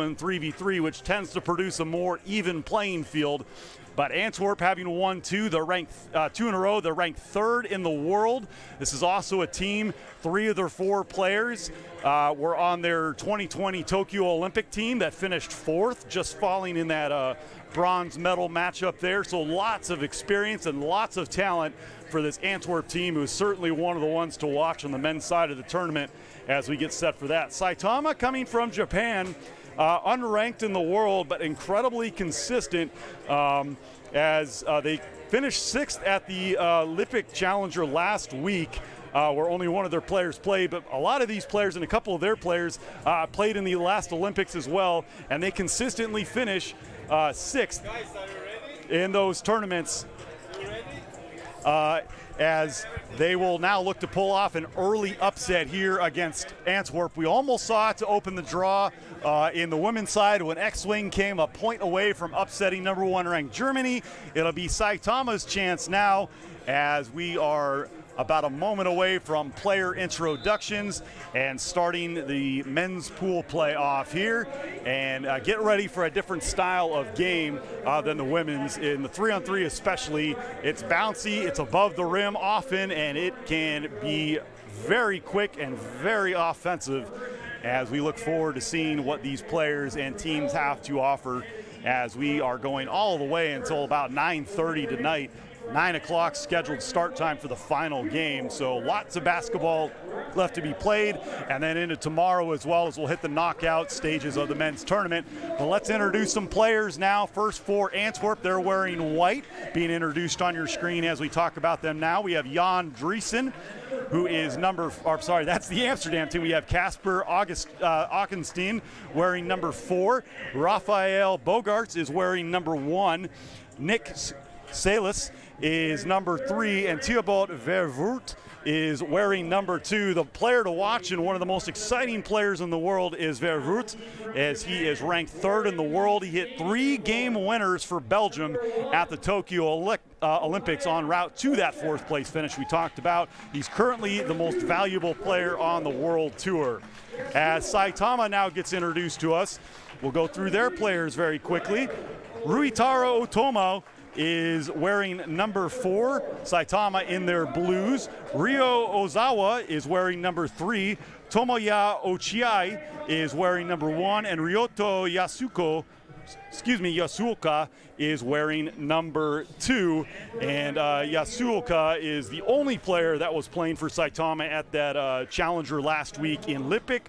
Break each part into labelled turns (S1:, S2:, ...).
S1: and 3v3, which tends to produce a more even playing field. But Antwerp, having won two in a row, they're ranked third in the world. This is also a team, 3 of their 4 players were on their 2020 Tokyo Olympic team that finished 4th, just falling in that bronze medal matchup there. So lots of experience and lots of talent for this Antwerp team, who is certainly one of the ones to watch on the men's side of the tournament as we get set for that. Saitama, coming from Japan, unranked in the world, but incredibly consistent as they finished 6th at the Winnipeg Challenger last week, where only one of their players played. But a lot of these players and a couple of their players played in the last Olympics as well, and they consistently finish 6th in those tournaments. As they will now look to pull off an early upset here against Antwerp. We almost saw it to open the draw in the women's side when X-Wing came a point away from upsetting number 1 ranked Germany. It'll be Saitama's chance now, as we are about a moment away from player introductions and starting the men's pool playoff here, and get ready for a different style of game than the women's. In the 3-on-3 especially, it's bouncy, it's above the rim often, and it can be very quick and very offensive, as we look forward to seeing what these players and teams have to offer as we are going all the way until about 9:30 tonight. 9 o'clock scheduled start time for the final game. So lots of basketball left to be played, and then into tomorrow as well, as we'll hit the knockout stages of the men's tournament. But let's introduce some players now. First for Antwerp, they're wearing white, being introduced on your screen as we talk about them now. We have Jan Driesen, who is that's the Amsterdam team. We have Casper Augenstein wearing number 4. Raphael Bogarts is wearing number 1. Nick Salis is number 3, and Thibaut Vervoort is wearing number 2. The player to watch and one of the most exciting players in the world is Vervoort, as he is ranked 3rd in the world. He hit 3 game winners for Belgium at the Tokyo Olympics en route to that 4th place finish we talked about. He's currently the most valuable player on the World Tour. As Saitama now gets introduced to us, we'll go through their players very quickly. Ruitaro Otomo is wearing number 4, Saitama in their blues. Ryo Ozawa is wearing number 3. Tomoya Ochiai is wearing number 1, and Ryoto Yasuoka is wearing number 2. And Yasuoka is the only player that was playing for Saitama at that Challenger last week in Winnipeg,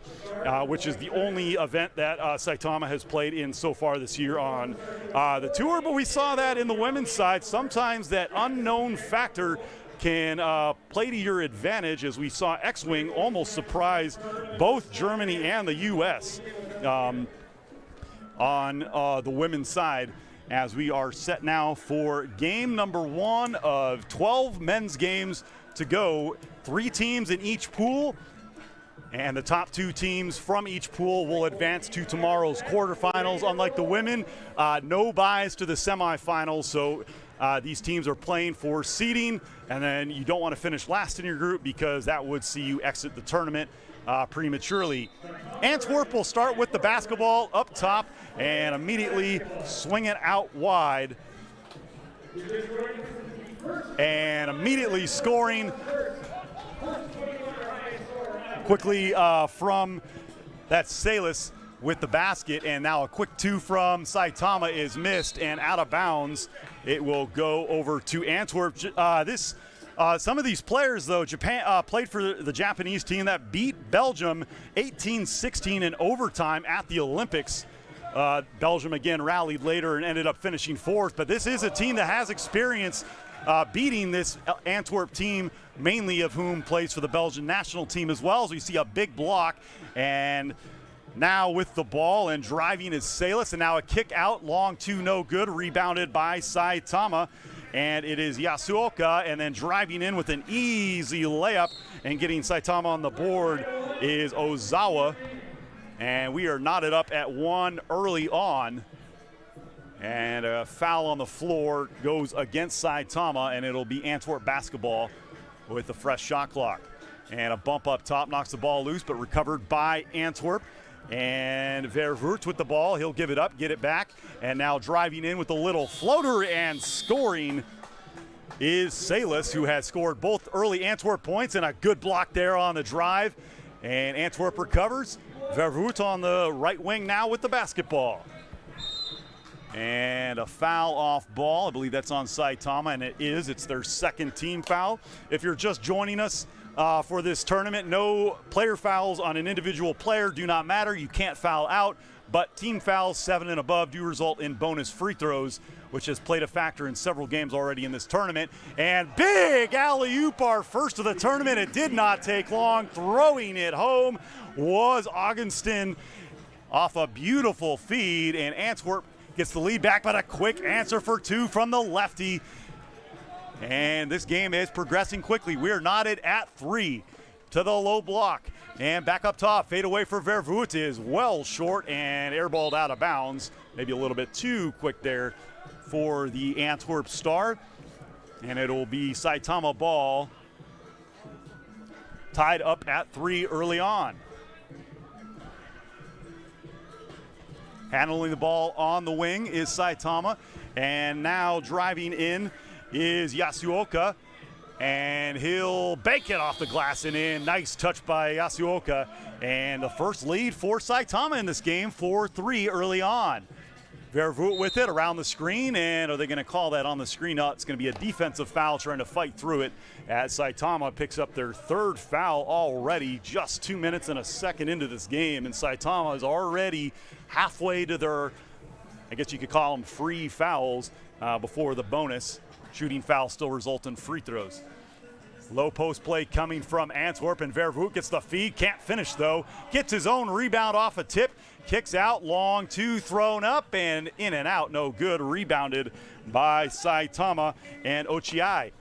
S1: which is the only event that Saitama has played in so far this year on the tour. But we saw that in the women's side. Sometimes that unknown factor can play to your advantage, as we saw X-Wing almost surprise both Germany and the U.S. On the women's side, as we are set now for game number 1 of 12 men's games to go. 3 teams in each pool, and the top 2 teams from each pool will advance to tomorrow's quarterfinals. Unlike the women, no byes to the semifinals, so these teams are playing for seeding, and then you don't want to finish last in your group, because that would see you exit the tournament prematurely. Antwerp will start with the basketball up top and immediately swing it out wide, and immediately scoring quickly from that Salis with the basket. And now a quick 2 from Saitama is missed and out of bounds. It will go over to Antwerp. Some of these players, though, Japan played for the Japanese team that beat Belgium 18-16 in overtime at the Olympics. Belgium again rallied later and ended up finishing 4th, but this is a team that has experience beating this Antwerp team, mainly of whom plays for the Belgian national team as well. As we see a big block, and now with the ball and driving is Salis, and now a kick out, long 2, no good, rebounded by Saitama. And it is Yasuoka, and then driving in with an easy layup and getting Saitama on the board is Ozawa. And we are knotted up at 1 early on. And a foul on the floor goes against Saitama, and it'll be Antwerp basketball with a fresh shot clock. And a bump up top knocks the ball loose, but recovered by Antwerp. And Vervoort with the ball. He'll give it up, get it back. And now driving in with a little floater and scoring is Salis, who has scored both early Antwerp points and a good block there on the drive. And Antwerp recovers. Vervoort on the right wing now with the basketball. And a foul off ball. I believe that's on Saitama, and it is. It's their second team foul. If you're just joining us for this tournament, no player fouls on an individual player do not matter. You can't foul out, but team fouls 7 and above do result in bonus free throws, which has played a factor in several games already in this tournament. And big alley-oop, our first of the tournament. It did not take long. Throwing it home was Augustin off a beautiful feed, and Antwerp gets the lead back, but a quick answer for 2 from the lefty. And this game is progressing quickly. We're knotted at 3 to the low block. And back up top, fade away for Vervoort is well short and airballed out of bounds. Maybe a little bit too quick there for the Antwerp star. And it'll be Saitama ball, tied up at 3 early on. Handling the ball on the wing is Saitama, and now driving in is Yasuoka, and he'll bank it off the glass and in. Nice touch by Yasuoka, and the first lead for Saitama in this game, 4-3 early on. Vervoort with it around the screen, and are they going to call that on the screen? No, it's going to be a defensive foul trying to fight through it as Saitama picks up their 3rd foul already, just 2 minutes and a second into this game, and Saitama is already halfway to their, I guess you could call them free fouls before the bonus. Shooting fouls still result in free throws. Low post play coming from Antwerp, and Vervoort gets the feed, can't finish though. Gets his own rebound off a tip, kicks out, long 2 thrown up, and in and out, no good. Rebounded by Saitama and Ochiai.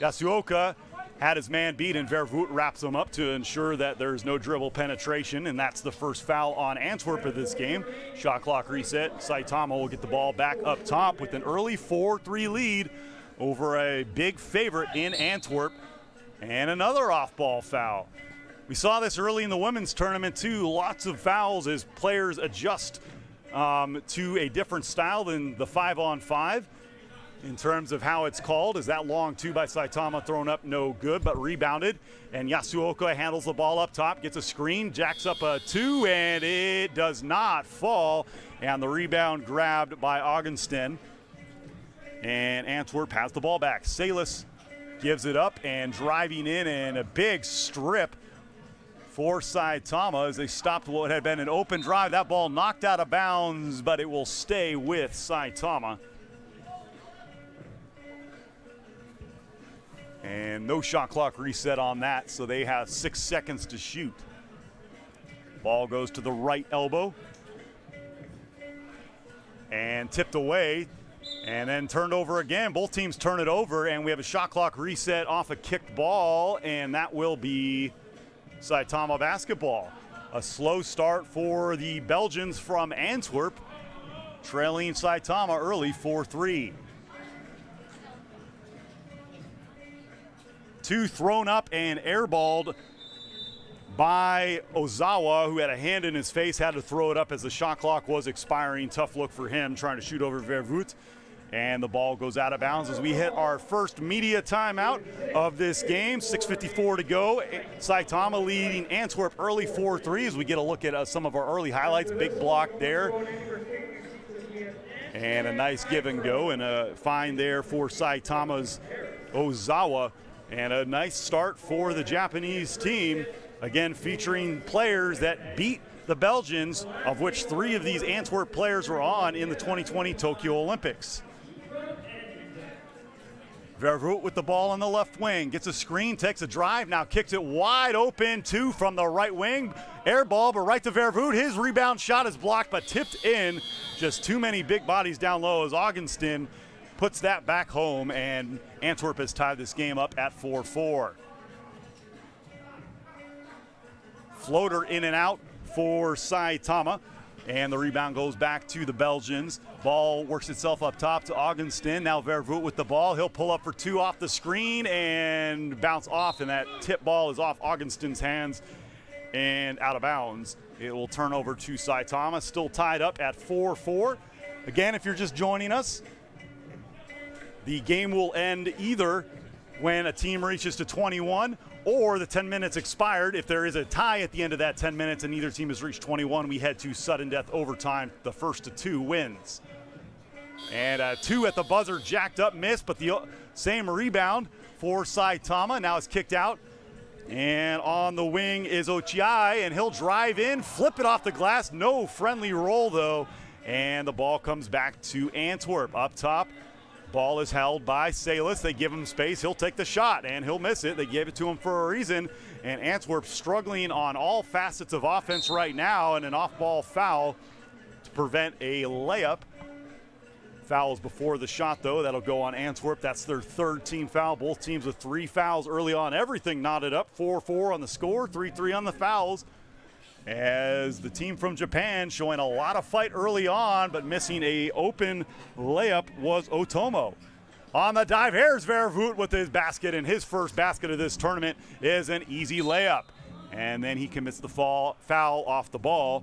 S1: Yasuoka had his man beat, and Vervoort wraps him up to ensure that there's no dribble penetration, and that's the first foul on Antwerp of this game. Shot clock reset. Saitama will get the ball back up top with an early 4-3 lead over a big favorite in Antwerp, and another off-ball foul. We saw this early in the women's tournament too. Lots of fouls as players adjust to a different style than the 5-on-5 in terms of how it's called. Is that long 2 by Saitama thrown up, no good, but rebounded. And Yasuoka handles the ball up top, gets a screen, jacks up a 2, and it does not fall. And the rebound grabbed by Augustin. And Antwerp has the ball back. Salis gives it up, and driving in, and a big strip for Saitama as they stopped what had been an open drive. That ball knocked out of bounds, but it will stay with Saitama. And no shot clock reset on that, so they have 6 seconds to shoot. Ball goes to the right elbow and tipped away and then turned over again. Both teams turn it over, and we have a shot clock reset off a kicked ball, and that will be Saitama basketball. A slow start for the Belgians from Antwerp, trailing Saitama early 4-3. 2 thrown up and airballed by Ozawa, who had a hand in his face, had to throw it up as the shot clock was expiring. Tough look for him, trying to shoot over Vervoort. And the ball goes out of bounds as we hit our first media timeout of this game. 6:54 to go. Saitama leading Antwerp early 4-3 as we get a look at some of our early highlights. Big block there. And a nice give and go, and a find there for Saitama's Ozawa. And a nice start for the Japanese team, again featuring players that beat the Belgians, of which 3 of these Antwerp players were on in the 2020 Tokyo Olympics. Vervoort with the ball on the left wing, gets a screen, takes a drive, now kicks it wide open, 2 from the right wing. Air ball, but right to Vervoort. His rebound shot is blocked, but tipped in. Just too many big bodies down low as Augustin puts that back home, and Antwerp has tied this game up at 4-4. Floater in and out for Saitama, and the rebound goes back to the Belgians. Ball works itself up top to Augustin. Now Vervoort with the ball. He'll pull up for 2 off the screen and bounce off, and that tip ball is off Augustin's hands. and out of bounds. It will turn over to Saitama, still tied up at 4-4. Again, if you're just joining us, the game will end either when a team reaches to 21 or the 10 minutes expired. If there is a tie at the end of that 10 minutes and neither team has reached 21, we head to sudden death overtime. The first to 2 wins. And 2 at the buzzer, jacked up, missed, but the same rebound for Saitama. Now it's kicked out. And on the wing is Ochiai, and he'll drive in, flip it off the glass. No friendly roll, though. And the ball comes back to Antwerp. Up top, ball is held by Salis. They give him space. He'll take the shot, and he'll miss it. They gave it to him for a reason. And Antwerp struggling on all facets of offense right now, and an off-ball foul to prevent a layup. Fouls before the shot, though. That'll go on Antwerp. That's their 3rd team foul. Both teams with 3 fouls early on. Everything knotted up. 4-4 on the score, 3-3 on the fouls. As the team from Japan showing a lot of fight early on, but missing a open layup was Otomo. On the dive, here's Vervoet with his basket, and his first basket of this tournament is an easy layup. And then he commits the foul off the ball.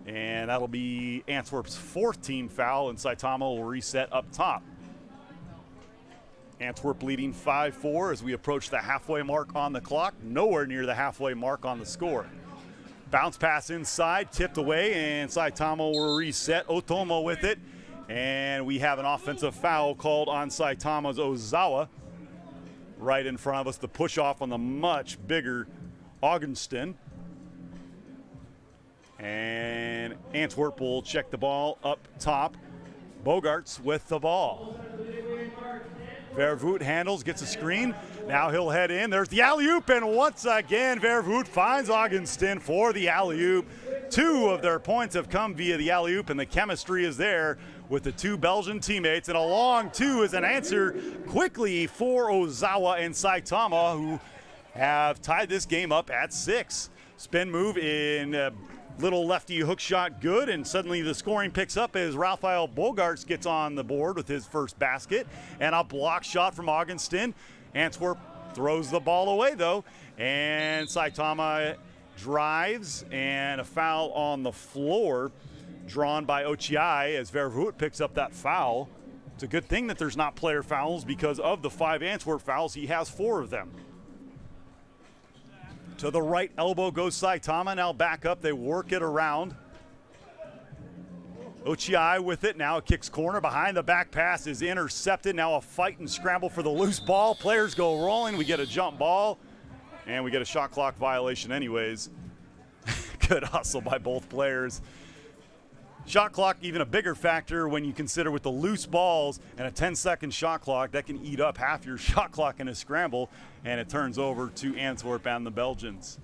S1: And that'll be Antwerp's 4th team foul, and Saitama will reset up top. Antwerp leading 5-4 as we approach the halfway mark on the clock. Nowhere near the halfway mark on the score. Bounce pass inside, tipped away, and Saitama will reset. Otomo with it. And we have an offensive foul called on Saitama's Ozawa. Right in front of us, the push off on the much bigger Augustin. And Antwerp will check the ball up top. Bogarts with the ball. Vervoet handles, gets a screen. Now he'll head in. There's the alley-oop, and once again, Vervoet finds Augustin for the alley-oop. 2 of their points have come via the alley-oop, and the chemistry is there with the 2 Belgian teammates. And a long 2 is an answer quickly for Ozawa and Saitama, who have tied this game up at 6. Spin move in little lefty hook shot, good, and suddenly the scoring picks up as Rafael Bogarts gets on the board with his first basket, and a block shot from Augustin. Antwerp throws the ball away, though, and Saitama drives, and a foul on the floor drawn by Ochiai as Vervoet picks up that foul. It's a good thing that there's not player fouls, because of the 5 Antwerp fouls, he has 4 of them. To the right elbow goes Saitama, now back up, they work it around. Ochiai with it, now it kicks corner, behind the back pass is intercepted. Now a fight and scramble for the loose ball. Players go rolling, we get a jump ball, and we get a shot clock violation anyways. Good hustle by both players. Shot clock, even a bigger factor when you consider with the loose balls and a 10-second shot clock, that can eat up half your shot clock in a scramble, and it turns over to Antwerp and the Belgians.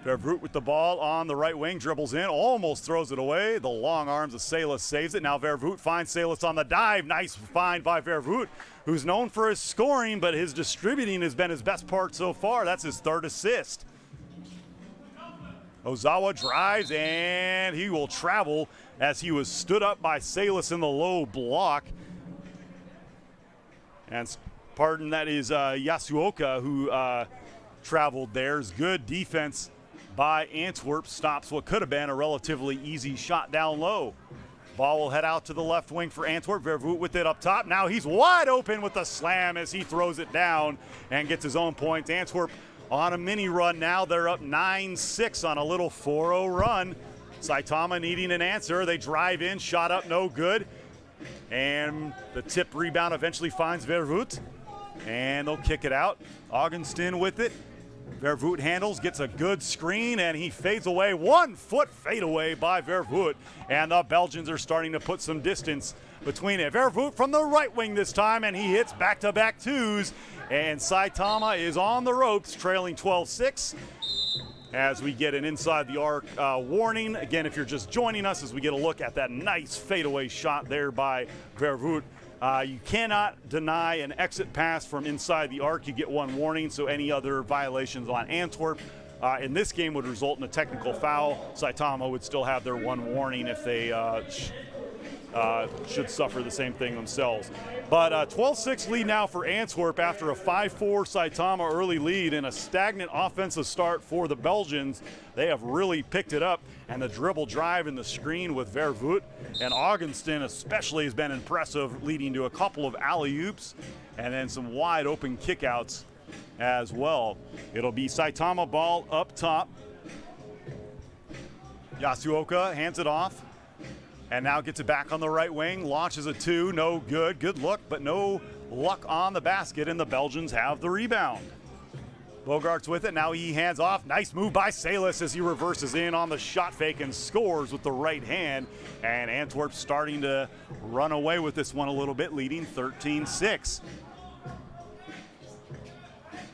S1: Vervoet with the ball on the right wing, dribbles in, almost throws it away. The long arms of Salis saves it. Now Vervoet finds Salis on the dive. Nice find by Vervoet, who's known for his scoring, but his distributing has been his best part so far. That's his 3rd assist. Ozawa drives, and he will travel as he was stood up by Salis in the low block. And pardon, that is Yasuoka who traveled there. It's good defense by Antwerp. Stops what could have been a relatively easy shot down low. Ball will head out to the left wing for Antwerp. Vervoet with it up top. Now he's wide open with the slam as he throws it down and gets his own points. Antwerp on a mini run now. They're up 9-6 on a little 4-0 run. Saitama needing an answer. They drive in, shot up, no good. And the tip rebound eventually finds Vervoet. And they'll kick it out. Augustin with it. Vervoet handles, gets a good screen, and he fades away. 1 foot fadeaway by Vervoet. And the Belgians are starting to put some distance between it. Vervoet from the right wing this time, and he hits back-to-back 2s. And Saitama is on the ropes, trailing 12-6. As we get an inside the arc warning. Again, if you're just joining us, as we get a look at that nice fadeaway shot there by Vervoet. You cannot deny an exit pass from inside the arc. You get 1 warning, so any other violations on Antwerp in this game would result in a technical foul. Saitama would still have their 1 warning if they should suffer the same thing themselves. But 12-6 lead now for Antwerp after a 5-4 Saitama early lead and a stagnant offensive start for the Belgians. They have really picked it up, and the dribble drive in the screen with Vervoet and Augustin especially has been impressive, leading to a couple of alley-oops and then some wide open kickouts as well. It'll be Saitama ball up top. Yasuoka hands it off and now gets it back on the right wing, launches a 2, no good. Good look, but no luck on the basket, and the Belgians have the rebound. Bogart's with it, now he hands off. Nice move by Salis as he reverses in on the shot fake and scores with the right hand. And Antwerp starting to run away with this one a little bit, leading 13-6.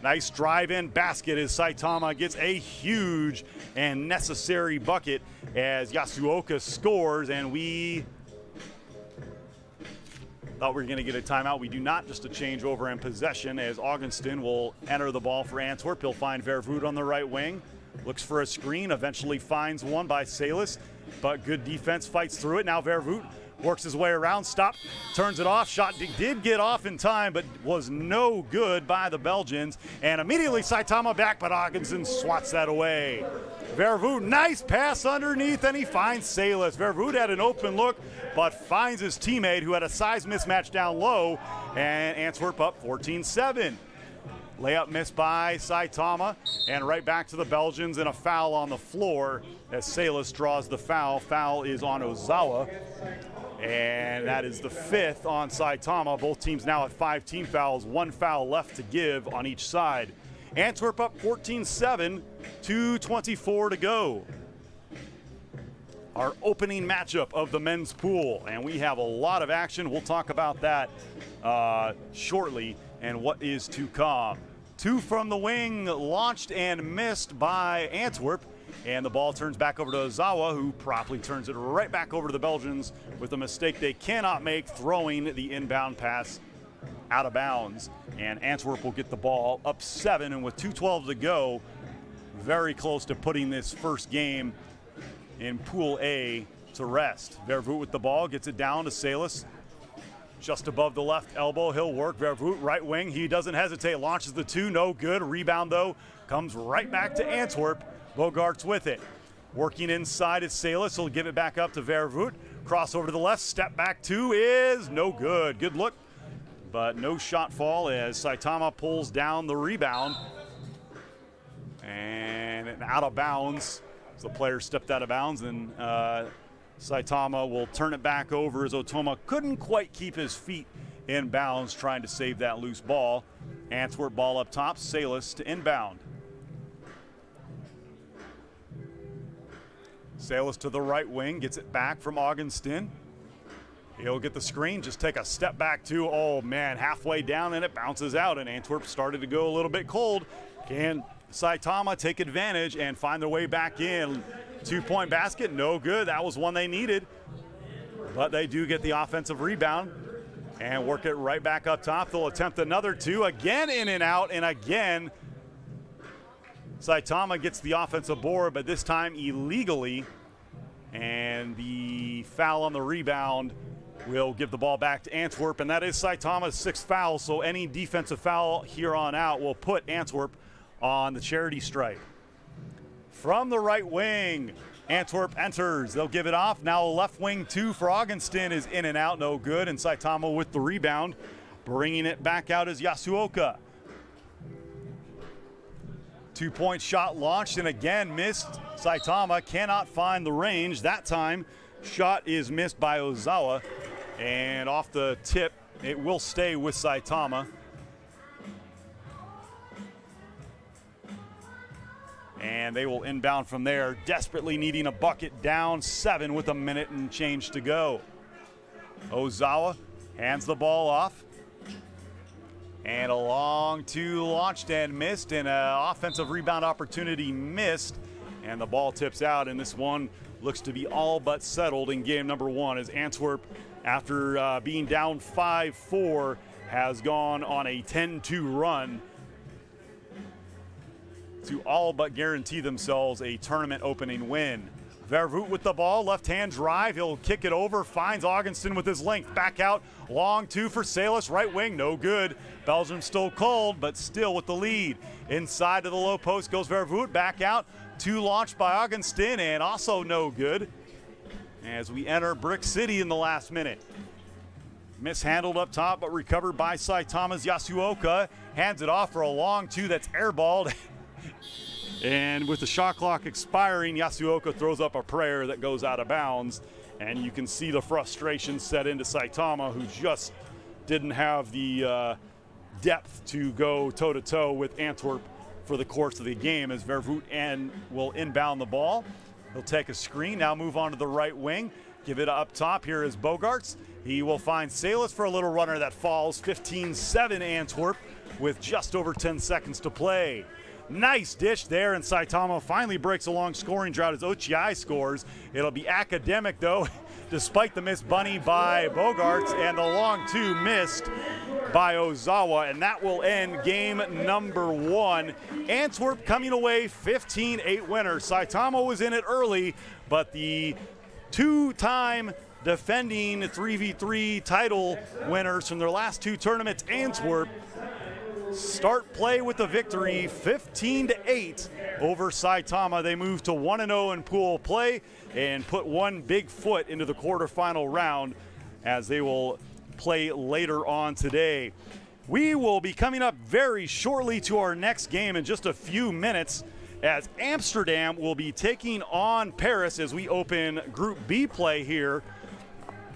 S1: Nice drive-in basket as Saitama gets a huge and necessary bucket as Yasuoka scores, and we thought we were going to get a timeout. We do not, just a change over in possession as Augustin will enter the ball for Antwerp. He'll find Vervoet on the right wing, looks for a screen, eventually finds one by Salis, but good defense fights through it. Now Vervoet works his way around, stop, turns it off. Shot did get off in time, but was no good by the Belgians. And immediately Saitama back, but Augustin swats that away. Vervoet, nice pass underneath, and he finds Salis. Vervoet had an open look, but finds his teammate who had a size mismatch down low, and Antwerp up 14-7. Layup missed by Saitama, and right back to the Belgians, and a foul on the floor as Salis draws the foul. Foul is on Ozawa, and that is the 5th on Saitama. Both teams now at 5 team fouls, 1 foul left to give on each side. Antwerp up 14-7, 2:24 to go. Our opening matchup of the men's pool, and we have a lot of action. We'll talk about that shortly and what is to come. 2 from the wing, launched and missed by Antwerp, and the ball turns back over to Ozawa, who promptly turns it right back over to the Belgians with a mistake they cannot make, throwing the inbound pass out of bounds. And Antwerp will get the ball up 7, and with 2:12 to go, very close to putting this first game in Pool A to rest. Vervoet with the ball, gets it down to Salis. Just above the left elbow, he'll work. Vervoet, right wing, he doesn't hesitate, launches the 2, no good. Rebound, though, comes right back to Antwerp. Bogart's with it. Working inside is Salis, he'll give it back up to Vervoet. Cross over to the left, step back 2 is no good. Good look, but no shot fall as Saitama pulls down the rebound. And out of bounds. So the player stepped out of bounds, and Saitama will turn it back over as Otoma couldn't quite keep his feet in bounds trying to save that loose ball. Antwerp ball up top, Salis to inbound. Salis to the right wing, gets it back from Augustin. He'll get the screen, just take a step back 2. Oh man, halfway down and it bounces out, and Antwerp started to go a little bit cold. Can Saitama take advantage and find their way back in? 2-point basket, no good. That was one they needed. But they do get the offensive rebound and work it right back up top. They'll attempt another 2, again in and out, and again Saitama gets the offensive board, but this time illegally. And the foul on the rebound will give the ball back to Antwerp, and that is Saitama's 6th foul, so any defensive foul here on out will put Antwerp on the charity stripe. From the right wing, Antwerp enters. They'll give it off. Now left wing 2 for Augustin is in and out, no good, and Saitama with the rebound. Bringing it back out is Yasuoka. 2-point shot launched and again missed. Saitama cannot find the range. That time, shot is missed by Ozawa, and off the tip, it will stay with Saitama. And they will inbound from there, desperately needing a bucket, down 7 with a minute and change to go. Ozawa hands the ball off. And a long 2 launched and missed, and an offensive rebound opportunity missed. And the ball tips out, and this one looks to be all but settled in game number 1 as Antwerp, after being down 5-4, has gone on a 10-2 run to all but guarantee themselves a tournament opening win. Vervoet with the ball, left-hand drive. He'll kick it over, finds Augustin with his length. Back out, long two for Salas, right wing, no good. Belgium still cold, but still with the lead. Inside to the low post goes Vervoet, back out. Two launched by Augustin, and also no good. As we enter Brick City in the last minute. Mishandled up top, but recovered by Saitama's Yasuoka. Hands it off for a long two that's airballed. And with the shot clock expiring, Yasuoka throws up a prayer that goes out of bounds. And you can see the frustration set into Saitama, who just didn't have the depth to go toe-to-toe with Antwerp for the course of the game, as Vervoet will inbound the ball. He'll take a screen, now move on to the right wing. Give it up top. Here is Bogarts. He will find Salas for a little runner that falls. 15-7 Antwerp with just over 10 seconds to play. Nice dish there, and Saitama finally breaks a long scoring drought as Ochiai scores. It'll be academic, though, despite the missed bunny by Bogarts and the long two missed by Ozawa, and that will end game number one. Antwerp coming away 15-8 winner. Saitama was in it early, but the two-time defending 3v3 title winners from their last two tournaments, Antwerp, start play with the victory, 15-8 over Saitama. They move to 1-0 in pool play and put one big foot into the quarterfinal round as they will play later on today. We will be coming up very shortly to our next game in just a few minutes, as Amsterdam will be taking on Paris as we open Group B play here,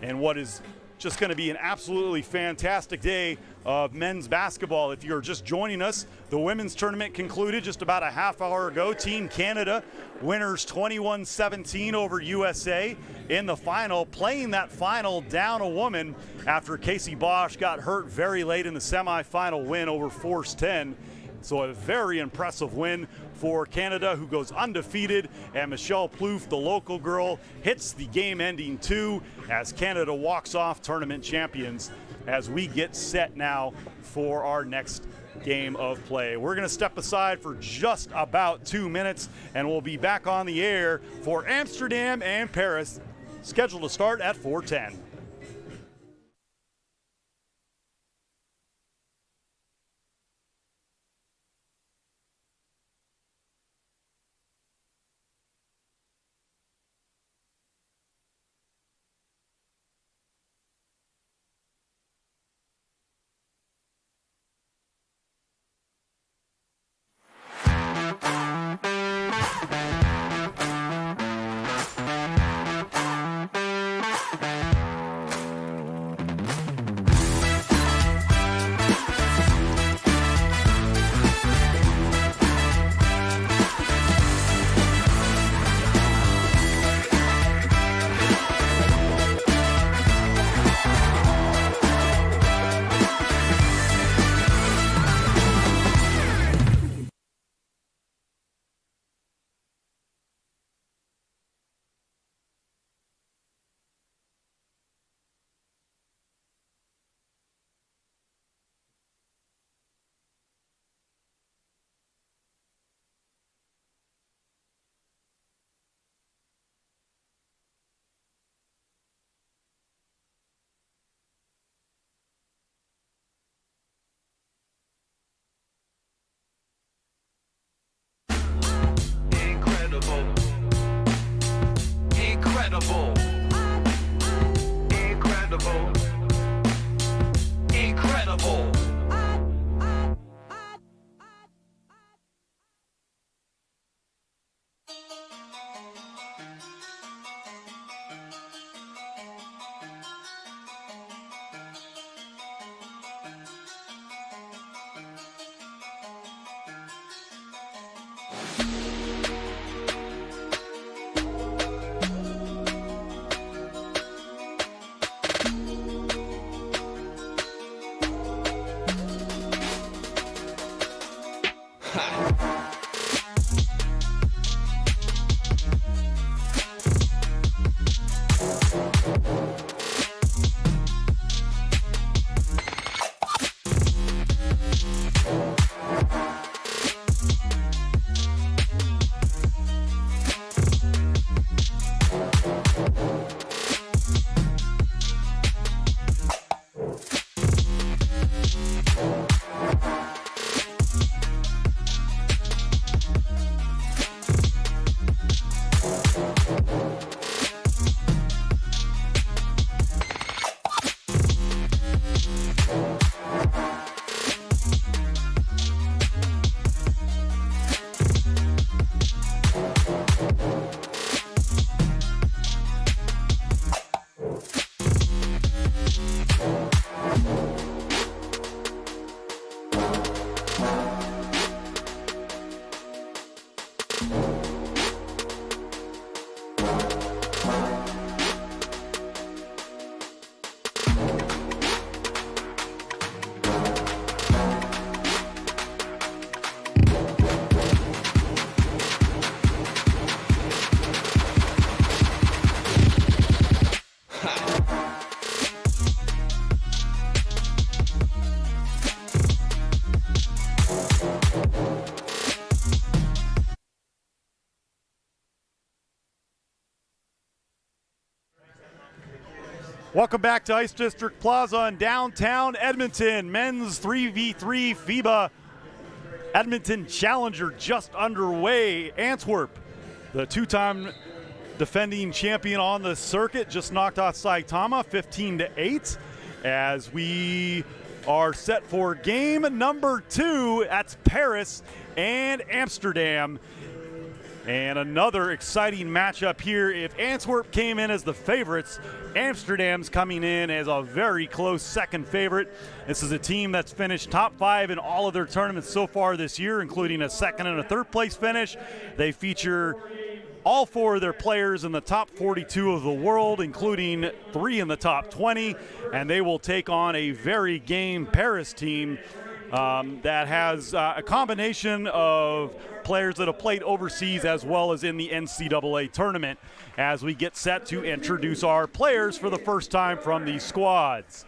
S1: and what is just going to be an absolutely fantastic day of men's basketball. If you're just joining us, the women's tournament concluded just about a half hour ago. Team Canada winners 21-17 over USA in the final, playing that final down a woman after Casey Bosch got hurt very late in the semifinal win over Force 10. So a very impressive win for Canada, who goes undefeated, and Michelle Plouffe, the local girl, hits the game-ending two as Canada walks off tournament champions as we get set now for our next game of play. We're going to step aside for just about 2 minutes, and we'll be back on the air for Amsterdam and Paris, scheduled to start at 4:10. Welcome back to Ice District Plaza in downtown Edmonton. Men's 3v3 FIBA Edmonton Challenger just underway. Antwerp, the two-time defending champion on the circuit, just knocked off Saitama 15-8 as we are set for game number 2. That's Paris and Amsterdam. And another exciting matchup here. If Antwerp came in as the favorites, Amsterdam's coming in as a very close second favorite. This is a team that's finished top 5 in all of their tournaments so far this year, including a second and a third place finish. They feature all 4 of their players in the top 42 of the world, including 3 in the top 20, and they will take on a very game Paris team that has a combination of players that have played overseas as well as in the NCAA tournament, as we get set to introduce our players for the first time from these squads.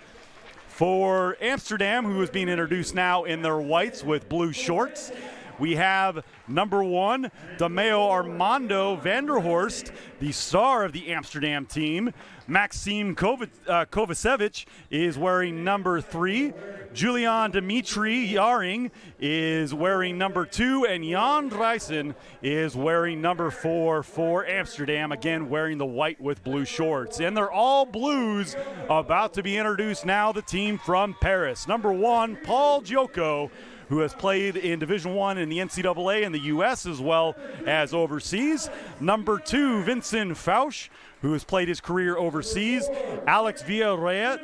S1: For Amsterdam, who is being introduced now in their whites with blue shorts, we have number 1, Dameo Armando Vanderhorst, the star of the Amsterdam team. Merksem Kovacevic is wearing number 3. Julian Dimitri Yaring is wearing number 2, and Jan Drijssen is wearing number 4 for Amsterdam, again wearing the white with blue shorts. And they're all blues, about to be introduced now, the team from Paris. Number 1, Paul Giocco, who has played in Division I in the NCAA in the U.S. as well as overseas. Number 2, Vincent Fausch, who has played his career overseas. Alex Villarreal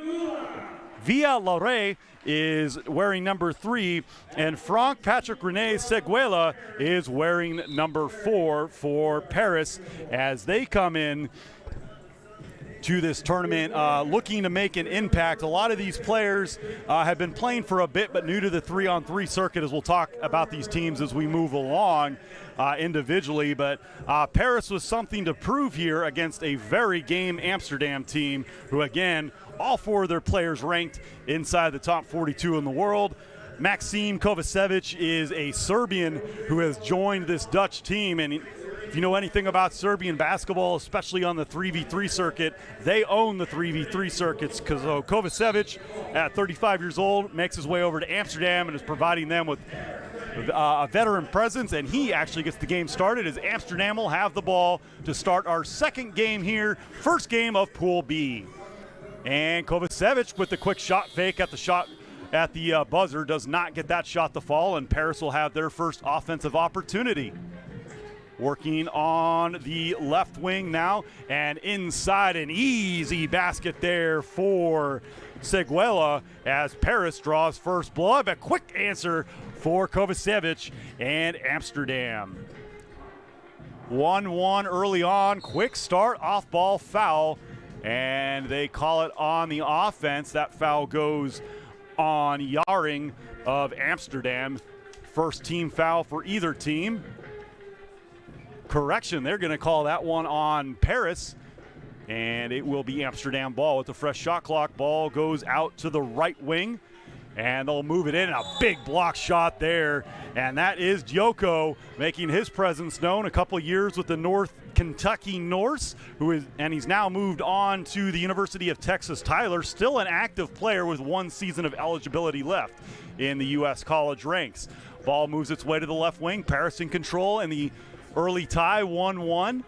S1: is wearing number 3, and Frank Patrick Rene Seguela is wearing number 4 for Paris as they come in to this tournament looking to make an impact. A lot of these players have been playing for a bit but new to the 3-on-3 circuit, as we'll talk about these teams as we move along individually. But Paris was something to prove here against a very game Amsterdam team who, again, all 4 of their players ranked inside the top 42 in the world. Merksem Kovacevic is a Serbian who has joined this Dutch team, and if you know anything about Serbian basketball, especially on the 3v3 circuit, they own the 3v3 circuits, because Kovacevic, at 35 years old, makes his way over to Amsterdam and is providing them with a veteran presence, and he actually gets the game started as Amsterdam will have the ball to start our second game here, first game of Pool B. And Kovacevic with the quick shot fake at the buzzer does not get that shot to fall, and Paris will have their first offensive opportunity. Working on the left wing now, and inside an easy basket there for Seguela as Paris draws first blood. A quick answer for Kovacevic and Amsterdam. 1-1 early on, quick start, off-ball foul, and they call it on the offense. That foul goes on Yaring of Amsterdam. First team foul for either team. Correction, they're going to call that one on Paris, and it will be Amsterdam ball with the fresh shot clock. Ball goes out to the right wing, and they'll move it in. A big block shot there, and that is Giocco making his presence known. A couple years with the North Kentucky Norse, and he's now moved on to the University of Texas Tyler, still an active player with 1 season of eligibility left in the U.S. college ranks. Ball moves its way to the left wing. Paris in control, and the early tie, 1-1,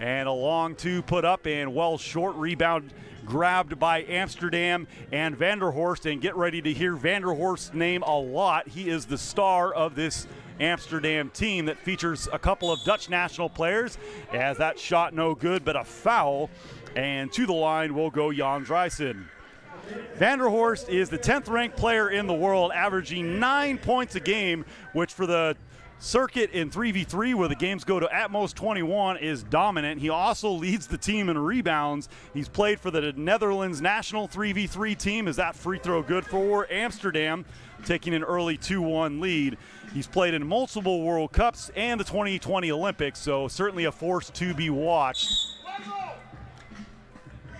S1: and a long 2 put up, and well short. Rebound grabbed by Amsterdam and Vanderhorst, and get ready to hear Vanderhorst's name a lot. He is the star of this Amsterdam team that features a couple of Dutch national players, as that shot no good, but a foul, and to the line will go Jan Drijssen. Vanderhorst is the 10th ranked player in the world, averaging 9 points a game, which for the circuit in 3v3, where the games go to at most 21, is dominant. He also leads the team in rebounds. He's played for the Netherlands national 3v3 team. Is that free throw good for Amsterdam, taking an early 2-1 lead? He's played in multiple World Cups and the 2020 Olympics, so certainly a force to be watched.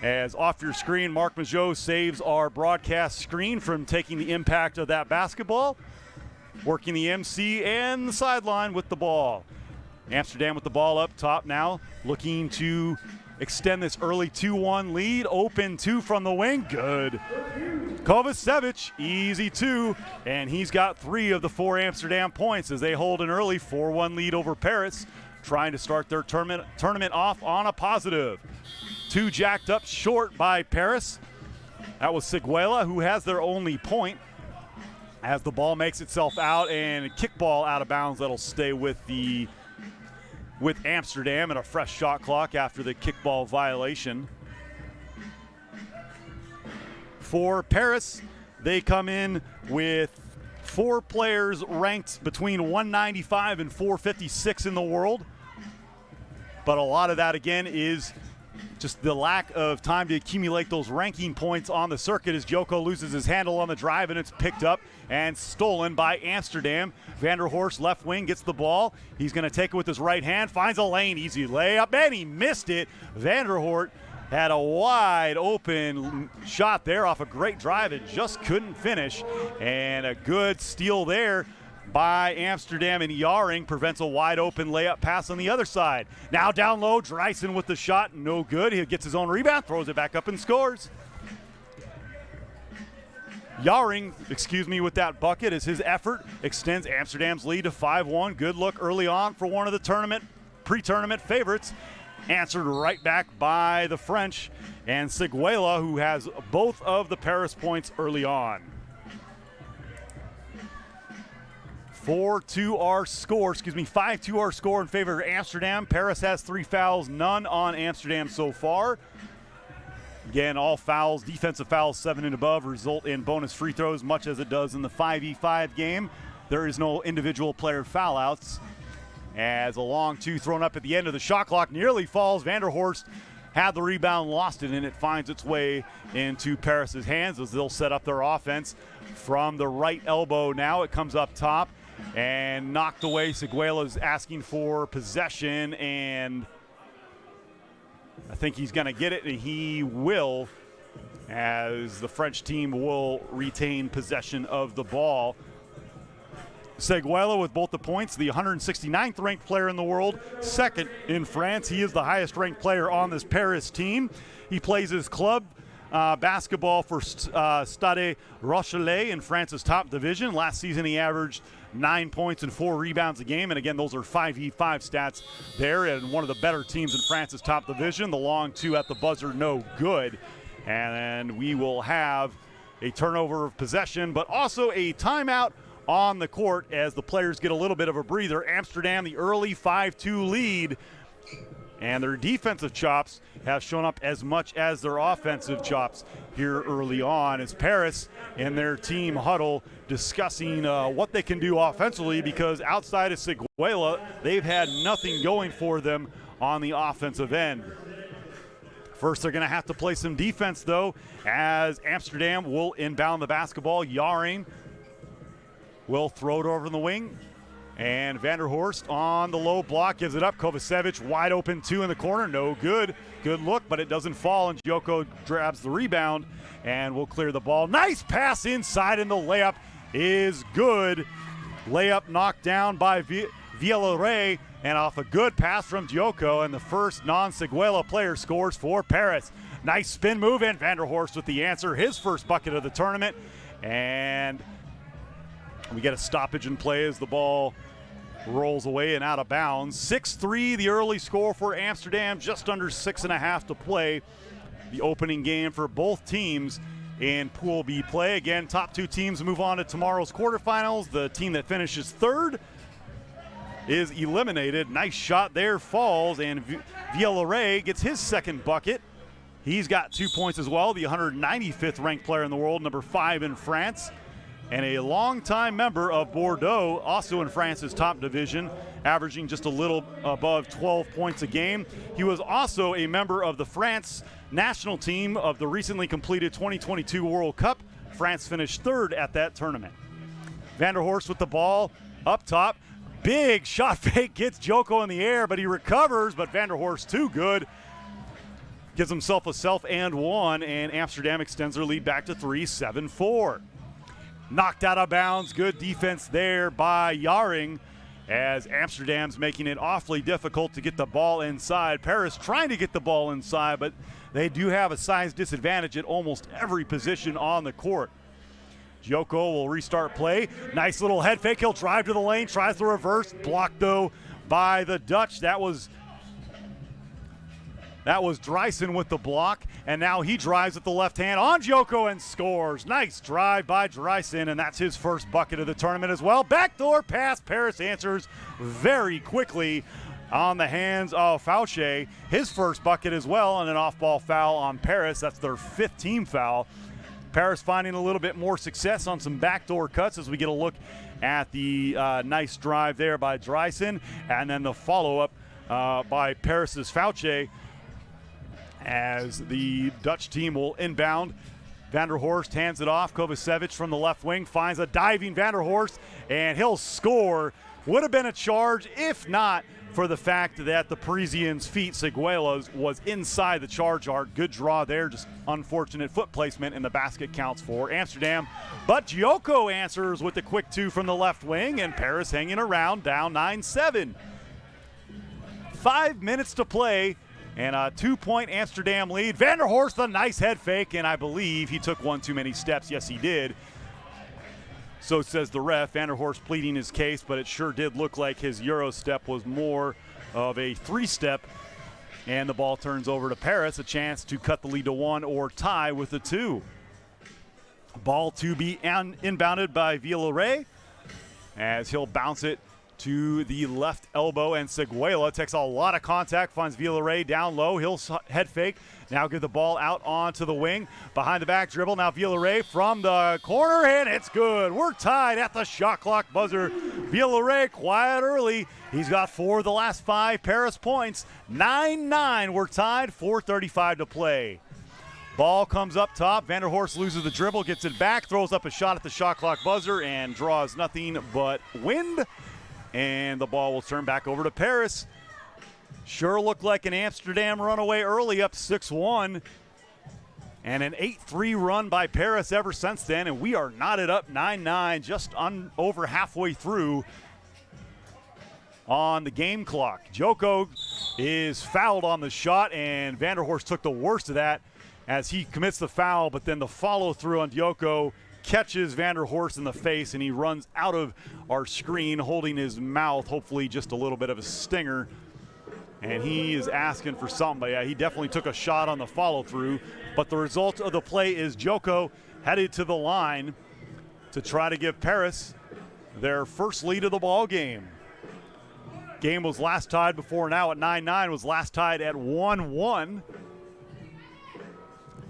S1: As off your screen, Mark Majot saves our broadcast screen from taking the impact of that basketball. Working the MC and the sideline with the ball. Amsterdam with the ball up top now, looking to extend this early 2-1 lead. Open 2 from the wing. Good. Kovacevic, easy 2, and he's got 3 of the 4 Amsterdam points as they hold an early 4-1 lead over Paris, trying to start their tournament off on a positive. 2 jacked up short by Paris. That was Siguela, who has their only point, as the ball makes itself out and a kickball out of bounds that'll stay with Amsterdam, and a fresh shot clock after the kickball violation. For Paris, they come in with 4 players ranked between 195 and 456 in the world. But a lot of that, again, is just the lack of time to accumulate those ranking points on the circuit as Joko loses his handle on the drive, and it's picked up and stolen by Amsterdam. Van der Horst, left wing, gets the ball. He's going to take it with his right hand, finds a lane, easy layup, and he missed it. Van der Horst had a wide open shot there off a great drive and just couldn't finish. And a good steal there by Amsterdam, and Jaring prevents a wide open layup pass on the other side. Now down low, Dreisen with the shot, no good. He gets his own rebound, throws it back up and scores. Jaring, with that bucket as his effort extends Amsterdam's lead to 5-1. Good look early on for one of the pre-tournament favorites. Answered right back by the French and Siguela, who has both of the Paris points early on. 5-2 our score in favor of Amsterdam. Paris has 3 fouls, none on Amsterdam so far. Again, all fouls, defensive fouls 7 and above, result in bonus free throws, much as it does in the 5v5 game. There is no individual player foul outs. As a long 2 thrown up at the end of the shot clock nearly falls. Van der Horst had the rebound, lost it, and it finds its way into Paris's hands as they'll set up their offense from the right elbow. Now it comes up top and knocked away. Siguela's asking for possession, and I think he's going to get it, and he will, as the French team will retain possession of the ball. Siguela with both the points, the 169th ranked player in the world, second in France. He is the highest ranked player on this Paris team. He plays his club basketball for Stade Rochelet in France's top division. Last season he averaged 9 points and 4 rebounds a game, and again, those are 5v5 stats there, and one of the better teams in France's top division. The long 2 at the buzzer, no good. And we will have a turnover of possession, but also a timeout on the court as the players get a little bit of a breather. Amsterdam, the early 5-2 lead, and their defensive chops have shown up as much as their offensive chops here early on, as Paris and their team huddle discussing what they can do offensively, because outside of Siguela, they've had nothing going for them on the offensive end. First, they're going to have to play some defense, though, as Amsterdam will inbound the basketball. Jaring will throw it over in the wing, and Van der Horst on the low block gives it up. Kovacevic wide open 2 in the corner, no good. Good look, but it doesn't fall, and Joko grabs the rebound and will clear the ball. Nice pass inside, and the layup is good. Layup knocked down by Villeret, and off a good pass from Joko, and the first non-Siguela player scores for Paris. Nice spin move, and Van der Horst with the answer, his first bucket of the tournament, and we get a stoppage in play as the ball rolls away and out of bounds. 6-3, the early score for Amsterdam, just under 6.5 to play. The opening game for both teams in Pool B play. Again, top 2 teams move on to tomorrow's quarterfinals. The team that finishes third is eliminated. Nice shot there, falls, and Villeret gets his second bucket. He's got 2 points as well, the 195th ranked player in the world, number 5 in France, and a longtime member of Bordeaux, also in France's top division, averaging just a little above 12 points a game. He was also a member of the France national team of the recently completed 2022 World Cup. France finished third at that tournament. Van der Horst with the ball up top. Big shot fake, gets Joko in the air, but he recovers, but Van der Horst too good. Gives himself a self and one, and Amsterdam extends their lead back to 3, 7-4. Knocked out of bounds, good defense there by Jaring, as Amsterdam's making it awfully difficult to get the ball inside. Paris trying to get the ball inside, but they do have a size disadvantage at almost every position on the court. Joko will restart play. Nice little head fake. He'll drive to the lane, tries the reverse. Blocked, though, by the Dutch. That was Driessen with the block, and now he drives with the left hand on Joko and scores. Nice drive by Driessen, and that's his first bucket of the tournament as well. Backdoor pass. Paris answers very quickly on the hands of Fauché. His first bucket as well, and an off-ball foul on Paris. That's their 5th team foul. Paris finding a little bit more success on some backdoor cuts as we get a look at the nice drive there by Driessen, and then the follow-up by Paris's Fauché as the Dutch team will inbound. Vanderhorst hands it off. Kovacevic from the left wing finds a diving Vanderhorst, and he'll score. Would have been a charge if not for the fact that the Parisian's feet, Seguela's, was inside the charge arc. Good draw there, just unfortunate foot placement, and the basket counts for Amsterdam. But Joko answers with the quick 2 from the left wing, and Paris hanging around, down 9-7. 5 minutes to play, and a 2-point Amsterdam lead. Vanderhorst, a nice head fake, and I believe he took one too many steps. Yes, he did. So says the ref. Vanderhorst pleading his case, but it sure did look like his Euro step was more of a 3-step. And the ball turns over to Paris, a chance to cut the lead to 1 or tie with a 2. Ball to be inbounded by Villeret as he'll bounce it to the left elbow, and Seguela takes a lot of contact, finds Villeret down low. He'll head fake. Now give the ball out onto the wing. Behind the back dribble. Now Villeret from the corner, and it's good. We're tied at the shot clock buzzer. Villeret quiet early. He's got 4 of the last 5 Paris points. 9-9. We're tied. 4:35 to play. Ball comes up top. Vanderhorst loses the dribble, gets it back, throws up a shot at the shot clock buzzer, and draws nothing but wind. And the ball will turn back over to Paris. Sure looked like an Amsterdam runaway early, up 6-1. And an 8-3 run by Paris ever since then. And we are knotted up 9-9, just over halfway through on the game clock. Joko is fouled on the shot, and Vanderhorst took the worst of that as he commits the foul, but then the follow-through on Joko catches Vanderhorst in the face, and he runs out of our screen holding his mouth, hopefully just a little bit of a stinger. And he is asking for something. But yeah, he definitely took a shot on the follow-through. But the result of the play is Joko headed to the line to try to give Paris their first lead of the ball game. Game was last tied before now at 9-9, was last tied at 1-1.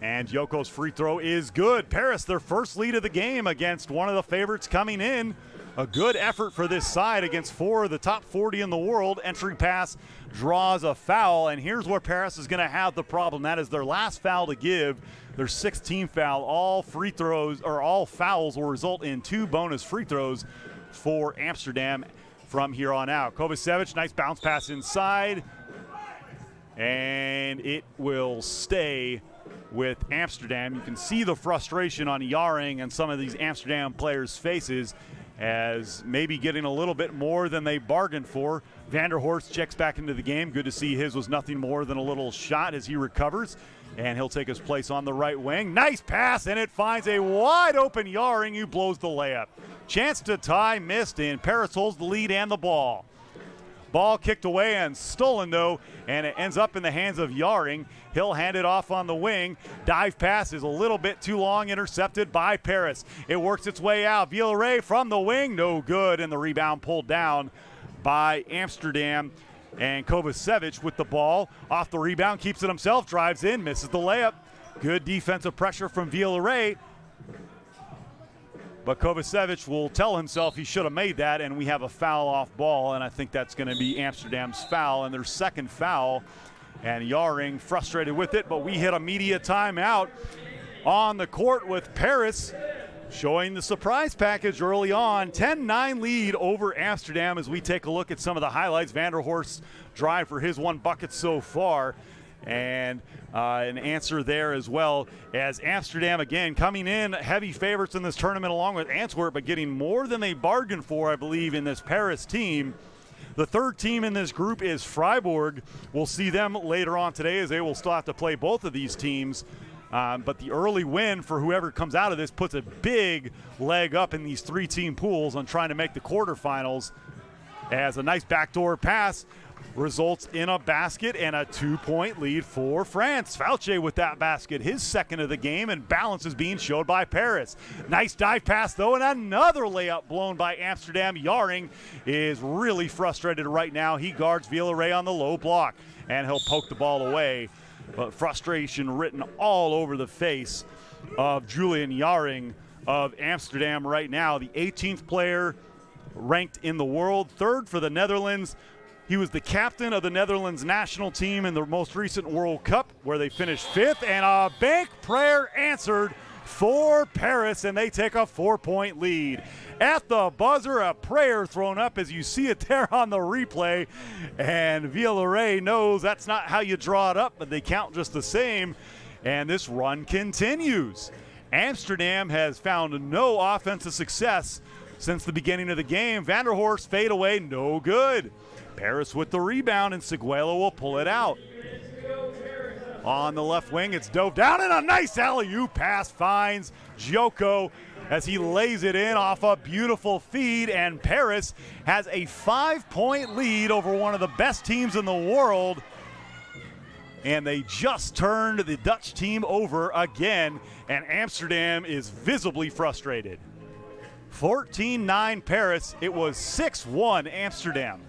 S1: And Joko's free throw is good. Paris, their first lead of the game against one of the favorites coming in. A good effort for this side against 4 of the top 40 in the world. Entry pass draws a foul, and here's where Paris is going to have the problem. That is their last foul to give, their 6th team foul. All free throws, or all fouls, will result in 2 bonus free throws for Amsterdam from here on out. Kovacevic, nice bounce pass inside, and it will stay with Amsterdam. You can see the frustration on Jaring and some of these Amsterdam players' faces as maybe getting a little bit more than they bargained for. Vanderhorst checks back into the game. Good to see his was nothing more than a little shot as he recovers, and he'll take his place on the right wing. Nice pass, and it finds a wide open Jaring who blows the layup. Chance to tie, missed, and Paris holds the lead and the ball. Ball kicked away and stolen, though, and it ends up in the hands of Jaring. He'll hand it off on the wing. Dive pass is a little bit too long, intercepted by Paris. It works its way out. Villeret from the wing, no good, and the rebound pulled down by Amsterdam. And Kovacevic with the ball. Off the rebound, keeps it himself, drives in, misses the layup. Good defensive pressure from Villeret. But Kovacevic will tell himself he should have made that, and we have a foul off ball, and I think that's going to be Amsterdam's foul and their second foul. And Jaring frustrated with it, but we hit a media timeout on the court with Paris showing the surprise package early on. 10-9 lead over Amsterdam as we take a look at some of the highlights. Vanderhorst's drive for his 1 bucket so far. And an answer there as well, as Amsterdam again coming in heavy favorites in this tournament along with Antwerp, but getting more than they bargained for, I believe, in this Paris team. The third team in this group is Fribourg. We'll see them later on today, as they will still have to play both of these teams. But the early win for whoever comes out of this puts a big leg up in these three-team pools on trying to make the quarterfinals, as a nice backdoor pass results in a basket and a 2-point lead for France. Fauche with that basket, his second of the game, and balance is being showed by Paris. Nice dive pass, though, and another layup blown by Amsterdam. Yaring is really frustrated right now. He guards Villeray on the low block, and he'll poke the ball away. But frustration written all over the face of Julian Yaring of Amsterdam right now, the 18th player ranked in the world, third for the Netherlands. He was the captain of the Netherlands national team in the most recent World Cup, where they finished 5th, and a bank prayer answered for Paris, and they take a 4-point lead. At the buzzer, a prayer thrown up, as you see it there on the replay, and Villeray knows that's not how you draw it up, but they count just the same, and this run continues. Amsterdam has found no offensive success since the beginning of the game. Van der Horst fade away, no good. Paris with the rebound, and Seguela will pull it out. On the left wing, it's dove down, and a nice alley-oop pass finds Joko as he lays it in off a beautiful feed, and Paris has a 5-point lead over one of the best teams in the world. And they just turned the Dutch team over again, and Amsterdam is visibly frustrated. 14-9 Paris. It was 6-1 Amsterdam.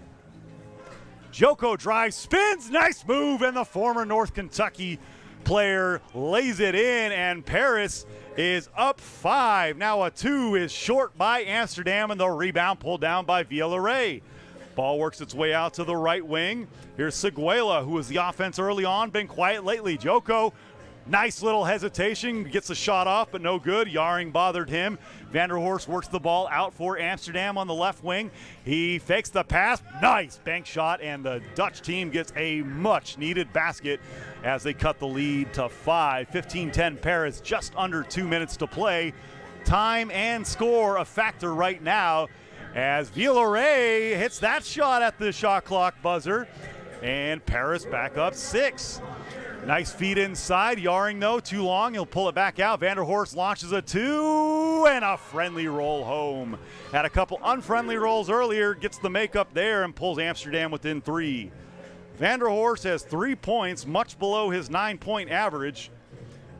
S1: Joko drives, spins, nice move, and the former North Kentucky player lays it in, and Paris is up 5. Now a 2 is short by Amsterdam, and the rebound pulled down by Villeray. Ball works its way out to the right wing. Here's Seguela, who was the offense early on, been quiet lately. Joko, nice little hesitation, gets a shot off, but no good. Yaring bothered him. Van der Horst works the ball out for Amsterdam on the left wing. He fakes the pass. Nice bank shot, and the Dutch team gets a much-needed basket as they cut the lead to 5. 15-10 Paris, just under 2 minutes to play. Time and score a factor right now, as Villeray hits that shot at the shot clock buzzer, and Paris back up 6. Nice feed inside. Yaring, though, too long. He'll pull it back out. Van der Horst launches a 2, and a friendly roll home. Had a couple unfriendly rolls earlier, gets the makeup there, and pulls Amsterdam within 3. Van der Horst has 3 points, much below his 9-point average.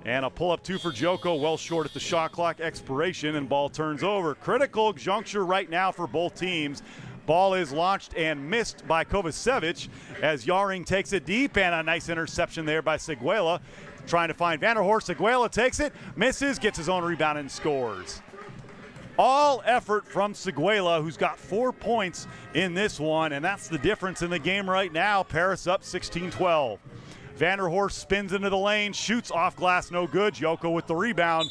S1: And a pull-up 2 for Joko, well short at the shot clock expiration, and ball turns over. Critical juncture right now for both teams. Ball is launched and missed by Kovacevic as Yaring takes it deep, and a nice interception there by Seguela. Trying to find Van der Horst. Seguela takes it, misses, gets his own rebound, and scores. All effort from Seguela, who's got 4 points in this one, and that's the difference in the game right now. Paris up 16-12. Van der Horst spins into the lane, shoots off glass, no good. Joko with the rebound,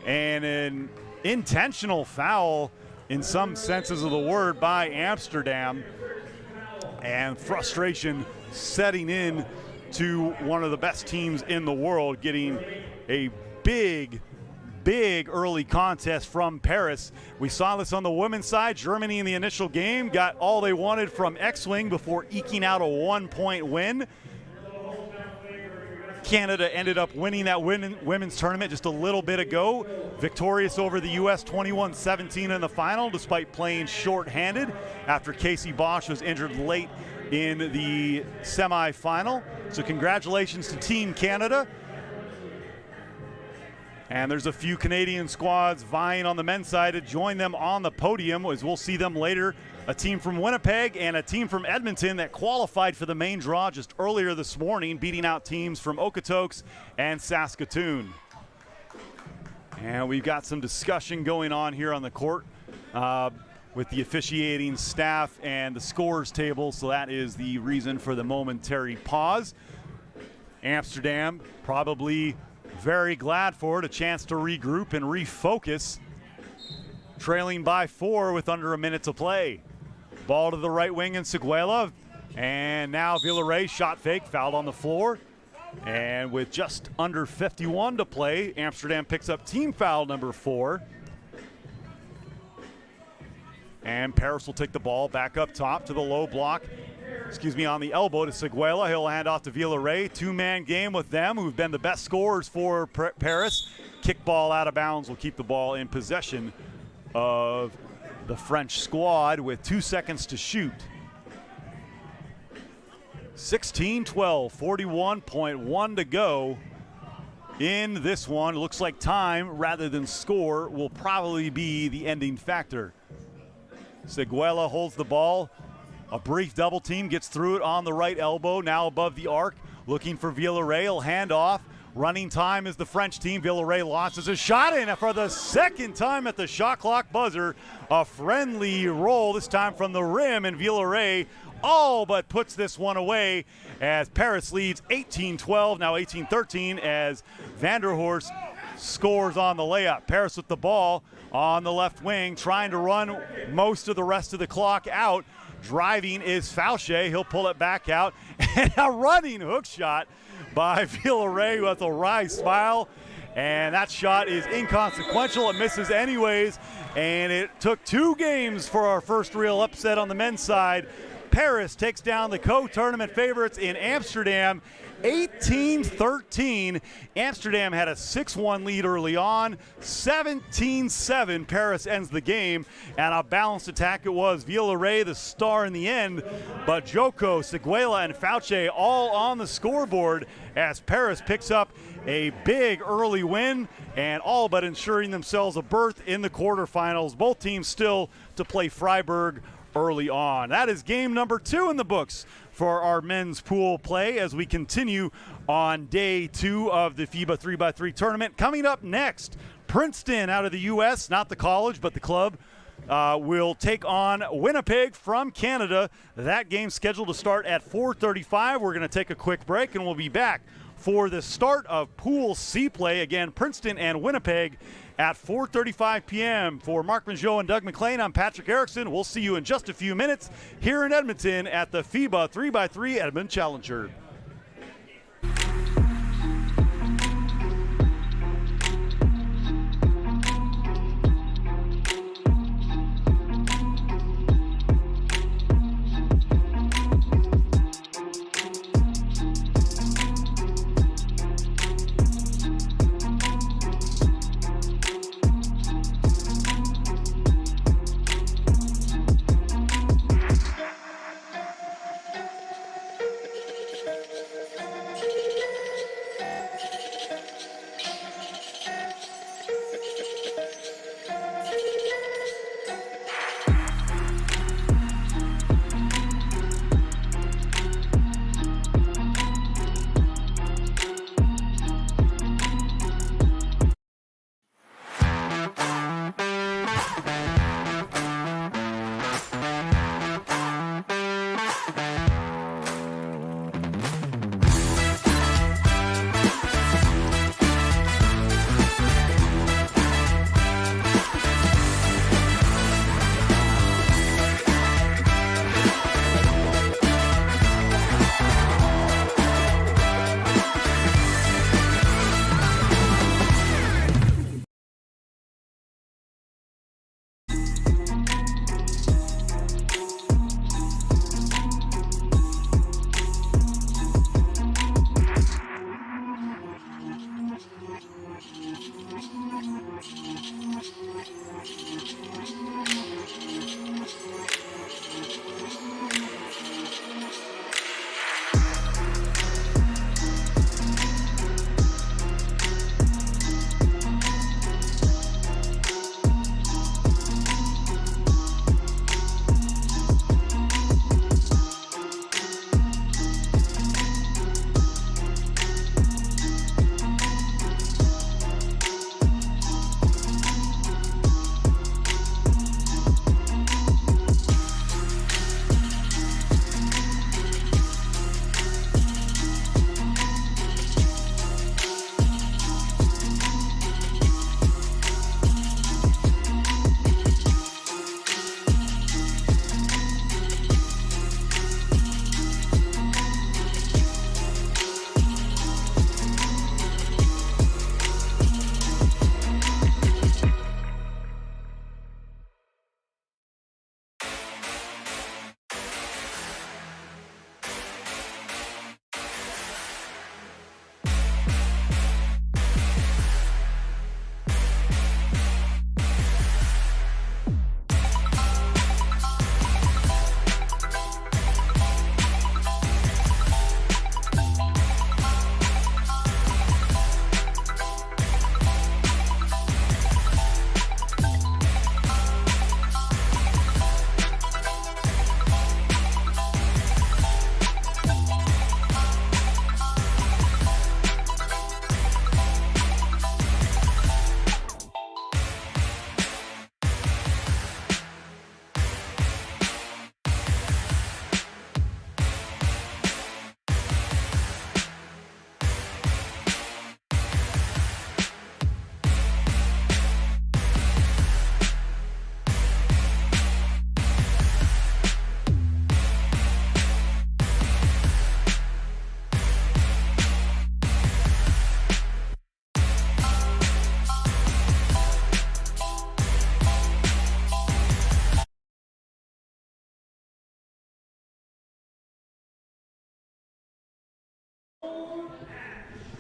S1: and an intentional foul in some senses of the word by Amsterdam, and frustration setting in to one of the best teams in the world, getting a big early contest from Paris. We saw this on the women's side. Germany in the initial game got all they wanted from X-Wing before eking out a 1-point win. Canada ended up winning that women's tournament just a little bit ago, victorious over the U.S. 21-17 in the final, despite playing short-handed after Casey Bosch was injured late in the semifinal. So congratulations to Team Canada. And there's a few Canadian squads vying on the men's side to join them on the podium, as we'll see them later. A team from Winnipeg and a team from Edmonton that qualified for the main draw just earlier this morning, beating out teams from Okotoks and Saskatoon. And we've got some discussion going on here on the court with the officiating staff and the scores table, so that is the reason for the momentary pause. Amsterdam probably very glad for it, a chance to regroup and refocus, trailing by 4 with under a minute to play. Ball to the right wing, and Seguela And now Villeray shot fake, fouled on the floor. And with just under 51 to play, Amsterdam picks up team foul number 4. And Paris will take the ball back up top to the low block. On the elbow to Seguela. He'll hand off to Villeray. Two-man game with them, who've been the best scorers for Paris. Kick ball out of bounds will keep the ball in possession of the French squad with 2 seconds to shoot. 16-12, 41.1 to go in this one. It looks like time rather than score will probably be the ending factor. Seguela holds the ball. A brief double team, gets through it on the right elbow, now above the arc, looking for Villeray. He'll hand off. Running time is the French team. Villeray launches a shot in for the second time at the shot clock buzzer. A friendly roll, this time from the rim, and Villeray all but puts this one away as Paris leads 18-12, now 18-13, as Vanderhorst scores on the layup. Paris with the ball on the left wing, trying to run most of the rest of the clock out. Driving is Fauché. He'll pull it back out. And a running hook shot by Villeray, who has a wry smile. And that shot is inconsequential. It misses anyways. And it took 2 games for our first real upset on the men's side. Paris takes down the co-tournament favorites in Amsterdam, 18-13. Amsterdam had a 6-1 lead early on. 17-7, Paris ends the game. And a balanced attack it was. Villeray, the star in the end. But Joko, Seguela, and Fauché all on the scoreboard as Paris picks up a big early win and all but ensuring themselves a berth in the quarterfinals. Both teams still to play Freeburg early on. That is game number 2 in the books for our men's pool play as we continue on day 2 of the FIBA 3x3 tournament. Coming up next, Princeton out of the U.S., not the college, but the club, will take on Winnipeg from Canada. That game scheduled to start at 4:35. We're going to take a quick break, and we'll be back for the start of Pool C play. Again, Princeton and Winnipeg at 4:35 p.m. For Mark Mangeot and Doug McLean, I'm Patrick Erickson. We'll see you in just a few minutes here in Edmonton at the FIBA 3x3 Edmonton Challenger.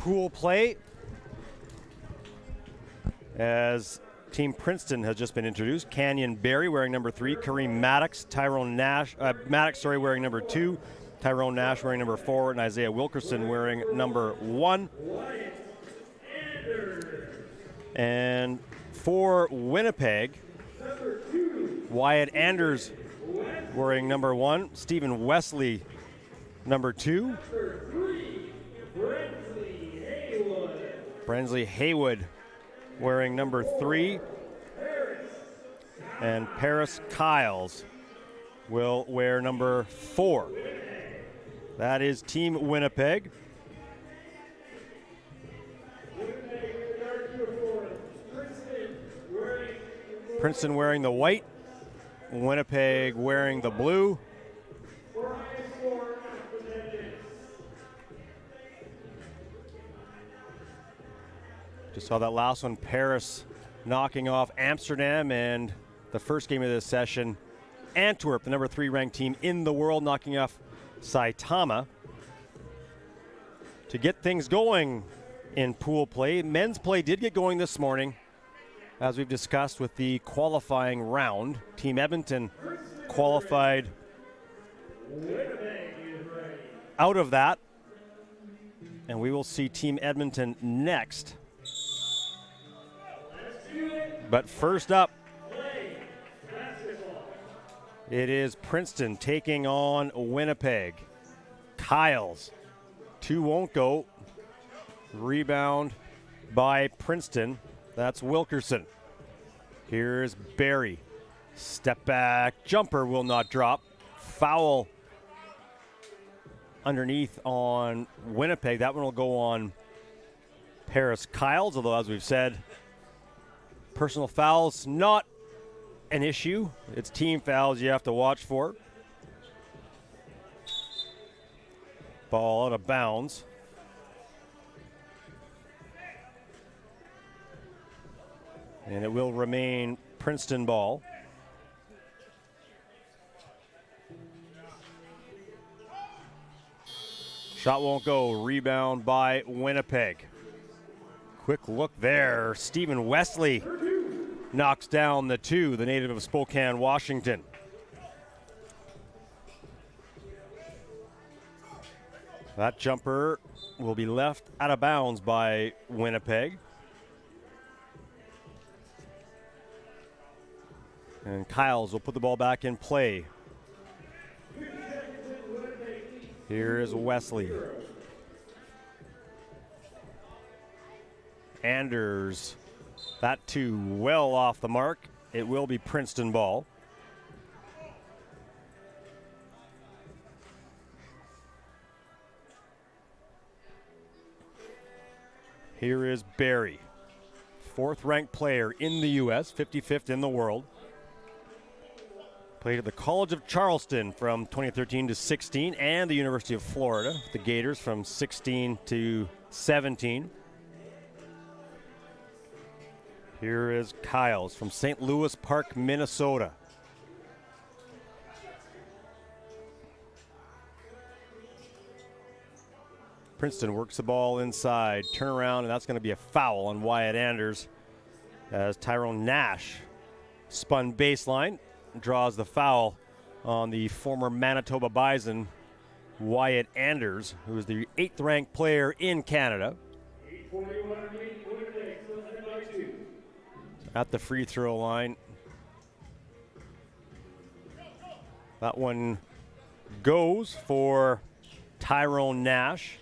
S2: pool play, as Team Princeton has just been introduced. Canyon Barry wearing number 3, Kareem Maddox, Maddox wearing number 2, Tyrone Nash wearing number 4, and Isaiah Wilkerson wearing number 1. And for Winnipeg, Wyatt Anders wearing number 1, Stephen Wesley number 2, Brensley Haywood wearing number 3, and Paris Kyles will wear number 4. That is Team Winnipeg. Princeton wearing the white, Winnipeg wearing the blue. Just saw that last one, Paris knocking off Amsterdam, and the first game of this session, Antwerp, the number 3 ranked team in the world, knocking off Saitama. To get things going in pool play, men's play did get going this morning, as we've discussed with the qualifying round. Team Edmonton qualified out of that, and we will see Team Edmonton next. But first up, it is Princeton taking on Winnipeg. Kyles, 2 won't go. Rebound by Princeton. That's Wilkerson. Here's Barry. Step back jumper will not drop. Foul underneath on Winnipeg. That one will go on Paris Kyles, although as we've said, personal fouls not an issue. It's team fouls you have to watch for. Ball out of bounds. And it will remain Princeton ball. Shot won't go. Rebound by Winnipeg. Quick look there. Stephen Wesley knocks down the 2, the native of Spokane, Washington. That jumper will be left out of bounds by Winnipeg. And Kyles will put the ball back in play. Here is Wesley. Anders, that 2 well off the mark. It will be Princeton ball. Here is Barry, 4th ranked player in the U.S., 55th in the world. Played at the College of Charleston from 2013 to 16 and the University of Florida, the Gators from 16 to 17. Here is Kyles from St. Louis Park, Minnesota. Princeton works the ball inside, turnaround, and that's going to be a foul on Wyatt Anders as Tyrone Nash spun baseline, draws the foul on the former Manitoba Bison, Wyatt Anders, who is the 8th ranked player in Canada. At the free throw line. That one goes for Tyrone Nash.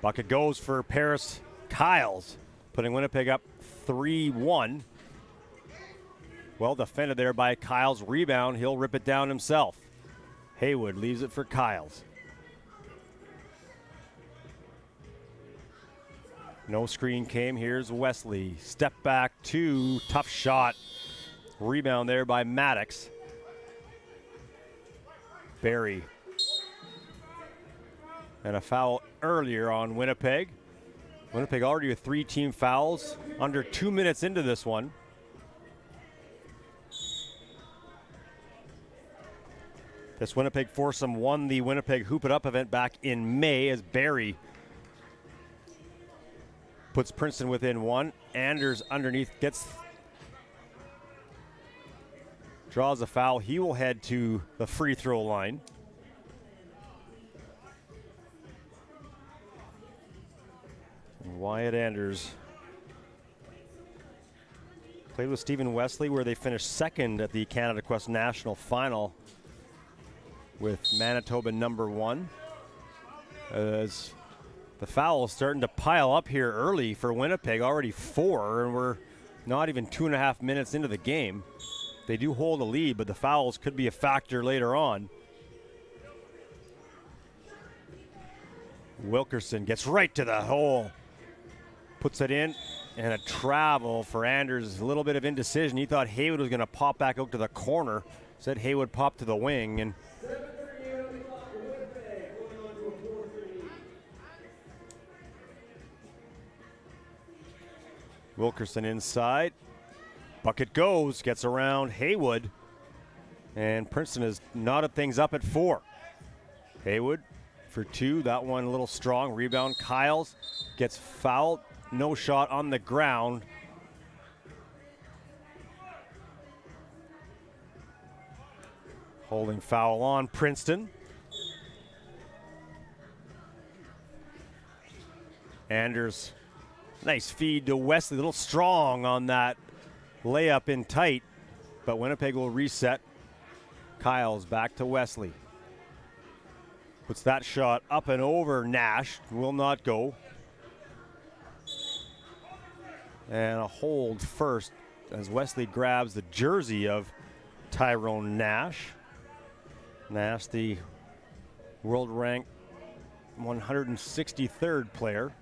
S2: Bucket goes for Paris Kyles, putting Winnipeg up 3-1. Well defended there by Kyles. Rebound, he'll rip it down himself. Haywood leaves it for Kyles. No screen came. Here's Wesley. Step back 2, tough shot. Rebound there by Maddox. Barry. And a foul earlier on Winnipeg. Winnipeg already with 3 team fouls, under 2 minutes into this one. This Winnipeg foursome won the Winnipeg Hoop It Up event back in May as Barry puts Princeton within one. Anders underneath draws a foul. He will head to the free throw line. And Wyatt Anders played with Stephen Wesley, where they finished second at the Canada Quest National Final with Manitoba #1. As the foul is starting to pile up here early for Winnipeg, already 4, and we're not even 2.5 minutes into the game. They do hold a lead, but the fouls could be a factor later on. Wilkerson gets right to the hole, puts it in, and a travel for Anders. A little bit of indecision. He thought Haywood was going to pop back out to the corner. Said Haywood popped to the wing, and Wilkerson inside. Bucket goes, gets around Haywood, and Princeton has knotted things up at 4. Haywood for 2, that one a little strong. Rebound, Kyles gets fouled, no shot on the ground. Holding foul on Princeton. Anders, nice feed to Wesley, a little strong on that layup in tight, but Winnipeg will reset. Kyles back to Wesley. Puts that shot up and over Nash, will not go. And a hold first as Wesley grabs the jersey of Tyrone Nash. Nash, the world ranked 163rd player.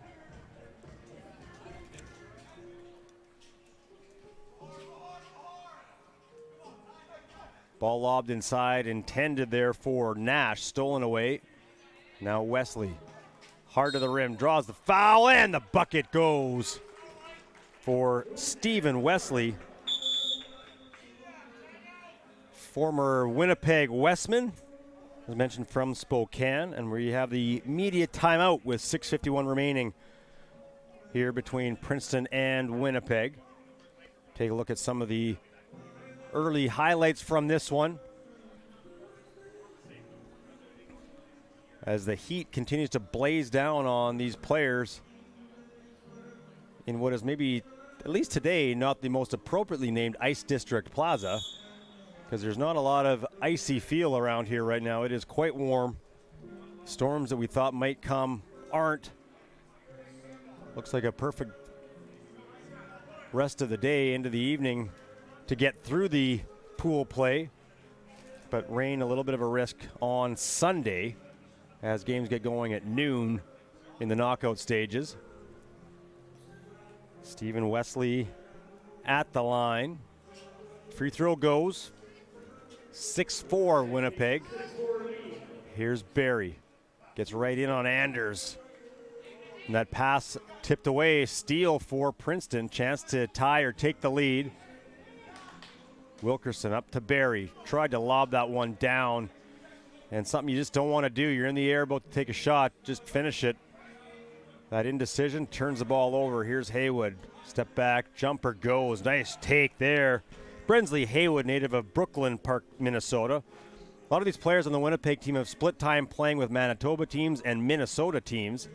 S2: Ball lobbed inside, intended there for Nash, stolen away. Now Wesley, hard to the rim, draws the foul, and the bucket goes for Stephen Wesley. Former Winnipeg Westman, as mentioned, from Spokane, and we have the media timeout with 6:51 remaining here between Princeton and Winnipeg. Take a look at some of the early highlights from this one, as the heat continues to blaze down on these players in what is maybe, at least today, not the most appropriately named Ice District Plaza, because there's not a lot of icy feel around here right now. It is quite warm. Storms that we thought might come aren't. Looks like a perfect rest of the day into the evening to get through the pool play, but rain a little bit of a risk on Sunday as games get going at noon in the knockout stages. Stephen Wesley at the line. Free throw goes. 6-4 Winnipeg. Here's Barry. Gets right in on Anders. And that pass tipped away. Steal for Princeton. Chance to tie or take the lead. Wilkerson up to Barry. Tried to lob that one down. And something you just don't want to do. You're in the air about to take a shot. Just finish it. That indecision turns the ball over. Here's Haywood. Step back. Jumper goes. Nice take there. Brensley Haywood, native of Brooklyn Park, Minnesota. A lot of these players on the Winnipeg team have split time playing with Manitoba teams and Minnesota teams.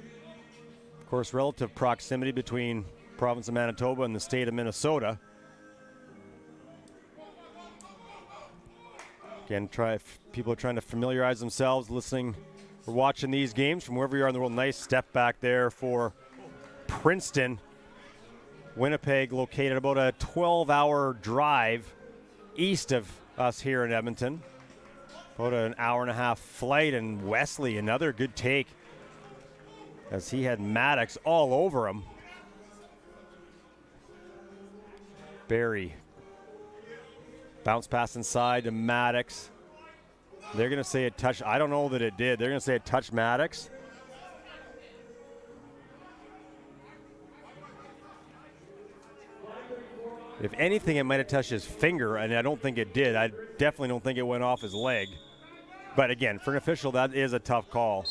S2: Of course, relative proximity between province of Manitoba and the state of Minnesota. Again, people are trying to familiarize themselves, listening or watching these games from wherever you are in the world. Nice step back there for Princeton. Winnipeg located about a 12-hour drive east of us here in Edmonton. About an hour-and-a-half flight, and Wesley, another good take, as he had Maddox all over him. Barry. Bounce pass inside to Maddox. They're going to say it touched. I don't know that it did. They're going to say it touched Maddox. If anything, it might have touched his finger, and I don't think it did. I definitely don't think it went off his leg. But again, for an official, that is a tough call.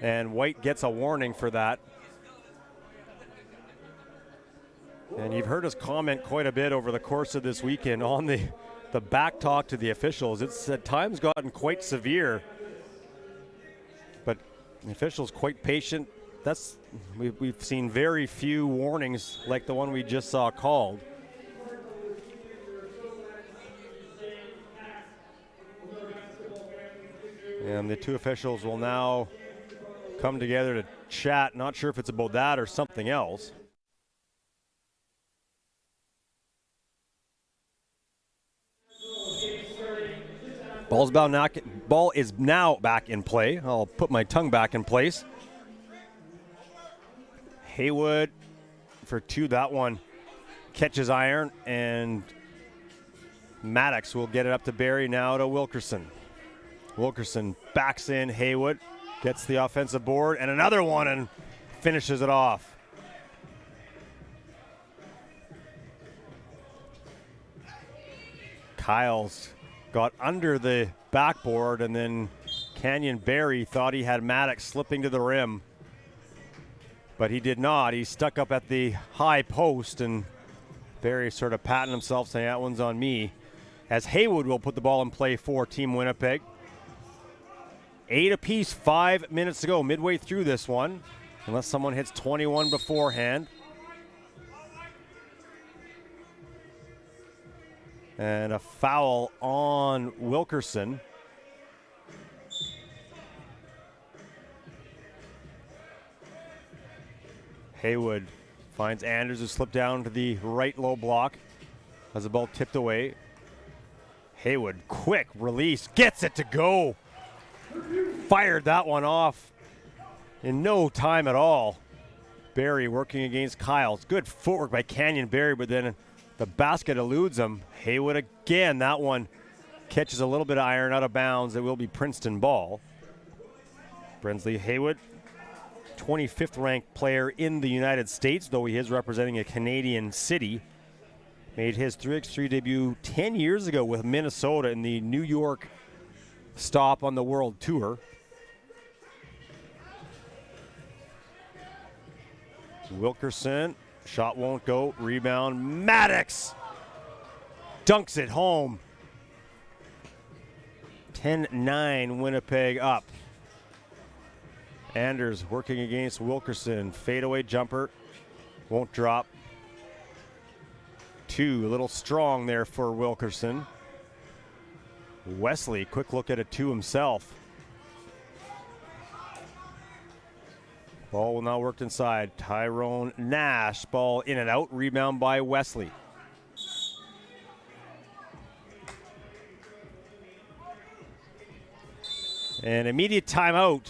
S2: And White gets a warning for that. And you've heard us comment quite a bit over the course of this weekend on the back talk to the officials. It's at times gotten quite severe, but the officials quite patient. We've seen very few warnings like the one we just saw called. And the two officials will now come together to chat. Not sure if it's about that or something else. Ball is now back in play. I'll put my tongue back in place. Haywood for two. That one catches iron, and Maddox will get it up to Barry. Now to Wilkerson. Wilkerson backs in. Haywood gets the offensive board, and another one, and finishes it off. Kyle's got under the backboard, and then Canyon Barry thought he had Maddox slipping to the rim, but he did not. He stuck up at the high post, and Barry sort of patting himself saying, that one's on me, as Haywood will put the ball in play for Team Winnipeg. 8 apiece, 5 minutes to go, midway through this one, unless someone hits 21 beforehand. And a foul on Wilkerson. Haywood finds Anders, who slipped down to the right low block as the ball tipped away. Haywood, quick release, gets it to go. Fired that one off in no time at all. Barry working against Kyles. Good footwork by Canyon Barry, but then the basket eludes him. Haywood again, that one catches a little bit of iron out of bounds. It will be Princeton ball. Brensley Haywood, 25th ranked player in the United States, though he is representing a Canadian city. Made his 3x3 debut 10 years ago with Minnesota in the New York stop on the World Tour. Wilkerson, shot won't go, rebound, Maddox dunks it home. 10-9 Winnipeg up. Anders working against Wilkerson, fadeaway jumper, won't drop. Two, a little strong there for Wilkerson. Wesley, quick look at a two himself. Ball will now work inside. Tyrone Nash, ball in and out, rebound by Wesley. An immediate timeout.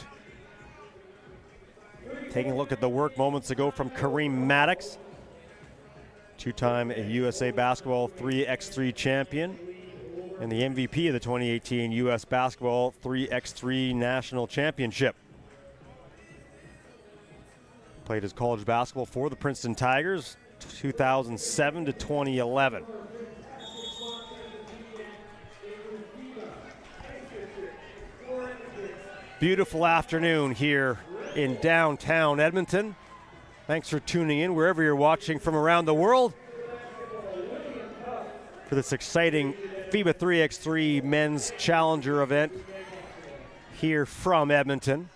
S2: Taking a look at the work moments ago from Kareem Maddox, two-time USA Basketball 3x3 champion and the MVP of the 2018 US Basketball 3x3 National Championship. Played his college basketball for the Princeton Tigers, 2007 to 2011. Beautiful afternoon here in downtown Edmonton. Thanks for tuning in wherever you're watching from around the world for this exciting FIBA 3x3 Men's Challenger event here from Edmonton.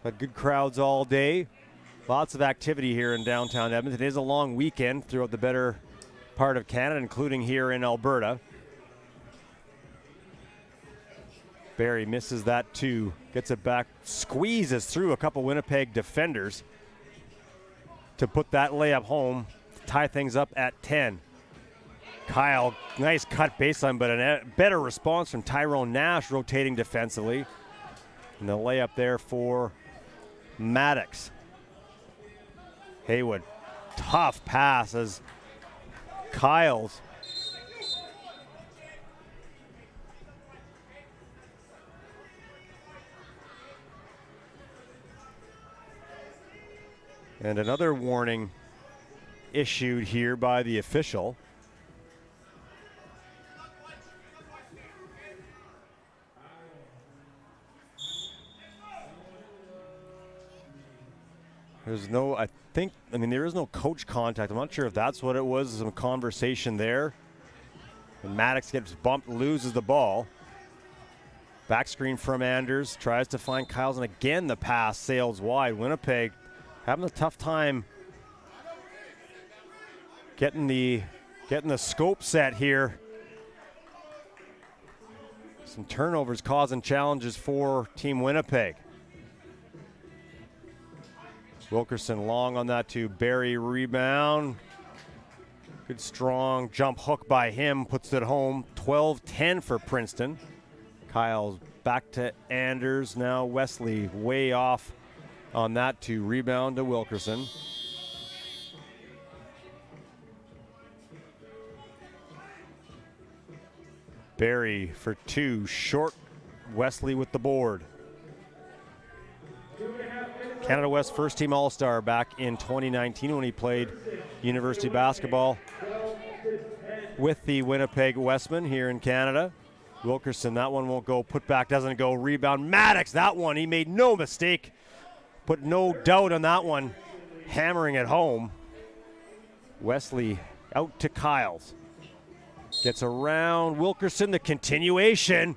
S2: But good crowds all day. Lots of activity here in downtown Edmonton. It is a long weekend throughout the better part of Canada, including here in Alberta. Barry misses that too. Gets it back, squeezes through a couple Winnipeg defenders to put that layup home, tie things up at 10. Kyle, nice cut baseline, but a better response from Tyrone Nash rotating defensively. And the layup there for Maddox. Haywood, tough pass as Kyle's and another warning issued here by the official. There's no, there is no coach contact. I'm not sure if that's what it was, some conversation there. And Maddox gets bumped, loses the ball. Back screen from Anders, tries to find Kyles, and again the pass sails wide. Winnipeg having a tough time getting the scope set here. Some turnovers causing challenges for Team Winnipeg. Wilkerson long on that to Barry, rebound. Good strong jump hook by him, puts it home. 12-10 for Princeton. Kyles back to Anders, now Wesley way off on that to rebound to Wilkerson. Barry for two, short. Wesley with the board. Canada West first team All-Star back in 2019 when he played university basketball with the Winnipeg Westmen here in Canada. Wilkerson, that one won't go. Putback doesn't go. Rebound. Maddox, that one, he made no mistake. Put no doubt on that one. Hammering it home. Wesley out to Kyles. Gets around Wilkerson, the continuation.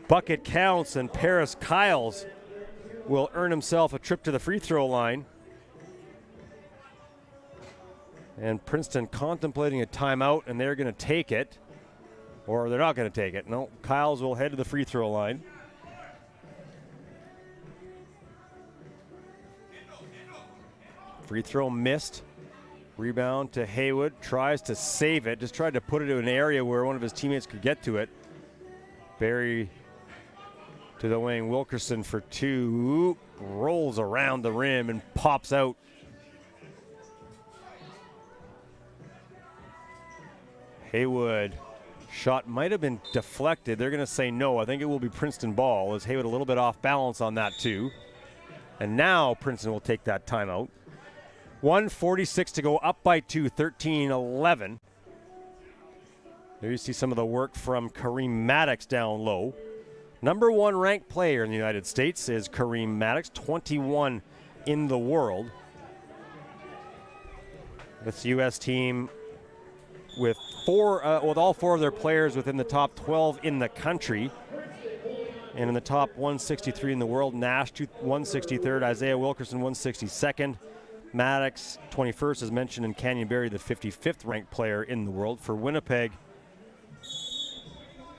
S2: Bucket counts, and Paris Kyles will earn himself a trip to the free throw line. And Princeton contemplating a timeout, and they're going to take it. Or they're not going to take it. No, Kyles will head to the free throw line. Free throw missed. Rebound to Haywood. Tries to save it. Just tried to put it in an area where one of his teammates could get to it. Barry to the wing. Wilkerson for two. Rolls around the rim and pops out. Haywood. Shot might have been deflected. They're going to say no. I think it will be Princeton ball, as Haywood a little bit off balance on that too. And now Princeton will take that timeout. 1:46 to go, up by two, 13-11. There you see some of the work from Kareem Maddox down low. Number one ranked player in the United States is Kareem Maddox, 21 in the world. This U.S. team with all four of their players within the top 12 in the country. And in the top 163 in the world, Nash 163rd, Isaiah Wilkerson 162nd. Maddox 21st, as mentioned, and Canyon Barry the 55th ranked player in the world. For Winnipeg,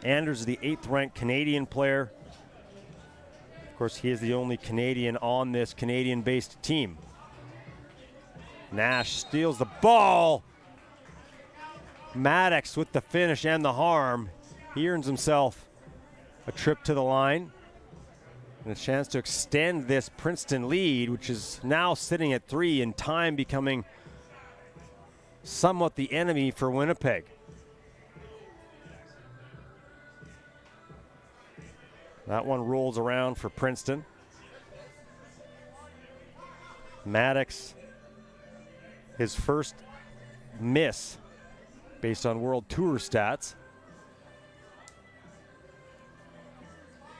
S2: Anders is the 8th ranked Canadian player. Of course, he is the only Canadian on this Canadian-based team. Nash steals the ball. Maddox with the finish and the harm. He earns himself a trip to the line and a chance to extend this Princeton lead, which is now sitting at 3, and time becoming somewhat the enemy for Winnipeg. That one rolls around for Princeton. Maddox, his first miss based on World Tour stats.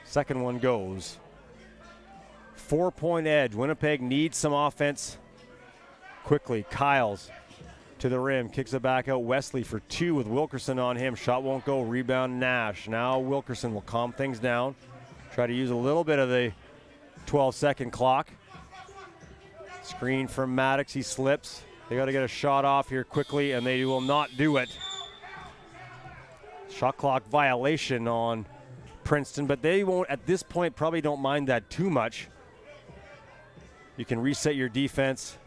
S2: Second one goes. 4-point edge. Winnipeg needs some offense quickly. Kyles to the rim, kicks it back out. Wesley for two with Wilkerson on him. Shot won't go. Rebound Nash. Now Wilkerson will calm things down. Try to use a little bit of the 12-second clock. Screen from Maddox. He slips. They got to get a shot off here quickly, and they will not do it. Shot clock violation on Princeton, but they won't, at this point, probably don't mind that too much. You can reset your defense.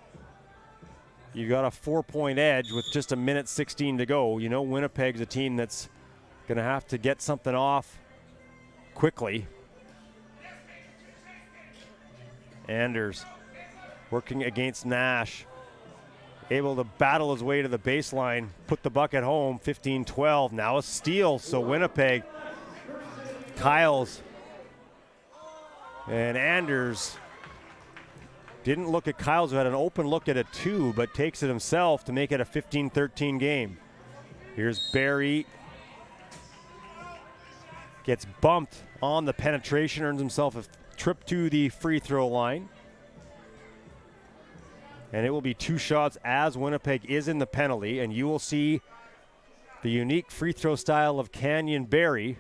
S2: You got a 4-point edge with just a minute 16 to go. You know Winnipeg's a team that's going to have to get something off quickly. Anders working against Nash. Able to battle his way to the baseline, put the bucket home, 15-12. Now a steal, so Winnipeg, Kyles, and Anders didn't look at Kyles, who had an open look at a 2, but takes it himself to make it a 15-13 game. Here's Barry. Gets bumped on the penetration, earns himself a trip to the free throw line. And it will be 2 shots as Winnipeg is in the penalty. And you will see the unique free throw style of Canyon Barry.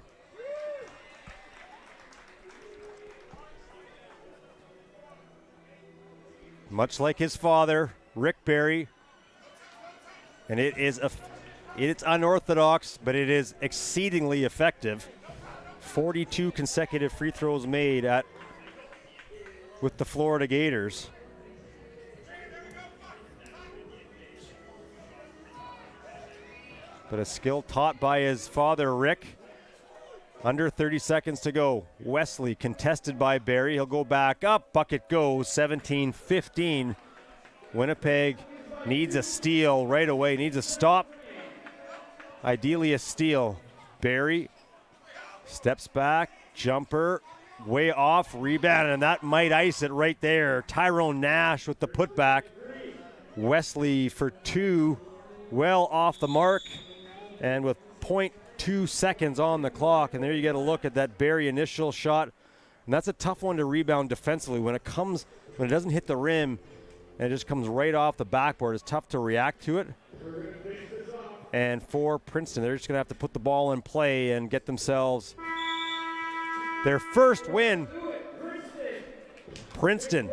S2: Much like his father, Rick Barry. And it's unorthodox, but it is exceedingly effective. 42 consecutive free throws made with the Florida Gators. But a skill taught by his father, Rick. Under 30 seconds to go. Wesley contested by Barry. He'll go back up. Bucket goes. 17-15. Winnipeg needs a steal right away. Needs a stop. Ideally a steal. Barry steps back. Jumper. Way off. Rebound. And that might ice it right there. Tyrone Nash with the putback. Wesley for 2. Well off the mark. And with 0.2 seconds on the clock, and there you get a look at that Barry initial shot. And that's a tough one to rebound defensively. When it doesn't hit the rim and it just comes right off the backboard, it's tough to react to it. And for Princeton, they're just going to have to put the ball in play and get themselves their first win. Princeton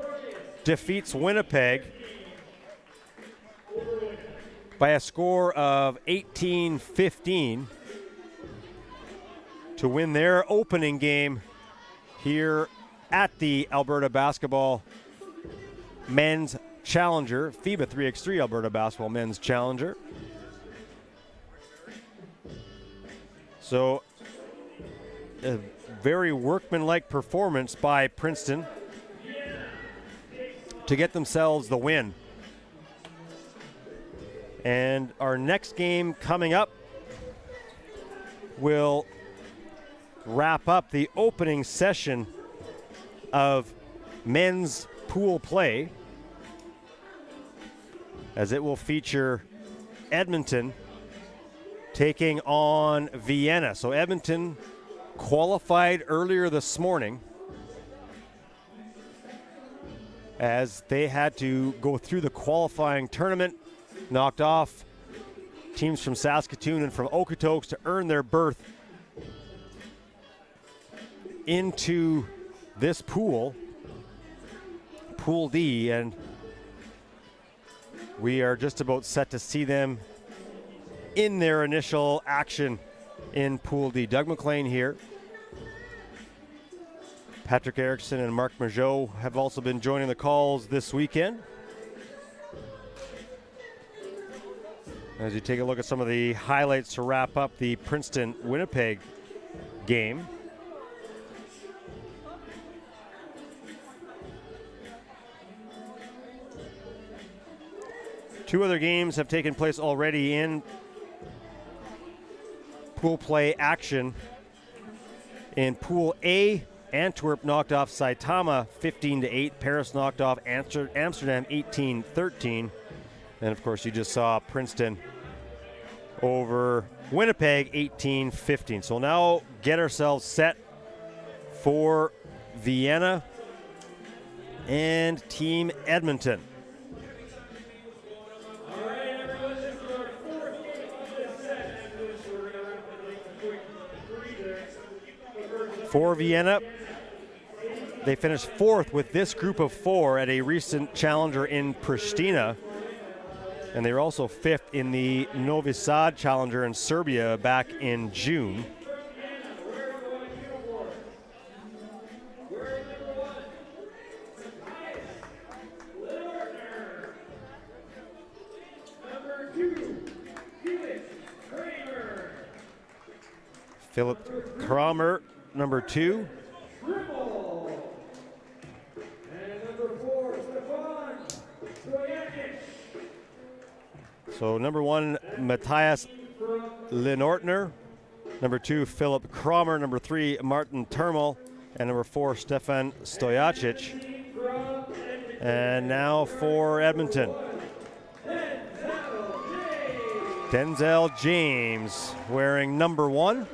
S2: defeats Winnipeg by a score of 18-15 to win their opening game here at the Alberta Basketball Men's Challenger, FIBA 3x3 Alberta Basketball Men's Challenger. So a very workmanlike performance by Princeton to get themselves the win. And our next game coming up will wrap up the opening session of men's pool play, as it will feature Edmonton taking on Vienna. So Edmonton qualified earlier this morning as they had to go through the qualifying tournament, knocked off teams from Saskatoon and from Okotoks to earn their berth into this pool, Pool D, and we are just about set to see them in their initial action in Pool D. Doug McLean here. Patrick Erickson and Mark Majot have also been joining the calls this weekend. As you take a look at some of the highlights to wrap up the Princeton-Winnipeg game. Two other games have taken place already in pool play action. In Pool A, Antwerp knocked off Saitama 15-8. Paris knocked off Amsterdam 18-13. And of course, you just saw Princeton over Winnipeg 18-15. So we'll now get ourselves set for Vienna and Team Edmonton. For Vienna, they finished 4th with this group of 4 at a recent challenger in Pristina. And they were also 5th in the Novi Sad Challenger in Serbia back in June. Philip Kramer, number 2. So number 1, Matthias Lenortner. Number 2, Philip Kramer. Number 3, Martin Termel. And number 4, Stefan Stojacic. And now for Edmonton, Denzel James wearing number 1.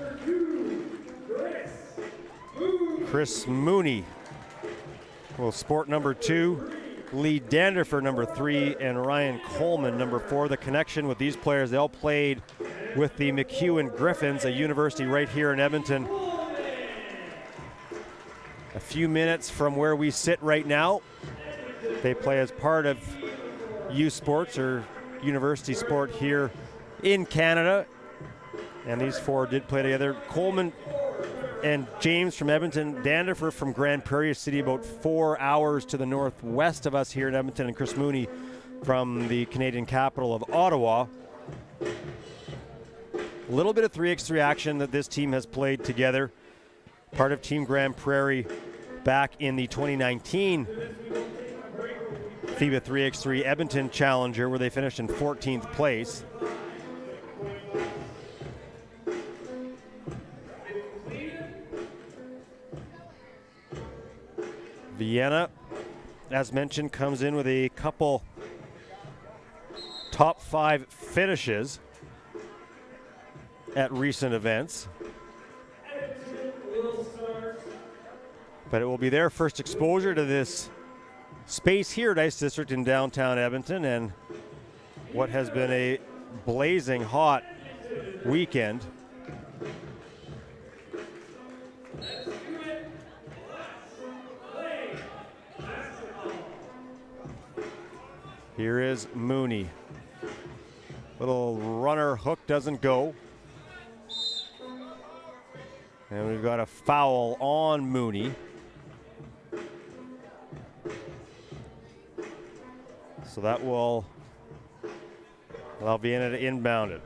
S2: Chris Mooney will sport number 2. Lee Danderfer, number 3, and Ryan Coleman, number 4. The connection with these players, they all played with the MacEwan Griffins, a university right here in Edmonton. A few minutes from where we sit right now. They play as part of U Sports or university sport here in Canada. And these 4 did play together. Coleman and James from Edmonton, Danderfer from Grand Prairie, a city about 4 hours to the northwest of us here in Edmonton, and Chris Mooney from the Canadian capital of Ottawa. A little bit of 3x3 action that this team has played together. Part of Team Grand Prairie back in the 2019 FIBA 3x3 Edmonton Challenger, where they finished in 14th place. Vienna, as mentioned, comes in with a couple top 5 finishes at recent events. But it will be their first exposure to this space here at Ice District in downtown Edmonton, and what has been a blazing hot weekend. Here is Mooney. Little runner hook doesn't go. And we've got a foul on Mooney. So that will allow Vienna to inbound it.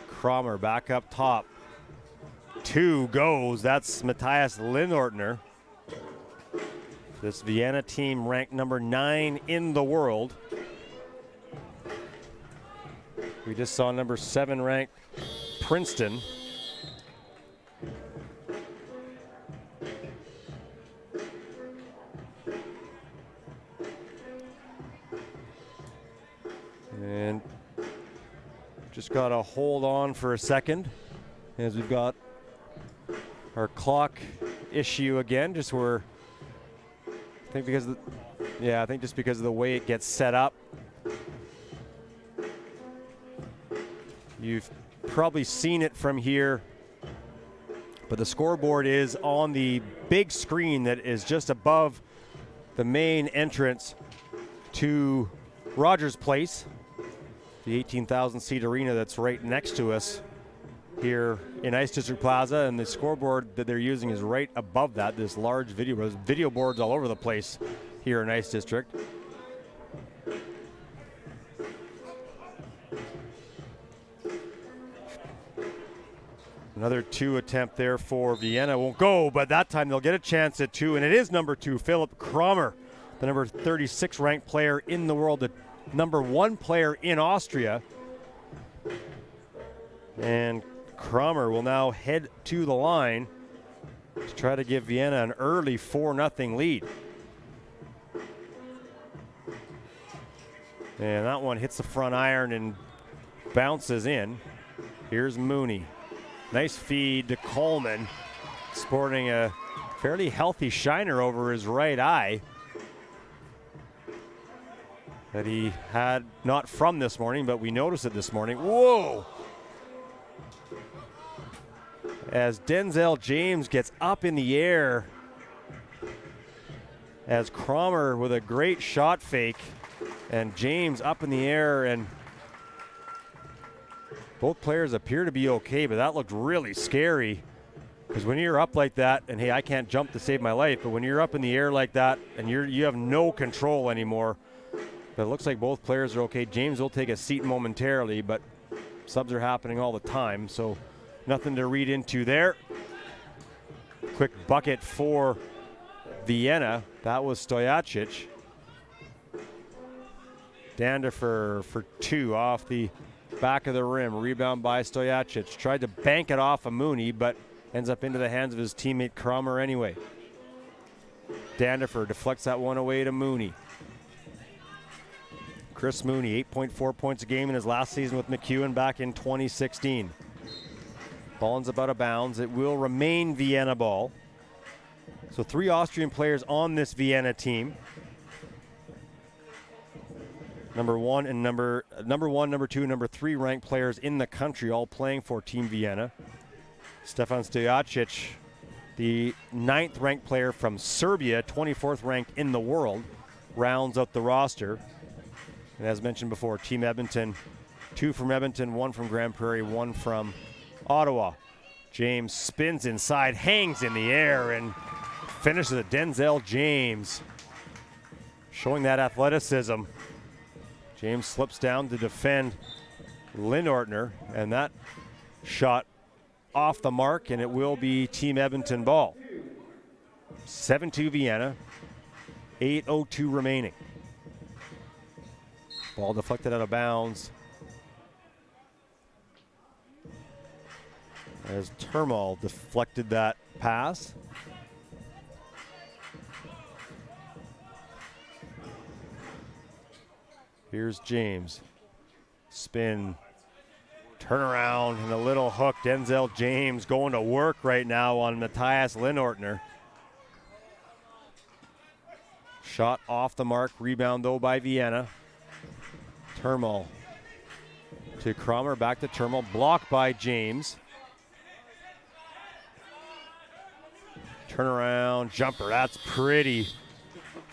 S2: Cromer back up top. 2 goes. That's Matthias Lindortner. This Vienna team ranked number 9 in the world. We just saw number 7 ranked Princeton. And just got to hold on for a second as we've got our clock issue again. Just where I think because just because of the way it gets set up. You've probably seen it from here, but the scoreboard is on the big screen that is just above the main entrance to Rogers Place, the 18,000 seat arena that's right next to us here in Ice District Plaza, and the scoreboard that they're using is right above that, this large video. There's video boards all over the place here in Ice District. Another 2 attempt there for Vienna. Won't go, but that time they'll get a chance at 2, and it is number 2, Philip Cromer, the number 36 ranked player in the world, the number 1 player in Austria. And Cromer will now head to the line to try to give Vienna an early 4-0 lead. And that one hits the front iron and bounces in. Here's Mooney. Nice feed to Coleman, sporting a fairly healthy shiner over his right eye that he had not from this morning, but we noticed it this morning. Whoa! As Denzel James gets up in the air, as Cromer with a great shot fake, and James up in the air, and both players appear to be okay, but that looked really scary. Because when you're up like that, and hey, I can't jump to save my life, but when you're up in the air like that and you have no control anymore, but it looks like both players are okay. James will take a seat momentarily, but subs are happening all the time, so nothing to read into there. Quick bucket for Vienna. That was Stojacic. Danderfer for 2 off the back of the rim. Rebound by Stojacic. Tried to bank it off of Mooney, but ends up into the hands of his teammate Cromer anyway. Danderfer deflects that one away to Mooney. Chris Mooney, 8.4 points a game in his last season with MacEwan back in 2016. Ball's about out of bounds. It will remain Vienna ball. So 3 Austrian players on this Vienna team. Number one, number two, number 3 ranked players in the country, all playing for Team Vienna. Stefan Stojacic, the 9th ranked player from Serbia, 24th ranked in the world, rounds out the roster. And as mentioned before, Team Edmonton, 2 from Edmonton, 1 from Grand Prairie, 1 from Ottawa. James spins inside, hangs in the air, and finishes it. Denzel James showing that athleticism. James slips down to defend Lynn Ortner, and that shot off the mark, and it will be Team Edmonton ball. 7-2 Vienna, 8:02 remaining. Ball deflected out of bounds as Termal deflected that pass. Here's James. Spin, turn around, and a little hook. Denzel James going to work right now on Matthias Linnortner. Shot off the mark. Rebound, though, by Vienna. Termal to Cromer. Back to Termal. Blocked by James. Turnaround jumper. That's pretty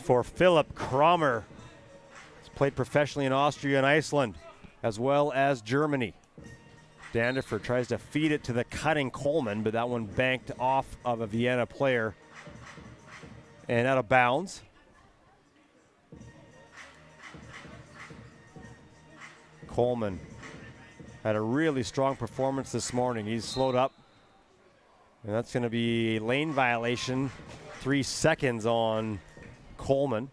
S2: for Philip Cromer. Played professionally in Austria and Iceland, as well as Germany. Dandifer tries to feed it to the cutting Coleman, but that one banked off of a Vienna player and out of bounds. Coleman had a really strong performance this morning. He's slowed up, and that's going to be a lane violation. 3 seconds on Coleman.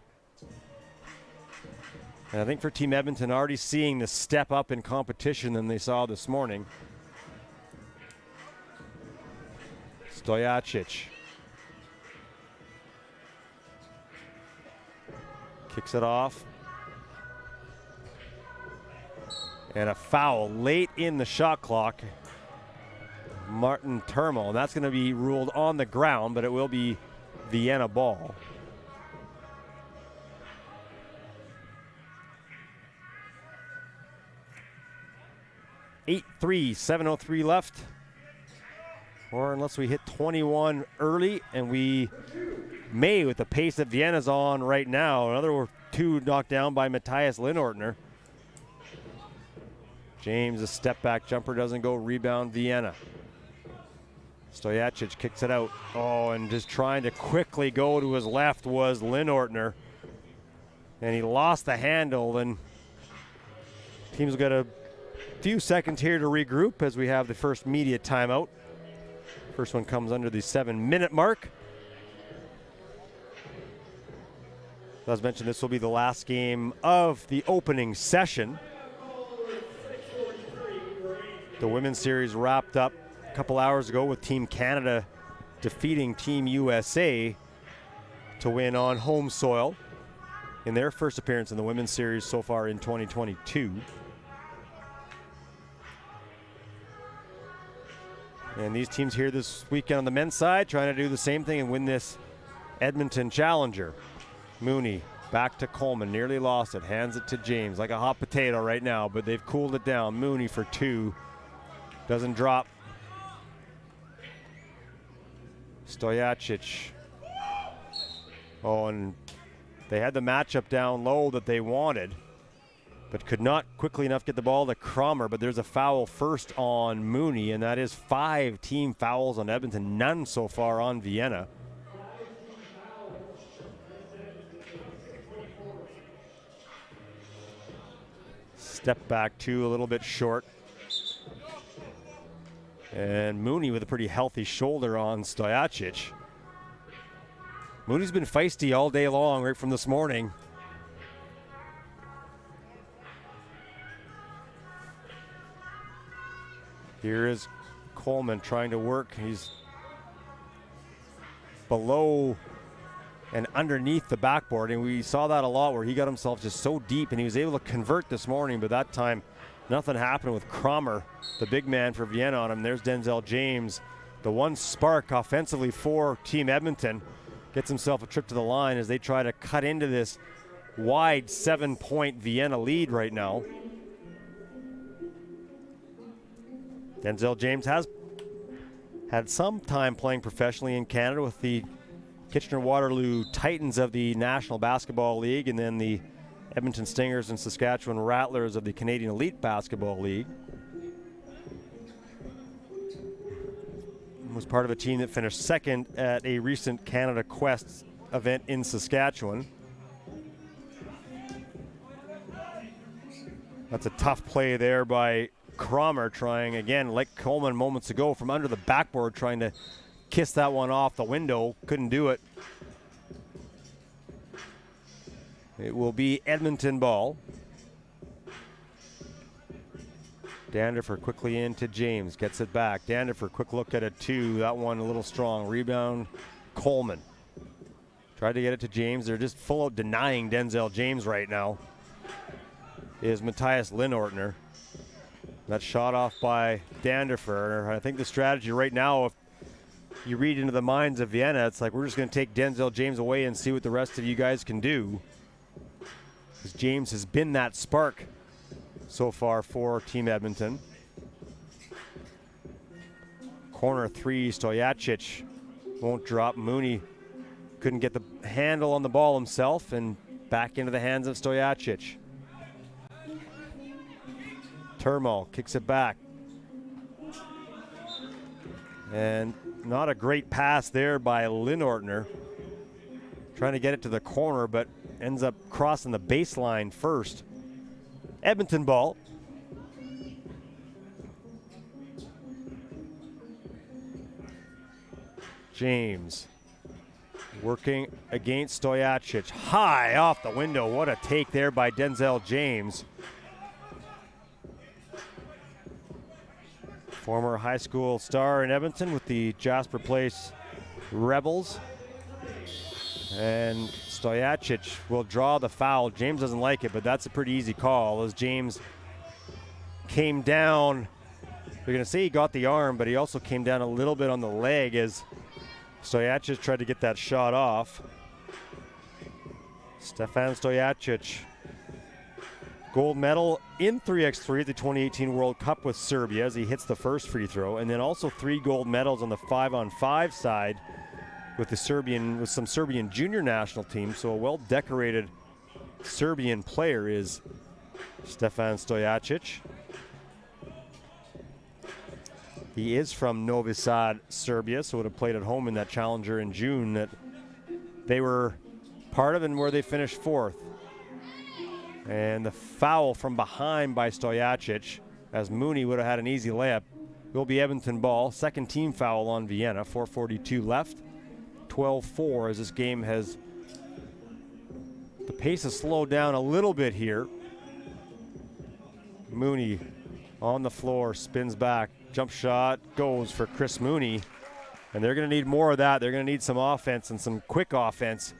S2: And I think for Team Edmonton, already seeing the step up in competition than they saw this morning. Stojacic kicks it off. And a foul late in the shot clock. Martin Termal, and that's going to be ruled on the ground, but it will be Vienna ball. .7:03 left. Or unless we hit 21 early, and we may, with the pace that Vienna's on right now. Another 2 knocked down by Matthias Linnortner. James, a step back jumper doesn't go. Rebound Vienna. Stojacic kicks it out. Oh, and just trying to quickly go to his left was Linnortner. And he lost the handle, and team's got a few seconds here to regroup as we have the first media timeout. First one comes under the 7-minute mark. As mentioned, this will be the last game of the opening session. The women's series wrapped up a couple hours ago with Team Canada defeating Team USA to win on home soil in their first appearance in the women's series so far in 2022. And these teams here this weekend on the men's side trying to do the same thing and win this Edmonton Challenger. Mooney back to Coleman, nearly lost it, hands it to James like a hot potato right now, but they've cooled it down. Mooney for 2, doesn't drop. Stojacic. Oh, and they had the matchup down low that they wanted, but could not quickly enough get the ball to Cromer. But there's a foul first on Mooney, and that is 5 team fouls on Edmonton, none so far on Vienna. Step back 2, a little bit short. And Mooney with a pretty healthy shoulder on Stojacic. Mooney's been feisty all day long, right from this morning. Here is Coleman trying to work. He's below and underneath the backboard, and we saw that a lot where he got himself just so deep, and he was able to convert this morning, but that time nothing happened with Cromer, the big man for Vienna, on him. There's Denzel James, the one spark offensively for Team Edmonton. Gets himself a trip to the line as they try to cut into this wide 7-point Vienna lead right now. Denzel James has had some time playing professionally in Canada with the Kitchener-Waterloo Titans of the National Basketball League, and then the Edmonton Stingers and Saskatchewan Rattlers of the Canadian Elite Basketball League. Was part of a team that finished second at a recent Canada Quest event in Saskatchewan. That's a tough play there by Cromer, trying again, like Coleman moments ago, from under the backboard, trying to kiss that one off the window. Couldn't do it. It will be Edmonton ball. Danderfer quickly into James, gets it back. Danderfer, quick look at a 2. That one a little strong. Rebound, Coleman. Tried to get it to James. They're just full out denying Denzel James right now. Is Matthias Linortner. That shot off by Danderfer. I think the strategy right now, if you read into the minds of Vienna, it's like, we're just going to take Denzel James away and see what the rest of you guys can do. Because James has been that spark so far for Team Edmonton. Corner 3, Stojacic won't drop. Mooney couldn't get the handle on the ball himself, and back into the hands of Stojacic. Turmo kicks it back. And not a great pass there by Linortner. Trying to get it to the corner, but ends up crossing the baseline first. Edmonton ball. James working against Stojacic. High off the window. What a take there by Denzel James. Former high school star in Edmonton with the Jasper Place Rebels. And Stojacic will draw the foul. James doesn't like it, but that's a pretty easy call as James came down. They're going to say he got the arm, but he also came down a little bit on the leg as Stojacic tried to get that shot off. Stefan Stojacic, gold medal in 3x3 at the 2018 World Cup with Serbia as he hits the first free throw, and then also 3 gold medals on the 5-on-5 side with some Serbian junior national teams. So a well-decorated Serbian player is Stefan Stojacic. He is from Novi Sad, Serbia, so would have played at home in that Challenger in June that they were part of and where they finished 4th. And the foul from behind by Stojacic, as Mooney would have had an easy layup, will be Edmonton ball. Second team foul on Vienna, 4:42 left. 12-4 as this game has, the pace has slowed down a little bit here. Mooney on the floor, spins back, jump shot goes for Chris Mooney, and they're going to need more of that. They're going to need some offense and some quick offense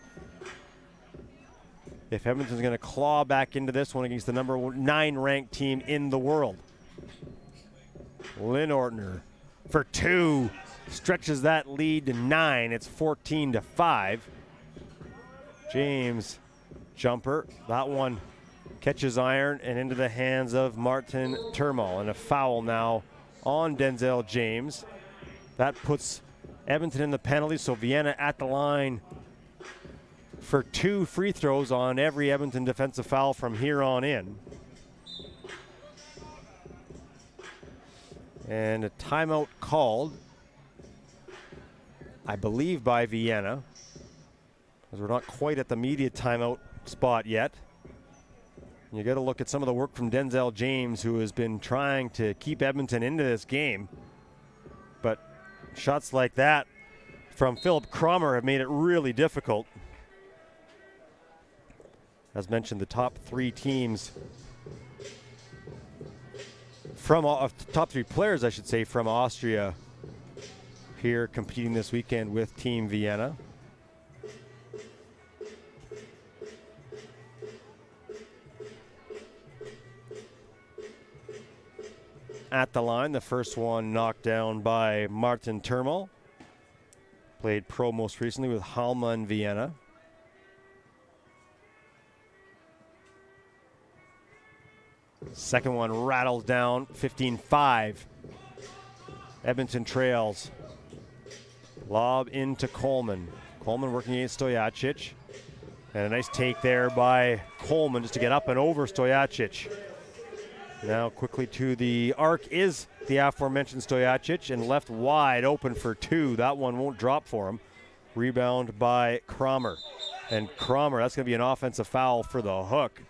S2: if Edmonton's going to claw back into this one against the number 9 ranked team in the world. Linortner for 2. Stretches that lead to 9. It's 14-5. James, jumper. That one catches iron and into the hands of Martin Turmo. And a foul now on Denzel James. That puts Edmonton in the penalty, so Vienna at the line for 2 free throws on every Edmonton defensive foul from here on in. And a timeout called, I believe, by Vienna, because we're not quite at the media timeout spot yet. You got to look at some of the work from Denzel James, who has been trying to keep Edmonton into this game. But shots like that from Philip Cromer have made it really difficult. As mentioned, the top 3 teams from top 3 players, I should say, from Austria here competing this weekend with Team Vienna. At the line, the first one knocked down by Martin Turmo. Played pro most recently with Harlem, Vienna. Second one rattles down, 15-5. Edmonton trails. Lob into Coleman. Coleman working against Stojacic. And a nice take there by Coleman just to get up and over Stojacic. Now quickly to the arc is the aforementioned Stojacic, and left wide open for two. That one won't drop for him. Rebound by Cromer. And Cromer, that's going to be an offensive foul for the hook.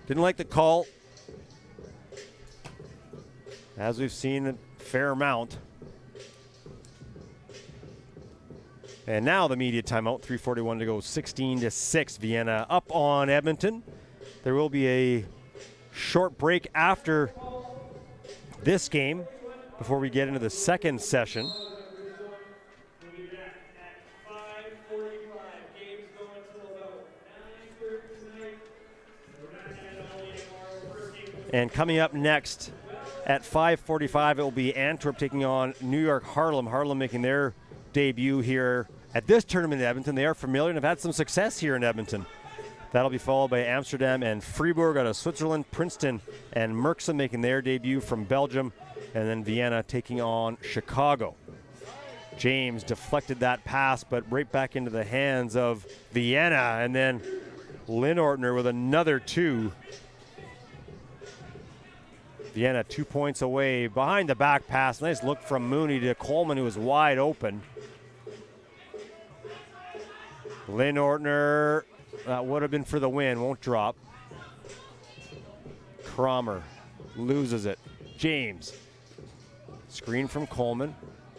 S2: Didn't like the call, as we've seen a fair amount. And now the media timeout, 3:41 to go, 16-6, Vienna up on Edmonton. There will be a short break after this game before we get into the second session. And coming up next at 5:45, it will be Antwerp taking on New York Harlem. Harlem making their debut here at this tournament in Edmonton. They are familiar and have had some success here in Edmonton. That'll be followed by Amsterdam and Freeburg out of Switzerland. Princeton and Merksem making their debut from Belgium. And then Vienna taking on Chicago. James deflected that pass, but right back into the hands of Vienna. And then Lynn Ortner with another two. Vienna 2 points away. Behind the back pass. Nice look from Mooney to Coleman, who was wide open. Lynn Ortner, that would have been for the win, won't drop. Cromer loses it. James, screen from Coleman,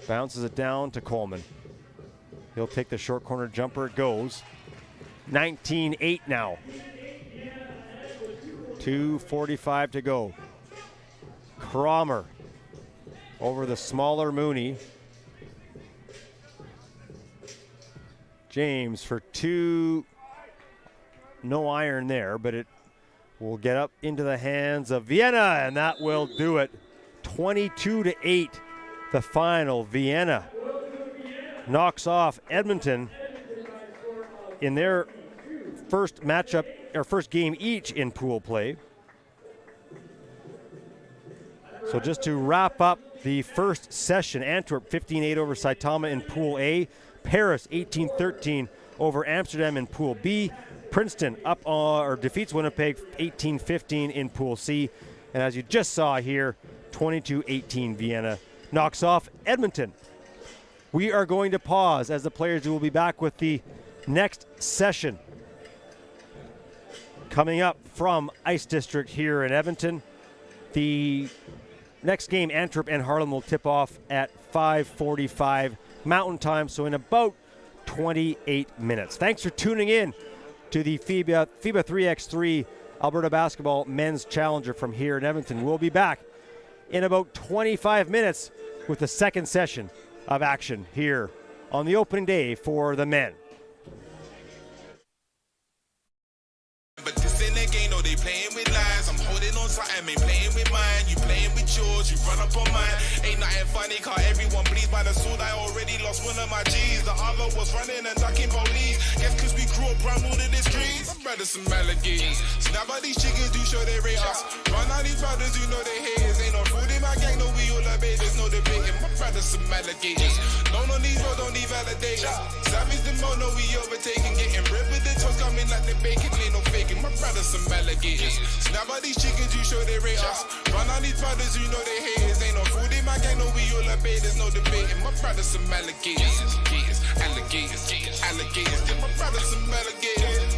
S2: bounces it down to Coleman. He'll take the short corner jumper, it goes. 19-8 now. 2:45 to go. Cromer over the smaller Mooney. James for two. No iron there, but it will get up into the hands of Vienna, and that will do it. 22-8, the final. Vienna knocks off Edmonton in their first matchup, or first game each in pool play. So just to wrap up the first session, Antwerp 15-8 over Saitama in Pool A. Paris 18-13 over Amsterdam in Pool B. Princeton defeats Winnipeg 18-15 in Pool C. And as you just saw here, 22-18 Vienna knocks off Edmonton. We are going to pause as the players will be back with the next session. Coming up from Ice District here in Edmonton, the next game, Antwerp and Harlem, will tip off at 5:45 Mountain Time, so in about 28 minutes. Thanks for tuning in to the FIBA 3x3 Alberta Basketball Men's Challenger from here in Edmonton. We'll be back in about 25 minutes with the second session of action here on the opening day for the men.
S3: But this ain't a game, no, they playing with lies. I'm holding on something, ain't playing with mine. You playing with yours, you run up on mine. Ain't nothing funny, cause everyone bleeds by the sword. I already lost one of my G's. The other was running and ducking police. Guess cause we grew up round all of the streets. My brothers some alligators. Snap out these chickens, do show they rate us. Run out these brothers, you know they haters. Ain't no food in my gang, no, we all obey. There's no debating. My brothers some alligators. Don't on these roads, don't need validators. Savage the mo, no, we overtaking. Getting rid with the toast, coming like the bacon. Ain't no faking. My brothers some alligators. Snap out these chickens, you show they rate us. Run out these brothers, you know they haters. Ain't no food in my gang, no, we all obey. There's no debating. My brothers some alligators. Alligators. Alligators. My brothers some alligators.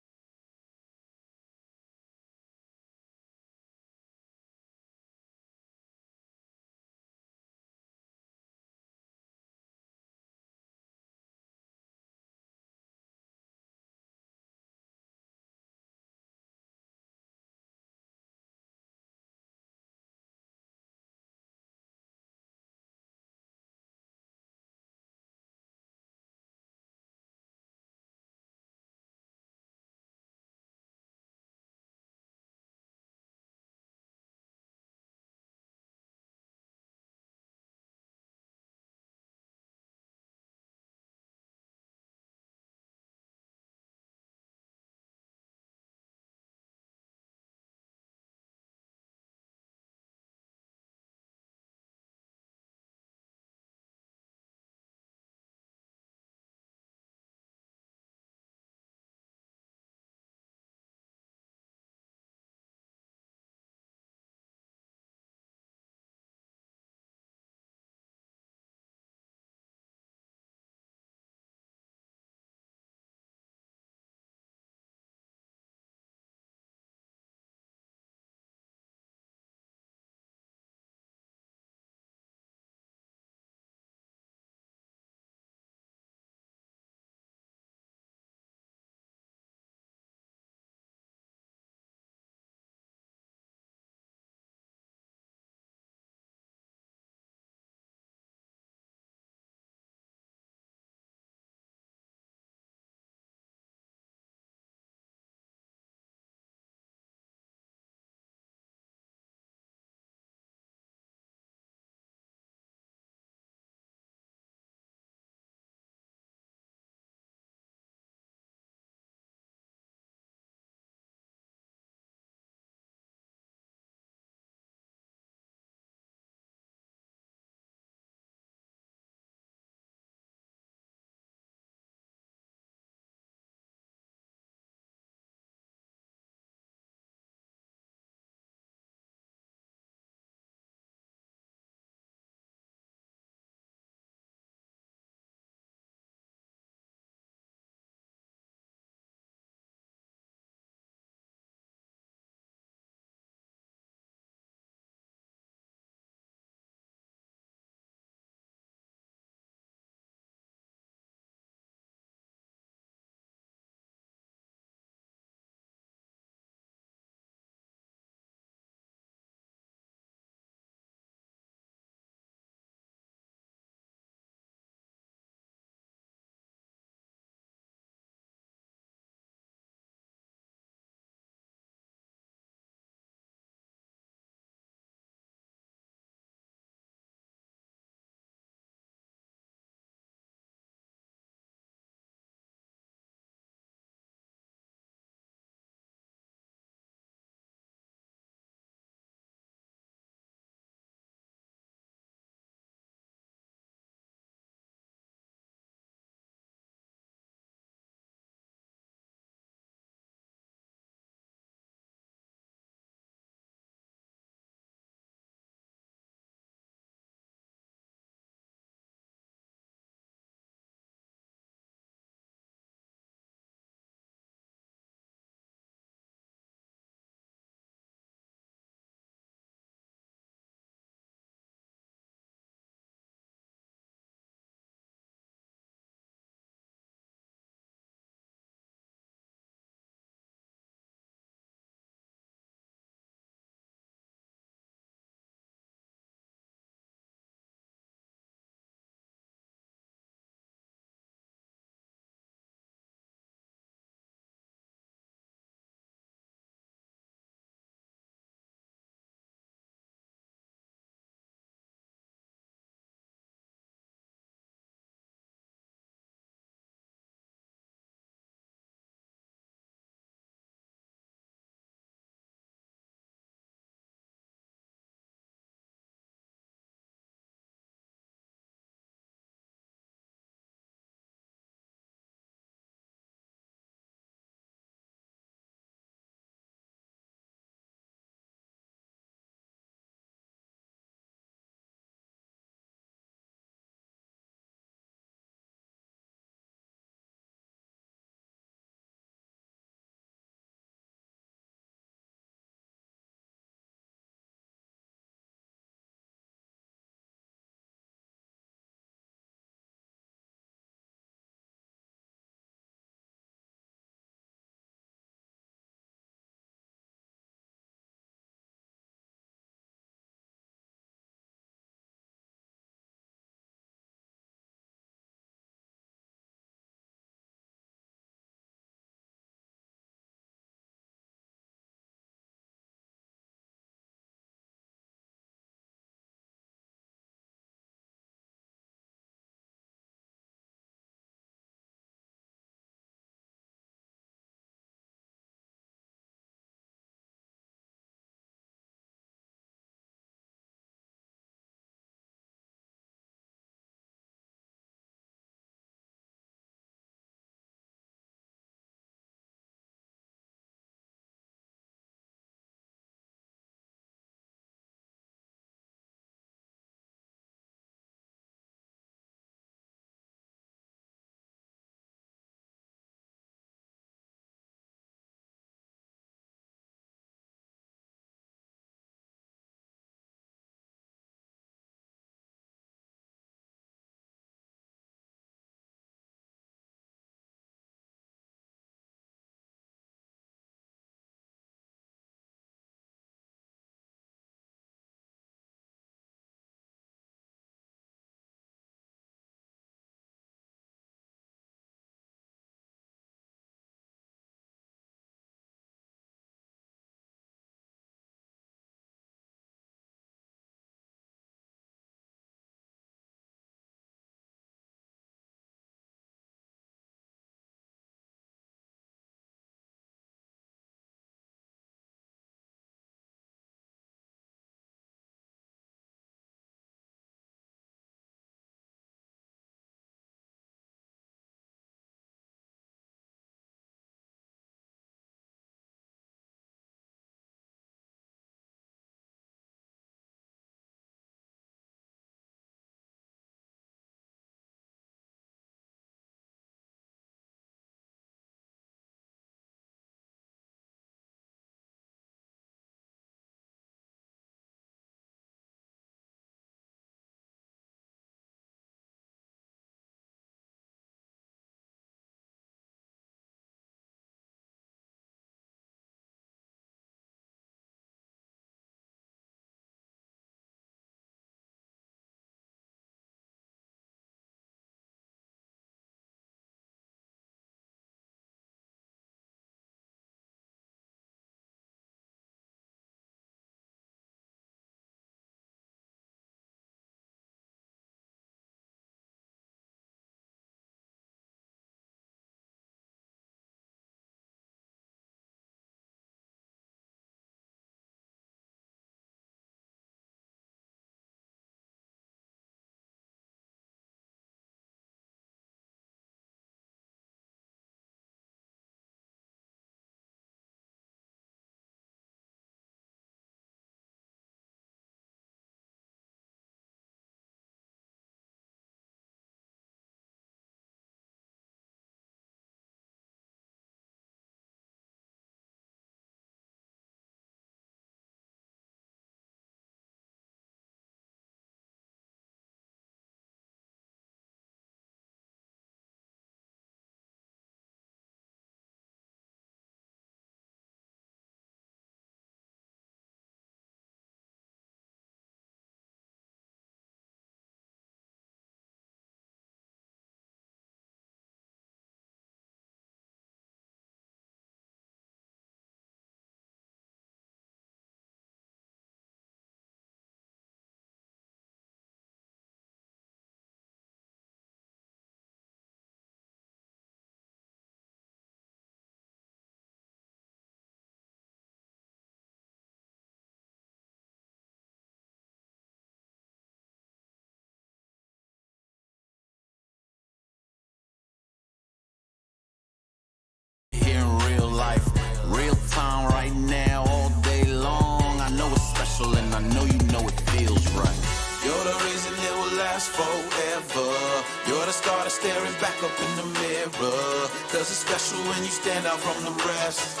S3: staring back up in the mirror. Cause it's special when you stand out from the rest.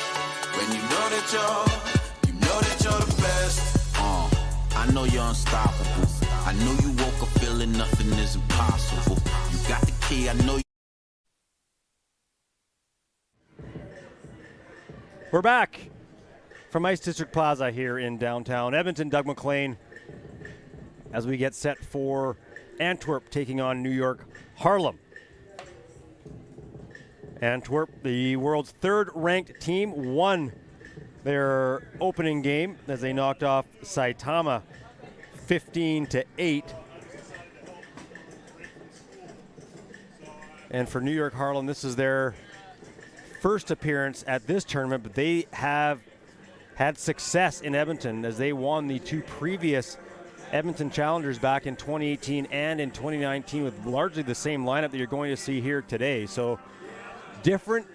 S3: When you know that you're the best. I know you're unstoppable. I know you woke up feeling nothing is impossible. You got the key, I know.
S2: We're back from Ice District Plaza here in downtown Edmonton. Doug McLean as we get set for Antwerp taking on New York Harlem. Antwerp, the world's third-ranked team, won their opening game as they knocked off Saitama 15-8. And for New York Harlem, this is their first appearance at this tournament, but they have had success in Edmonton as they won the two previous Edmonton Challengers back in 2018 and in 2019 with largely the same lineup that you're going to see here today. So different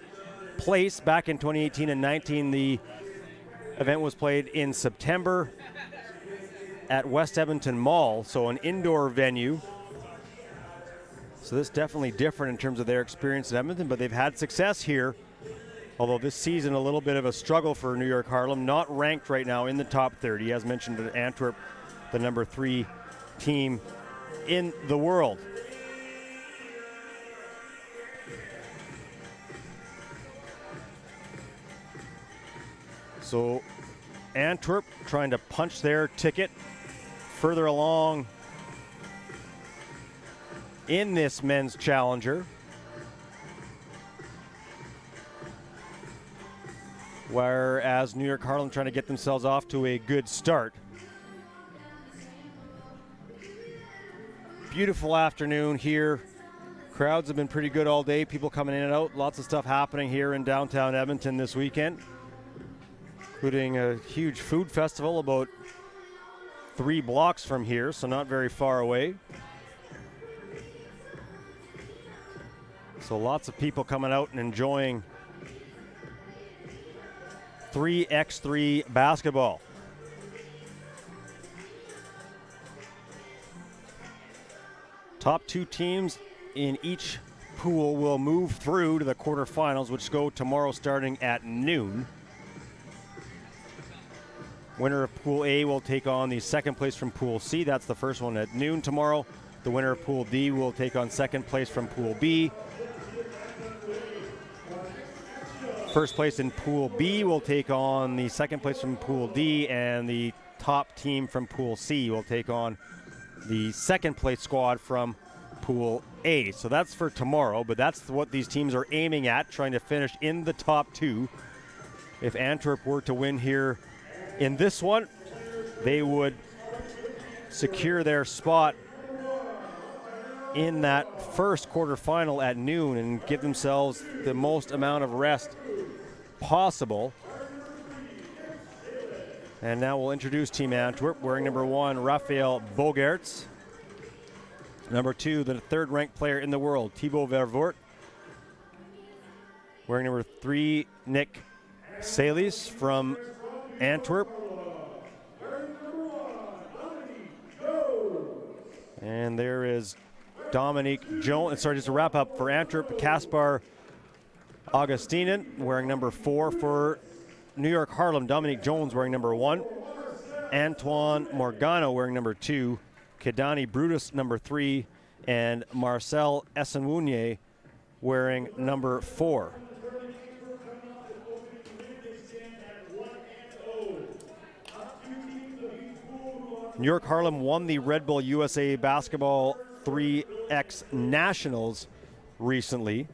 S2: place back in 2018 and 19. The event was played in September at West Edmonton Mall, so an indoor venue. So this is definitely different in terms of their experience at Edmonton, but they've had success here. Although this season a little bit of a struggle for New York Harlem, not ranked right now in the top 30. As mentioned, Antwerp, the number 3 team in the world. So Antwerp trying to punch their ticket further along in this men's challenger. Whereas New York Harlem trying to get themselves off to a good start. Beautiful afternoon here. Crowds have been pretty good all day. People coming in and out. Lots of stuff happening here in downtown Edmonton this weekend, including a huge food festival about 3 blocks from here, so not very far away. So lots of people coming out and enjoying 3x3 basketball. Top 2 teams in each pool will move through to the quarterfinals, which go tomorrow starting at noon. Winner of Pool A will take on the second place from Pool C. That's the first one at noon tomorrow. The winner of Pool D will take on second place from Pool B. First place in Pool B will take on the second place from Pool D, and the top team from Pool C will take on the second place squad from Pool A. So that's for tomorrow, but that's what these teams are aiming at, trying to finish in the top 2. If Antwerp were to win here in this one, they would secure their spot in that first quarterfinal at noon and give themselves the most amount of rest possible. And now we'll introduce Team Antwerp, wearing number 1, Raphael Bogaerts. Number 2, the third-ranked player in the world, Thibaut Vervoort. Wearing number 3, Nick Salis from Antwerp. And there is Dominique Jones. Sorry, just to wrap up for Antwerp, Kaspar Augustinen wearing number 4 for New York Harlem. Dominique Jones wearing number 1. Antoine Morgano wearing number 2. Kedani Brutus number 3. And Marcel Essenwounier wearing number 4. New York Harlem won the Red Bull USA Basketball 3X Nationals recently.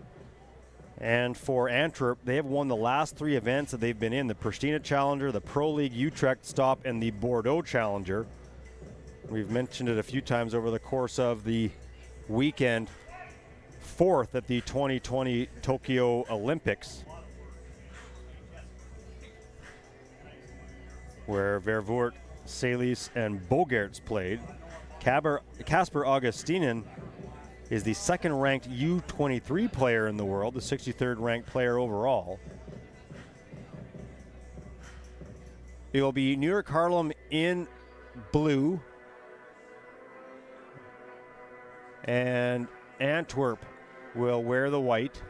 S2: And for Antwerp, they have won the last 3 events that they've been in: the Pristina Challenger, the Pro League Utrecht Stop, and the Bordeaux Challenger. We've mentioned it a few times over the course of the weekend. 4th at the 2020 Tokyo Olympics, where Vervoort, Salis, and Bogaerts played. Kasper Augustinen is the second-ranked U23 player in the world, the 63rd ranked player overall. It will be New York Harlem in blue and Antwerp will wear the white.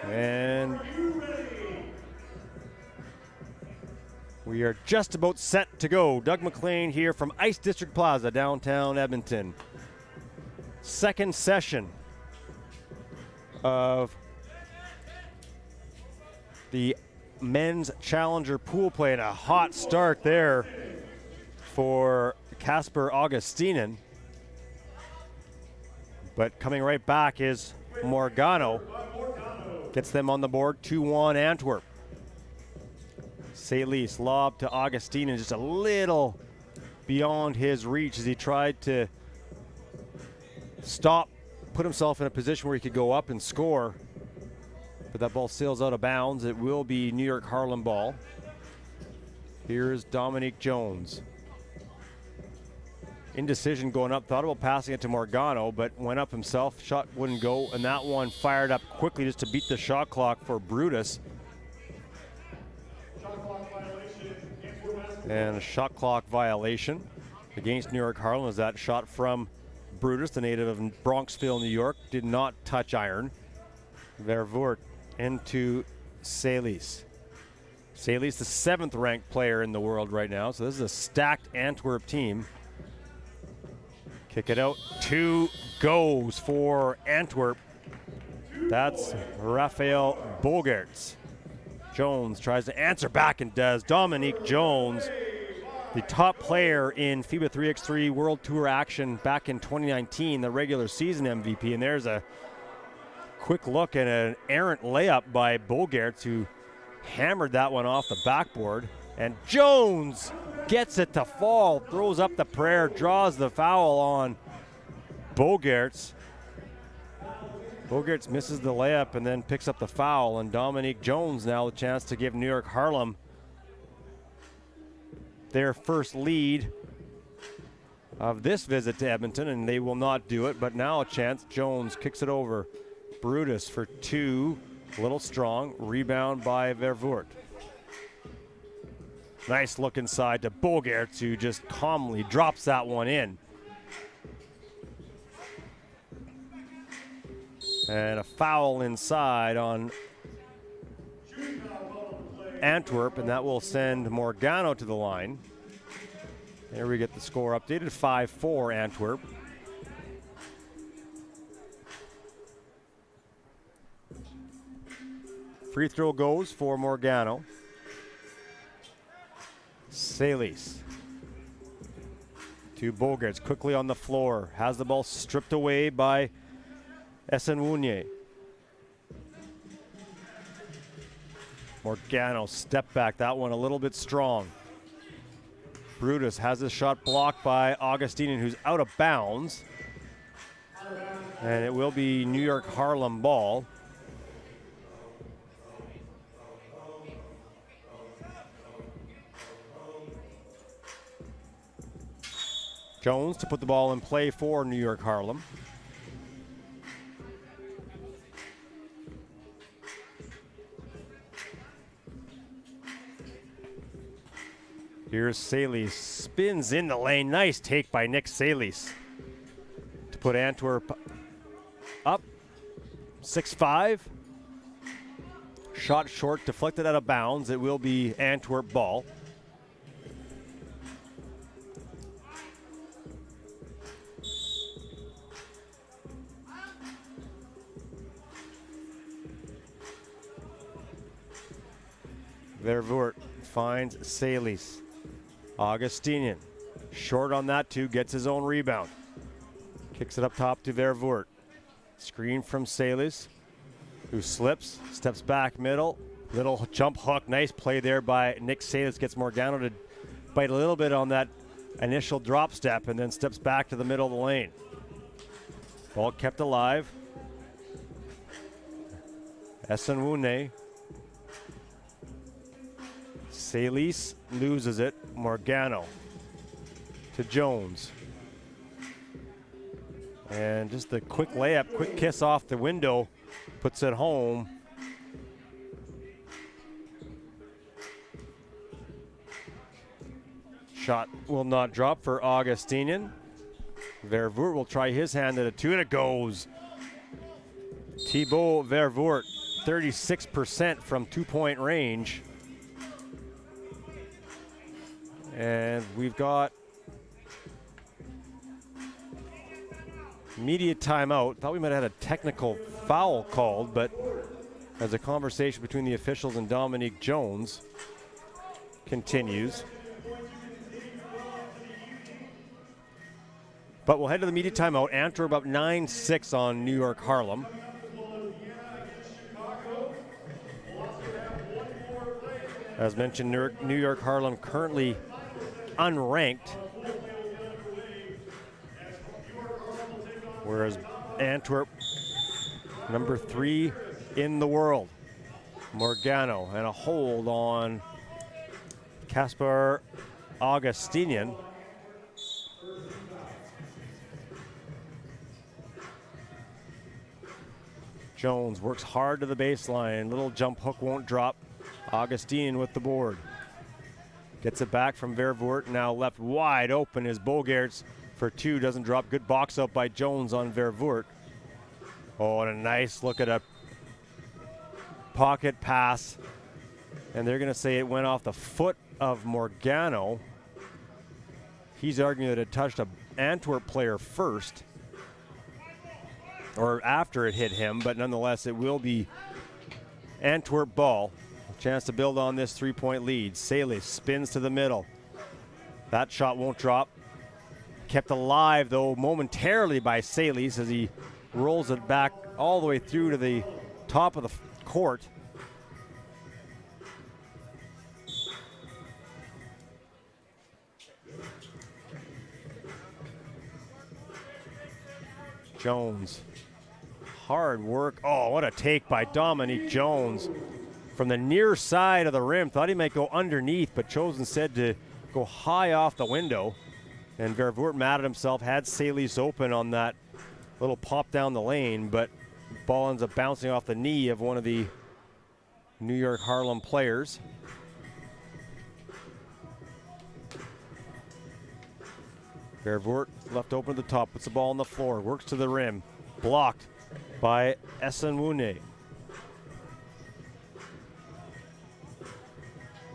S2: And we are just about set to go. Doug McLean here from Ice District Plaza, downtown Edmonton. Second session of the men's Challenger pool play, and a hot start there for Casper Augustinen. But coming right back is Morgano. Gets them on the board, 2-1 Antwerp. Saitama lob to Augustinen, just a little beyond his reach as he tried to stop, put himself in a position where he could go up and score. But that ball sails out of bounds. It will be New York Harlem ball. Here's Dominique Jones. Indecision going up, thought about passing it to Morgano, but went up himself, shot wouldn't go, and that one fired up quickly just to beat the shot clock for Brutus. And a shot clock violation against New York Harlem as that shot from Brutus, the native of Bronxville, New York, did not touch iron. Vervoort into Saitama. Saitama, the 7th ranked player in the world right now, so this is a stacked Antwerp team. Kick it out, 2 goes for Antwerp. That's Raphael Bogerts. Jones tries to answer back and does. Dominique Jones, the top player in FIBA 3x3 World Tour action back in 2019, the regular season MVP. And there's a quick look at an errant layup by Bogerts, who hammered that one off the backboard. And Jones gets it to fall, throws up the prayer, draws the foul on Bogerts. Bogerts misses the layup and then picks up the foul, and Dominique Jones now a chance to give New York Harlem their first lead of this visit to Edmonton, and they will not do it, but now a chance. Jones kicks it over. Brutus for 2, a little strong, rebound by Vervoort. Nice look inside to Bogerts, who just calmly drops that one in. And a foul inside on Antwerp, and that will send Morgano to the line. There we get the score updated, 5-4 Antwerp. Free throw goes for Morgano. Saitama to Bogerts, quickly on the floor, has the ball stripped away by Esenwunye. Morgano step back, that one a little bit strong. Brutus has his shot blocked by Augustinen, who's out of bounds. And it will be New York Harlem ball. Jones to put the ball in play for New York Harlem. Here's Saitama, spins in the lane. Nice take by Nick Saitama to put Antwerp up 6-5. Shot short, deflected out of bounds. It will be Antwerp ball. Vervoort finds Saitama. Augustinen, short on that too, gets his own rebound. Kicks it up top to Vervoort. Screen from Saitama, who slips, steps back middle. Little jump hook, nice play there by Nick Saitama. Gets Morgano to bite a little bit on that initial drop step and then steps back to the middle of the lane. Ball kept alive. Esenwune. Saitama loses it. Morgano to Jones. And just a quick layup, quick kiss off the window, puts it home. Shot will not drop for Augustinen. Vervoort will try his hand at a 2, and it goes. Thibaut Vervoort, 36% from 2-point range. And we've got media timeout. Thought we might have had a technical foul called, but as a conversation between the officials and Dominique Jones continues. But we'll head to the media timeout. Antwerp up 9-6 on New York Harlem. As mentioned, New York Harlem currently unranked, whereas Antwerp, number 3 in the world. Morgano and a hold on Kasper Augustinian. Jones works hard to the baseline. Little jump hook won't drop. Augustinian with the board. Gets it back from Vervoort. Now left wide open is Bogaerts for 2. Doesn't drop. Good box out by Jones on Vervoort. Oh, and a nice look at a pocket pass. And they're going to say it went off the foot of Morgano. He's arguing that it touched an Antwerp player first, or after it hit him, but nonetheless it will be Antwerp ball. A chance to build on this 3-point lead. Salis spins to the middle. That shot won't drop. Kept alive though momentarily by Salis as he rolls it back all the way through to the top of the court. Jones. Hard work. Oh, what a take by Dominique Jones from the near side of the rim. Thought he might go underneath, but chose instead to go high off the window. And Vervoort mad at himself, had Salis open on that little pop down the lane, but ball ends up bouncing off the knee of one of the New York Harlem players. Vervoort left open at the top, puts the ball on the floor, works to the rim, blocked by Esenwune.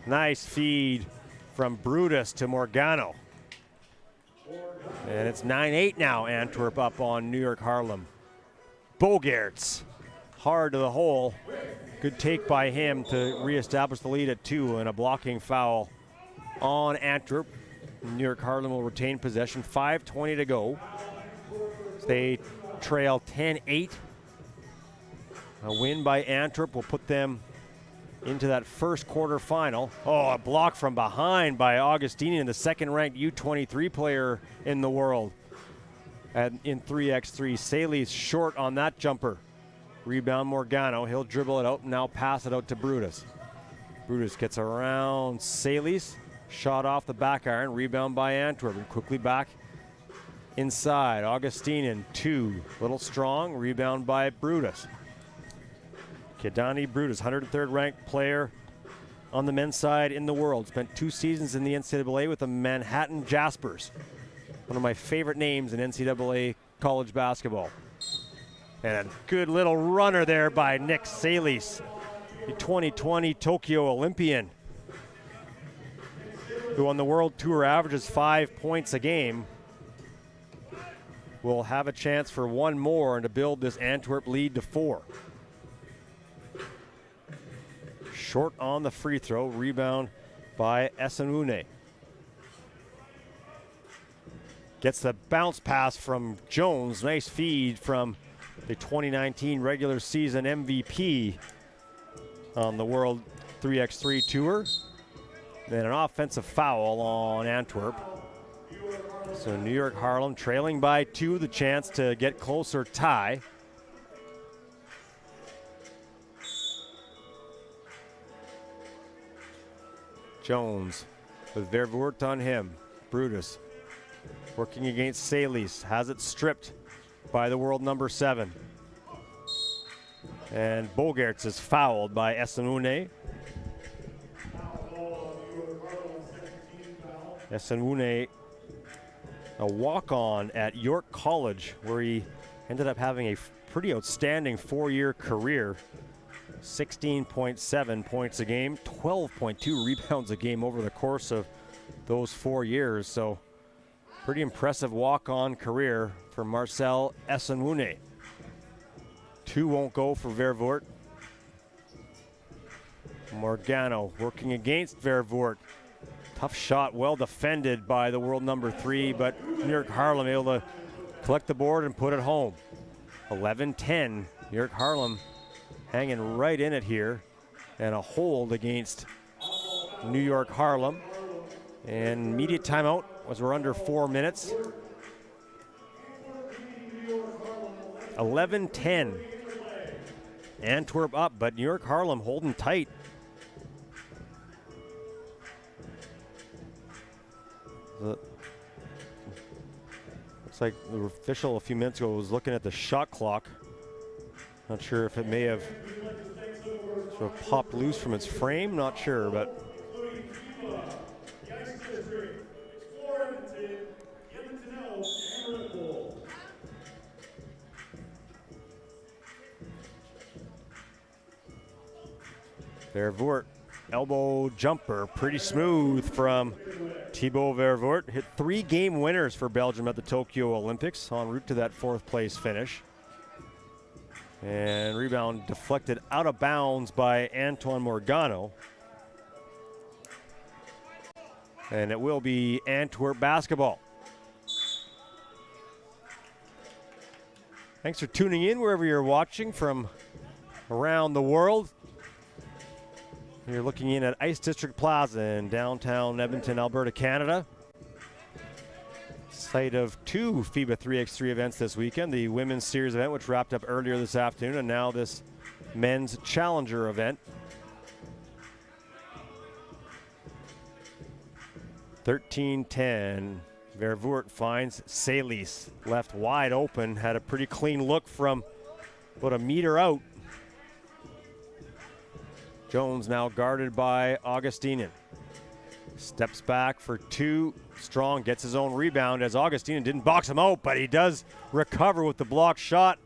S2: Nice feed from Brutus to Morgano. And it's 9-8 now, Antwerp up on New York Harlem. Bogaerts, hard to the hole. Good take by him to reestablish the lead at 2, and a blocking foul on Antwerp. New York Harlem will retain possession. 5:20 to go. They trail 10-8. A win by Antwerp will put them into that first quarter final. Oh, a block from behind by Augustinian, the second-ranked U23 player in the world. And in 3x3, Salis short on that jumper. Rebound Morgano. He'll dribble it out and now pass it out to Brutus. Brutus gets around Salis. Shot off the back iron, rebound by Antwerp, and quickly back inside. Augustinian, 2, little strong, rebound by Brutus. Kidani Brutus, 103rd ranked player on the men's side in the world. Spent 2 seasons in the NCAA with the Manhattan Jaspers. One of my favorite names in NCAA college basketball. And a good little runner there by Nick Salis, the 2020 Tokyo Olympian, who on the World Tour averages 5 points a game, will have a chance for one more and to build this Antwerp lead to 4. Short on the free throw, rebound by Esenwune. Gets the bounce pass from Jones. Nice feed from the 2019 regular season MVP on the World 3x3 Tour. Then an offensive foul on Antwerp. So New York Harlem trailing by 2, the chance to get closer tie. Jones with Vervoort on him. Brutus working against Salis, has it stripped by the world number 7. And Bogaerts is fouled by Esenwune. Esenwune a walk-on at York College, where he ended up having a pretty outstanding 4-year career. 16.7 points a game, 12.2 rebounds a game over the course of those 4 years. So pretty impressive walk-on career for Marcel Esenwune. 2 won't go for Vervoort. Morgano working against Vervoort. Tough shot, well defended by the world number 3, but New York Harlem able to collect the board and put it home. 11-10, New York Harlem hanging right in it here, and a hold against New York Harlem. And immediate timeout as we're under 4 minutes. 11-10. Antwerp up, but New York Harlem holding tight. Looks like the official a few minutes ago was looking at the shot clock. Not sure if it may have sort of popped loose from its frame, not sure, but Vervoort, elbow jumper, pretty smooth from Thibaut Vervoort. Hit 3 game winners for Belgium at the Tokyo Olympics, en route to that 4th place finish. And rebound deflected out of bounds by Antoine Morgano. And it will be Antwerp basketball. Thanks for tuning in wherever you're watching from around the world. You're looking in at Ice District Plaza in downtown Edmonton, Alberta, Canada. Site of 2 FIBA 3x3 events this weekend. The women's series event, which wrapped up earlier this afternoon, and now this men's challenger event. 13-10. Vervoort finds Salis. Left wide open. Had a pretty clean look from about a meter out. Jones now guarded by Augustinen. Steps back for 2. Strong gets his own rebound as Augustinen didn't box him out, but he does recover with the block shot.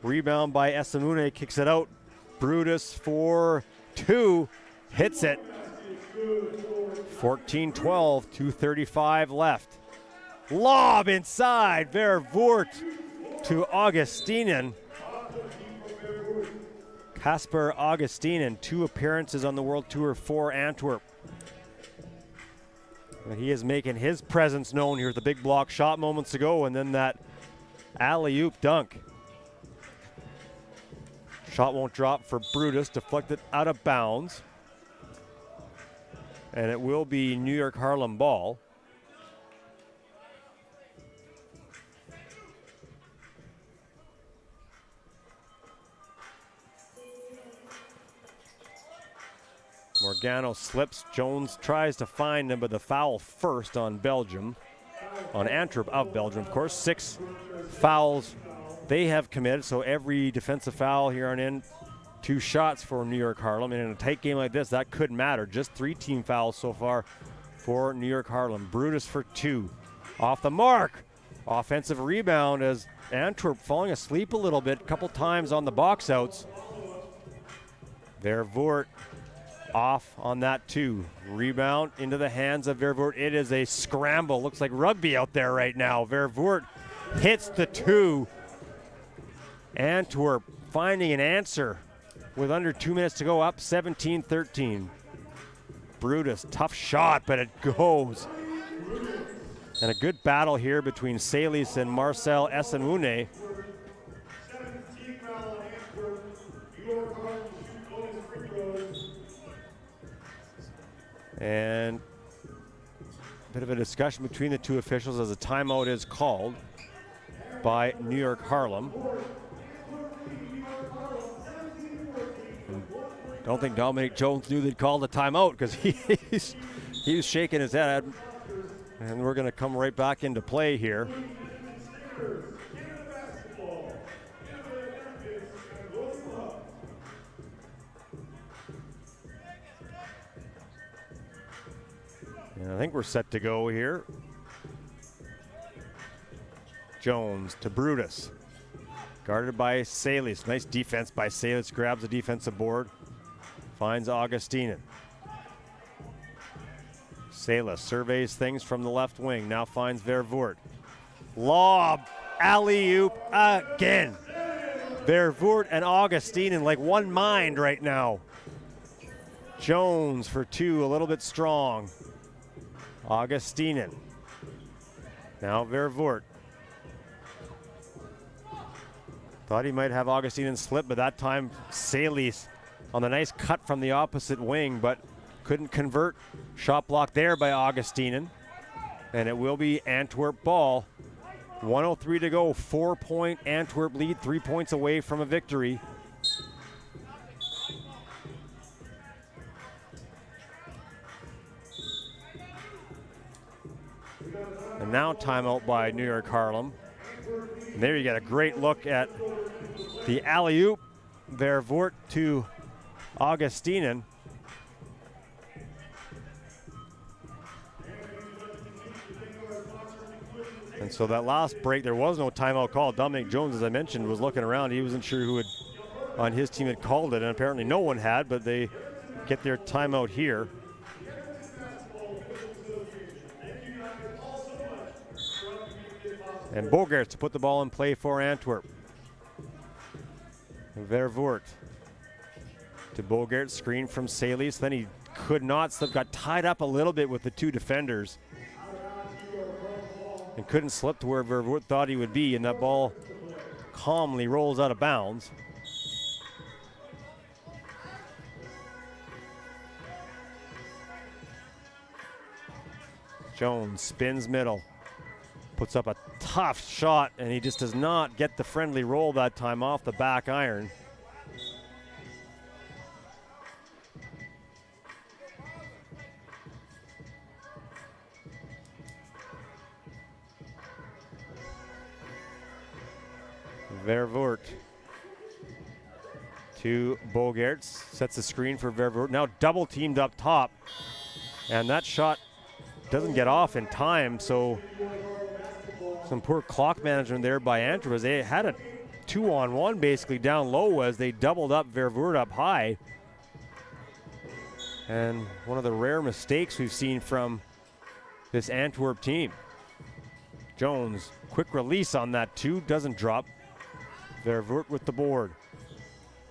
S2: Rebound by Esenwune, kicks it out. Brutus for 2, hits it. 14-12, 2:35 left. Lob inside, Vervoort to Augustinen. Kasper Augustinen, 2 appearances on the World Tour for Antwerp. But he is making his presence known here with the big block shot moments ago, and then that alley-oop dunk. Shot won't drop for Brutus, deflected out of bounds. And it will be New York Harlem ball. Morgano slips. Jones tries to find him, but the foul first on Belgium. On Antwerp of Belgium, of course. 6 fouls they have committed, so every defensive foul here on in. 2 shots for New York Harlem. And in a tight game like this, that could matter. Just 3 team fouls so far for New York Harlem. Brutus for 2. Off the mark. Offensive rebound as Antwerp falling asleep a little bit. A couple times on the box outs. Vervoort off on that 2. Rebound into the hands of Vervoort. It is a scramble. Looks like rugby out there right now. Vervoort hits the 2. Antwerp finding an answer with under 2 minutes to go, up 17-13. Brutus, tough shot, but it goes. And a good battle here between Salis and Marcel Esenwune. And a bit of a discussion between the 2 officials as a timeout is called by New York Harlem. Don't think Dominic Jones knew they'd called a timeout because he was shaking his head. And we're going to come right back into play here. And I think we're set to go here. Jones to Brutus. Guarded by Salis. Nice defense by Salis. Grabs the defensive board. Finds Augustinen. Salis surveys things from the left wing. Now finds Vervoort. Lob. Alley-oop again. Vervoort and Augustinen like one mind right now. Jones for two, a little bit strong. Augustinen. Now Vervoort. Thought he might have Augustinen slip, but that time Salis on the nice cut from the opposite wing, but couldn't convert. Shot block there by Augustinen. And it will be Antwerp ball. 1:03 to go, 4-point Antwerp lead, 3 points away from a victory. And now timeout by New York Harlem. And there you get a great look at the alley-oop. Vervoort to Augustinen. And so that last break, there was no timeout call. Dominic Jones, as I mentioned, was looking around. He wasn't sure who on his team had called it, and apparently no one had, but they get their timeout here. And Bogaerts to put the ball in play for Antwerp. Vervoort to Bogaerts, screen from Salis. Then he could not slip, got tied up a little bit with the two defenders and couldn't slip to where Vervoort thought he would be, and that ball calmly rolls out of bounds. Jones spins middle. Puts up a tough shot, and he just does not get the friendly roll that time off the back iron. Vervoort to Bogaerts. Sets the screen for Vervoort. Now double teamed up top, and that shot doesn't get off in time, so some poor clock management there by Antwerp. They had a 2-on-1 basically down low as they doubled up Vervoort up high. And one of the rare mistakes we've seen from this Antwerp team. Jones, quick release on that two, doesn't drop. Vervoort with the board.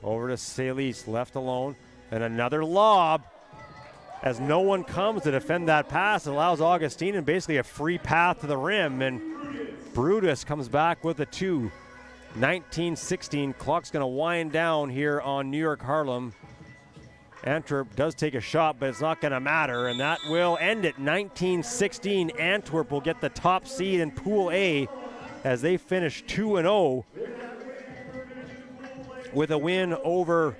S2: Over to Salis, left alone. And another lob. As no one comes to defend that pass, it allows Augustinen basically a free path to the rim, and Brutus comes back with a two. 19-16, clock's gonna wind down here on New York Harlem. Antwerp does take a shot, but it's not gonna matter, and that will end it. 19-16, Antwerp will get the top seed in Pool A as they finish 2-0 with a win over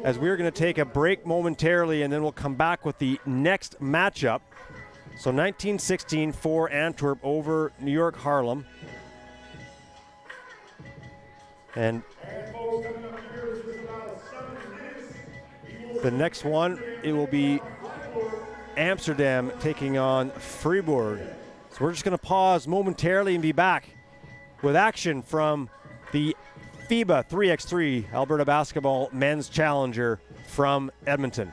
S2: as we're going to take a break momentarily, and then we'll come back with the next matchup. So 19-16 for Antwerp over New York Harlem. And the next one, it will be Amsterdam taking on Freeburg. So we're just going to pause momentarily and be back with action from the FIBA 3x3 Alberta Basketball Men's Challenger from Edmonton.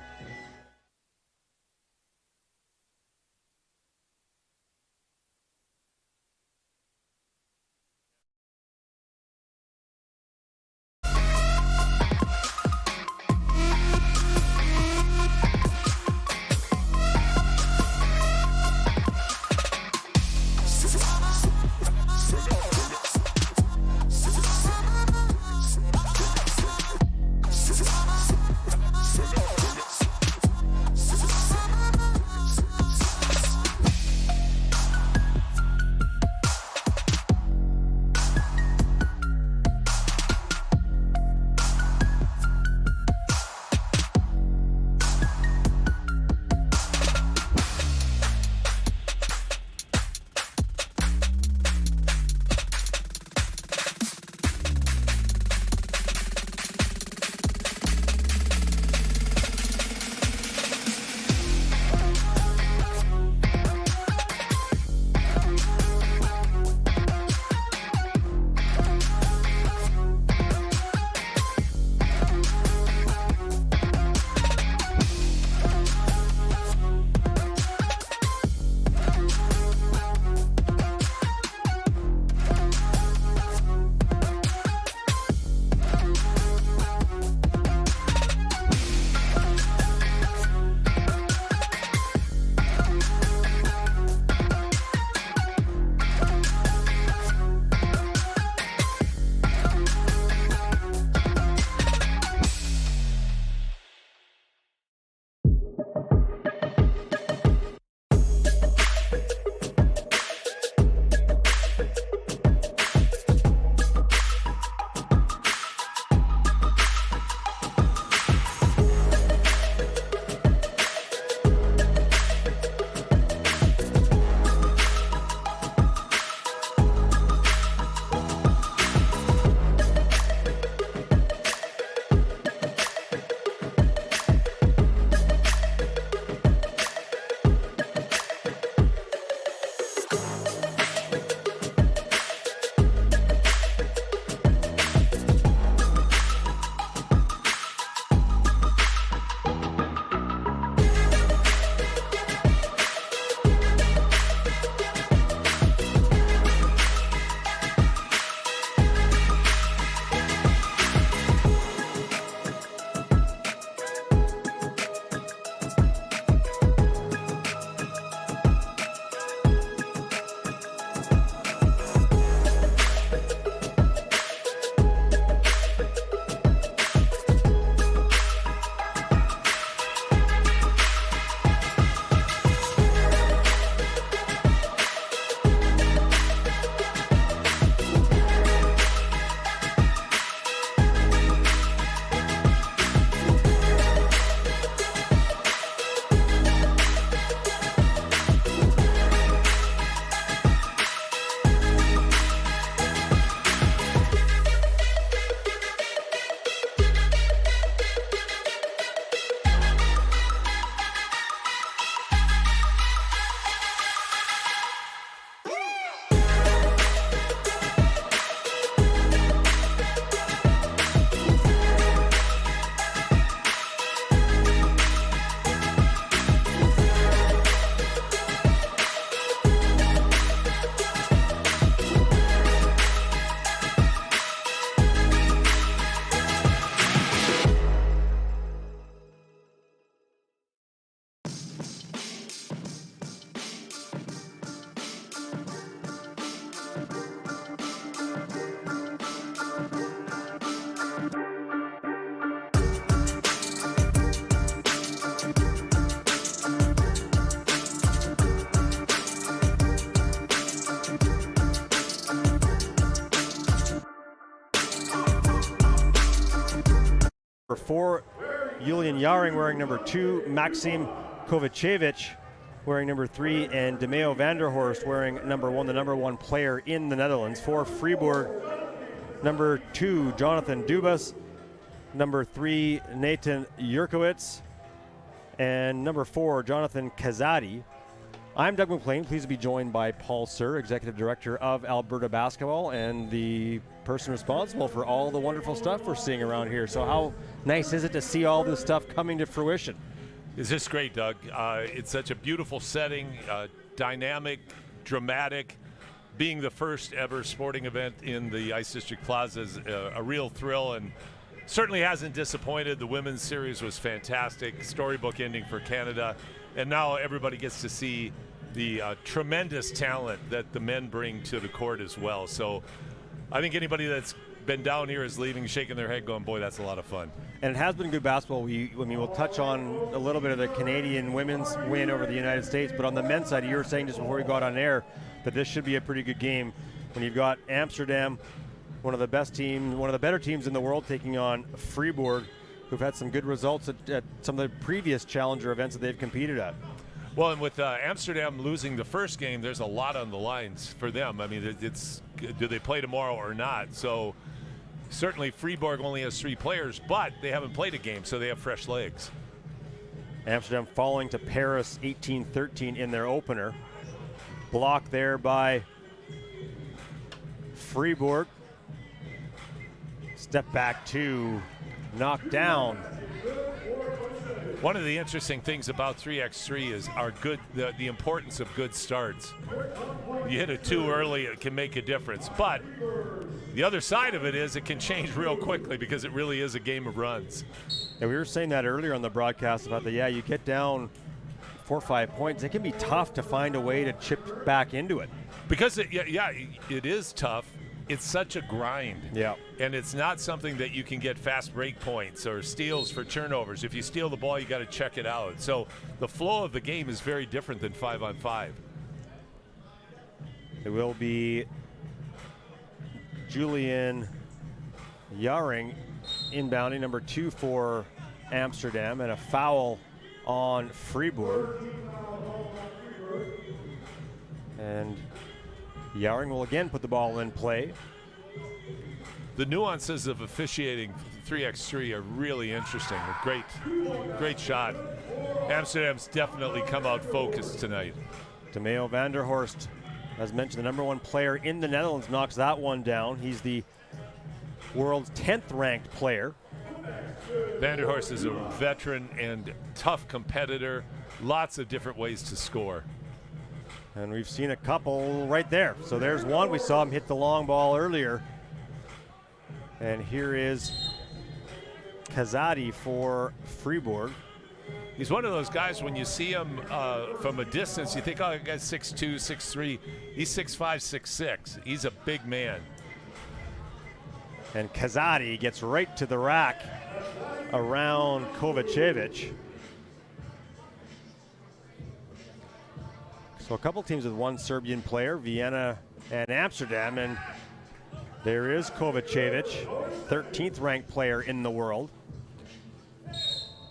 S2: For Julian Jaring wearing number 2, Merksem Kovacevic wearing number 3, and Demeo Vanderhorst wearing number 1, the number 1 player in the Netherlands. For Freeburg, number 2, Jonathan Dubas, number 3, Nathan Jurkowitz, and number 4, Jonathan Kazadi. I'm Doug McLean, pleased to be joined by Paul Sir, Executive Director of Alberta Basketball and the person responsible for all the wonderful stuff we're seeing around here. So how nice is it to see all this stuff coming to fruition?
S4: It's just great, Doug. It's such a beautiful setting, dynamic, dramatic. Being the first ever sporting event in the Ice District Plaza is a real thrill, and certainly hasn't disappointed. The women's series was fantastic, storybook ending for Canada, and now everybody gets to see the tremendous talent that the men bring to the court as well. So I think anybody that's been down here is leaving shaking their head going, boy, that's a lot of fun.
S2: And it has been good basketball. We'll touch on a little bit of the Canadian women's win over the United States, but on the men's side, you were saying just before we got on air that this should be a pretty good game when you've got Amsterdam, one of the best teams, one of the better teams in the world, taking on Freeburg, who've had some good results at some of the previous Challenger events that they've competed at.
S4: Well, and with Amsterdam losing the first game, there's a lot on the lines for them. I mean, it's do they play tomorrow or not? So certainly Freeburg only has 3 players, but they haven't played a game, so they have fresh legs.
S2: Amsterdam falling to Paris 18-13 in their opener. Blocked there by Freeburg. Step back 2, knocked down.
S4: One of the interesting things about 3x3 is the importance of good starts. You hit it too early, it can make a difference. But the other side of it is it can change real quickly because it really is a game of runs.
S2: Yeah, we were saying that earlier on the broadcast about you get down 4 or 5 points, it can be tough to find a way to chip back into it.
S4: Because it is tough. It's such a grind.
S2: Yeah.
S4: And it's not something that you can get fast break points or steals for turnovers. If you steal the ball, you got to check it out. So the flow of the game is very different than 5-on-5.
S2: It will be Julian Jaring inbounding, number 2 for Amsterdam, and a foul on Freeburg. And Jaring will again put the ball in play.
S4: The nuances of officiating 3x3 are really interesting. A great shot. Amsterdam's definitely come out focused tonight.
S2: Demeo Vanderhorst, as mentioned, the number 1 player in the Netherlands, knocks that one down. He's the world's 10th ranked player.
S4: Vanderhorst is a veteran and tough competitor. Lots of different ways to score.
S2: And we've seen a couple right there. So there's one. We saw him hit the long ball earlier. And here is Kazadi for Freeburg.
S4: He's one of those guys, when you see him from a distance, you think, oh, that guy's 6'2", 6'3". He's 6'5", 6'6". He's a big man.
S2: And Kazadi gets right to the rack around Kovacevic. So a couple teams with 1 Serbian player, Vienna and Amsterdam, and there is Kovacevic, 13th ranked player in the world.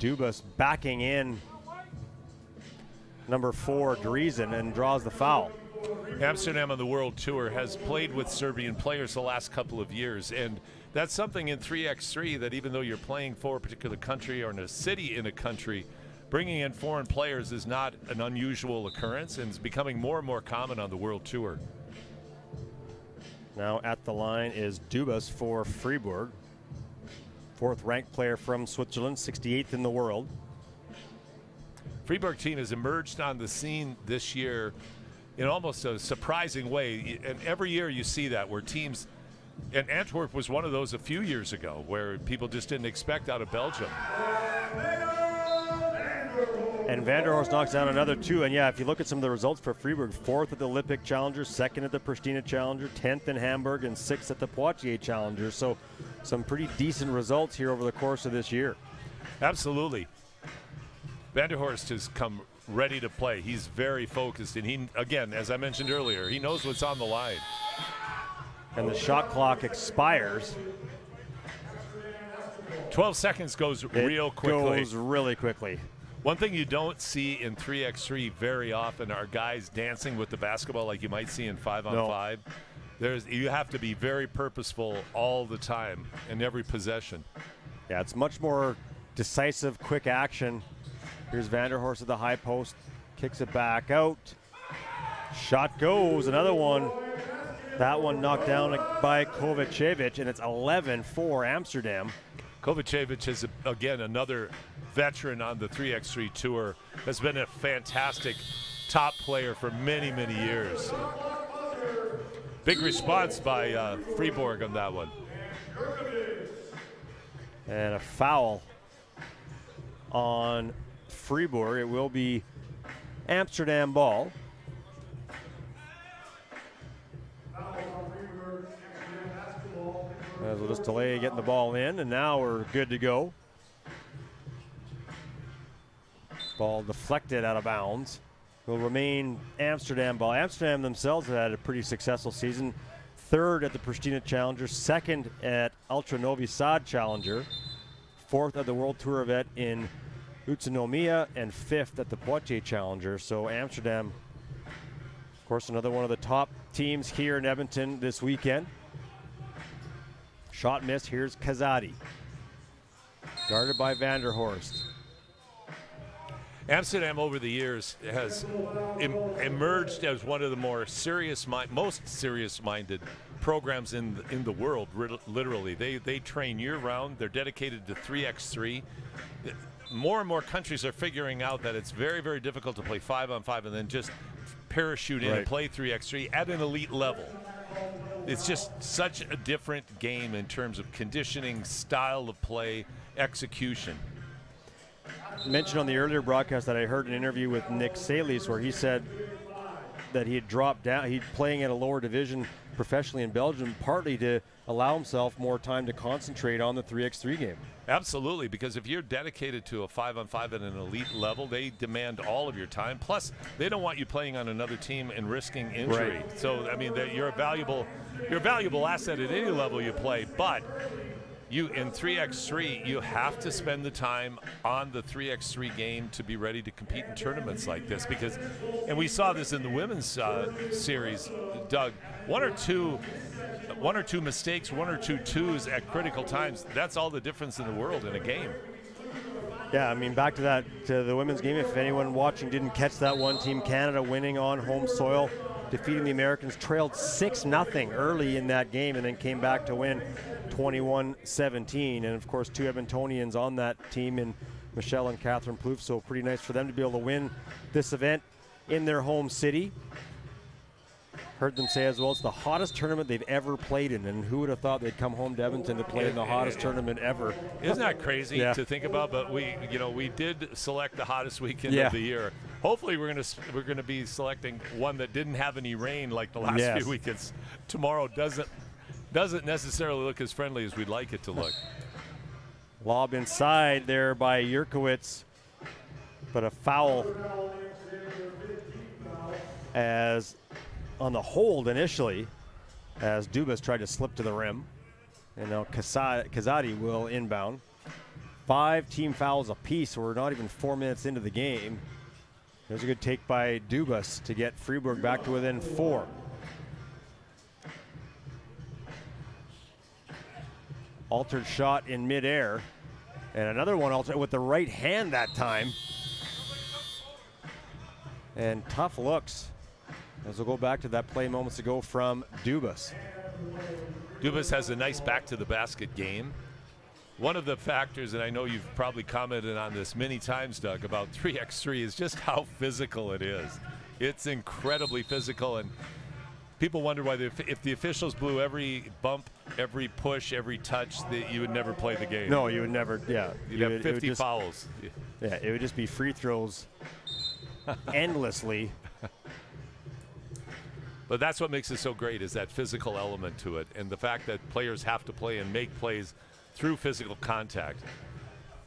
S2: Dubas backing in number 4, Driesen, and draws the foul.
S4: Amsterdam on the World Tour has played with Serbian players the last couple of years, and that's something in 3x3 that even though you're playing for a particular country or in a city in a country, bringing in foreign players is not an unusual occurrence, and it's becoming more and more common on the World Tour.
S2: Now at the line is Dubas for Freeburg, 4th ranked player from Switzerland, 68th in the world.
S4: Freeburg team has emerged on the scene this year in almost a surprising way, and every year you see that where teams, and Antwerp was one of those a few years ago where people just didn't expect out of Belgium.
S2: And Vanderhorst knocks down another 2. And yeah, if you look at some of the results for Freeburg, 4th at the Olympic Challenger, 2nd at the Pristina Challenger, 10th in Hamburg, and 6th at the Poitiers Challenger. So some pretty decent results here over the course of this year.
S4: Absolutely. Vanderhorst has come ready to play. He's very focused, and he, again, as I mentioned earlier, he knows what's on the line.
S2: And the shot clock expires.
S4: 12 seconds goes real quickly.
S2: Goes really quickly.
S4: One thing you don't see in 3x3 very often are guys dancing with the basketball like you might see in 5-on-5. You have to be very purposeful all the time in every possession.
S2: Yeah, it's much more decisive, quick action. Here's Vanderhorst at the high post, kicks it back out. Shot goes, another one. That one knocked down by Kovacevic, and it's 11 for Amsterdam.
S4: Kovacevic is, again, another veteran on the 3x3 tour. Has been a fantastic top player for many, many years. Big response by Freeburg on that one.
S2: And a foul on Freeburg. It will be Amsterdam ball. As we'll just delay getting the ball in, and now we're good to go. Ball deflected out of bounds. Will remain Amsterdam ball. Amsterdam themselves have had a pretty successful season. 3rd at the Pristina Challenger, 2nd at Ultra Novi Sad Challenger, 4th at the World Tour event in Utsunomiya, and 5th at the Poitiers Challenger. So Amsterdam, of course, another one of the top teams here in Edmonton this weekend. Shot miss. Here's Kazadi. Guarded by Vanderhorst.
S4: Amsterdam over the years has emerged as one of the more most serious-minded programs in the world. Literally, they train year-round. They're dedicated to 3x3. More and more countries are figuring out that it's very, very difficult to play 5-on-5 and then just parachute in and play 3x3 at an elite level. It's just such a different game in terms of conditioning, style of play, execution.
S2: Mentioned on the earlier broadcast that I heard an interview with Nick Salis where he said that he had dropped down, he'd playing at a lower division professionally in Belgium, partly to allow himself more time to concentrate on the 3x3 game.
S4: Absolutely, because if you're dedicated to a 5-on-5 at an elite level, they demand all of your time. Plus, they don't want you playing on another team and risking injury.
S2: Right.
S4: So, I mean, you're a valuable asset at any level you play. But you in 3x3, you have to spend the time on the 3x3 game to be ready to compete in tournaments like this. Because, and we saw this in the women's series, Doug. One or two mistakes, 1 or 2 twos at critical times, that's all the difference in the world in a game.
S2: Yeah, I mean, back to the women's game, if anyone watching didn't catch that one, Team Canada winning on home soil, defeating the Americans, trailed 6-0 early in that game and then came back to win 21-17. And of course, 2 Edmontonians on that team in Michelle and Catherine Plouffe, so pretty nice for them to be able to win this event in their home city. Heard them say as well, it's the hottest tournament they've ever played in, and who would have thought they'd come home to Edmonton to play in the hottest tournament ever?
S4: Isn't that crazy to think about? But we did select the hottest weekend of the year. Hopefully, we're gonna be selecting one that didn't have any rain like the last few weekends. Tomorrow doesn't necessarily look as friendly as we'd like it to look.
S2: Lob inside there by Jurkowitz, but a foul as on the hold initially as Dubas tried to slip to the rim. And now Kazadi will inbound. 5 team fouls apiece, so we're not even 4 minutes into the game. There's a good take by Dubas to get Freeburg back to within 4. Altered shot in midair. And another one altered with the right hand that time. And tough looks. As we'll go back to that play moments ago from Dubas.
S4: Dubas has a nice back to the basket game. One of the factors, and I know you've probably commented on this many times, Doug, about 3x3 is just how physical it is. It's incredibly physical, and people wonder why if the officials blew every bump, every push, every touch, that you would never play the game.
S2: No, you would never,
S4: You'd have 50 fouls.
S2: Yeah, it would just be free throws endlessly.
S4: But that's what makes it so great, is that physical element to it, and the fact that players have to play and make plays through physical contact.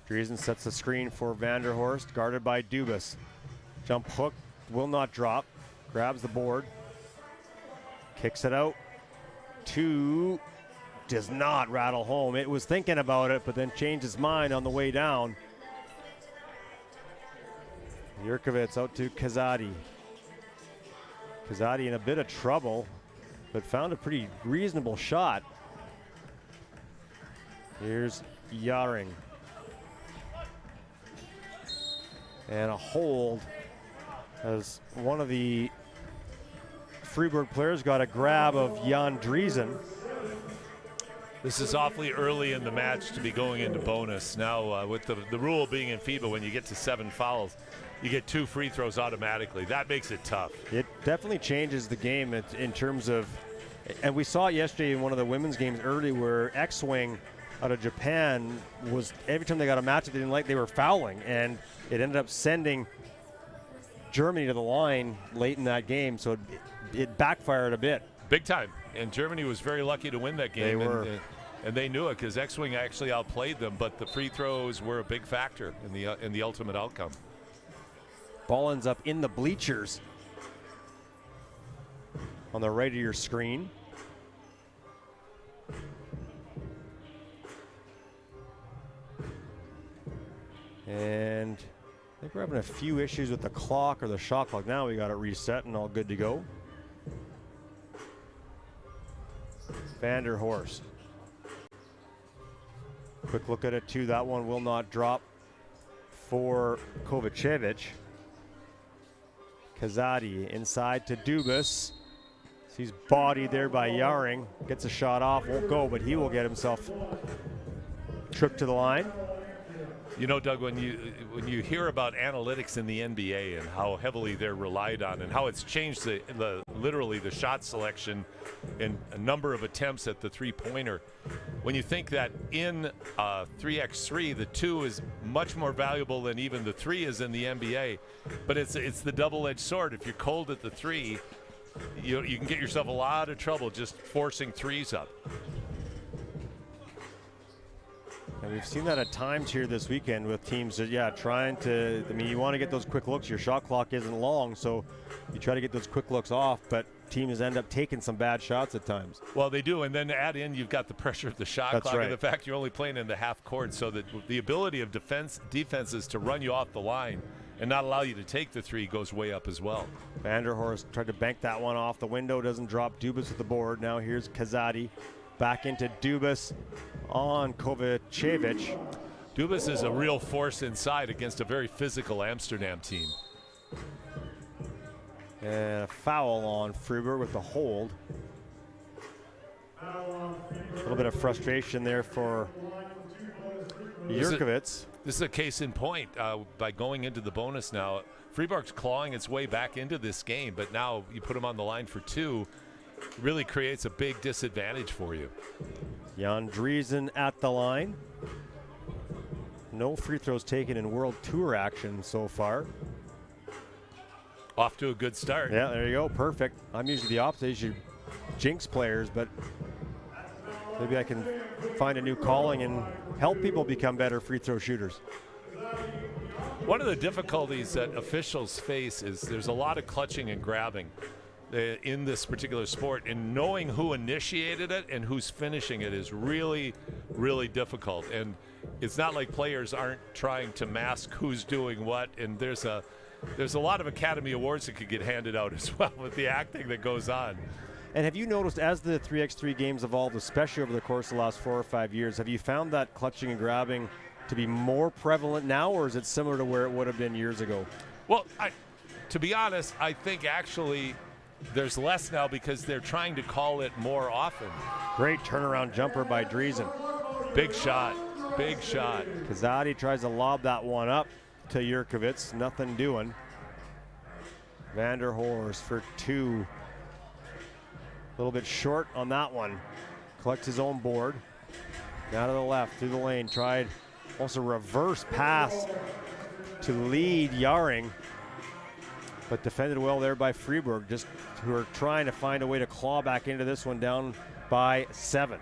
S2: Driesen sets the screen for Vanderhorst, guarded by Dubas. Jump hook, will not drop. Grabs the board. Kicks it out. Two. Does not rattle home. It was thinking about it, but then changed its mind on the way down. Jurkovic out to Kazadi. Kazadi in a bit of trouble, but found a pretty reasonable shot. Here's Yaring. And a hold as one of the Freeburg players got a grab of Jan Driesen.
S4: This is awfully early in the match to be going into bonus. Now, with the rule being in FIBA, when you get to 7 fouls, you get 2 free throws automatically. That makes it tough.
S2: It definitely changes the game in terms of, and we saw it yesterday in one of the women's games early where X-Wing out of Japan was, every time they got a match that they didn't like, they were fouling, and it ended up sending Germany to the line late in that game, so it backfired a bit.
S4: Big time. And Germany was very lucky to win that game.
S2: They were.
S4: And they knew it, because X-Wing actually outplayed them, but the free throws were a big factor in the ultimate outcome.
S2: Ball ends up in the bleachers on the right of your screen. And I think we're having a few issues with the clock or the shot clock. Now we got it reset and all good to go. Vanderhorst. Quick look at it too. That one will not drop for Kovacevic. Kazadi inside to Dubas. He's bodied there by Yaring. Gets a shot off, won't go, but he will get himself tripped to the line.
S4: You know, Doug, when you hear about analytics in the NBA and how heavily they're relied on and how it's changed literally the shot selection and a number of attempts at the three-pointer, when you think that in 3x3, the 2 is much more valuable than even the 3 is in the NBA, but it's the double-edged sword. If you're cold at the 3, you can get yourself a lot of trouble just forcing 3s up.
S2: And we've seen that at times here this weekend with teams that, trying to, I mean, you want to get those quick looks. Your shot clock isn't long, so you try to get those quick looks off, but teams end up taking some bad shots at times.
S4: Well, they do, and then add in, you've got the pressure of the shot clock and the fact you're only playing in the half court, so that the ability of defenses to run you off the line and not allow you to take the 3 goes way up as well.
S2: Vanderhorst tried to bank that one off the window, doesn't drop. Dubas with the board. Now here's Kazadi. Back into Dubas on Kovacevic.
S4: Dubas is a real force inside against a very physical Amsterdam team.
S2: And a foul on Freeburg with the hold. A little bit of frustration there for Jurkovic.
S4: This is a case in point. By going into the bonus now, Freeburg's clawing its way back into this game, but now you put him on the line for 2. Really creates a big disadvantage for you.
S2: Jan Driesen at the line. No free throws taken in World Tour action so far.
S4: Off to a good start.
S2: Yeah, there you go. Perfect. I'm usually the opposite. I usually jinx players, but maybe I can find a new calling and help people become better free throw shooters.
S4: One of the difficulties that officials face is there's a lot of clutching and grabbing in this particular sport, and knowing who initiated it and who's finishing it is really, really difficult. And it's not like players aren't trying to mask who's doing what, and there's a lot of Academy Awards that could get handed out as well with the acting that goes on.
S2: And have you noticed, as the 3x3 games evolved, especially over the course of the last 4 or 5 years, have you found that clutching and grabbing to be more prevalent now, or is it similar to where it would have been years ago?
S4: Well, to be honest, I think actually there's less now because they're trying to call it more often.
S2: Great turnaround jumper by Driesen.
S4: Big shot, big shot.
S2: Kazadi tries to lob that one up to Jurkovic, nothing doing. Vanderhorst for 2. A little bit short on that one. Collects his own board. Now to the left, through the lane, tried almost a reverse pass to lead Yaring, but defended well there by Freeburg, who are trying to find a way to claw back into this one, down by 7.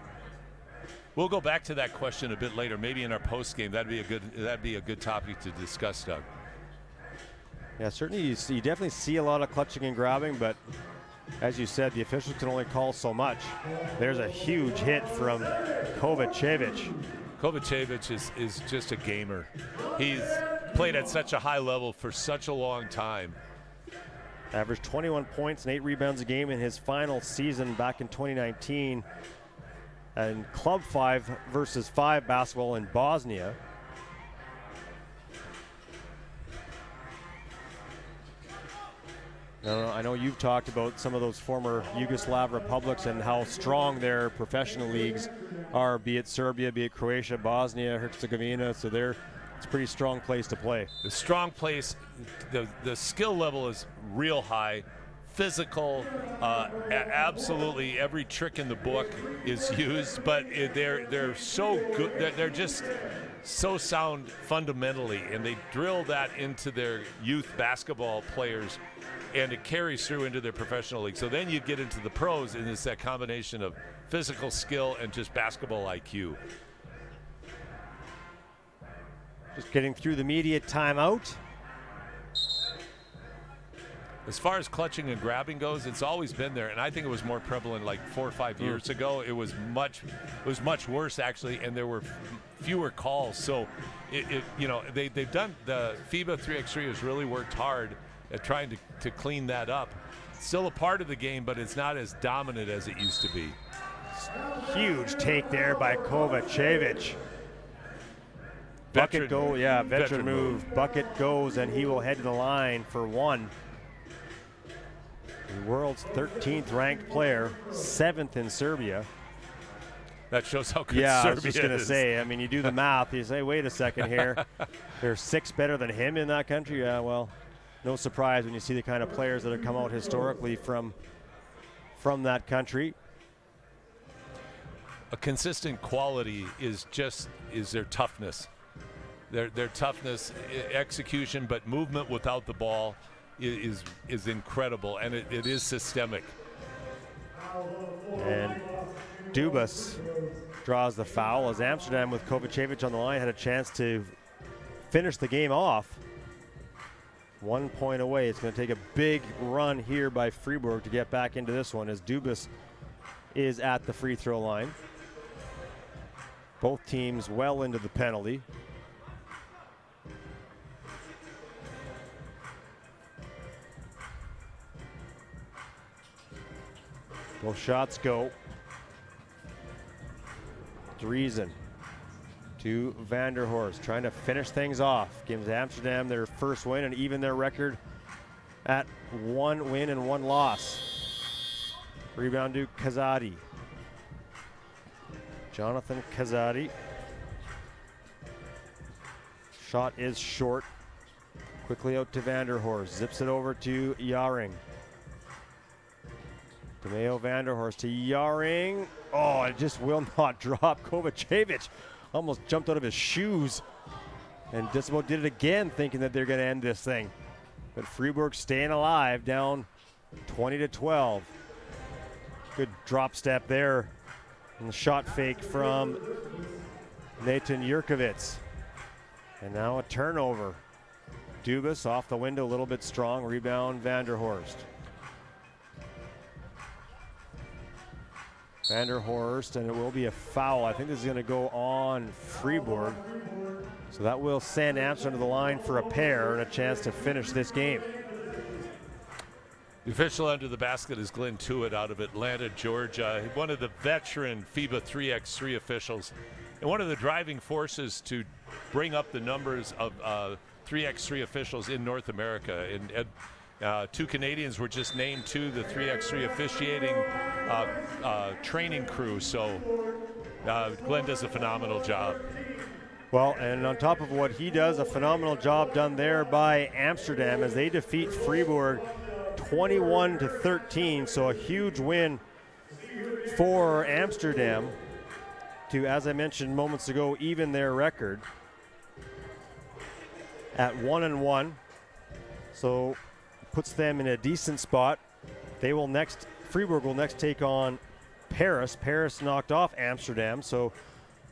S4: We'll go back to that question a bit later, maybe in our post game. That'd be a good topic to discuss, Doug.
S2: Yeah, certainly you definitely see a lot of clutching and grabbing, but as you said, the officials can only call so much. There's a huge hit from Kovacevic.
S4: Kovacevic is just a gamer. He's played at such a high level for such a long time.
S2: Averaged 21 points and 8 rebounds a game in his final season back in 2019. And Club 5 versus 5 basketball in Bosnia. I know you've talked about some of those former Yugoslav republics and how strong their professional leagues are, be it Serbia, be it Croatia, Bosnia, Herzegovina. So it's a pretty strong place to play.
S4: The strong place, the skill level is real high. Physical, absolutely every trick in the book is used, but they're so good. They're just so sound fundamentally, and they drill that into their youth basketball players, and it carries through into their professional league. So then you get into the pros, and it's that combination of physical skill and just basketball IQ.
S2: Just getting through the media timeout.
S4: As far as clutching and grabbing goes, it's always been there, and I think it was more prevalent like 4 or 5 years ago. It was much worse actually, and there were fewer calls. So, they've done, the FIBA 3x3 has really worked hard at trying to clean that up. It's still a part of the game, but it's not as dominant as it used to be.
S2: Huge take there by Kovacevic. Veteran move. Bucket goes, and he will head to the line for 1. The world's 13th ranked player, 7th in Serbia.
S4: That shows how good
S2: Serbia is.
S4: Serbia
S2: I was just going to say, you do the math. You say, wait a second here. There's 6 better than him in that country. Yeah, well, no surprise when you see the kind of players that have come out historically from that country.
S4: A consistent quality is their toughness. Their toughness, execution, but movement without the ball is incredible, and it is systemic.
S2: And Dubas draws the foul as Amsterdam, with Kovacevic on the line, had a chance to finish the game off. 1 point away. It's going to take a big run here by Freeburg to get back into this one, as Dubas is at the free throw line. Both teams well into the penalty. Both shots go. Driesen to Vanderhorst, trying to finish things off. Gives Amsterdam their first win and even their record at 1 win and 1 loss. Rebound to Kazadi. Jonathan Kazadi. Shot is short. Quickly out to Vanderhorst. Zips it over to Yaring. DeMeo Vanderhorst to Yaring. Oh, it just will not drop. Kovacevic almost jumped out of his shoes and just about did it again, thinking that they're going to end this thing. But Freeburg staying alive, down 20-12. Good drop step there. And the shot fake from Nathan Jurkovic. And now a turnover. Dubas off the window, a little bit strong. Rebound Vanderhorst. Vanderhorst, and it will be a foul. I think this is going to go on Freeburg. So that will send Amsterdam to the line for a pair and a chance to finish this game.
S4: The official under the basket is Glenn Tewitt out of Atlanta, Georgia. One of the veteran FIBA 3x3 officials, and one of the driving forces to bring up the numbers of 3x3 officials in North America. And 2 Canadians were just named to the 3x3 officiating training crew. So Glenn does a phenomenal job.
S2: Well, and on top of what he does, a phenomenal job done there by Amsterdam as they defeat Fribourg 21-13. So a huge win for Amsterdam to, as I mentioned moments ago, even their record. at 1-1. So puts them in a decent spot. Freeburg will next take on Paris. Paris knocked off Amsterdam, so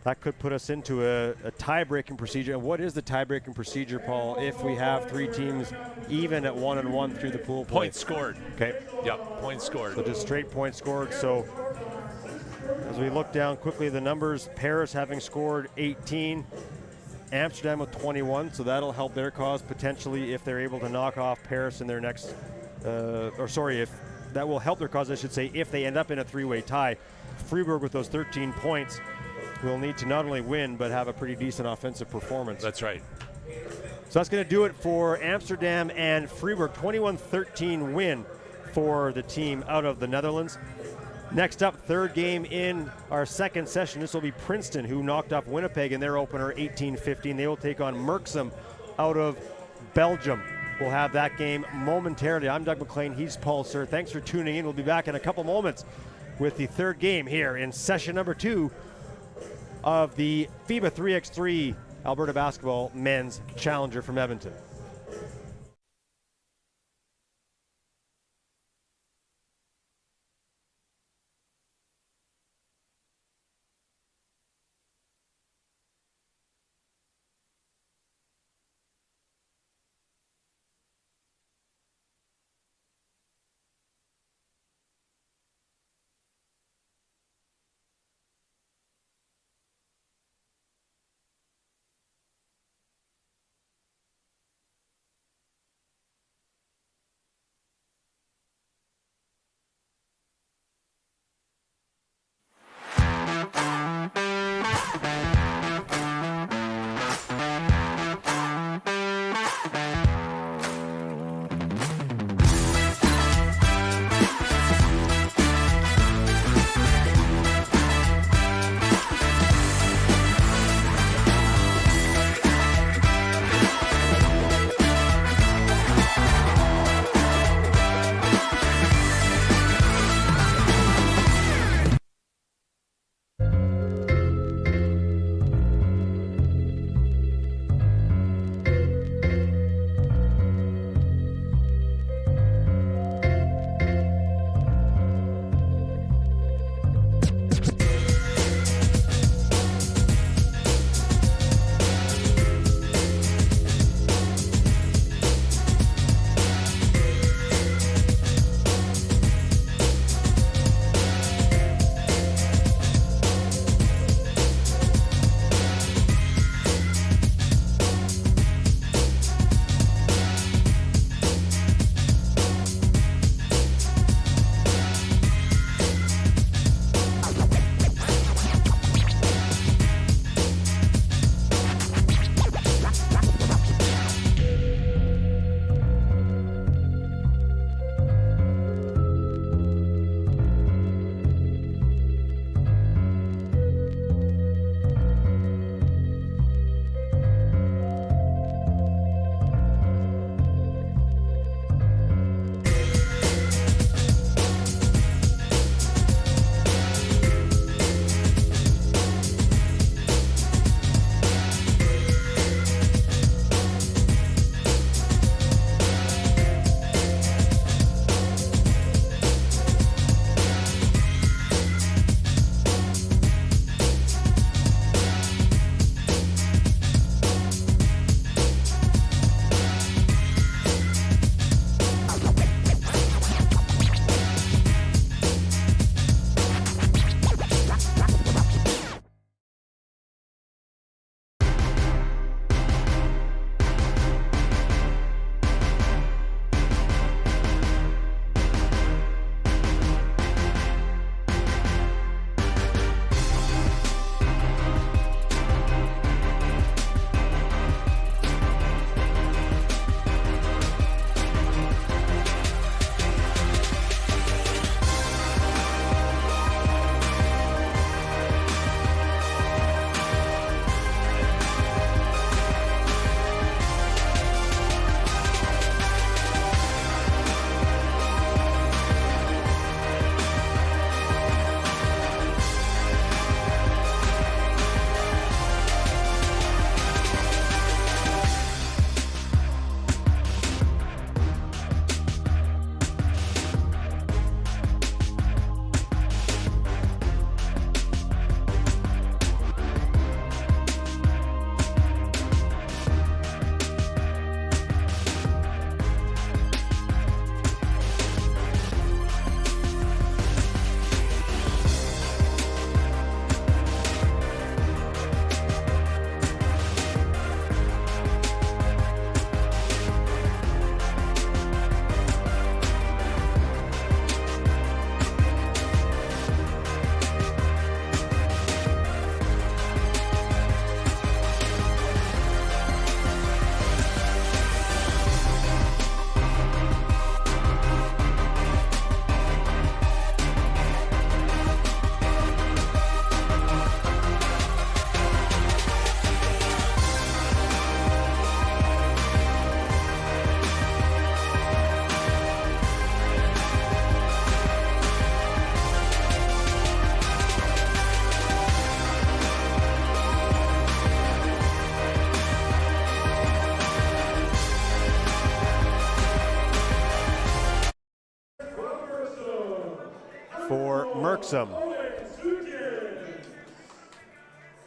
S2: that could put us into a tie-breaking procedure. And what is the tie-breaking procedure, Paul, if we have 3 teams even at 1-1 through the pool play?
S4: Points scored.
S2: Okay.
S4: Yep, points scored.
S2: So just straight points scored. So as we look down quickly the numbers, Paris having scored 18, Amsterdam with 21, so that'll help their cause potentially if they're able to knock off Paris in their next, if that will help their cause, I should say, if they end up in a 3-way tie. Freeburg with those 13 points will need to not only win, but have a pretty decent offensive performance.
S4: That's right.
S2: So that's going to do it for Amsterdam and Freeburg. 21-13 win for the team out of the Netherlands. Next up, third game in our second session. This will be Princeton, who knocked off Winnipeg in their opener 18-15. They will take on Merksem out of Belgium. We'll have that game momentarily. I'm Doug McLean. He's Paul Sir. Thanks for tuning in. We'll be back in a couple moments with the third game here in session number 2 of the FIBA 3x3 Alberta Basketball Men's Challenger from Edmonton. Merksum.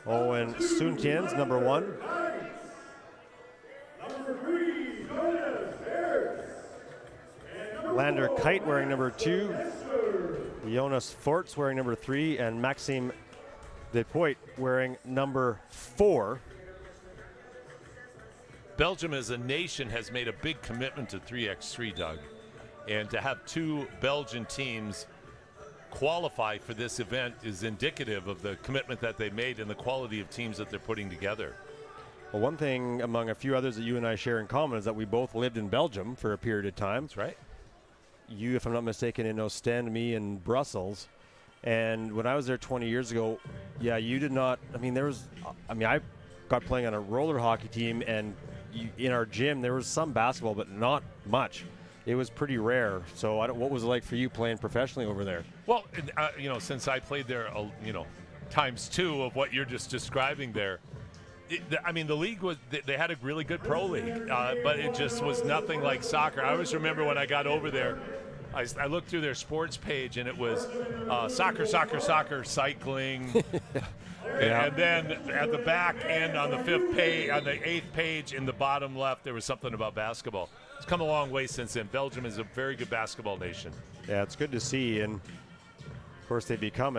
S2: Owen Suntiens, number 1. Lander Kite wearing number 2. Jonas Forts wearing number 3. And Maxime Depoit wearing number 4.
S4: Belgium as a nation has made a big commitment to 3x3, Doug. And to have 2 Belgian teams qualify for this event is indicative of the commitment that they made and the quality of teams that they're putting together.
S2: Well, one thing among a few others that you and I share in common is that we both lived in Belgium for a period of time.
S4: That's right.
S2: You, if I'm not mistaken, in Ostend, me in Brussels. And when I was there 20 years ago, yeah, you did not, I got playing on a roller hockey team, and in our gym there was some basketball, but not much. It was pretty rare. So what was it like for you playing professionally over there?
S4: Well, since I played there, times 2 of what you're just describing there. The league they had a really good pro league, but it just was nothing like soccer. I always remember when I got over there, I looked through their sports page, and it was soccer, cycling.
S2: Yeah.
S4: And then at the back end on the 8th page in the bottom left, there was something about basketball. It's come a long way since then. Belgium is a very good basketball nation.
S2: Yeah, it's good to see, and of course they've become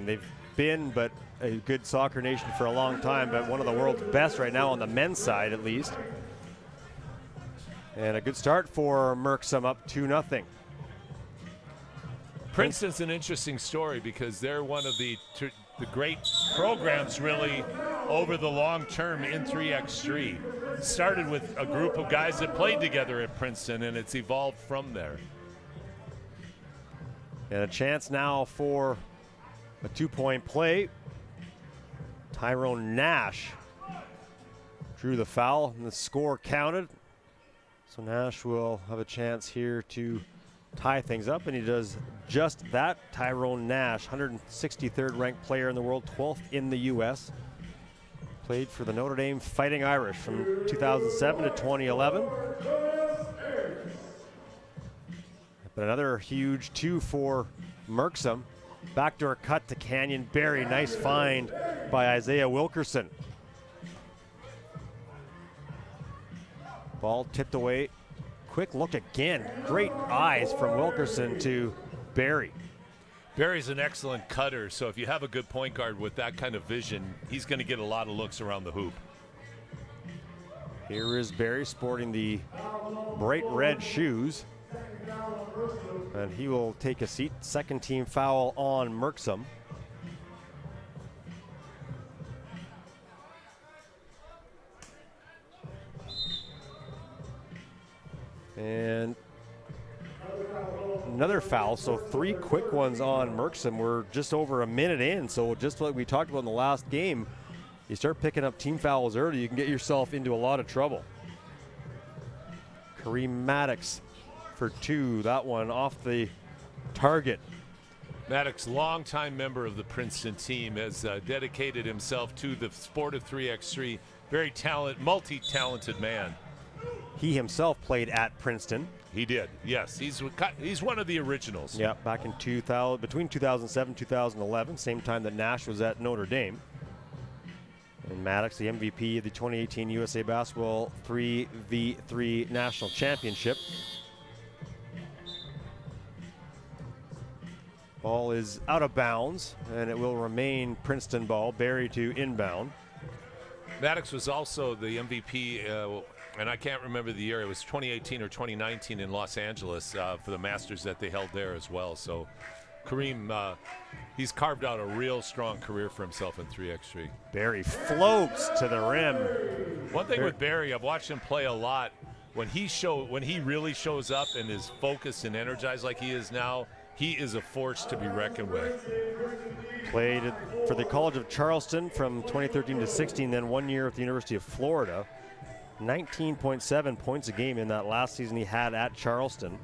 S2: they've been but a good soccer nation for a long time, but one of the world's best right now on the men's side at least. And a good start for Merksem, up 2-0.
S4: Princeton's an interesting story because they're one of the great programs really over the long term in 3x3. Started with a group of guys that played together at Princeton, and it's evolved from there.
S2: And a chance now for a 2-point play. Tyrone Nash drew the foul, and the score counted. So Nash will have a chance here to tie things up, and he does just that. Tyrone Nash, 163rd ranked player in the world, 12th in the U.S. Played for the Notre Dame Fighting Irish from 2007 to 2011. But another huge 2 for Merksem. Backdoor cut to Canyon Barry. Nice find by Isaiah Wilkerson. Ball tipped away. Quick look again. Great eyes from Wilkerson to Barry.
S4: Barry's an excellent cutter, so if you have a good point guard with that kind of vision, he's going to get a lot of looks around the hoop.
S2: Here is Barry sporting the bright red shoes. And he will take a seat. Second team foul on Merksem. And another foul, so 3 quick ones on Merksem. We're just over a minute in, so just like we talked about in the last game, you start picking up team fouls early, you can get yourself into a lot of trouble. Kareem Maddox for 2, that one off the target.
S4: Maddox, longtime member of the Princeton team, has dedicated himself to the sport of 3x3. Very multi-talented man.
S2: He himself played at Princeton.
S4: He did, yes. He's one of the originals.
S2: Yeah, back in 2000, between 2007 and 2011, same time that Nash was at Notre Dame. And Maddox, the MVP of the 2018 USA Basketball 3v3 National Championship. Ball is out of bounds, and it will remain Princeton ball. Barry to inbound.
S4: Maddox was also the MVP, and I can't remember the year. It was 2018 or 2019 in Los Angeles for the Masters that they held there as well. So Kareem, he's carved out a real strong career for himself in 3x3.
S2: Barry floats to the rim.
S4: One thing with Barry, I've watched him play a lot. When he really shows up and is focused and energized like he is now, he is a force to be reckoned with.
S2: Played for the College of Charleston from 2013 to 16, then 1 year at the University of Florida. 19.7 points a game in that last season he had at Charleston.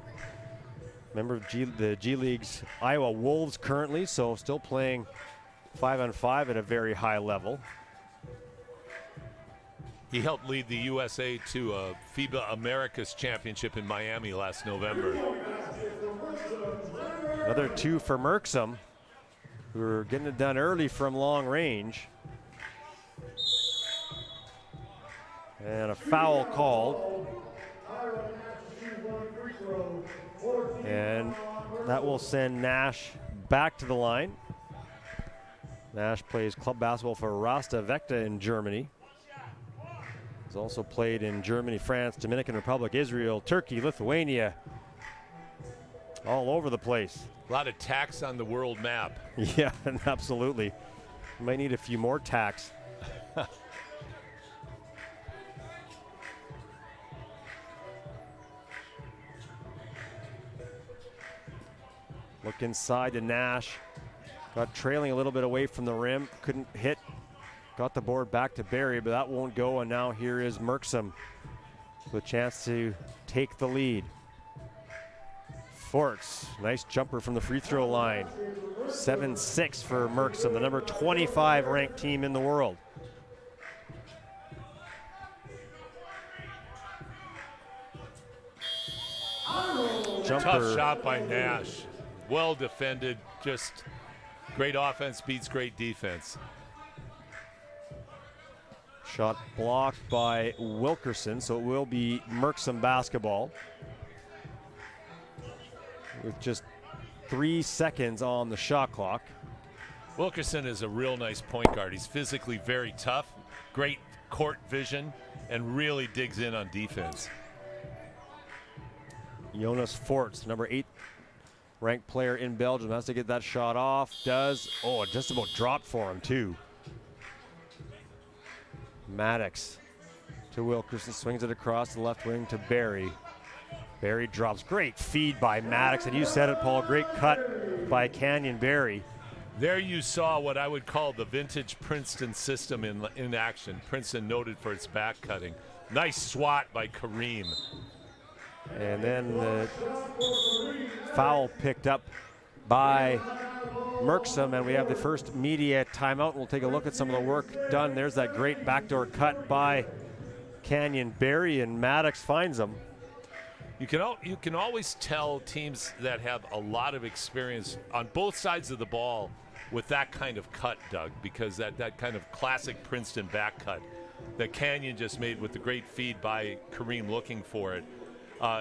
S2: Member of the G League's Iowa Wolves currently, so still playing 5-on-5 at a very high level.
S4: He helped lead the USA to a FIBA Americas Championship in Miami last November.
S2: Another 2 for Merksem. who are getting it done early from long range. And a foul called. And that will send Nash back to the line. Nash plays club basketball for Rasta Vecta in Germany. He's also played in Germany, France, Dominican Republic, Israel, Turkey, Lithuania. All over the place.
S4: A lot of tacks on the world map.
S2: Yeah, absolutely. Might need a few more tacks. Look inside to Nash. Got trailing a little bit away from the rim. Couldn't hit. Got the board back to Barry, but that won't go. And now here is Merksem with a chance to take the lead. Forts, nice jumper from the free throw line. 7-6 for Merksem, the number 25 ranked team in the world. Jumper.
S4: Tough shot by Nash. Well defended, just great offense beats great defense.
S2: Shot blocked by Wilkerson, so it will be Merksem basketball. With just 3 seconds on the shot clock.
S4: Wilkerson is a real nice point guard. He's physically very tough, great court vision, and really digs in on defense.
S2: Jonas Forts, number 8 ranked player in Belgium, has to get that shot off. Does. Oh, it just about dropped for him too. Maddox to Wilkerson, swings it across the left wing to Barry. Barry drops. Great feed by Maddox, and you said it, Paul. Great cut by Canyon Barry.
S4: There you saw what I would call the vintage Princeton system in action. Princeton noted for its back cutting. Nice swat by Kareem.
S2: And then the foul picked up by Merksum, and we have the first media timeout. We'll take a look at some of the work done. There's that great backdoor cut by Canyon Barry, and Maddox finds him.
S4: You can always tell teams that have a lot of experience on both sides of the ball with that kind of cut, Doug, because that kind of classic Princeton back cut that Canyon just made with the great feed by Kareem looking for it.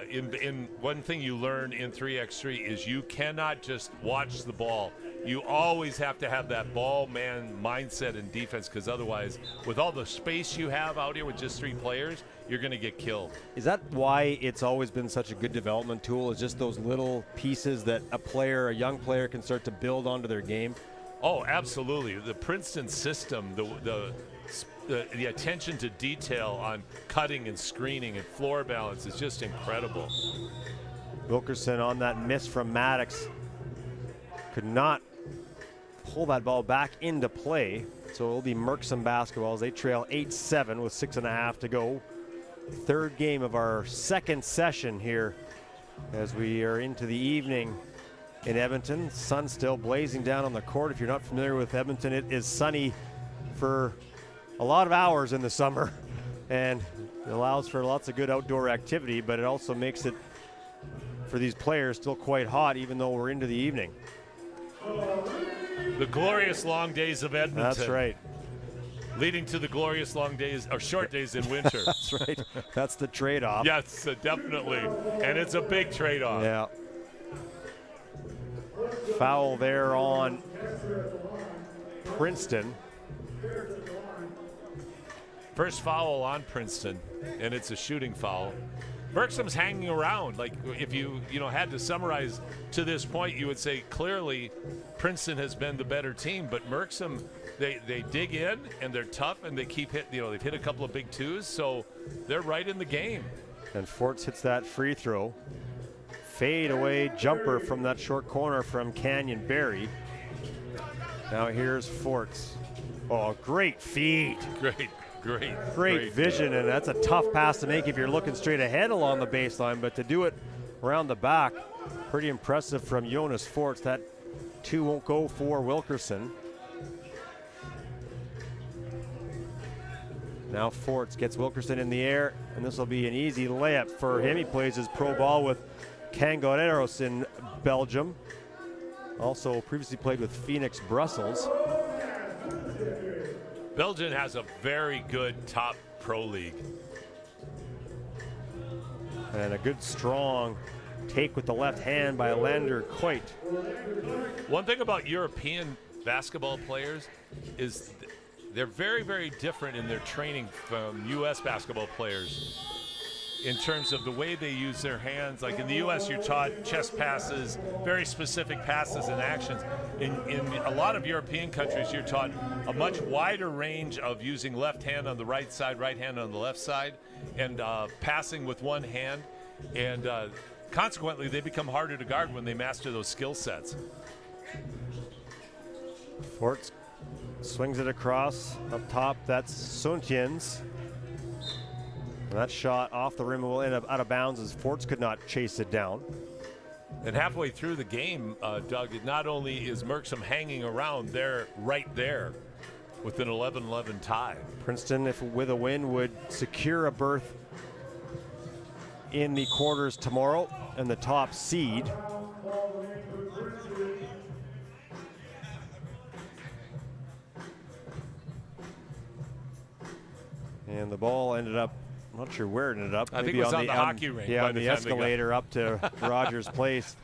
S4: In one thing you learn in 3x3 is you cannot just watch the ball. You always have to have that ball man mindset in defense, because otherwise, with all the space you have out here with just 3 players, you're going to get killed.
S2: Is that why it's always been such a good development tool, is just those little pieces that a young player can start to build onto their game?
S4: Oh, absolutely. The Princeton system, the attention to detail on cutting and screening and floor balance is just incredible.
S2: Wilkerson on that miss from Maddox could not pull that ball back into play, so it will be Merksem basketball as they trail 8-7 with 6.5 to go. Third game of our second session here as we are into the evening in Edmonton. Sun still blazing down on the court. If you're not familiar with Edmonton, it is sunny for a lot of hours in the summer, and it allows for lots of good outdoor activity, but it also makes it for these players still quite hot even though we're into the evening.
S4: The glorious long days of Edmonton.
S2: That's right.
S4: Leading to the glorious long days, or short days in winter.
S2: That's right. That's the trade-off.
S4: Yes, definitely. And it's a big trade-off.
S2: Yeah. Foul there on Princeton.
S4: First foul on Princeton, and it's a shooting foul. Merksem's hanging around. Like, if you had to summarize to this point, you would say clearly Princeton has been the better team, but Merksem, they dig in and they're tough and they keep hitting. They've hit a couple of big twos, so they're right in the game.
S2: And Forts hits that free throw. Fade away jumper from that short corner from Canyon Barry. Now here's Forts. Oh, great feed. Great vision, and that's a tough pass to make if you're looking straight ahead along the baseline, but to do it around the back, pretty impressive from Jonas Forts. That 2 won't go for Wilkerson. Now Forts gets Wilkerson in the air, and this will be an easy layup for him. He plays his pro ball with Cangoreros in Belgium. Also previously played with Phoenix Brussels.
S4: Belgium has a very good top pro league.
S2: And a good strong take with the left hand by Lander Coit.
S4: One thing about European basketball players is they're very, very different in their training from U.S. basketball players in terms of the way they use their hands. Like in the U.S., you're taught chest passes, very specific passes and actions. In a lot of European countries, you're taught a much wider range of using left hand on the right side, right hand on the left side, and passing with one hand. And consequently, they become harder to guard when they master those skill sets.
S2: Forts swings it across up top. That's Suntien's. That shot off the rim will end up out of bounds as Forts could not chase it down.
S4: And halfway through the game, Doug, not only is Merksum hanging around, they're right there with an 11-11 tie.
S2: Princeton, if with a win, would secure a berth in the quarters tomorrow and the top seed. And the ball ended up, I'm not sure where it ended up.
S4: I think it was on the hockey rink.
S2: Yeah, on the escalator up to Rogers Place.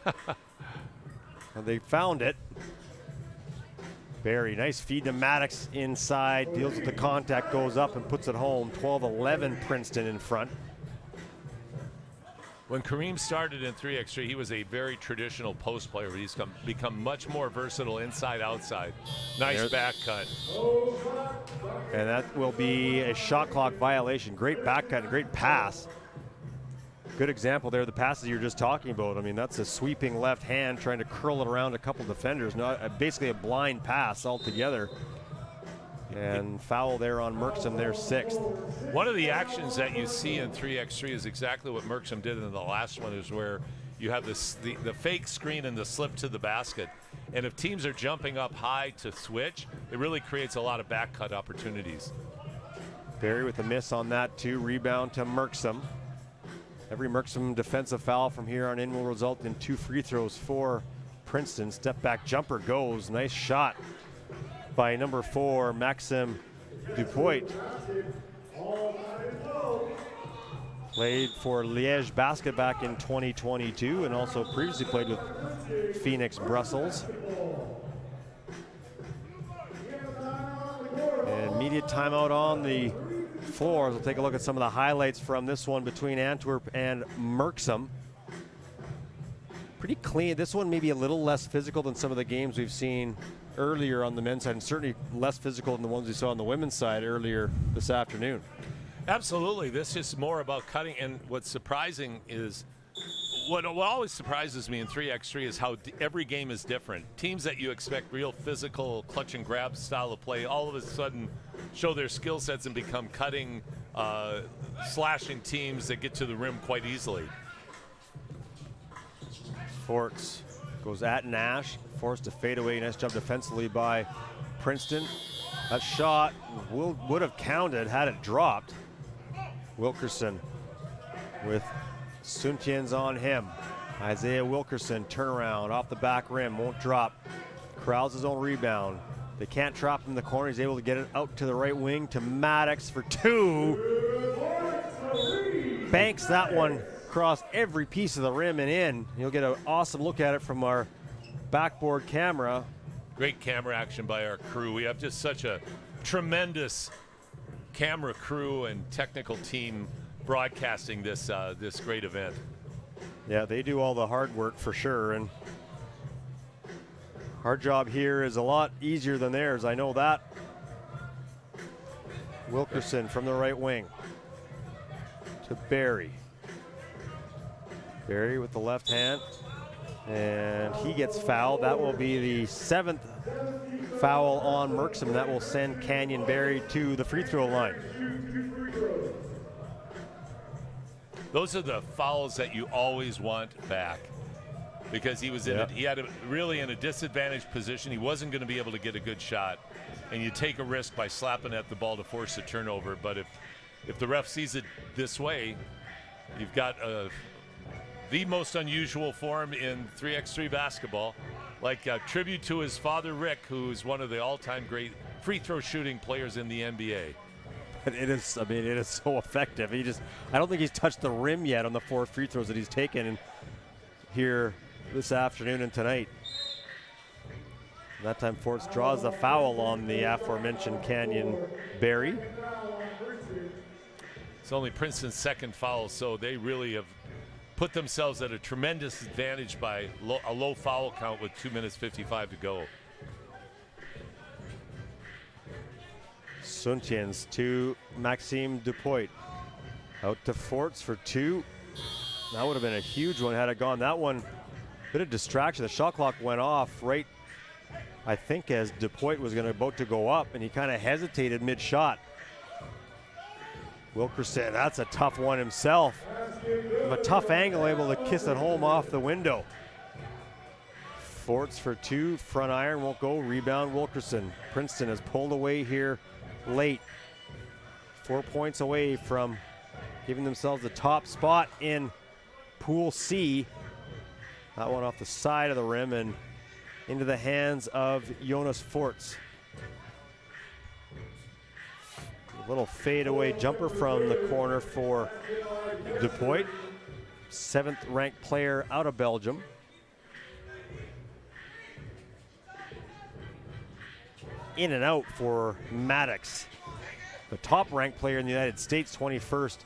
S2: And they found it. Barry, nice feed to Maddox inside, deals with the contact, goes up and puts it home. 12-11 Princeton in front.
S4: When Kareem started in 3x3, he was a very traditional post player, but he's become much more versatile inside, outside. Nice back cut.
S2: And that will be a shot clock violation. Great back cut, great pass. Good example there, the passes you were just talking about. I mean, that's a sweeping left hand trying to curl it around a couple defenders. Basically a blind pass altogether. And foul there on Merksum, their 6th.
S4: One of the actions that you see in 3x3 is exactly what Merksum did in the last one, is where you have the fake screen and the slip to the basket. And if teams are jumping up high to switch, it really creates a lot of back cut opportunities.
S2: Barry with a miss on that too. Rebound to Merksum. Every Merksum defensive foul from here on in will result in 2 free throws for Princeton. Step back jumper goes. Nice shot by number 4, Maxime Dupoit. Played for Liège Basket back in 2022 and also previously played with Phoenix Brussels. And immediate timeout on the floor. We'll take a look at some of the highlights from this one between Antwerp and Merksum. Pretty clean. This one maybe a little less physical than some of the games we've seen earlier on the men's side, and certainly less physical than the ones we saw on the women's side earlier this afternoon.
S4: Absolutely. This is more about cutting, and what's surprising is, what always surprises me in 3x3 is how every game is different. Teams that you expect real physical, clutch and grab style of play all of a sudden show their skill sets and become cutting, slashing teams that get to the rim quite easily.
S2: Forts goes at Nash, forced to fade away. Nice job defensively by Princeton. That shot would have counted had it dropped. Wilkerson with Suntien's on him. Isaiah Wilkerson, turnaround off the back rim, won't drop. Corrals his own rebound. They can't trap him in the corner. He's able to get it out to the right wing to Maddox for 2. Banks that one across every piece of the rim and in. You'll get an awesome look at it from our backboard camera.
S4: Great camera action by our crew. We have just such a tremendous camera crew and technical team broadcasting this this great event.
S2: Yeah, they do all the hard work for sure, and our job here is a lot easier than theirs. I know that. Wilkerson from the right wing to Barry. Barry with the left hand, and he gets fouled. That will be the 7th foul on Merksem. That will send Canyon Barry to the free throw line.
S4: Those are the fouls that you always want back, because he was really in a disadvantaged position. He wasn't going to be able to get a good shot, and you take a risk by slapping at the ball to force a turnover. But if the ref sees it this way, you've got the most unusual form in 3x3 basketball, like a tribute to his father, Rick, who's one of the all-time great free throw shooting players in the NBA.
S2: It is, I mean, it is so effective. I don't think he's touched the rim yet on the 4 free throws that he's taken here this afternoon and tonight. That time Forts draws the foul on the aforementioned Canyon Barry.
S4: It's only Princeton's second foul, so they really have put themselves at a tremendous advantage by a low foul count with 2 minutes 55 to go.
S2: Suntiens to Maxime Dupoit. Out to Forts for 2. That would have been a huge one had it gone. That one, bit of distraction. The shot clock went off right, I think, as Dupoit was about to go up, and he kind of hesitated mid-shot. Wilkerson, that's a tough one himself. From a tough angle, able to kiss it home off the window. Forts for 2, front iron won't go, rebound Wilkerson. Princeton has pulled away here late. 4 points away from giving themselves the top spot in Pool C. That one off the side of the rim and into the hands of Jonas Forts. A little fadeaway jumper from the corner for Dupoit. 7th ranked player out of Belgium. In and out for Maddox. The top ranked player in the United States, 21st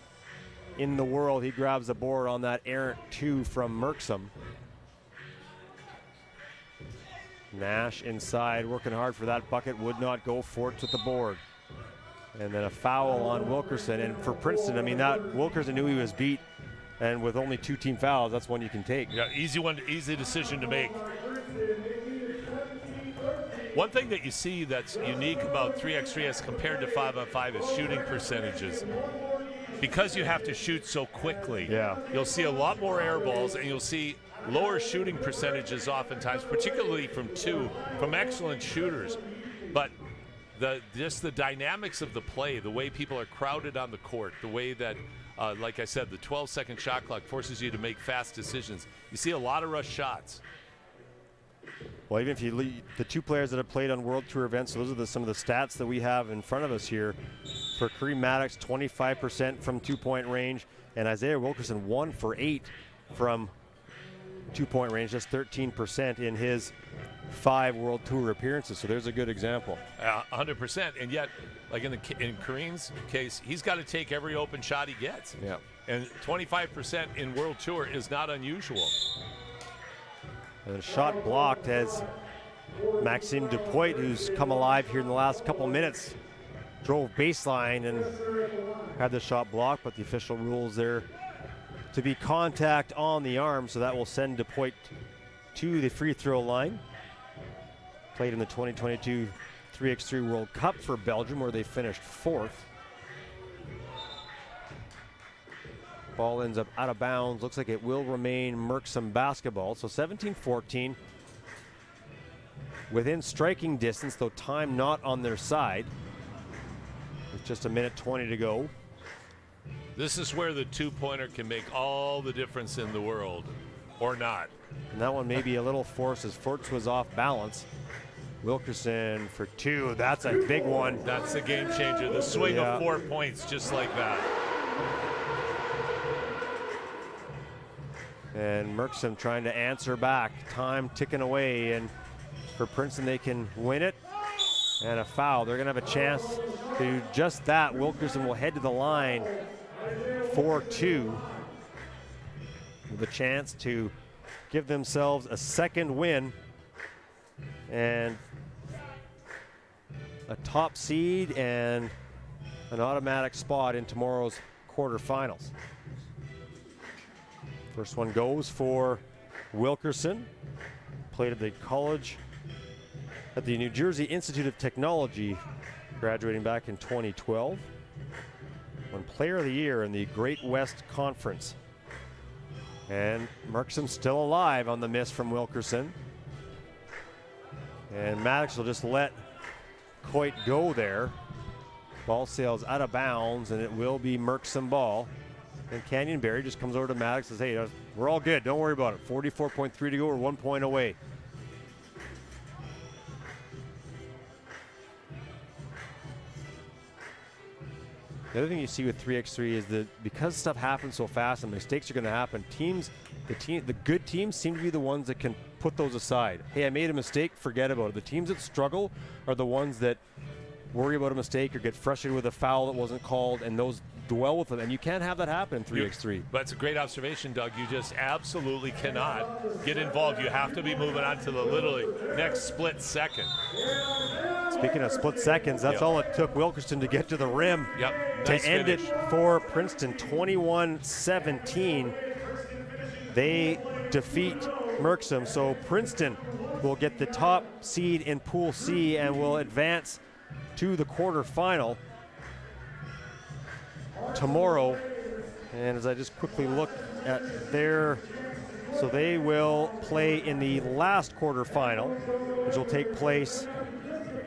S2: in the world. He grabs the board on that errant 2 from Merksum. Nash inside, working hard for that bucket, would not go. Forts with the board. And then a foul on Wilkerson. And for Princeton, I mean, that Wilkerson knew he was beat, and with only 2 team fouls, that's one you can take.
S4: Yeah, easy decision to make. One thing that you see that's unique about 3x3 as compared to 5-on-5 is shooting percentages. Because you have to shoot so quickly, you'll see a lot more air balls, and you'll see lower shooting percentages oftentimes, particularly from excellent shooters. But just the dynamics of the play, the way people are crowded on the court, the way that, like I said, the 12-second shot clock forces you to make fast decisions. You see a lot of rush shots.
S2: Well, even if you leave the 2 players that have played on World Tour events, those are some of the stats that we have in front of us here. For Kareem Maddox, 25% from 2-point range, and Isaiah Wilkerson 1 for 8 from 2-point range, just 13% in his 5 World Tour appearances. So there's a good example.
S4: 100%, and yet, like in Kareem's case, he's got to take every open shot he gets.
S2: Yeah.
S4: And 25% in World Tour is not unusual.
S2: And a shot blocked as Maxime Dupoit, who's come alive here in the last couple minutes, drove baseline and had the shot blocked, but the official rules there to be contact on the arm, so that will send Dupoit to the free throw line. Played in the 2022 3x3 World Cup for Belgium, where they finished 4th. Ball ends up out of bounds. Looks like it will remain Merksum basketball. So 17-14. Within striking distance, though time not on their side. With just a minute 20 to go.
S4: This is where the 2-pointer can make all the difference in the world, or not.
S2: And that one may be a little forced as Forts was off balance. Wilkerson for 2. That's a big one.
S4: That's the game changer. The swing of 4 points just like that.
S2: And Merksum trying to answer back. Time ticking away, and for Princeton they can win it. And a foul. They're going to have a chance to do just that. Wilkerson will head to the line for 2 with a chance to give themselves a second win and a top seed and an automatic spot in tomorrow's quarterfinals. First one goes for Wilkerson. Played at the college at the New Jersey Institute of Technology, graduating back in 2012. Won Player of the Year in the Great West Conference. And Merksum still alive on the miss from Wilkerson. And Maddox will just let Coit go there. Ball sails out of bounds, and it will be Merksum ball. And Canyon Barry just comes over to Maddox and says, hey, we're all good. Don't worry about it. 44.3 to go. We're 1 point away. The other thing you see with 3x3 is that because stuff happens so fast and mistakes are going to happen, the good teams seem to be the ones that can put those aside. Hey, I made a mistake, forget about it. The teams that struggle are the ones that worry about a mistake or get frustrated with a foul that wasn't called, and those dwell with them. And you can't have that happen in 3x3.
S4: But it's a great observation, Doug. You just absolutely cannot get involved. You have to be moving on to the literally next split second.
S2: Speaking of split seconds, that's all it took Wilkerson to get to the rim to
S4: Nice
S2: end
S4: finish.
S2: it for Princeton, 21-17. They defeat Merksum, so Princeton will get the top seed in Pool C and will advance to the quarterfinal tomorrow. And as I just quickly look at so they will play in the last quarterfinal, which will take place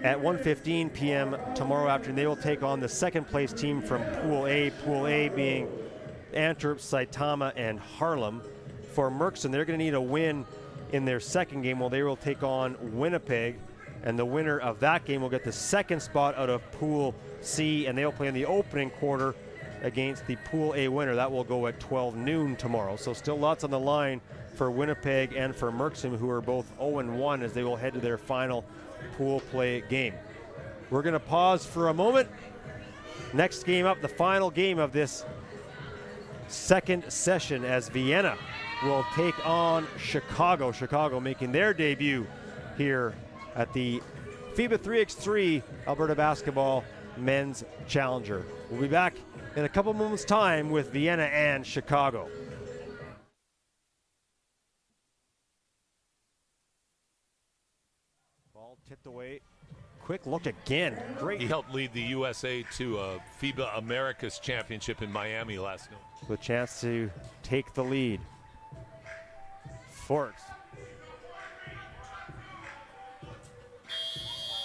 S2: at 1:15 p.m. tomorrow afternoon. They will take on the second place team from Pool A. Pool A being Antwerp, Saitama, and Harlem. For Merksem, they're going to need a win in their second game, while they will take on Winnipeg. And the winner of that game will get the second spot out of Pool C, and they'll play in the opening quarter against the Pool A winner. That will go at 12 noon tomorrow. So still lots on the line for Winnipeg and for Merksem, who are both 0-1 as they will head to their final pool play game. We're going to pause for a moment. Next game up, the final game of this second session, as Vienna will take on Chicago. Chicago making their debut here at the FIBA 3x3 Alberta Basketball Men's Challenger. We'll be back in a couple moments' time with Vienna and Chicago. Ball tipped away. Quick look again. Great.
S4: He helped lead the USA to a FIBA Americas Championship in Miami last night.
S2: The chance to take the lead. Forks.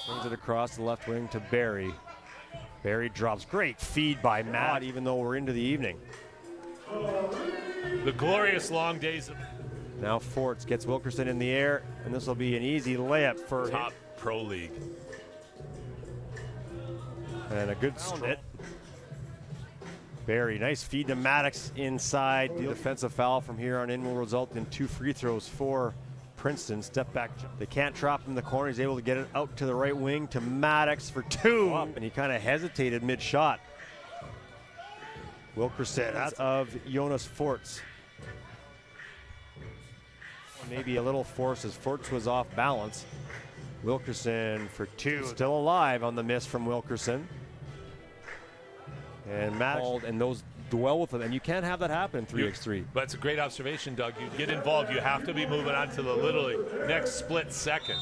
S2: Swings it across the left wing to Barry. Barry drops. Great feed by Matt, even though we're into the evening.
S4: The glorious long days of
S2: Now Forts gets Wilkerson in the air, and this will be an easy layup for
S4: top pro league.
S2: And a good strip. Barry, nice feed to Maddox inside. The defensive foul from here on in will result in 2 free throws for Princeton. Step back. They can't trap him in the corner. He's able to get it out to the right wing to Maddox for 2. And he kind of hesitated mid-shot. Wilkerson of Jonas Forts. Maybe a little force as Forts was off balance. Wilkerson for 2. Still alive on the miss from Wilkerson. And Maddox, and those dwell with them, and you can't have that happen in 3x3.
S4: But it's a great observation, Doug. You get involved, you have to be moving on to the literally next split second.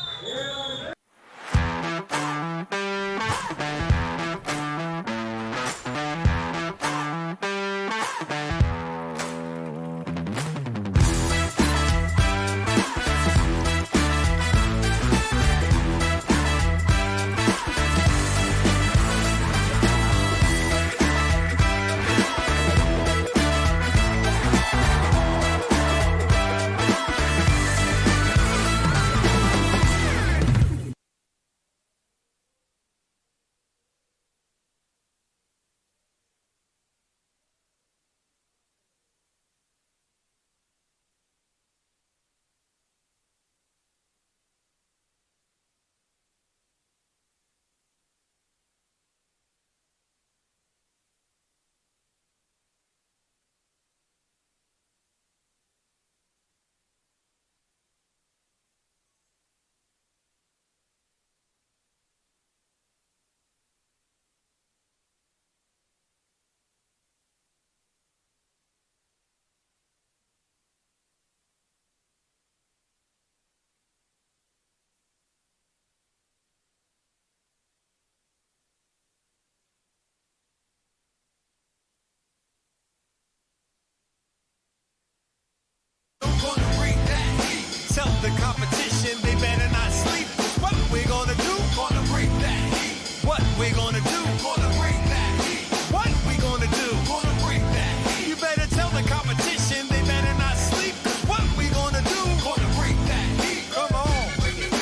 S3: Tell the competition they better not sleep. What we gonna do? Gonna break that heat. What we gonna do? Gonna break that heat. What we gonna do? Gonna break that heat. You better tell the competition they better not sleep. What we gonna do? Gonna break that heat. Come on. Bring it,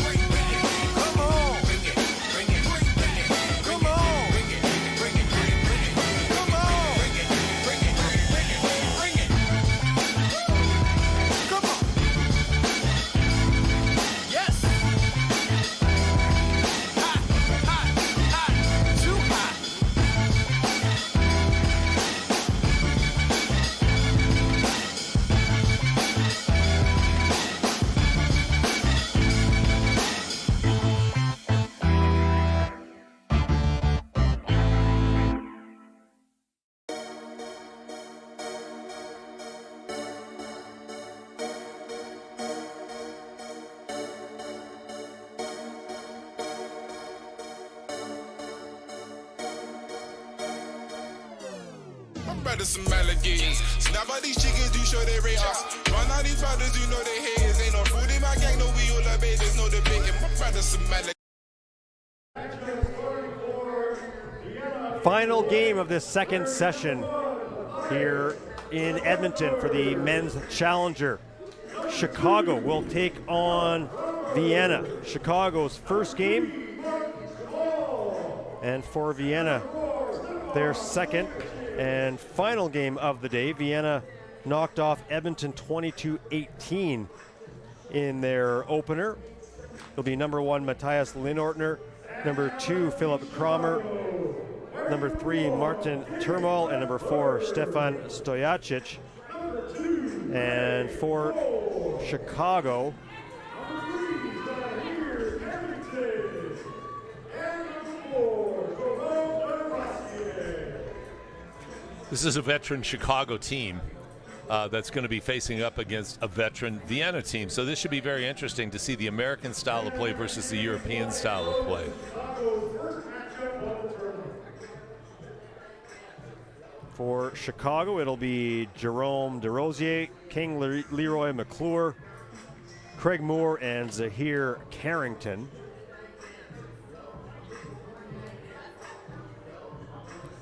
S3: break that heat. Come on. Bring it, break that heat. Come on. Bring it, break it, My brothers some alligators. Snap out these chickens, do show they rate us. Run out these brothers, you know they haters. Ain't no food in my gang, no we all obey. There's no debating. My brothers some alligators.
S2: Final game of this second session here in Edmonton for the men's challenger. Chicago will take on Vienna. Chicago's first game, and for Vienna, their second and final game of the day. Vienna knocked off Edmonton 22-18 in their opener. It'll be number 1 Matthias Linortner, number 2 Philip Kramer, number 3 Martin Turmal, and number 4 Stefan Stojacic. And for Chicago,
S4: this is a veteran Chicago team that's going to be facing up against a veteran Vienna team. So this should be very interesting to see the American style of play versus the European style of play.
S2: For Chicago, it'll be Jerome DeRosier, King Leroy McClure, Craig Moore, and Zahir Carrington.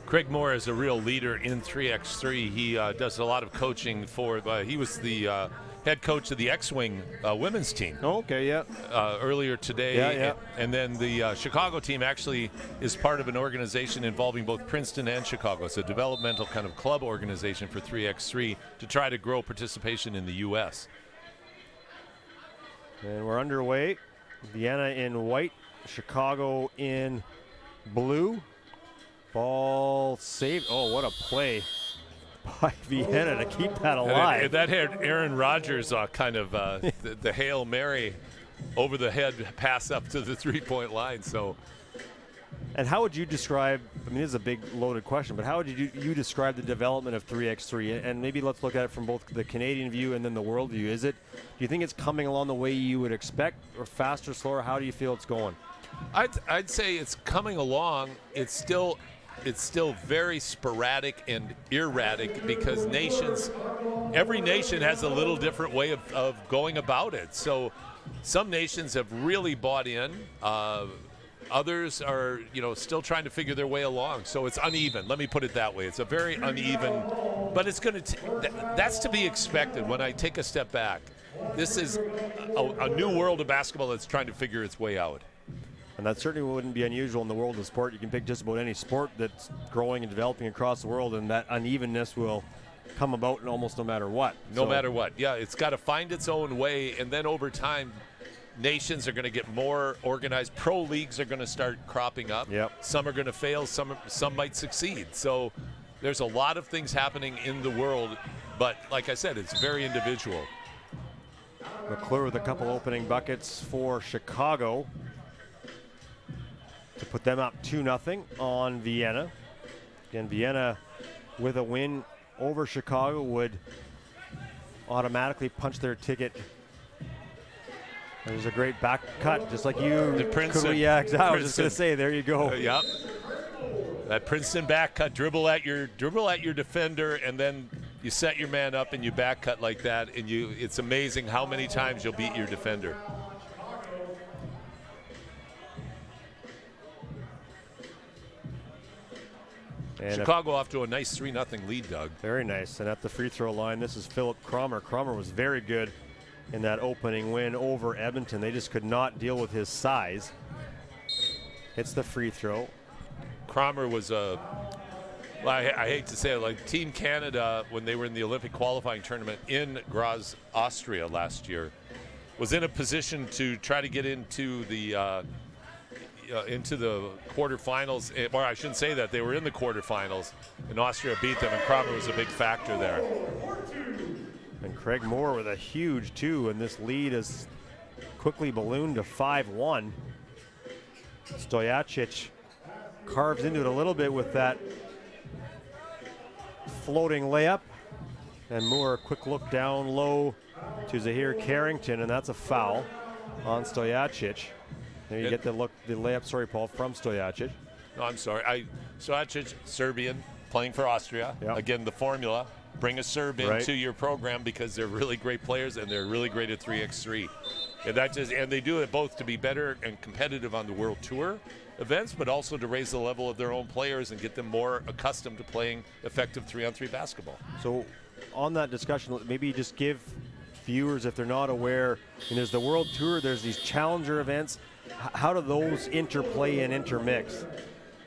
S4: Craig Moore is a real leader in 3x3. He does a lot of coaching for, he was the head coach of the X-Wing women's team.
S2: Oh, okay, yeah.
S4: Earlier today.
S2: Yeah.
S4: And then the Chicago team actually is part of an organization involving both Princeton and Chicago. It's a developmental kind of club organization for 3x3 to try to grow participation in the U.S.
S2: And we're underway. Vienna in white, Chicago in blue. Ball saved. Oh, what a play by Vienna to keep that alive.
S4: And that had Aaron Rodgers kind of the Hail Mary over the head pass up to the three-point line. So,
S2: and how would you describe, I mean, this is a big loaded question, but how would you describe the development of 3x3? And maybe let's look at it from both the Canadian view and then the world view. Do you think it's coming along the way you would expect, or faster, slower? How do you feel it's going?
S4: I'd say it's coming along. It's still very sporadic and erratic because every nation has a little different way of going about it. So some nations have really bought in. Others are, still trying to figure their way along. So it's uneven. Let me put it that way. It's a very uneven, but it's going to, that's to be expected when I take a step back. This is a new world of basketball that's trying to figure its way out.
S2: And that certainly wouldn't be unusual in the world of sport. You can pick just about any sport that's growing and developing across the world, and that unevenness will come about almost no matter what.
S4: No matter what. Yeah, it's got to find its own way, and then over time, nations are going to get more organized. Pro leagues are going to start cropping up.
S2: Yep.
S4: Some are going to fail. Some might succeed. So there's a lot of things happening in the world, but like I said, it's very individual.
S2: McClure with a couple opening buckets for Chicago to put them up 2-0 on Vienna. Again, Vienna with a win over Chicago would automatically punch their ticket. There's a great back cut, just like you.
S4: The Princeton.
S2: Yeah, exactly. I was just going to say, there you go.
S4: Yep. That Princeton back cut, dribble at your defender, and then you set your man up and you back cut like that, and it's amazing how many times you'll beat your defender. And Chicago off to a nice 3-0 lead, Doug.
S2: Very nice. And at the free throw line, this is Philip Kramer. Kramer was very good in that opening win over Edmonton. They just could not deal with his size. Hits the free throw.
S4: Kramer was I hate to say it, like Team Canada, when they were in the Olympic qualifying tournament in Graz, Austria last year, was in a position to try to get into the quarterfinals, or I shouldn't say that, they were in the quarterfinals, and Austria beat them, and Kramer was a big factor there.
S2: And Craig Moore with a huge 2, and this lead is quickly ballooned to 5-1. Stojacic carves into it a little bit with that floating layup, and Moore a quick look down low to Zahir Carrington, and that's a foul on Stojacic. There you get the layup, sorry, Paul, from Stojacic.
S4: No, I'm sorry. Stojacic, Serbian. playing for Austria.
S2: Yep.
S4: Again, the formula, bring a Serb
S2: Right.
S4: into your program because they're really great players and they're really great at 3x3. And they do it both to be better and competitive on the World Tour events, but also to raise the level of their own players and get them more accustomed to playing effective 3-on-3 basketball.
S2: So on that discussion, maybe just give viewers, if they're not aware, there's the World Tour, there's these Challenger events. How do those interplay and intermix?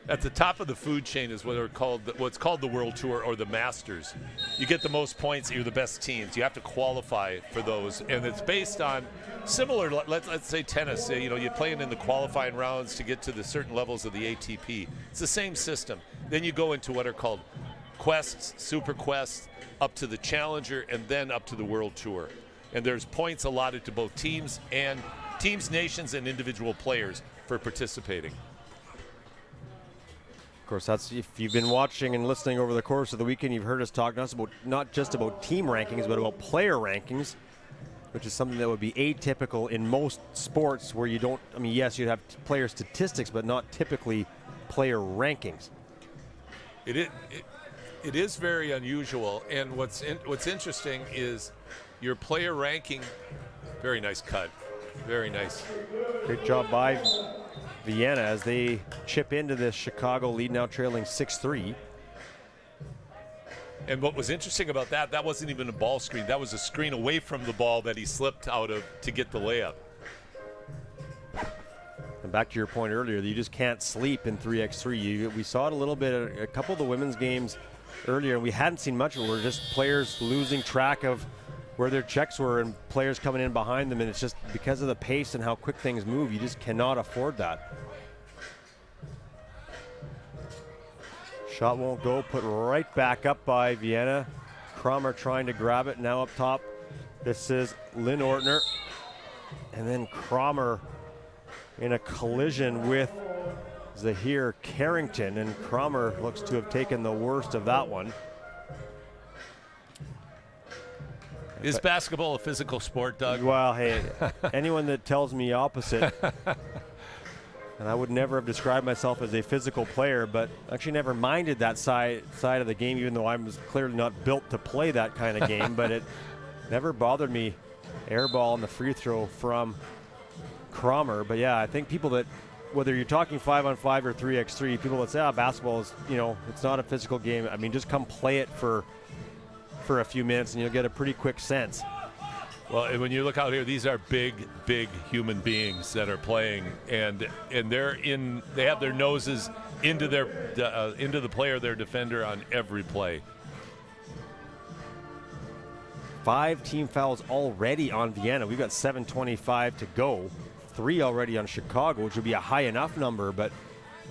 S4: At the top of the food chain is what's called the World Tour or the Masters. You get the most points, you're the best teams. You have to qualify for those, and it's based on similar. Let's say tennis. You're playing in the qualifying rounds to get to the certain levels of the ATP. It's the same system. Then you go into what are called quests, super quests, up to the Challenger, and then up to the World Tour. And there's points allotted to both teams, nations, and individual players for participating.
S2: Of course, that's if you've been watching and listening over the course of the weekend, you've heard us talk not just about team rankings, but about player rankings, which is something that would be atypical in most sports where you don't, yes, you'd have player statistics, but not typically player rankings.
S4: It is very unusual, and what's interesting is your player ranking. Very nice cut, very nice.
S2: Great job by Vienna as they chip into this Chicago lead, now trailing 6-3.
S4: And what was interesting about that wasn't even a ball screen. That was a screen away from the ball that he slipped out of to get the layup.
S2: And back to your point earlier, that you just can't sleep in 3x3. We saw it a little bit at a couple of the women's games earlier, and we hadn't seen much of it. We're just players losing track of where their checks were and players coming in behind them, and it's just because of the pace and how quick things move, you just cannot afford that. Shot won't go, put right back up by Vienna. Cromer trying to grab it, now up top. This is Lynn Ortner. And then Cromer in a collision with Zahir Carrington, and Cromer looks to have taken the worst of that one.
S4: Is basketball a physical sport, Doug?
S2: Well, hey, anyone that tells me opposite, and I would never have described myself as a physical player, but actually never minded that side of the game, even though I was clearly not built to play that kind of game, but it never bothered me. Air ball on the free throw from Cromer. But yeah, I think people that, whether you're talking 5-on-5 or 3x3, people that say, basketball is, it's not a physical game. Just come play it for a few minutes and you'll get a pretty quick sense.
S4: Well, and when you look out here, these are big human beings that are playing, and they have their noses into the player, their defender on every play.
S2: 5 team fouls already on Vienna. We've got 7:25 to go. 3 already on Chicago, which would be a high enough number, but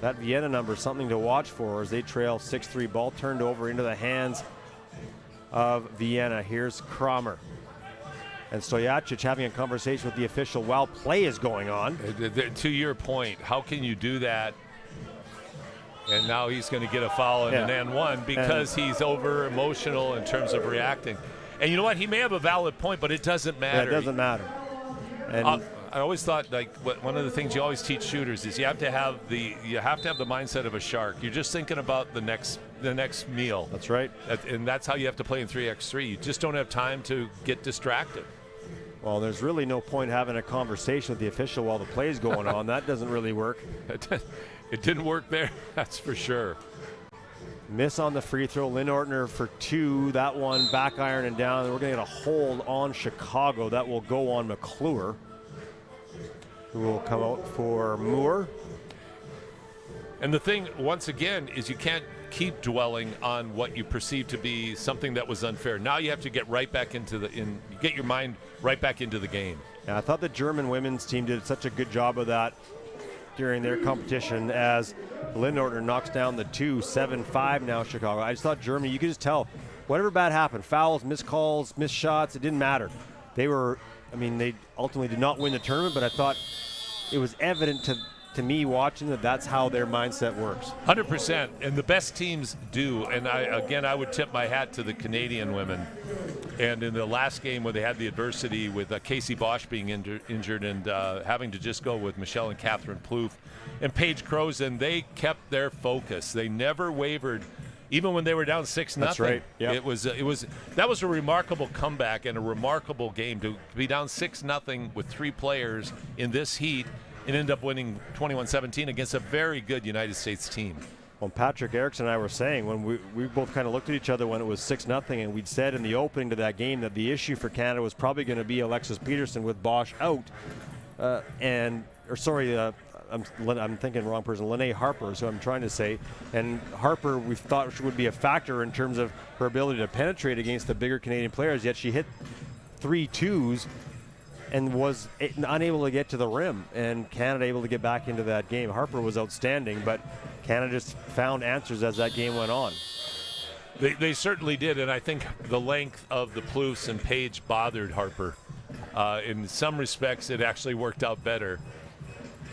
S2: that Vienna number is something to watch for as they trail 6-3. Ball turned over into the hands of Vienna. Here's Cromer. And Stojacic having a conversation with the official while play is going on.
S4: To your point, how can you do that? And now he's going to get a foul in an N1 because he's over emotional in terms of reacting. And you know what? He may have a valid point, but it doesn't matter.
S2: Yeah, it doesn't matter. And
S4: I always thought, one of the things you always teach shooters is you have to have the mindset of a shark. You're just thinking about the next meal.
S2: That's right.
S4: And that's how you have to play in 3x3. You just don't have time to get distracted.
S2: Well, there's really no point having a conversation with the official while the play is going on. That doesn't really work.
S4: It didn't work there, that's for sure.
S2: Miss on the free throw. Lynn Ortner for 2. That one back iron and down. We're going to get a hold on Chicago. That will go on McClure, who will come out for Moore.
S4: And the thing, once again, is you can't keep dwelling on what you perceive to be something that was unfair. Now you have to get right back get your mind right back into the game.
S2: Yeah, I thought the German women's team did such a good job of that during their competition as Lynn Ortner knocks down the 2, 7-5 now Chicago. I just thought Germany, you could just tell whatever bad happened, fouls, missed calls, missed shots, it didn't matter. They ultimately did not win the tournament, but I thought it was evident to me watching that's how their mindset works.
S4: 100%, and the best teams do. And I would tip my hat to the Canadian women. And in the last game where they had the adversity with Casey Bosch being injured and having to just go with Michelle and Catherine Plouffe and Paige Crozen, they kept their focus. They never wavered even when they were down 6-0.
S2: That's right. Yep.
S4: That was a remarkable comeback and a remarkable game to be down 6-0 with 3 players in this heat and end up winning 21-17 against a very good United States team.
S2: Well, Patrick Erickson and I were saying when we both kind of looked at each other when it was 6-0, and we'd said in the opening to that game that the issue for Canada was probably going to be Alexis Peterson with Bosch out, I'm thinking wrong person. Lene Harper is who I'm trying to say. And Harper, we thought would be a factor in terms of her ability to penetrate against the bigger Canadian players, yet she hit 3 twos and was unable to get to the rim. And Canada able to get back into that game. Harper was outstanding, but Canada just found answers as that game went on.
S4: They certainly did, and I think the length of the Plouffe and Page bothered Harper. In some respects, it actually worked out better.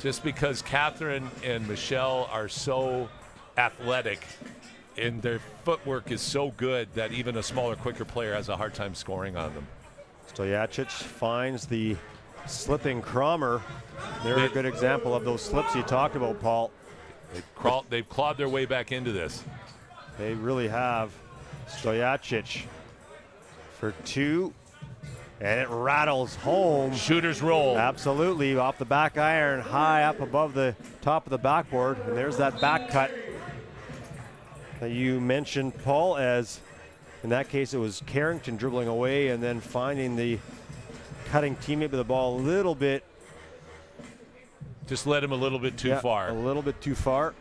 S4: Just because Catherine and Michelle are so athletic and their footwork is so good that even a smaller, quicker player has a hard time scoring on them.
S2: Stojacic finds the slipping Cromer. They're a good example of those slips you talked about, Paul.
S4: They've clawed their way back into this.
S2: They really have. Stojacic for 2. And it rattles home.
S4: Shooter's roll.
S2: Absolutely. Off the back iron, high up above the top of the backboard. And there's that back cut that you mentioned, Paul, as in that case it was Carrington dribbling away and then finding the cutting teammate with the ball a little bit.
S4: Just led him a little bit too far.
S2: A little bit too far.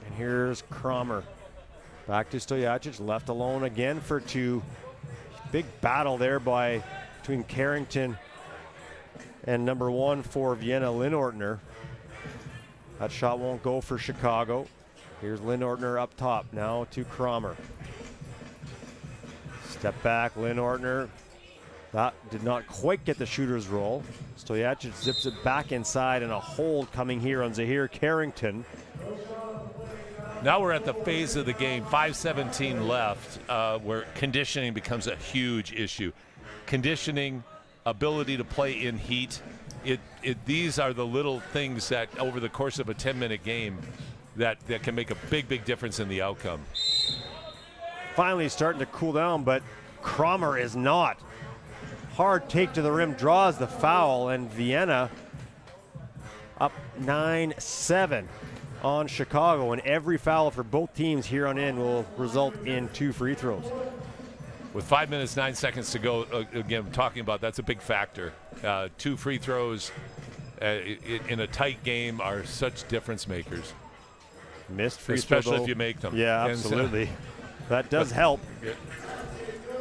S2: And here's Cromer. Back to Stojacic, left alone again for 2. Big battle there between Carrington and number 1 for Vienna, Lynn Ortner. That shot won't go for Chicago. Here's Lynn Ortner up top, now to Cromer. Step back, Lynn Ortner. That did not quite get the shooter's roll. Stojacic zips it back inside, and a hold coming here on Zahir Carrington.
S4: Now we're at the phase of the game, 5:17 left, where conditioning becomes a huge issue. Conditioning, ability to play in heat. These are the little things that over the course of a 10-minute game that can make a big difference in the outcome.
S2: Finally starting to cool down, but Cromer is not. Hard take to the rim, draws the foul, and Vienna up 9-7 on Chicago, and every foul for both teams here on in will result in 2 free throws.
S4: With 5 minutes, 9 seconds to go, again, talking about that's a big factor. 2 free throws in a tight game are such difference makers.
S2: Missed free
S4: especially
S2: throw,
S4: if you make them.
S2: Yeah, absolutely. That does help.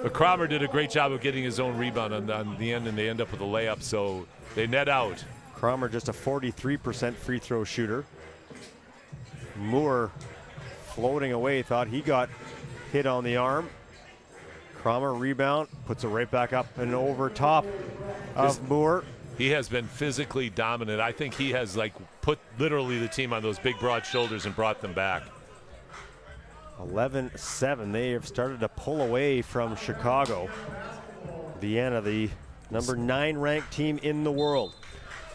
S4: But Cromer did a great job of getting his own rebound on the end, and they end up with a layup, so they net out.
S2: Cromer just a 43% free throw shooter. Moore floating away, thought he got hit on the arm. Cromer rebound, puts it right back up and over top of Moore.
S4: He has been physically dominant. I think he has put literally the team on those big broad shoulders and brought them back.
S2: 11-7. They have started to pull away from Chicago. Vienna, the number 9 ranked team in the world.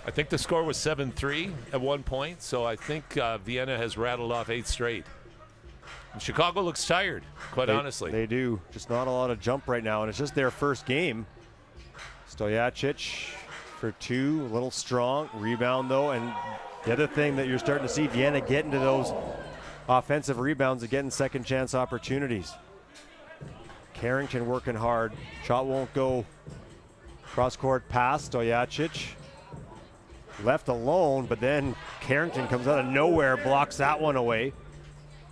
S4: I think the score was 7-3 at one point, so I think Vienna has rattled off 8 straight. And Chicago looks tired, quite honestly.
S2: They do. Just not a lot of jump right now, and it's just their first game. Stojacic for 2, a little strong. Rebound, though, and the other thing that you're starting to see Vienna get into those offensive rebounds and getting second chance opportunities. Carrington working hard. Shot won't go. Cross-court pass, Stojacic. Left alone, but then Carrington comes out of nowhere, blocks that one away.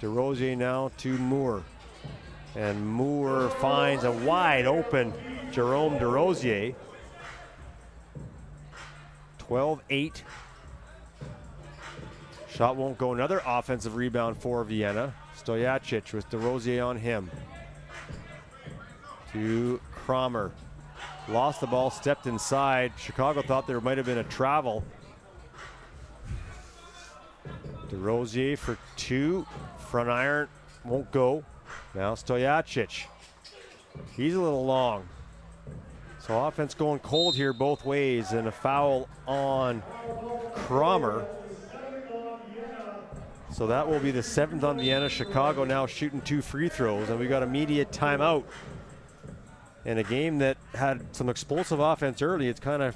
S2: DeRosier now to Moore. And Moore finds a wide open Jerome DeRosier. 12-8. Shot won't go. Another offensive rebound for Vienna. Stojacic with DeRosier on him. To Cromer. Lost the ball, stepped inside. Chicago thought there might have been a travel. DeRosier for 2. Front iron won't go. Now Stojacic. He's a little long. So offense going cold here both ways, and a foul on Cromer. So that will be the 7th on Vienna. Chicago now shooting 2 free throws, and we got immediate timeout. In a game that had some explosive offense early, it's kind of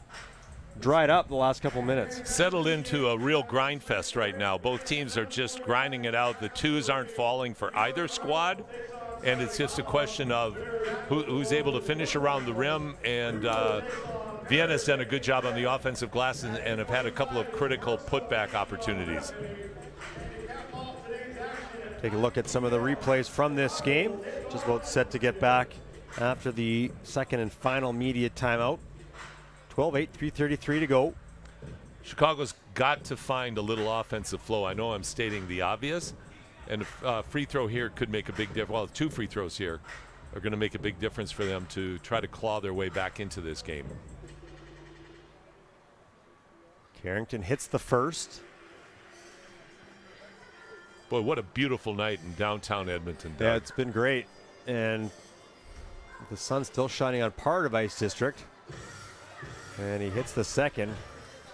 S2: dried up the last couple minutes.
S4: Settled into a real grind fest right now. Both teams are just grinding it out. The twos aren't falling for either squad, and it's just a question of who's able to finish around the rim. And Vienna's done a good job on the offensive glass and have had a couple of critical putback opportunities.
S2: Take a look at some of the replays from this game. Just about set to get back after the second and final immediate timeout. 12-8, 3:33 to go.
S4: Chicago's got to find a little offensive flow. I know I'm stating the obvious, and a free throw here could make a big difference. Well, 2 free throws here are going to make a big difference for them to try to claw their way back into this game.
S2: Carrington hits the first.
S4: Boy, what a beautiful night in downtown Edmonton, Doug.
S2: Yeah, it's been great. And the sun's still shining on part of Ice District. And he hits the second,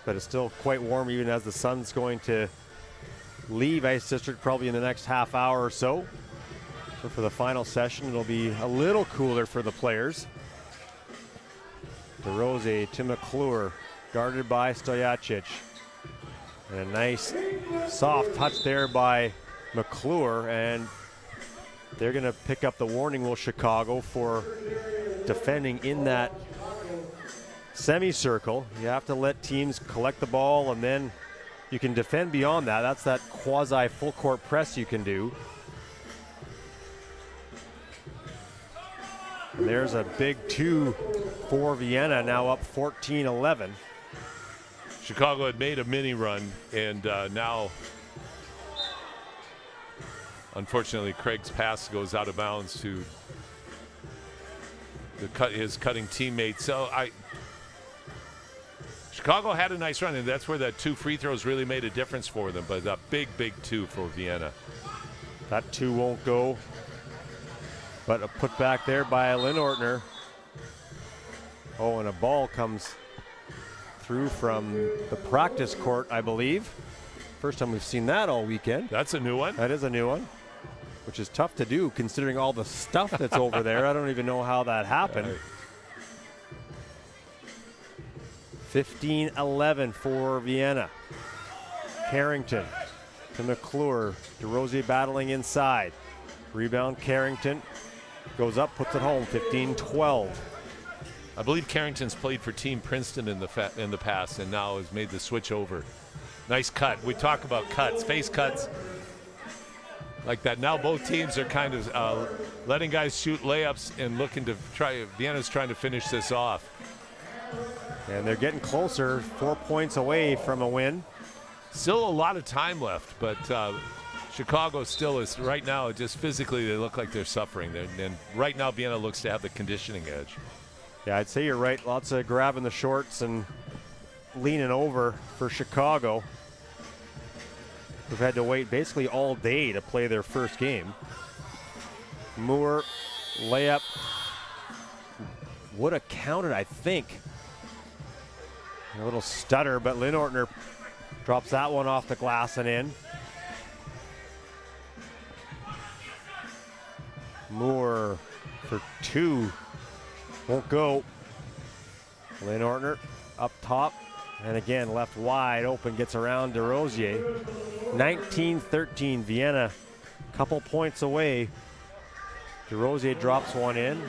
S2: but it's still quite warm even as the sun's going to leave Ice District probably in the next half hour or so. So for the final session, it'll be a little cooler for the players. DeRose to McClure, guarded by Stojacic. And a nice soft touch there by McClure, and they're going to pick up the warning, will Chicago, for defending in that semicircle. You have to let teams collect the ball, and then you can defend beyond that. That's that quasi full court press you can do. And there's a big 2 for Vienna, now up 14-11.
S4: Chicago had made a mini run, and now, unfortunately, Craig's pass goes out of bounds to his cutting teammate. So Chicago had a nice run, and that's where that 2 free throws really made a difference for them. But a big, big 2 for Vienna.
S2: That 2 won't go, but a putback there by Lynn Ortner. Oh, and a ball comes through from the practice court, I believe. First time we've seen that all weekend.
S4: That's a new one.
S2: That is a new one, which is tough to do considering all the stuff that's over there. I don't even know how that happened. 15-11 for Vienna. Carrington to McClure. DeRose battling inside. Rebound Carrington. Goes up, puts it home. 15-12.
S4: I believe Carrington's played for Team Princeton in the past and now has made the switch over. Nice cut. We talk about cuts, face cuts like that. Now both teams are kind of letting guys shoot layups and looking to try. Vienna's trying to finish this off.
S2: And they're getting closer, 4 points away from a win.
S4: Still a lot of time left, but Chicago still is, right now, just physically they look like they're suffering. And right now Vienna looks to have the conditioning edge.
S2: Yeah, I'd say you're right. Lots of grabbing the shorts and leaning over for Chicago. We've had to wait basically all day to play their first game. Moore, layup. Would have counted, I think. A little stutter, but Lynn Ortner drops that one off the glass and in. Moore for 2. Won't go. Lynn Ortner up top. And again, left wide open, gets around DeRosier. 19-13, Vienna, couple points away. DeRosier drops one in.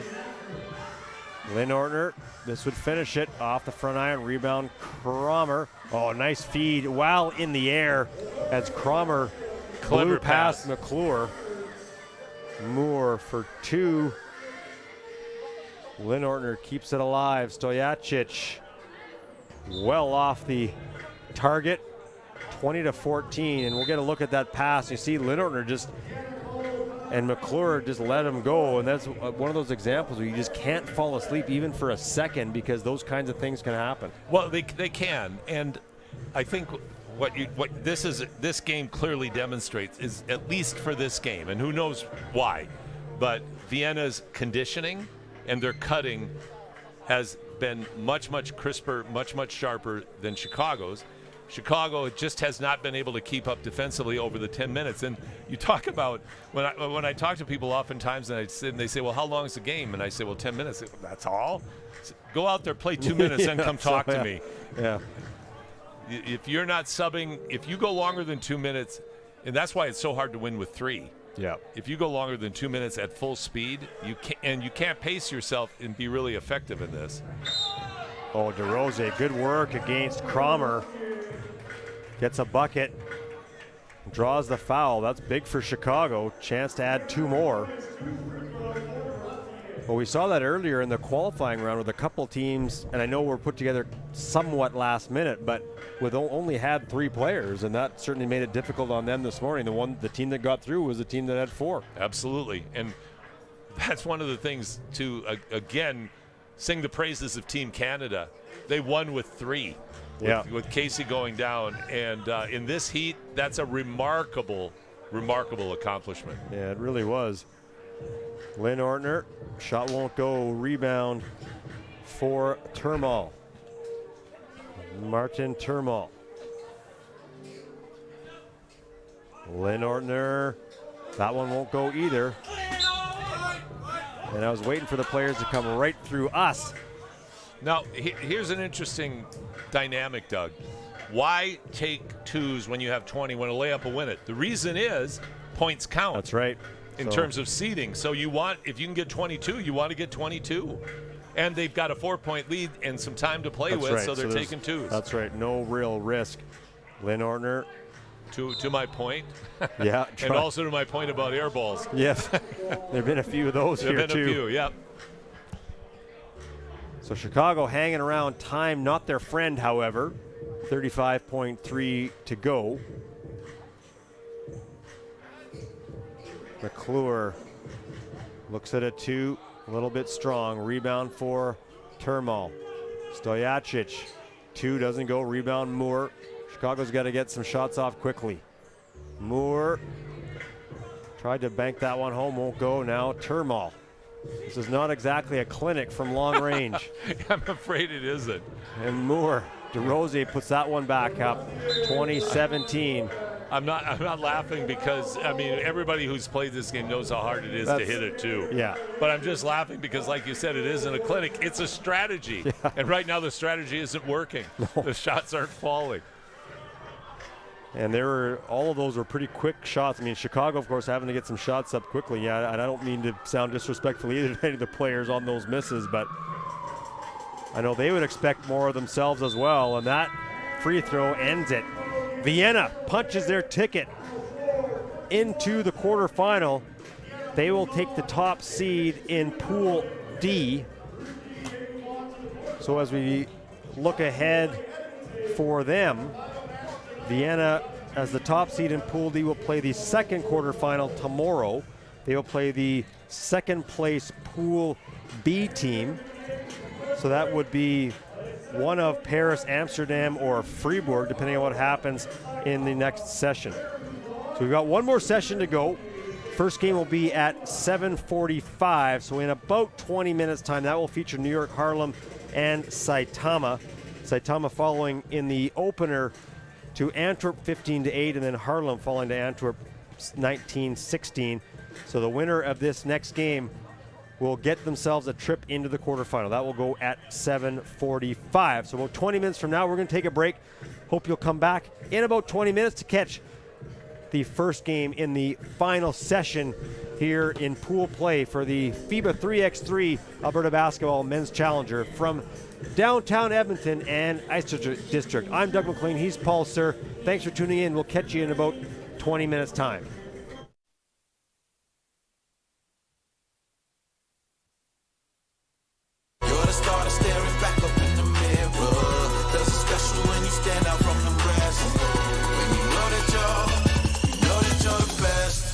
S2: Lynn Ortner, this would finish it off the front iron. Rebound, Cromer. Oh, nice feed while in the air as Cromer blew past McClure. Moore for 2. Lynn Ortner keeps it alive. Stojacic well off the target, 20-14, and we'll get a look at that pass. You see Lynn Ortner and McClure just let him go, and that's one of those examples where you just can't fall asleep even for a second because those kinds of things can happen.
S4: Well, they can, and I think what this game clearly demonstrates is, at least for this game, and who knows why, but Vienna's conditioning and their cutting has been much, much crisper, much, much sharper than Chicago's. Chicago just has not been able to keep up defensively over the 10 minutes. And you talk about, when I talk to people oftentimes and they say, well, how long is the game? And I say, well, 10 minutes. They go, that's all? Go out there, play 2 minutes, and come talk to me.
S2: Yeah.
S4: If you're not subbing, if you go longer than 2 minutes, and that's why it's so hard to win with 3.
S2: Yeah.
S4: If you go longer than 2 minutes at full speed, you can't pace yourself and be really effective in this.
S2: Oh, DeRose, good work against Cromer. Gets a bucket, draws the foul. That's big for Chicago. Chance to add 2 more. Well, we saw that earlier in the qualifying round with a couple teams, and I know we're put together somewhat last minute, but with only had 3 players, and that certainly made it difficult on them this morning. The team that got through was the team that had 4.
S4: Absolutely, and that's one of the things to again sing the praises of Team Canada. They won with 3. With Casey going down, and in this heat, that's a remarkable accomplishment.
S2: Yeah, it really was. Lynn Ortner, shot won't go, rebound for Termal. Martin Termal. Lynn Ortner, that one won't go either. And I was waiting for the players to come right through us.
S4: Now, here's an interesting dynamic, Doug. Why take 2s when you have 20 when a layup will win it? The reason is points count.
S2: That's right.
S4: In terms of seeding. So you want, if you can get 22, you want to get 22. And they've got a 4-point lead and some time to play with, so they're taking 2s.
S2: That's right. No real risk. Lynn Ortner.
S4: To my point.
S2: Yeah.
S4: And also to my point about air balls.
S2: Yes. There have been a few of those here, too.
S4: There have been a few, yep.
S2: So Chicago hanging around, time not their friend, however. 35.3 to go. McClure looks at a 2, a little bit strong. Rebound for Termal. Stojacic, 2 doesn't go. Rebound Moore. Chicago's got to get some shots off quickly. Moore tried to bank that one home, won't go. Now Termal. This is not exactly a clinic from long range.
S4: I'm afraid it isn't.
S2: And Moore, DeRose puts that one back up. 2017.
S4: I'm not laughing because, I mean, everybody who's played this game knows how hard it is to hit it too.
S2: Yeah.
S4: But I'm just laughing because, like you said, it isn't a clinic. It's a strategy. Yeah. And right now the strategy isn't working. No. The shots aren't falling.
S2: And all of those were pretty quick shots. I mean, Chicago, of course, having to get some shots up quickly. Yeah, and I don't mean to sound disrespectful either to any of the players on those misses, but I know they would expect more of themselves as well, and that free throw ends it. Vienna punches their ticket into the quarterfinal. They will take the top seed in Pool D. So as we look ahead for them, Vienna, as the top seed in Pool D, will play the second quarterfinal tomorrow. They will play the second place Pool B team. So that would be one of Paris, Amsterdam, or Freeburg, depending on what happens in the next session. So we've got one more session to go. First game will be at 7:45. So in about 20 minutes time, that will feature New York, Harlem, and Saitama. Saitama following in the opener to Antwerp 15-8, and then Harlem falling to Antwerp 19-16. So the winner of this next game will get themselves a trip into the quarterfinal. That will go at 7:45. So about 20 minutes from now, we're going to take a break. Hope you'll come back in about 20 minutes to catch the first game in the final session here in pool play for the FIBA 3x3 Alberta Basketball Men's Challenger from downtown Edmonton and Ice District. I'm Doug McLean. He's Paul Sir. Thanks for tuning in. We'll catch you in about 20 minutes time.
S3: You're the star that's staring back up in the mirror. Does it special when you stand out from the rest. When you know that you're the best.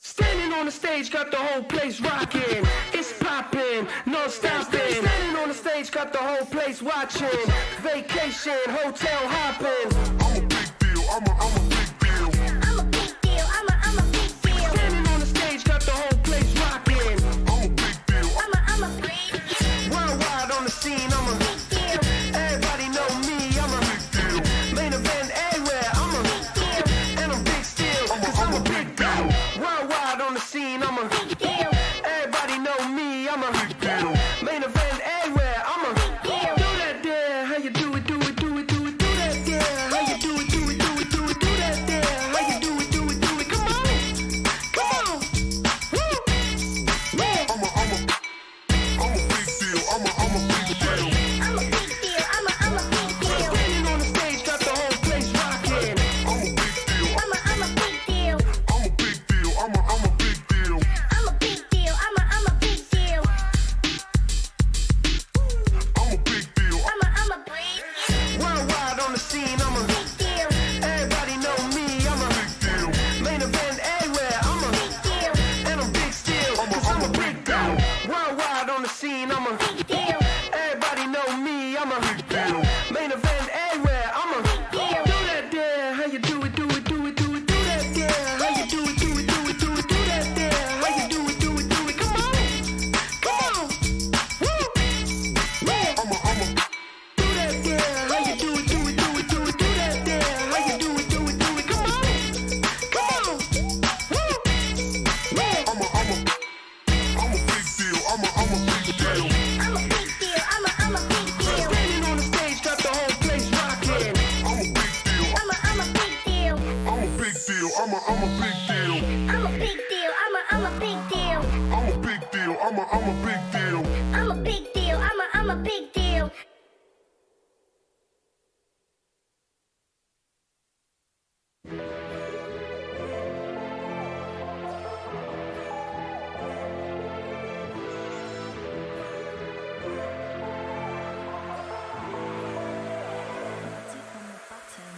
S5: Standing on the stage, got the whole place rocking. It's popping, no stopping. Standing on the stage, got the whole place watching. Vacation, hotel hopping.
S3: I'm a big deal, I'm a big deal.
S5: I'm a big deal, I'm a big deal. Standing on the stage, got the whole place rocking. I'm a big deal. Main event everywhere, I'm a big deal. Do that there, how you do it, do it, do it, do it, do that there, how you do it, do it, do it, do it, do that there, how you do it, do it, do it, come on, woo, I'm a do that there, how you do it, do it, do it, do it, do that there, how you do it, do it, do it, come on, woo,
S3: I'm a big deal. I'm a big deal.
S6: I'm a big deal. I'm a big deal.
S5: Standing on the stage, got the whole place rocking.
S3: I'm a big deal.
S6: I'm a big deal.
S3: I'm a big deal. I'm a big deal.
S6: I'm a big deal. I'm a big deal.
S3: I'm a big deal. I'm a big deal.
S6: I'm a big deal. I'm a big deal.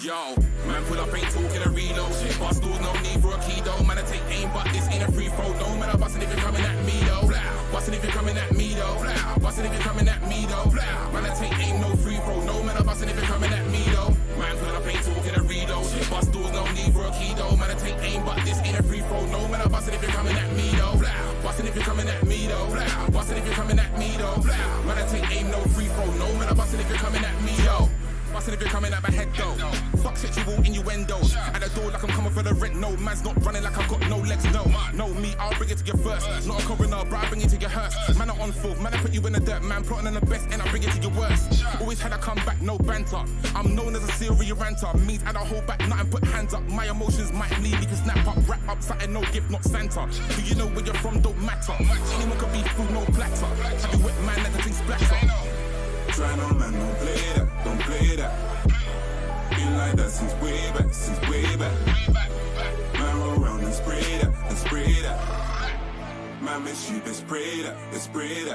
S3: Yo, man, pull up, ain't talking a reload. Bust doors, no need for a key though. Man, I take aim, but this ain't a free throw. No man, I bustin' if you're coming at me though. Bustin' if you're coming at me though. Bustin' if you're coming at me though. Man, I take aim, no free throw. No man, I bustin' if you're coming at me though. Man, pull up, ain't talking a reload. Bust doors, no need for a key though. Man, I take aim, but this ain't a free throw. No man, I bustin' if you're coming at me though. Bustin' if you're coming at me though. Bustin' if you're coming at me though. Man, I take aim, no free throw. No man, I bustin' if you're coming at me though. Bustin' if you're coming at my head though. Fuck sexual innuendos. At the door like I'm coming for the rent. No, man's not running like I've got no legs. No, me, I'll bring it to you first. Not a coroner, but I bring it to your hearse. Man, I'm on full, man, I put you in the dirt. Man, plotting on the best and I bring it to your worst. Always had a comeback, no banter. I'm known as a serial ranter. Means I don't hold back, nothing put hands up. My emotions might lead me to snap up, wrap up, something, no gift, not Santa. Do you know where you're from, don't matter. Anyone can be food, no platter. Have you wet man, let the thing splatter. Try no man, don't play that, don't play that. Been like that since way back. Man, roll around and spray that. Man, miss you, let's spray that.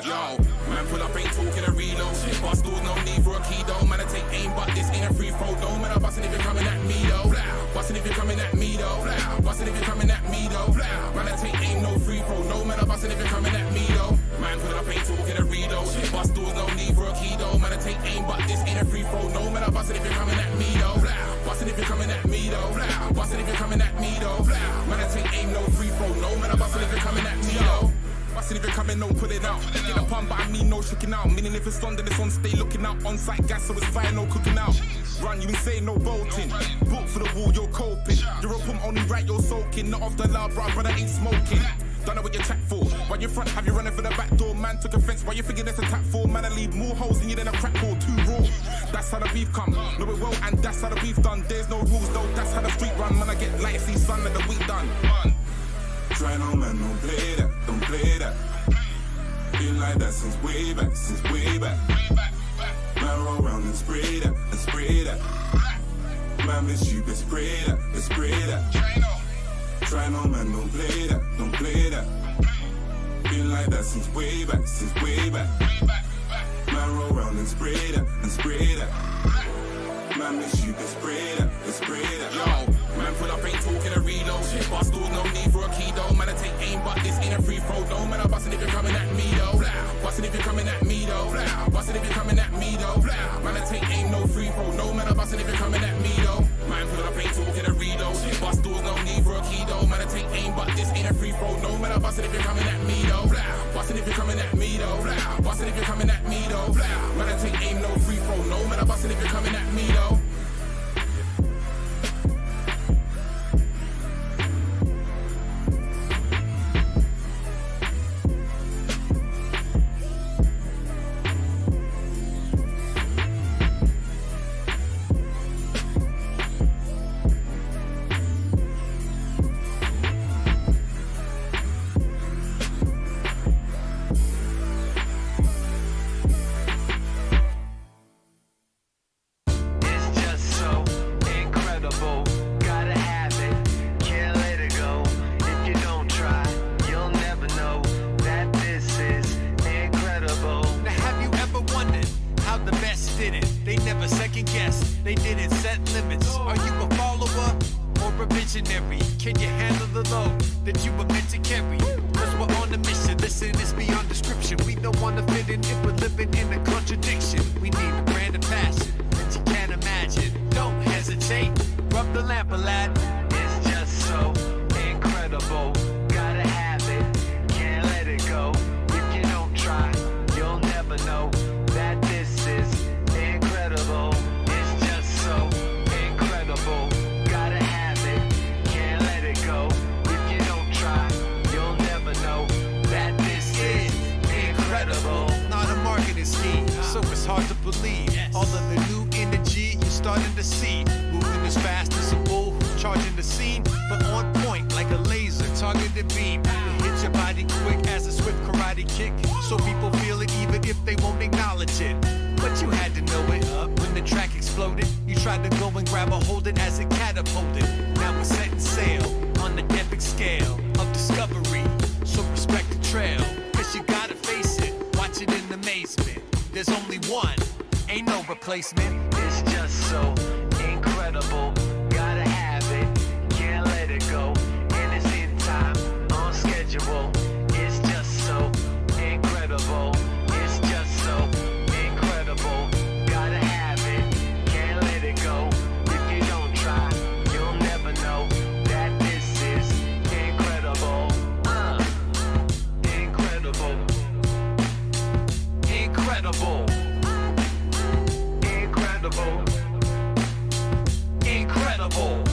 S3: Yo, man, pull up, ain't talking a reload. Bust doors, no need for a key though. Man, I take aim, but this ain't a free throw. No man, I bustin' if you're coming at me though. Bustin' if you're coming at me though. Bustin' if you're coming at me though. Man, I take aim, no free throw. No man, I bustin' if you're coming at me though. Man, pull up, ain't talking a reload. Bust doors, no need for a key though. Man, I take aim, but this ain't a free throw. No man, I bustin' if you're coming at me though. Bustin' if you're coming at me though. Bustin' if you're coming at me though. Man, I take aim, no free throw. No man, I bustin' if you're coming at me though. Bustin' if you're coming, no put it out. Get a pun, but I mean no tricking out. Meaning if it's on, then it's on, stay looking out. On-site gas, so it's fire, no cooking out. Run, you insane, no bolting. Book for the wall, you're coping. You're a pump, only right, you're soaking. Not off the loud, brother, ain't smoking. Don't know what you're chat for. Why you front, have you running for the back door? Man took offense, why you thinking that's a tap for? Man, I leave more holes in you than a crack ball, too raw. That's how the beef come. Know it well, and that's how the beef done. There's no rules, though, that's how the street run. Man, I get light, see sun, let the week done. Try no man, don't play that, don't play that. Been like that since way back. Man, roll around and spray that. Man, miss you, let's spray that. Try no man, don't play that. Been like that since way back. Man, roll around and spray that. Man, miss you, let's spray that. Yo, man, pull up, ain't talking a reload. Bust doors, no need for a key though. Man, I take aim, but this ain't a free throw. No man, I bustin' if you're coming at me though. Bustin' if you're coming at me though. Bustin' if you're coming at me though. Man, I take aim, no free throw. No man, I bustin' if you're coming at me though. Man, pull up, ain't talking a reload. Bust doors, no need for a key though. Man, I take aim, but this ain't a free throw. No man, I bustin' if you're coming at me though. Bustin' if you're coming at me though. Bustin' if you're coming at me though. Man, I take aim, no free throw. No man, I bustin' if you're coming at me though.
S7: Can you handle the load that you were meant to carry? Cause we're on a mission, listen, it's beyond description. We don't wanna fit in if we're living in a contradiction. We need a brand believe. All of the new energy you're starting to see. Moving as fast as a bull, charging the scene, but on point like a laser, targeted beam. It hits your body quick as a swift karate kick, so people feel it even if they won't acknowledge it. But you had to know it when the track exploded. You tried to go and grab a hold it as it catapulted. Now we're setting sail on the epic scale of discovery. So respect the trail, cause you gotta face it. Watch it in amazement. There's only one, ain't no replacement. It's just so incredible. Gotta have it, can't let it go. And it's in time, on schedule. It's just so incredible. It's just so incredible. Gotta have it, can't let it go. If you don't try, you'll never know that this is incredible. Incredible. Incredible. Incredible. Incredible.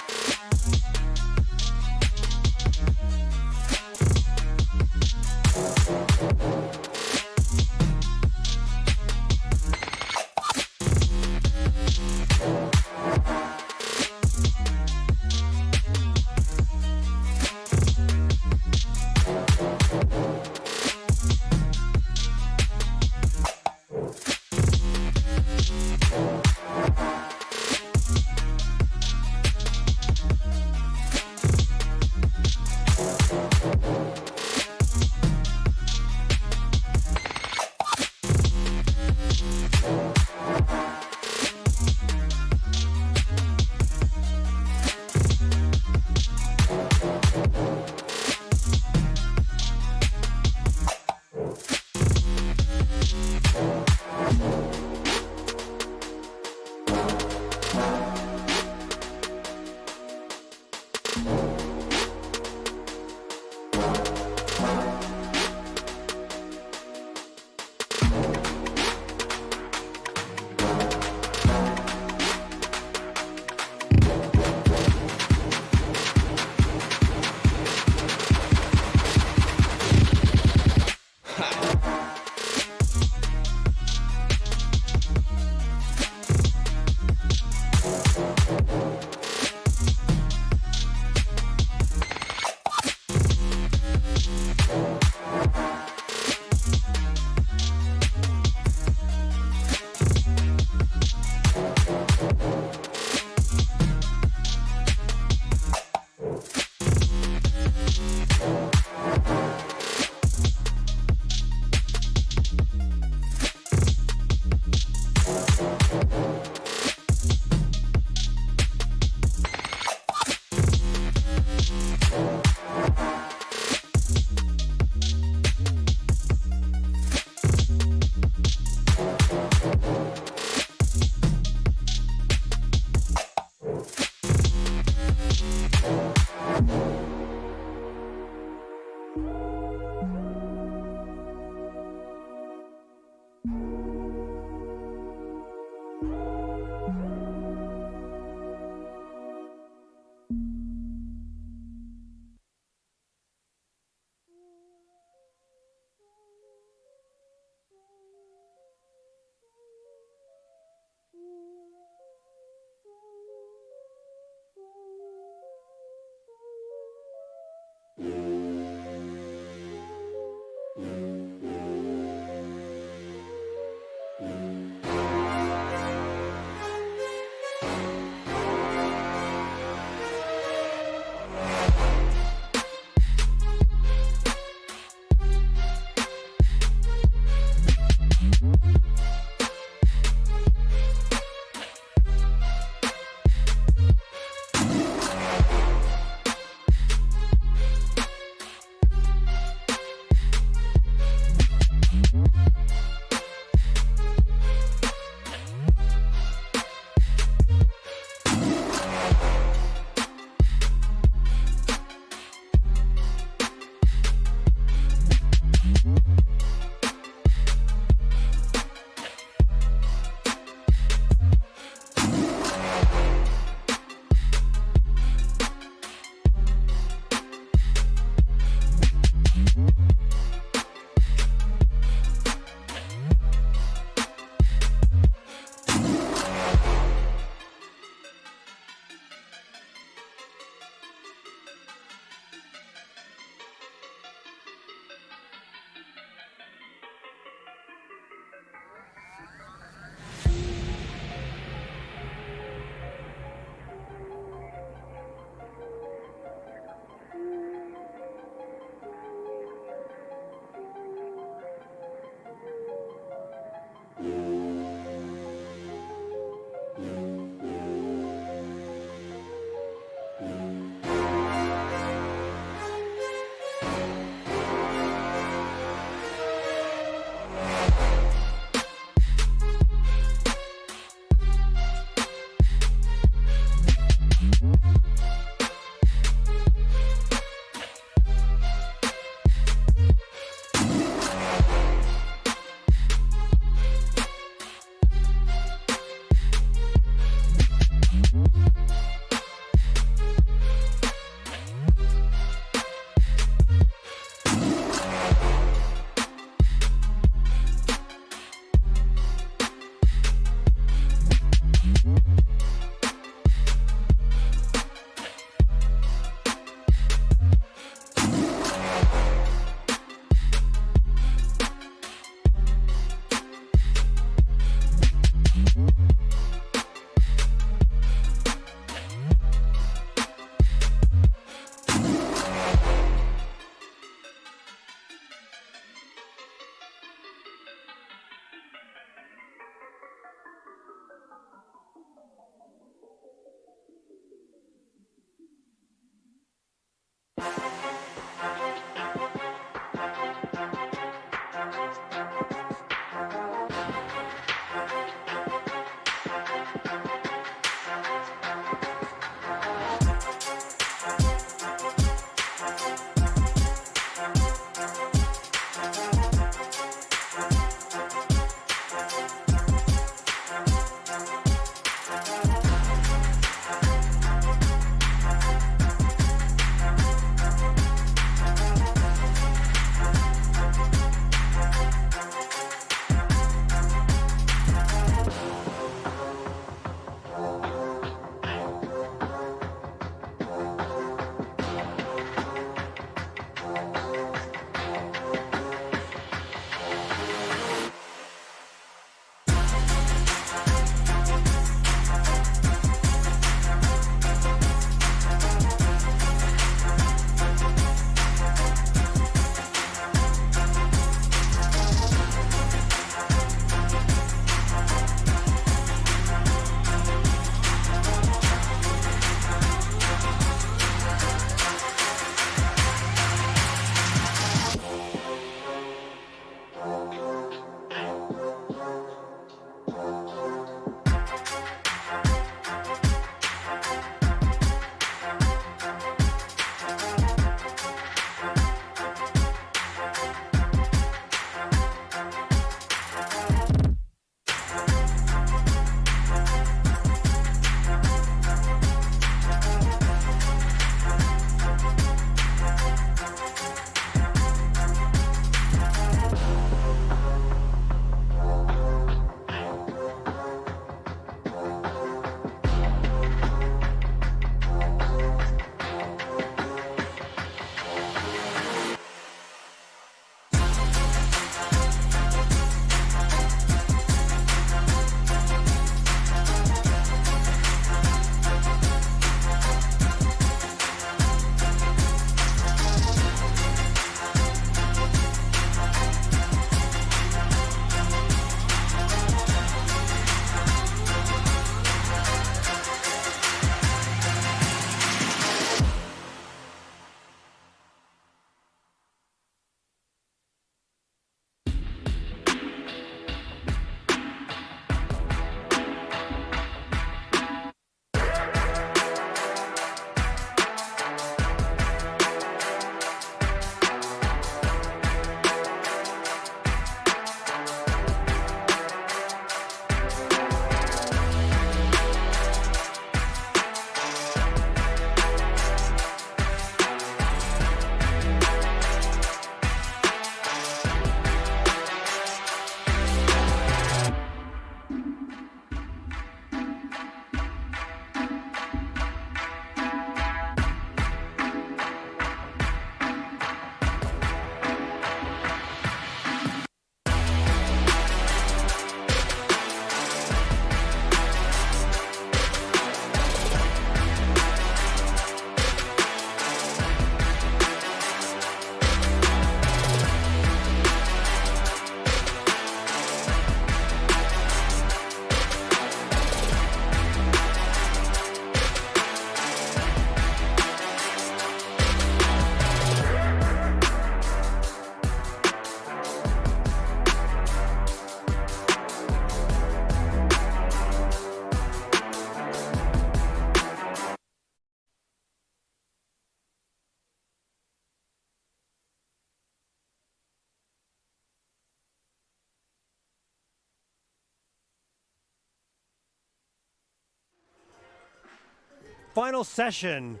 S2: Final session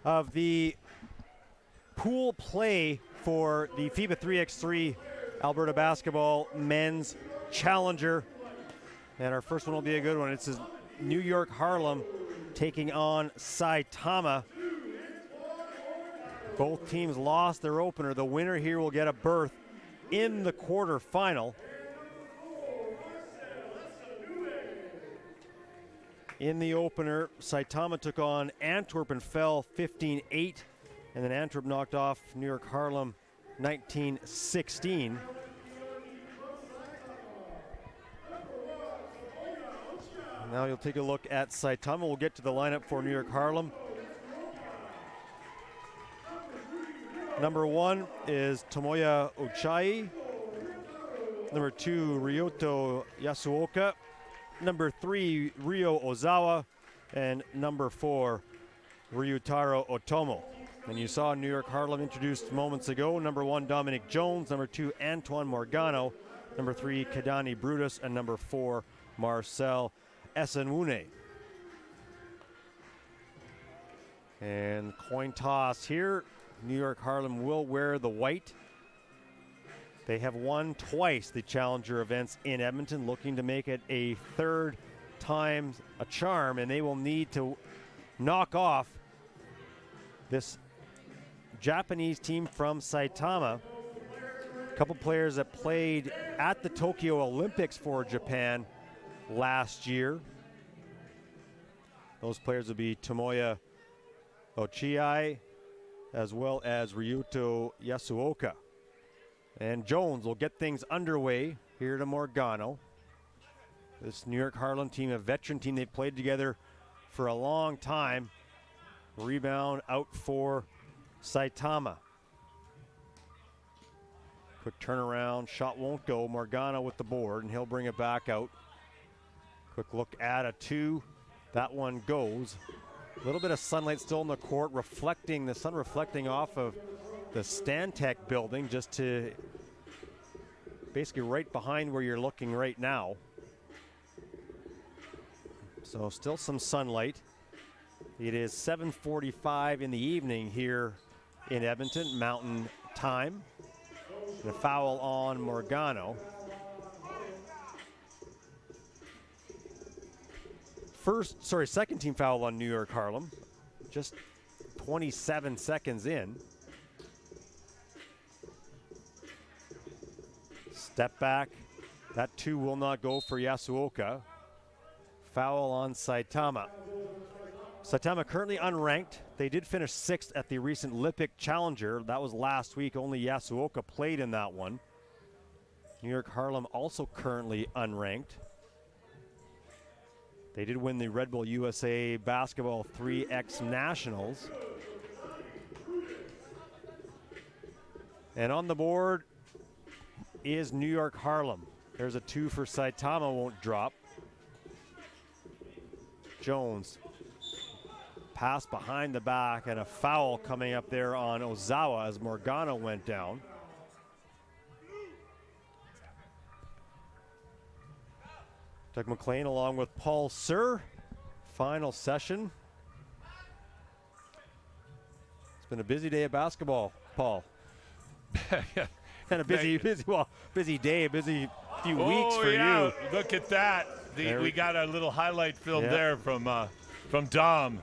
S2: of the pool play for the FIBA 3x3 Alberta Basketball Men's Challenger. And our first one will be a good one. It's New York Harlem taking on Saitama. Both teams lost their opener. The winner here will get a berth in the quarterfinal. In the opener, Saitama took on Antwerp and fell 15-8, and then Antwerp knocked off New York Harlem 19-16. Now you'll take a look at Saitama. We'll get to the lineup for New York Harlem. Number 1 is Tomoya Ochai. Number 2, Ryoto Yasuoka. Number 3, Ryo Ozawa. And number 4, Ryutaro Otomo. And you saw New York Harlem introduced moments ago. Number 1, Dominic Jones. Number 2, Antoine Morgano. Number 3, Kadani Brutus. And number 4, Marcel Esenwune. And coin toss here. New York Harlem will wear the white. They have won twice the Challenger events in Edmonton, looking to make it a third time a charm, and they will need to knock off this Japanese team from Saitama. A couple players that played at the Tokyo Olympics for Japan last year. Those players will be Tomoya Ochai as well as Ryuto Yasuoka. And Jones will get things underway here to Morgano. This New York Harlem team, a veteran team, they've played together for a long time. Rebound out for Saitama. Quick turnaround, shot won't go. Morgano with the board, and he'll bring it back out. Quick look at a 2. That one goes. A little bit of sunlight still in the court, reflecting, the sun reflecting off of the Stantec building, just to basically right behind where you're looking right now. So still some sunlight. It is 7:45 in the evening here in Edmonton, Mountain Time. And a foul on Morgano. Second team foul on New York Harlem. Just 27 seconds in. Step back. That 2 will not go for Yasuoka. Foul on Saitama. Saitama currently unranked. They did finish 6th at the recent Olympic Challenger. That was last week. Only Yasuoka played in that one. New York Harlem also currently unranked. They did win the Red Bull USA Basketball 3X Nationals. And on the board is New York Harlem. There's a 2 for Saitama, won't drop. Jones. Pass behind the back, and a foul coming up there on Ozawa as Morgano went down. Doug McLean along with Paul Sir. Final session. It's been a busy day of basketball, Paul. And a busy day, busy few weeks for you.
S4: Look at that. We got a little highlight film there from Dom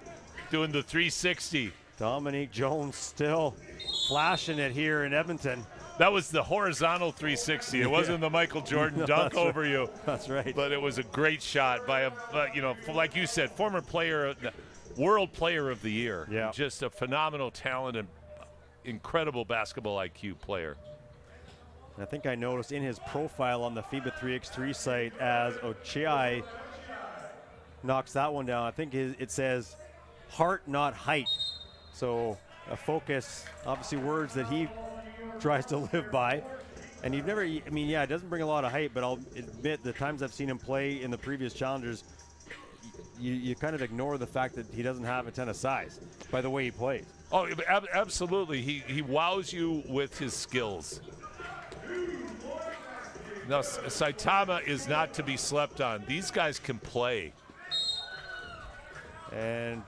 S4: doing the 360.
S2: Dominique Jones still flashing it here in Edmonton.
S4: That was the horizontal 360. It wasn't the Michael Jordan dunk over
S2: right.
S4: you.
S2: That's right.
S4: But it was a great shot by like you said, former player, world player of the year.
S2: Yeah.
S4: Just a phenomenal talent and incredible basketball IQ player.
S2: I think I noticed in his profile on the FIBA 3x3 site as Ochai knocks that one down, I think it says heart, not height. So a focus, obviously words that he tries to live by. And you've never, it doesn't bring a lot of height, but I'll admit the times I've seen him play in the previous challengers, you kind of ignore the fact that he doesn't have a ton of size by the way he plays.
S4: Oh, absolutely. He wows you with his skills. Now, Saitama is not to be slept on. These guys can play.
S2: And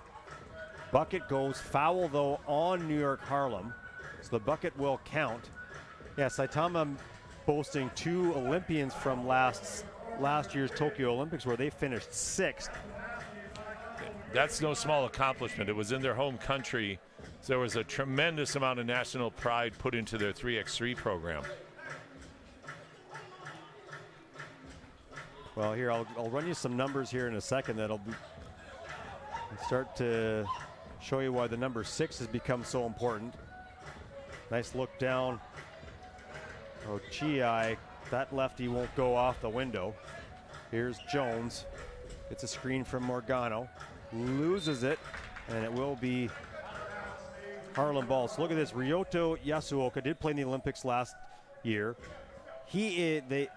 S2: Bucket goes foul, though, on New York Harlem. So the bucket will count. Yeah, Saitama boasting 2 Olympians from last year's Tokyo Olympics where they finished 6th.
S4: That's no small accomplishment. It was in their home country. So there was a tremendous amount of national pride put into their 3x3 program.
S2: Well, here, I'll run you some numbers here in a second that'll start to show you why the number 6 has become so important. Nice look down. Ochii, that lefty won't go off the window. Here's Jones. Gets a screen from Morgano. Loses it, and it will be Harlem ball. So look at this. Ryoto Yasuoka did play in the Olympics last year. They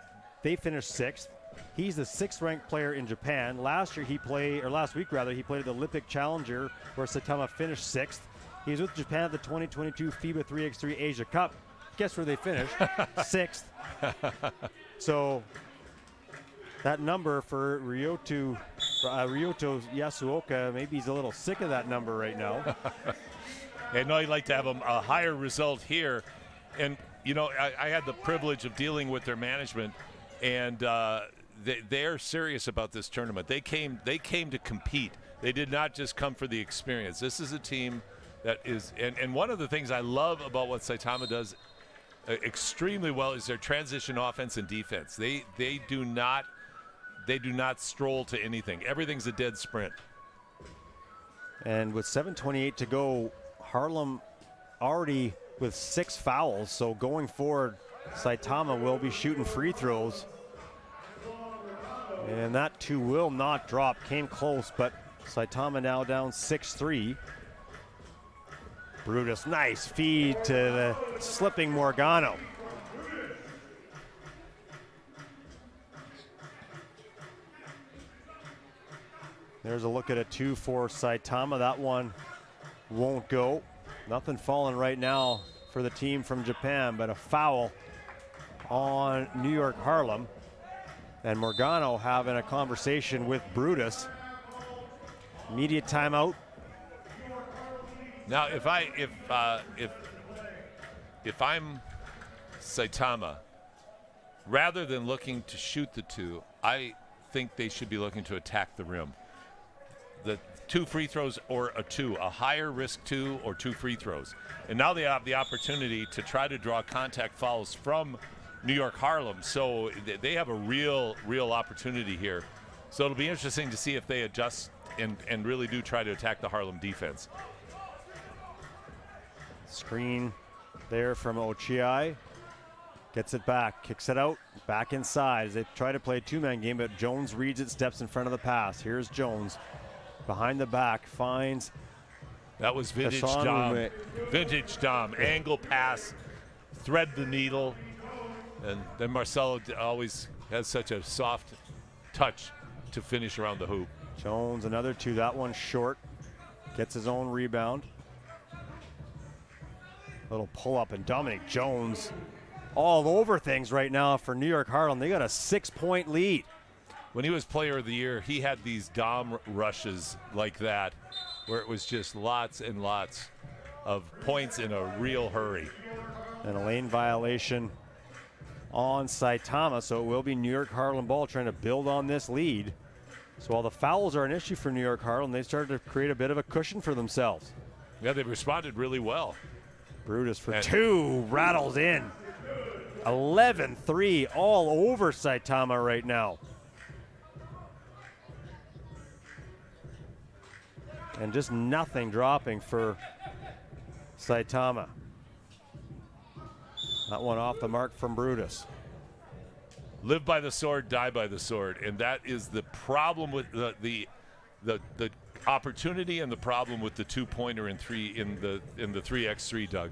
S2: finished 6th. He's the 6th ranked player in Japan. Last week he played at the Olympic Challenger where Saitama finished 6th. He was with Japan at the 2022 FIBA 3x3 Asia Cup. Guess where they finished? 6th. So that number for Ryoto Yasuoka, maybe he's a little sick of that number right now.
S4: I know you'd like to have a higher result here. And, you know, I had the privilege of dealing with their management, and they're serious about this tournament. They came to compete. They did not just come for the experience. This is a team that is, and one of the things I love about what Saitama does extremely well is their transition offense and defense. They do not stroll to anything. Everything's a dead sprint.
S2: And with 7:28 to go, Harlem already with 6 fouls. So going forward, Saitama will be shooting free throws. And that 2 will not drop. Came close, but Saitama now down 6-3. Brutus, nice feed to the slipping Morgano. There's a look at a 2 for Saitama. That one won't go. Nothing falling right now for the team from Japan, but a foul on New York Harlem. And Morgano having a conversation with Brutus. Immediate timeout.
S4: Now, if I'm Saitama, rather than looking to shoot the 2, I think they should be looking to attack the rim. The 2 free throws or a 2, a higher risk 2 or 2 free throws. And now they have the opportunity to try to draw contact fouls from New York Harlem. So they have a real opportunity here. So it'll be interesting to see if they adjust and really do try to attack the Harlem defense.
S2: Screen there from Ochii. Gets it back, kicks it out, back inside as they try to play a 2-man game, but Jones reads it, steps in front of the pass. Here's Jones behind the back, finds.
S4: That was vintage
S2: Hassan
S4: Dom.
S2: Roumet.
S4: Vintage Dom. Angle pass, thread the needle. And then Marcelo always has such a soft touch to finish around the hoop.
S2: Jones, another 2, that one short. Gets his own rebound. Little pull-up, and Dominic Jones all over things right now for New York Harlem. They got a 6-point lead.
S4: When he was player of the year, he had these Dom rushes like that where it was just lots and lots of points in a real hurry.
S2: And a lane violation on Saitama, so it will be New York Harlem ball trying to build on this lead. So while the fouls are an issue for New York Harlem, they started to create a bit of a cushion for themselves.
S4: Yeah, they responded really well.
S2: Brutus for 2, rattles in. 11-3 all over Saitama right now. And just nothing dropping for Saitama. That one off the mark from Brutus.
S4: Live by the sword, die by the sword, and that is the problem with the opportunity and the problem with the 2-pointer in the 3x3, Doug.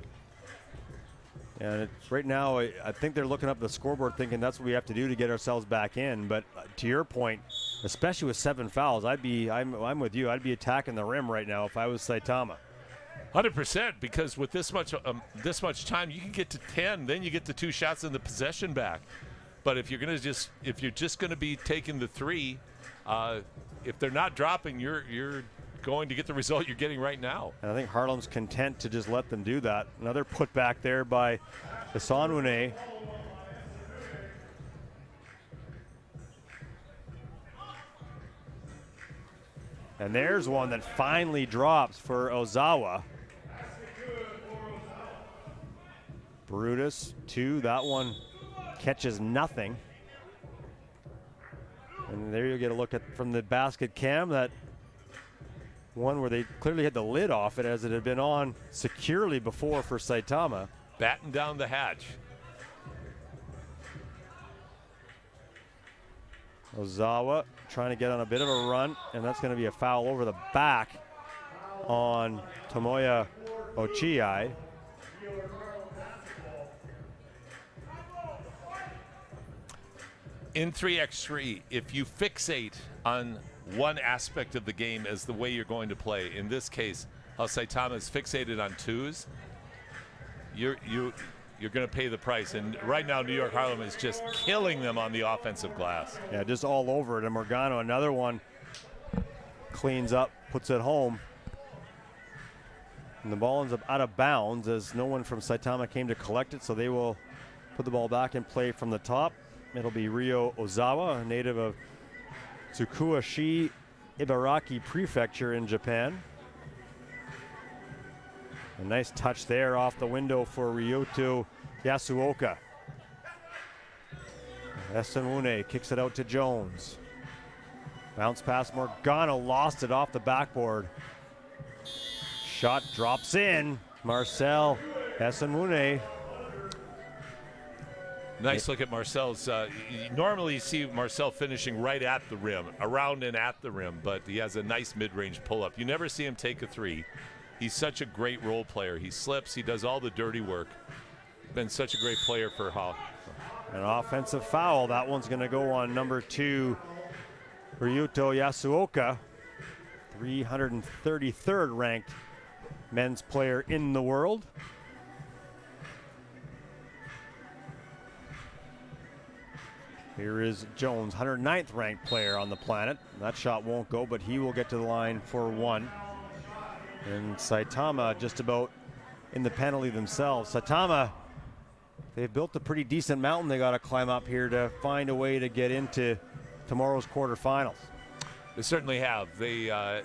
S2: And right now, I think they're looking up the scoreboard thinking that's what we have to do to get ourselves back in. But to your point, especially with 7 fouls, I'm with you. I'd be attacking the rim right now if I was Saitama.
S4: 100%, because with this much time, you can get to 10, then you get the 2 shots in the possession back. But if you're just going to be taking the 3, if they're not dropping, you're going to get the result you're getting right now.
S2: And I think Harlem's content to just let them do that. Another putback there by Esanwune. And there's one that finally drops for Ozawa. Brutus, 2. That one catches nothing. And there you get a look at from the basket cam, that one where they clearly had the lid off it as it had been on securely before for Saitama.
S4: Batten down the hatch.
S2: Ozawa trying to get on a bit of a run, and that's going to be a foul over the back on Tomoya Ochiai.
S4: In 3x3, if you fixate on one aspect of the game as the way you're going to play, in this case, how Saitama is fixated on 2s, you're going to pay the price. And right now, New York Harlem is just killing them on the offensive glass.
S2: Yeah, just all over it. And Morgano, another one, cleans up, puts it home. And the ball ends up out of bounds as no one from Saitama came to collect it, so they will put the ball back in play from the top. It'll be Ryo Ozawa, a native of Tsukuashi, Ibaraki Prefecture in Japan. A nice touch there off the window for Ryoto Yasuoka. Esanwune kicks it out to Jones. Bounce pass Morgano, lost it off the backboard. Shot drops in. Marcel Esanwune.
S4: Nice look at Marcel's. Normally you see Marcel finishing right at the rim, around and at the rim, but he has a nice mid-range pull-up. You never see him take a 3. He's such a great role player. He slips, he does all the dirty work. Been such a great player for Hall.
S2: An offensive foul. That one's going to go on number 2, Ryuto Yasuoka, 333rd ranked men's player in the world. Here is Jones, 109th ranked player on the planet. That shot won't go, but he will get to the line for 1. And Saitama just about in the penalty themselves. Saitama, they've built a pretty decent mountain they got to climb up here to find a way to get into tomorrow's quarterfinals.
S4: They certainly have. They, at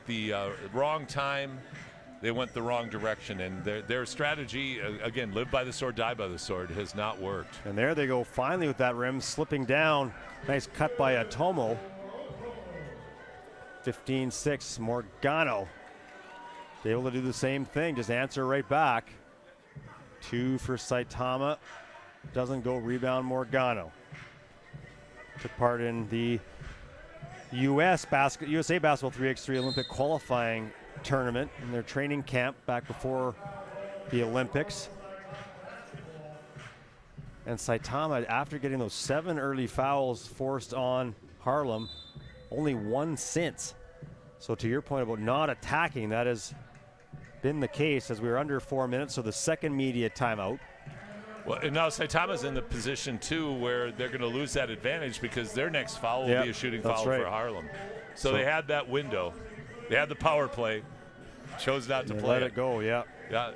S4: the wrong time, they went the wrong direction, and their strategy, again, live by the sword, die by the sword, has not worked.
S2: And there they go finally with that rim, slipping down. Nice cut by Atomo. 15-6, Morgano. Able to do the same thing, just answer right back. 2 for Saitama. Doesn't go, rebound Morgano. Took part in the USA Basketball 3x3 Olympic qualifying tournament in their training camp back before the Olympics. And Saitama, after getting those 7 early fouls forced on Harlem, only 1 since. So to your point about not attacking, that has been the case as we were under 4 minutes, so the second media timeout.
S4: Well, and now Saitama's in the position too where they're going to lose that advantage because their next foul will be a shooting foul for Harlem. So they had that window. They had the power play, chose not to play
S2: let it go, yeah.
S4: Yeah.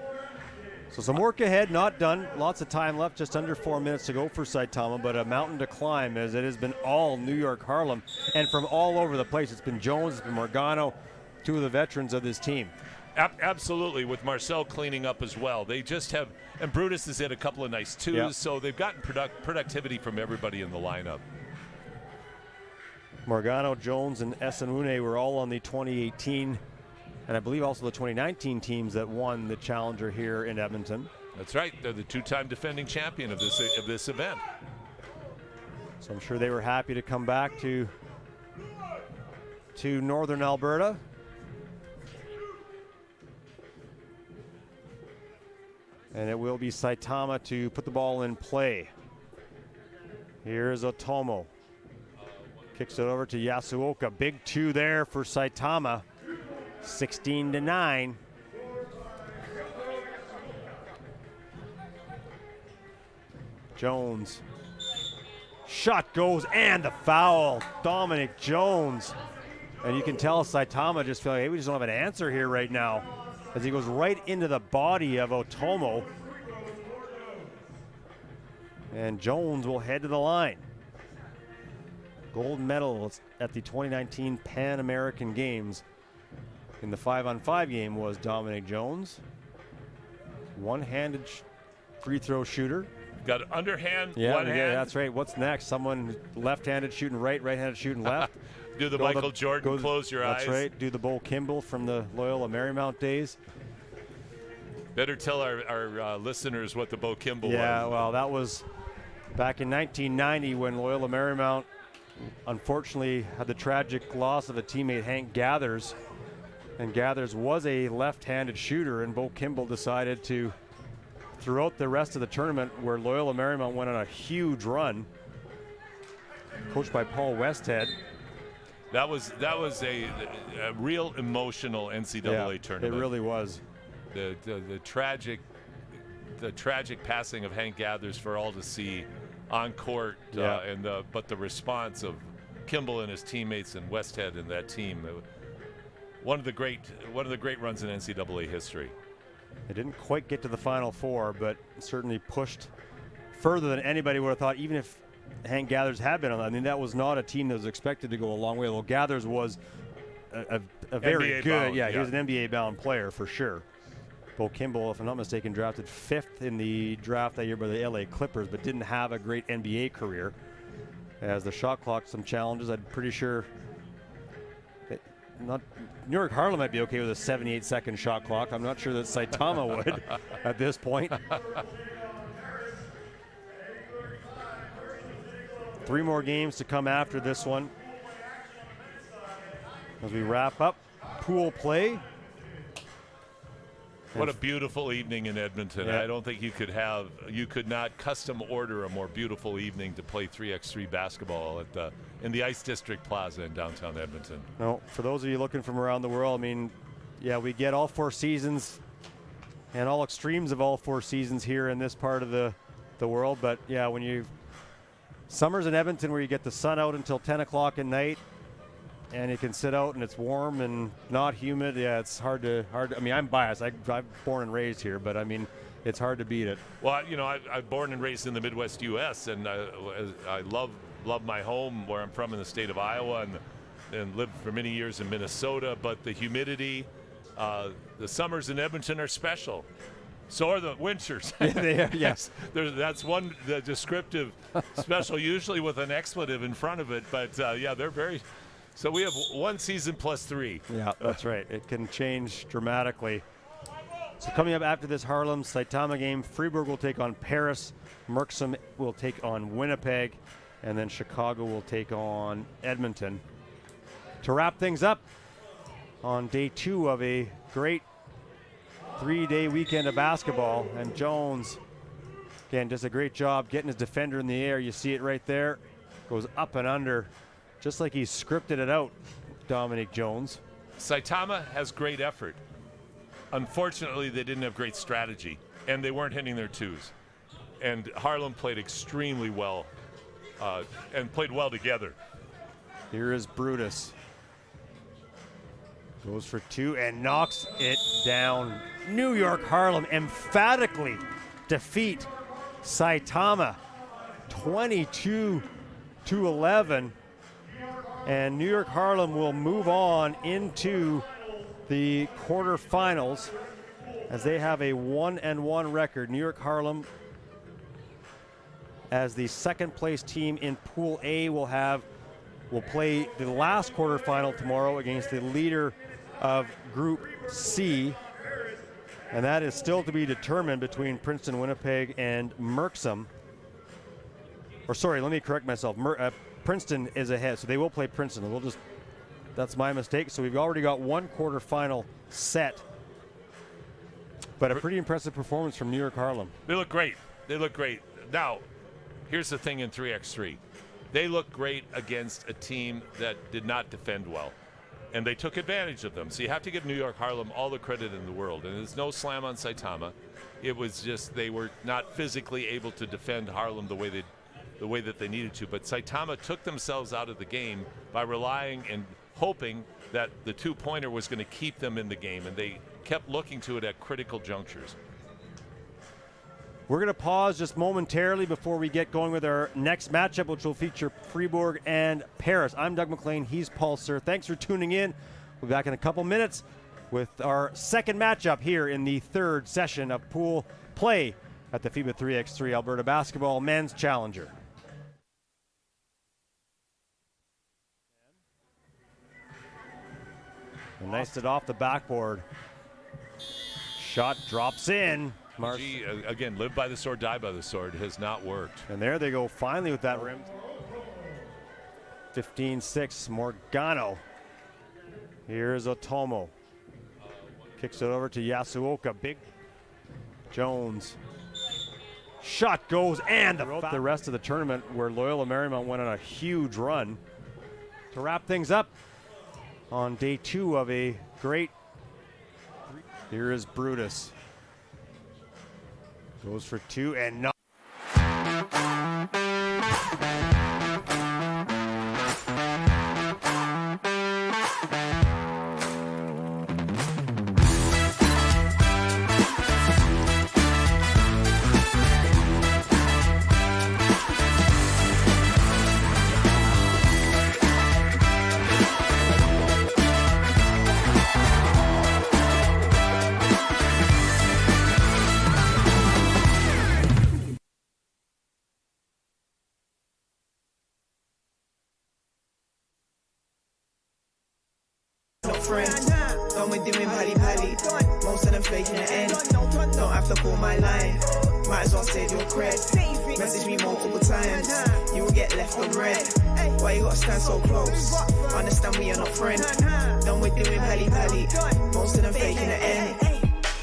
S2: So some work ahead, not done. Lots of time left, just under 4 minutes to go for Saitama, but a mountain to climb as it has been all New York Harlem and from all over the place. It's been Jones, it's been Morgano, 2 of the veterans of this team.
S4: Absolutely, with Marcel cleaning up as well. They just have, and Brutus has hit a couple of nice 2s, so they've gotten productivity from everybody in the lineup.
S2: Morgano, Jones, and Esanwune were all on the 2018 and I believe also the 2019 teams that won the Challenger here in Edmonton.
S4: That's right. They're the 2-time defending champion of this event.
S2: So I'm sure they were happy to come back to Northern Alberta. And it will be Saitama to put the ball in play. Here's Otomo. Kicks it over to Yasuoka. Big 2 there for Saitama. 16-9. Jones. Shot goes and the foul. Dominic Jones And you can tell Saitama just feeling, hey, we just don't have an answer here right now, as he goes right into the body of Otomo. And Jones will head to the line. Gold medal at the 2019 Pan American Games in the 5-on-5 game was Dominic Jones. One-handed free throw shooter.
S4: Got an underhand,
S2: Yeah,
S4: one hand.
S2: yeah, that's right. What's next? Someone left-handed shooting right-handed shooing left.
S4: Do the Michael Jordan, close your eyes.
S2: That's right. Do the Bo Kimball from the Loyola Marymount days.
S4: Better tell our listeners what the Bo Kimball
S2: Yeah,
S4: was.
S2: well, that was back in 1990 when Loyola Marymount unfortunately had the tragic loss of a teammate, Hank Gathers. And Gathers was a left-handed shooter, and Bo Kimball decided to, throughout the rest of the tournament, where Loyola Marymount went on a huge run, coached by Paul Westhead.
S4: That was a real emotional NCAA tournament.
S2: It really was.
S4: The tragic passing of Hank Gathers for all to see on court, but the response of Kimball and his teammates and Westhead and that team. One of the great runs in NCAA history.
S2: They didn't quite get to the Final Four, but certainly pushed further than anybody would have thought, even if Hank Gathers had been on that. I mean, that was not a team that was expected to go a long way. Well, Gathers was a very
S4: NBA
S2: good,
S4: bound,
S2: he was an NBA-bound player for sure. Bo Kimball, if I'm not mistaken, drafted 5th in the draft that year by the LA Clippers, but didn't have a great NBA career. As the shot clock, some challenges, I'm pretty sure New York Harlem might be okay with a 78-second shot clock. I'm not sure that Saitama would at this point. 3 more games to come after this one as we wrap up pool play.
S4: What a beautiful evening in Edmonton.
S2: Yeah.
S4: I don't think you could not custom order a more beautiful evening to play 3x3 basketball in the Ice District Plaza in downtown Edmonton.
S2: No, for those of you looking from around the world, I mean, yeah, we get all 4 seasons and all extremes of all 4 seasons here in this part of the world. But yeah, when you summers in Edmonton where you get the sun out until 10 o'clock at night, and you can sit out and it's warm and not humid. Yeah, it's hard to. I mean, I'm biased. I'm born and raised here, but I mean, it's hard to beat it.
S4: Well, I'm born and raised in the Midwest U.S. and I love my home where I'm from in the state of Iowa and lived for many years in Minnesota. But the humidity, the summers in Edmonton are special. So are the winters.
S2: Yes.
S4: That's one descriptive special, usually with an expletive in front of it. But yeah, they're very. So we have 1 season plus 3.
S2: Yeah, that's right. It can change dramatically. So coming up after this Harlem Saitama game, Freeburg will take on Paris, Merksem will take on Winnipeg, and then Chicago will take on Edmonton. To wrap things up on day 2 of a great 3-day weekend of basketball, and Jones, again, does a great job getting his defender in the air. You see it right there. Goes up and under. Just like he scripted it out, Dominic Jones.
S4: Saitama has great effort. Unfortunately, they didn't have great strategy, and they weren't hitting their twos. And Harlem played extremely well and played well together.
S2: Here is Brutus. Goes for 2 and knocks it down. New York Harlem emphatically defeat Saitama 22-11. And New York Harlem will move on into the quarterfinals as they have a 1-1 record. New York Harlem, as the second place team in Pool A, will play the last quarterfinal tomorrow against the leader of Group C. And that is still to be determined between Princeton, Winnipeg, and Merksem. Or sorry, let me correct myself. Princeton is ahead, so they will play Princeton. That's my mistake. So we've already got 1 quarterfinal set. But a pretty impressive performance from New York Harlem.
S4: They look great. Now, here's the thing in 3x3. They look great against a team that did not defend well. And they took advantage of them. So you have to give New York Harlem all the credit in the world. And there's no slam on Saitama. It was just they were not physically able to defend Harlem the way that they needed to. But Saitama took themselves out of the game by relying and hoping that the two-pointer was going to keep them in the game, and they kept looking to it at critical junctures.
S2: We're going to pause just momentarily before we get going with our next matchup, which will feature Fribourg and Paris. I'm Doug McLean. He's Paul Sir. Thanks for tuning in. We'll be back in a couple minutes with our second matchup here in the third session of pool play at the FIBA 3x3 Alberta Basketball Men's Challenger. A nice hit off the backboard. Shot drops in.
S4: Gee, again, live by the sword, die by the sword has not worked.
S2: And there they go finally with that rim. 15-6, Morgano. Here's Otomo. Kicks it over to Yasuoka. Big Jones. Shot goes, and the rest of the tournament where Loyola Marymount went on a huge run. To wrap things up on day 2 of a great. Here is Brutus. Goes for 2 and not.
S8: Done with doing pally. Most of them faking the end. Don't have to call my line. Might as well save your cred. Message me multiple times. You will get left on red. Why you gotta stand so close? Understand we are not friends. Done with doing pally. Most of them faking the end.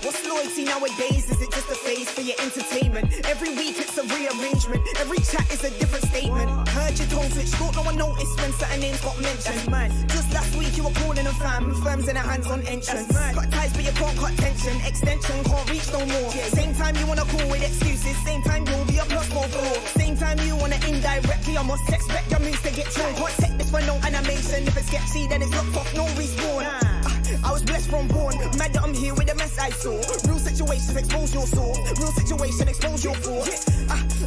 S8: What's loyalty nowadays? Is it just a phase for your entertainment? Every week it's a rearrangement. Every chat is a different statement. Heard your tone switch, thought no one noticed when certain names got mentioned. Just last week you were calling them firms in a hands-on entrance. Cut ties but you can't cut tension. Extension can't reach no more. Same time you wanna call with excuses. Same time you'll be a plus 4-4. Same time you wanna indirectly almost expect your moves to get thrown. Can't take this for no animation. If it's sketchy then it's locked off, no respawn. I was blessed from born. Mad that I'm here with the mess I saw. Real situations expose your soul. Real situation expose your force.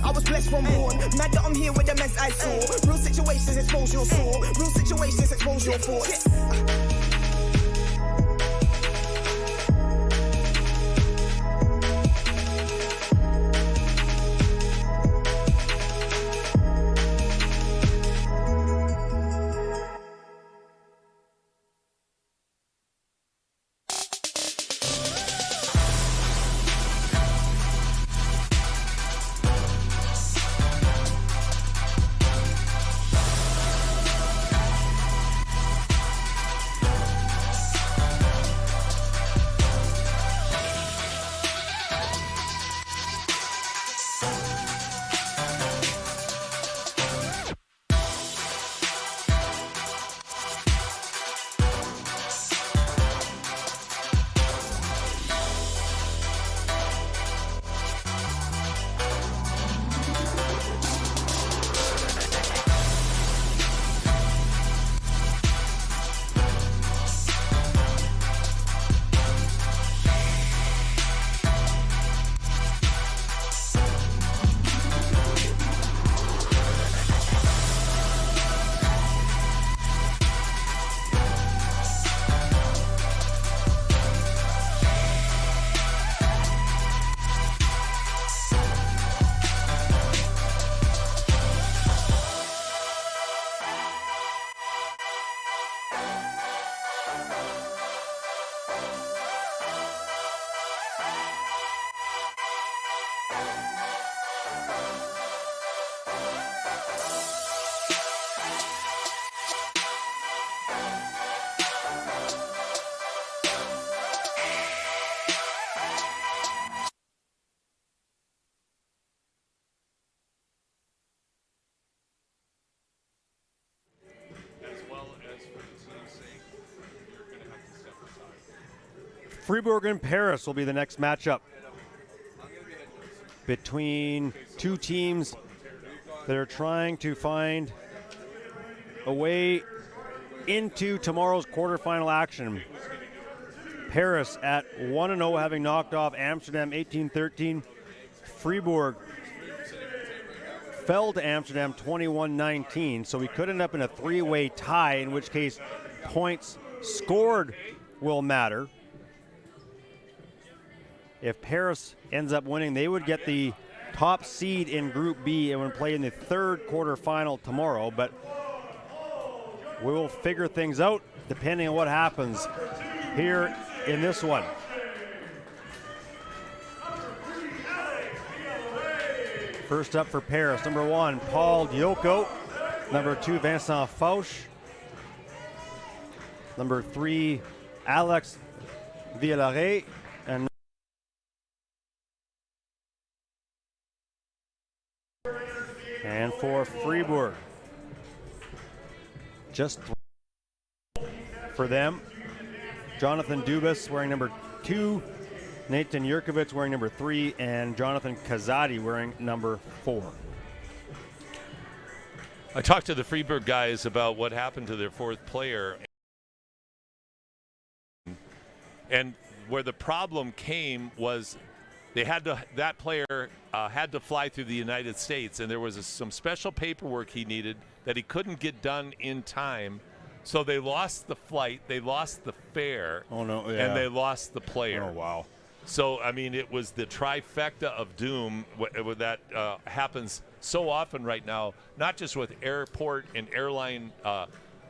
S8: I was blessed from born. Mad that I'm here with the mess I saw. Real situations expose your soul. Real situations expose your force.
S2: Fribourg and Paris will be the next matchup between two teams that are trying to find a way into tomorrow's quarterfinal action. Paris at 1-0, having knocked off Amsterdam 18-13. Freeburg fell to Amsterdam 21-19, so we could end up in a three-way tie, in which case points scored will matter. If Paris ends up winning, they would get the top seed in Group B and would play in the third quarterfinal tomorrow, but we will figure things out depending on what happens here in this one. First up for Paris, number 1, Paul Dioko. Number 2, Vincent Fauche. Number 3, Alex Villare. And for Freeburg, just for them, Jonathan Dubas wearing number 2, Nathan Jurkovic wearing number 3, and Jonathan Kazadi wearing number 4.
S4: I talked to the Freeburg guys about what happened to their fourth player, and where the problem came was that player had to fly through the United States, and there was some special paperwork he needed that he couldn't get done in time. So they lost the flight, they lost the fare, and they lost the player.
S2: Oh, wow.
S4: So, I mean, it was the trifecta of doom that happens so often right now, not just with airport and airline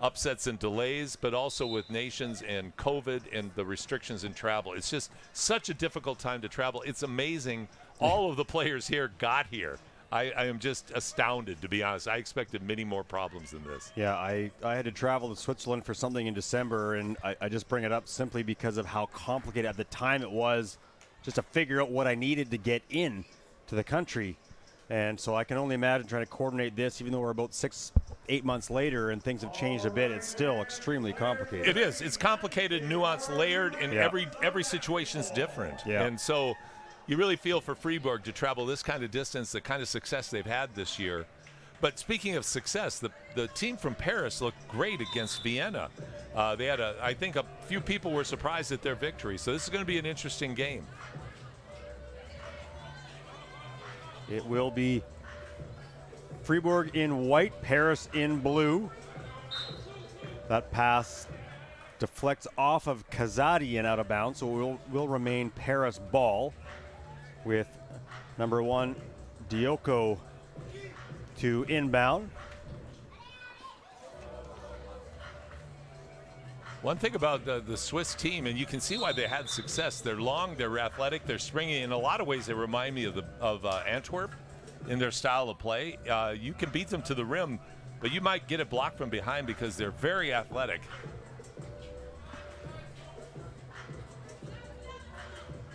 S4: upsets and delays, but also with nations and COVID and the restrictions in travel. It's just such a difficult time to travel. It's amazing all of the players here got here. I am just astounded, to be honest. I expected many more problems than this.
S2: Yeah, I had to travel to Switzerland for something in December, and I just bring it up simply because of how complicated at the time it was just to figure out what I needed to get in to the country. And so I can only imagine trying to coordinate this, even though we're about 6-8 months later and things have changed a bit. It's still extremely complicated.
S4: It is. It's complicated, nuanced, layered, and every situation is different.
S2: Yeah.
S4: And so you really feel for Freeburg to travel this kind of distance, the kind of success they've had this year. But speaking of success, the team from Paris looked great against Vienna. They had I think a few people were surprised at their victory. So this is going to be an interesting game.
S2: It will be Fribourg in white, Paris in blue. That pass deflects off of Kazadi and out of bounds, so will remain Paris ball with number 1, Dioko to inbound.
S4: One thing about the Swiss team, and you can see why they had success. They're long, they're athletic, they're springy. In a lot of ways, they remind me of Antwerp in their style of play. You can beat them to the rim, but you might get it blocked from behind because they're very athletic.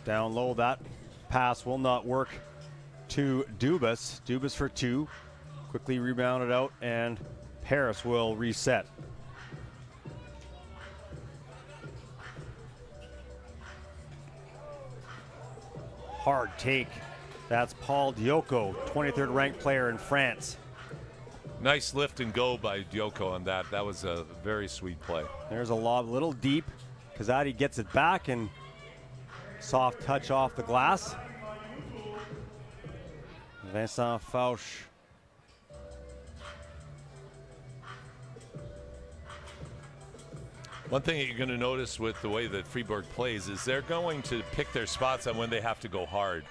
S2: Down low, that pass will not work to Dubas. Dubas for 2. Quickly rebounded out, and Paris will reset. Hard take. That's Paul Dioko, 23rd ranked player in France.
S4: Nice lift and go by Dioko on that. That was a very sweet play.
S2: There's a lob, a little deep. Kazadi gets it back and soft touch off the glass. Vincent Fauche.
S4: One thing that you're going to notice with the way that Freeburg plays is they're going to pick their spots on when they have to go hard.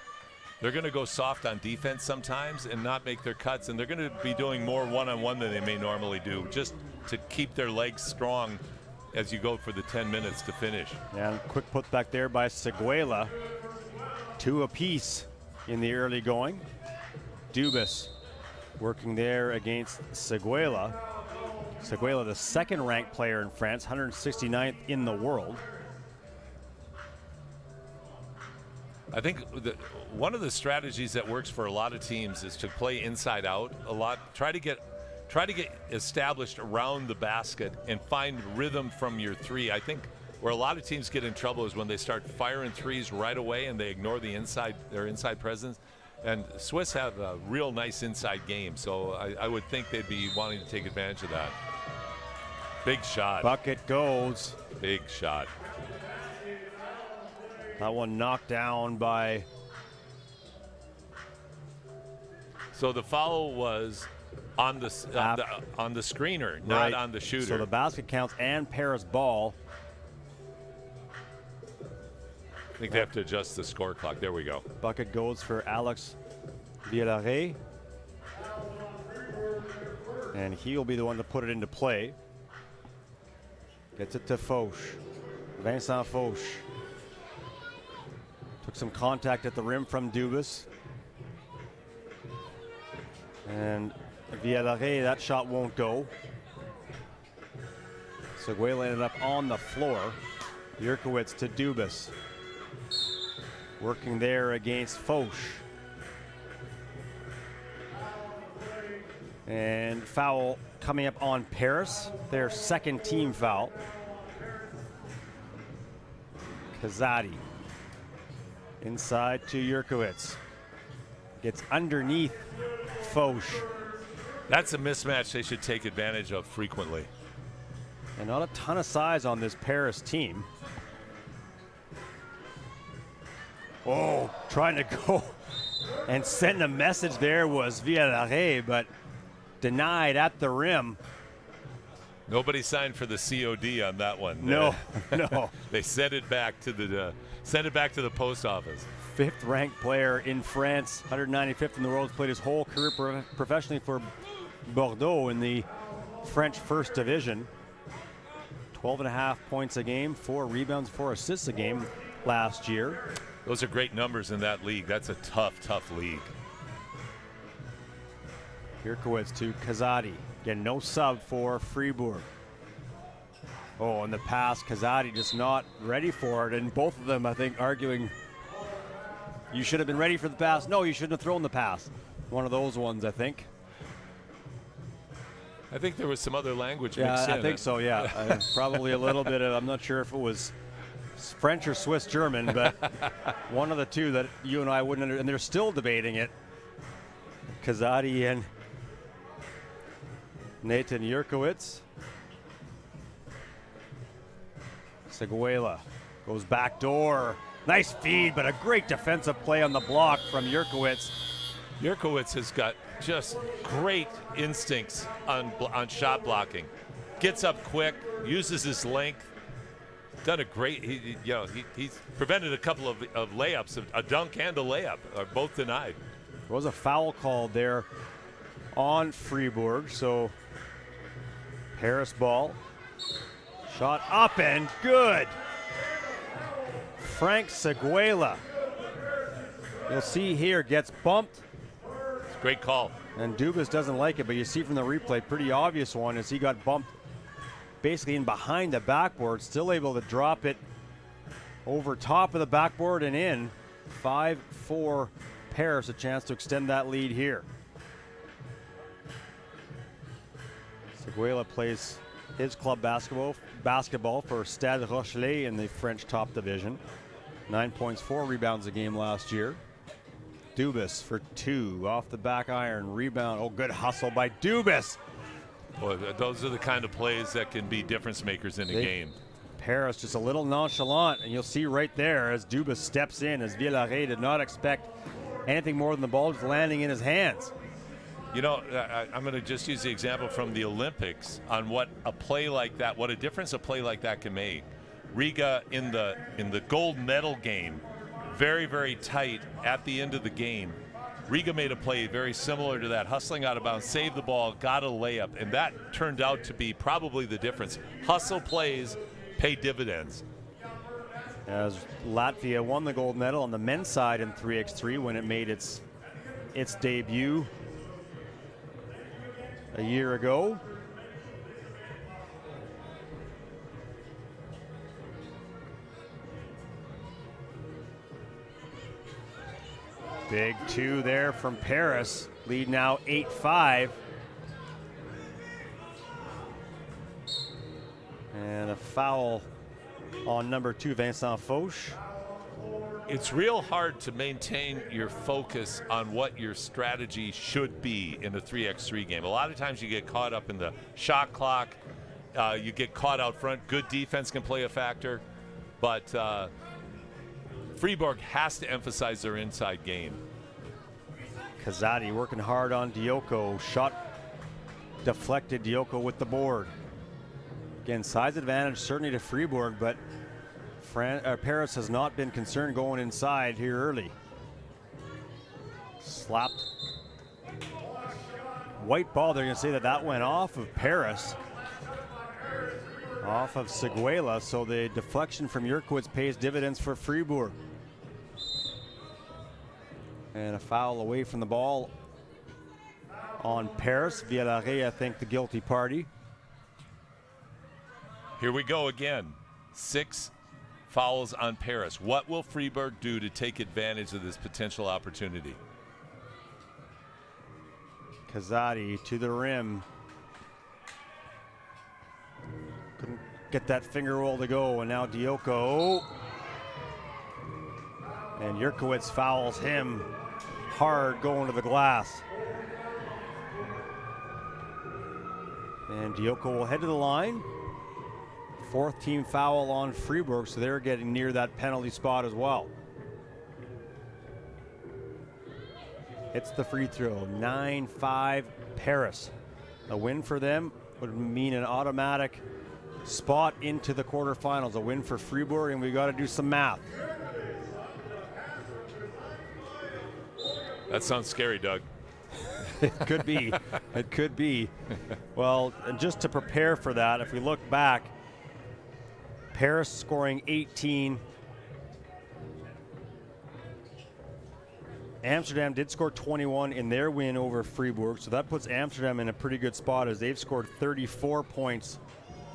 S4: They're going to go soft on defense sometimes and not make their cuts, and they're going to be doing more one-on-one than they may normally do, just to keep their legs strong as you go for the 10 minutes to finish.
S2: And quick put back there by Seguela. 2 apiece in the early going. Dubas working there against Seguela. Seguela, the 2nd ranked player in France, 169th in the world.
S4: I think one of the strategies that works for a lot of teams is to play inside out a lot. Try to get established around the basket and find rhythm from your 3. I think where a lot of teams get in trouble is when they start firing threes right away and they ignore their inside presence. And Swiss have a real nice inside game, so I would think they'd be wanting to take advantage of that. Big shot.
S2: Bucket goes.
S4: Big shot.
S2: That one knocked down by.
S4: So the foul was on the screener, not
S2: Right.
S4: on the shooter.
S2: So the basket counts and Paris ball.
S4: I think they have to adjust the score clock. There we go.
S2: Bucket goes for Alex Villare. And he'll be the one to put it into play. Gets it to Foch. Vincent Foch. Took some contact at the rim from Dubas. And Villare, that shot won't go. Seguela ended up on the floor. Jurkowitz to Dubas. Working there against Foch. And foul coming up on Paris, their second team foul. Kazadi inside to Jurkowitz. Gets underneath Foch.
S4: That's a mismatch they should take advantage of frequently.
S2: And not a ton of size on this Paris team. Oh, trying to go and send a message there was Villare, but denied at the rim.
S4: Nobody signed for the COD on that one.
S2: No, no.
S4: They sent it back to the post office.
S2: Fifth-ranked player in France, 195th in the world, played his whole career professionally for Bordeaux in the French First Division. 12.5 points a game, 4 rebounds, 4 assists a game last year.
S4: Those are great numbers in that league. That's a tough, tough league.
S2: Jurkowitz to Kazadi. Again, no sub for Freeburg. Oh, and the pass, Kazadi just not ready for it. And both of them, I think, arguing, you should have been ready for the pass. No, you shouldn't have thrown the pass. One of those ones, I think.
S4: I think there was some other language mixed in.
S2: Yeah, I think so, yeah. Probably a little bit of, I'm not sure if it was French or Swiss German, but one of the two that you and I wouldn't and they're still debating it. Kazadi and Nathan Jurkowitz. Seguela goes back door. Nice feed, but a great defensive play on the block from Jurkowitz.
S4: Jurkowitz has got just great instincts on shot blocking. Gets up quick, uses his length. Done a great. He's prevented a couple of layups, a dunk and a layup, are both denied.
S2: There was a foul called there on Freeburg, so Paris ball. Shot up and good. Frank Seguela. You'll see here, gets bumped.
S4: It's a great call.
S2: And Dubas doesn't like it, but you see from the replay, pretty obvious one as he got bumped basically in behind the backboard, still able to drop it over top of the backboard and in. 5-4 Paris, a chance to extend that lead here. Seguela plays his club basketball for Stade Rochelet in the French top division. 9 points, 4 rebounds a game last year. Dubas for 2 off the back iron, rebound. Oh, good hustle by Dubas.
S4: Boy, those are the kind of plays that can be difference makers in a game.
S2: Paris just a little nonchalant, and you'll see right there as Dubas steps in, as Villare did not expect anything more than the ball just landing in his hands.
S4: You know, I'm going to just use the example from the Olympics on what a play like that, what a difference a play like that can make. Riga in the gold medal game, very, very tight at the end of the game. Riga made a play very similar to that, hustling out of bounds, saved the ball, got a layup, and that turned out to be probably the difference. Hustle plays pay dividends.
S2: As Latvia won the gold medal on the men's side in 3x3 when it made its debut a year ago. Big 2 there from Paris. Lead now 8-5. And a foul on number 2, Vincent Foch.
S4: It's real hard to maintain your focus on what your strategy should be in a 3x3 game. A lot of times you get caught up in the shot clock you get caught out front. Good defense can play a factor, but Freeburg has to emphasize their inside game.
S2: Kazadi working hard on Dioko. Shot deflected. Dioko with the board. Again, size advantage certainly to Freeburg, but Paris has not been concerned going inside here early. Slapped. White ball. They're going to say that went off of Paris. Off of Seguela, so the deflection from Jurkowitz pays dividends for Freeburg. And a foul away from the ball on Paris. Villaret, I think, the guilty party.
S4: Here we go again. 6 fouls on Paris. What will Freeburg do to take advantage of this potential opportunity?
S2: Kazadi to the rim. Couldn't get that finger roll to go, and now Dioko. And Jurkowitz fouls him hard going to the glass. And Dioko will head to the line. 4th team foul on Freeburg, so they're getting near that penalty spot as well. Hits the free throw. 9-5 Paris. A win for them would mean an automatic spot into the quarterfinals. A win for Freeburg, and we got to do some math.
S4: That sounds scary, Doug.
S2: It could be. It could be. Well, and just to prepare for that, if we look back, Paris scoring 18. Amsterdam did score 21 in their win over Freeburg, so that puts Amsterdam in a pretty good spot as they've scored 34 points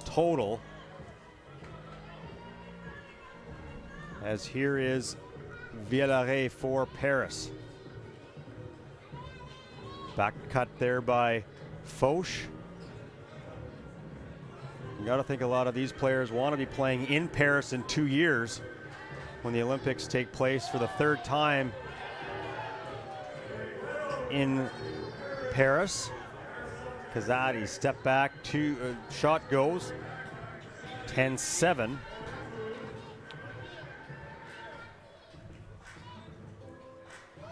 S2: total. As here is Villaret for Paris. Back cut there by Foch. You got to think a lot of these players want to be playing in Paris in 2 years when the Olympics take place for the 3rd time in Paris. Kazadi step back, shot goes. 10-7.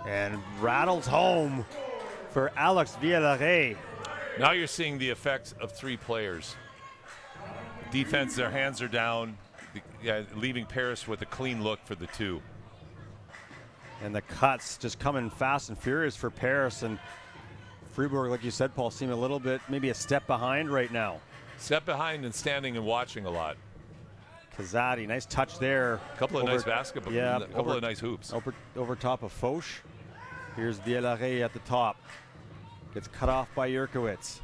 S2: And rattles home for Alex Villaret.
S4: Now you're seeing the effects of 3 players. Defense, their hands are down, leaving Paris with a clean look for the 2.
S2: And the cuts just coming fast and furious for Paris. And Freeburg, like you said, Paul, seem a little bit, maybe a step behind right now.
S4: Step behind and standing and watching a lot.
S2: Kazadi, nice touch there.
S4: A couple of nice basketball,
S2: yeah,
S4: a couple of nice hoops.
S2: Over top of Foch. Here's Villaret at the top. Gets cut off by Jurkowitz.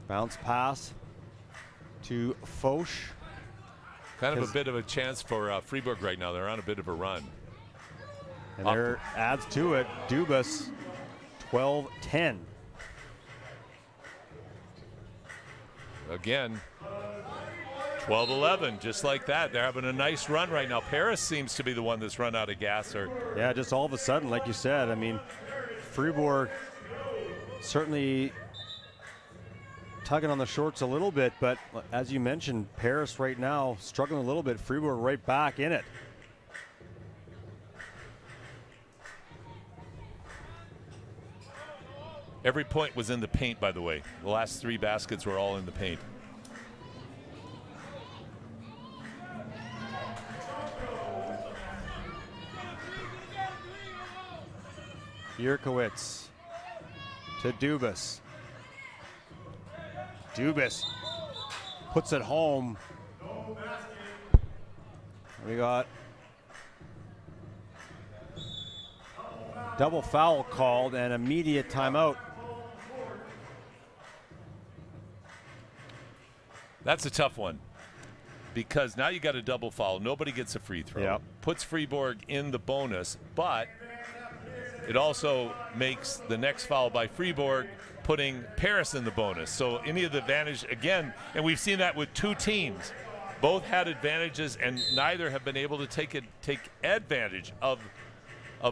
S2: Bounce pass to Foch.
S4: Kind of a bit of a chance for Freeburg right now. They're on a bit of a run.
S2: And there adds to it, Dubas, 12-10.
S4: Again, 12-11, just like that. They're having a nice run right now. Paris seems to be the one that's run out of gas.
S2: Yeah, just all of a sudden, like you said, I mean, Freeburg certainly tugging on the shorts a little bit, but as you mentioned, Paris right now struggling a little bit. Freeburg right back in it.
S4: Every point was in the paint, by the way. The last 3 baskets were all in the paint.
S2: Jurkowitz to Dubas. Dubas puts it home. We got double foul called and immediate timeout.
S4: That's a tough one because now you got a double foul. Nobody gets a free throw.
S2: Yep.
S4: Puts Freeburg in the bonus, but it also makes the next foul by Freeburg putting Paris in the bonus. So any of the advantage, again, and we've seen that with 2 teams. Both had advantages and neither have been able to take advantage of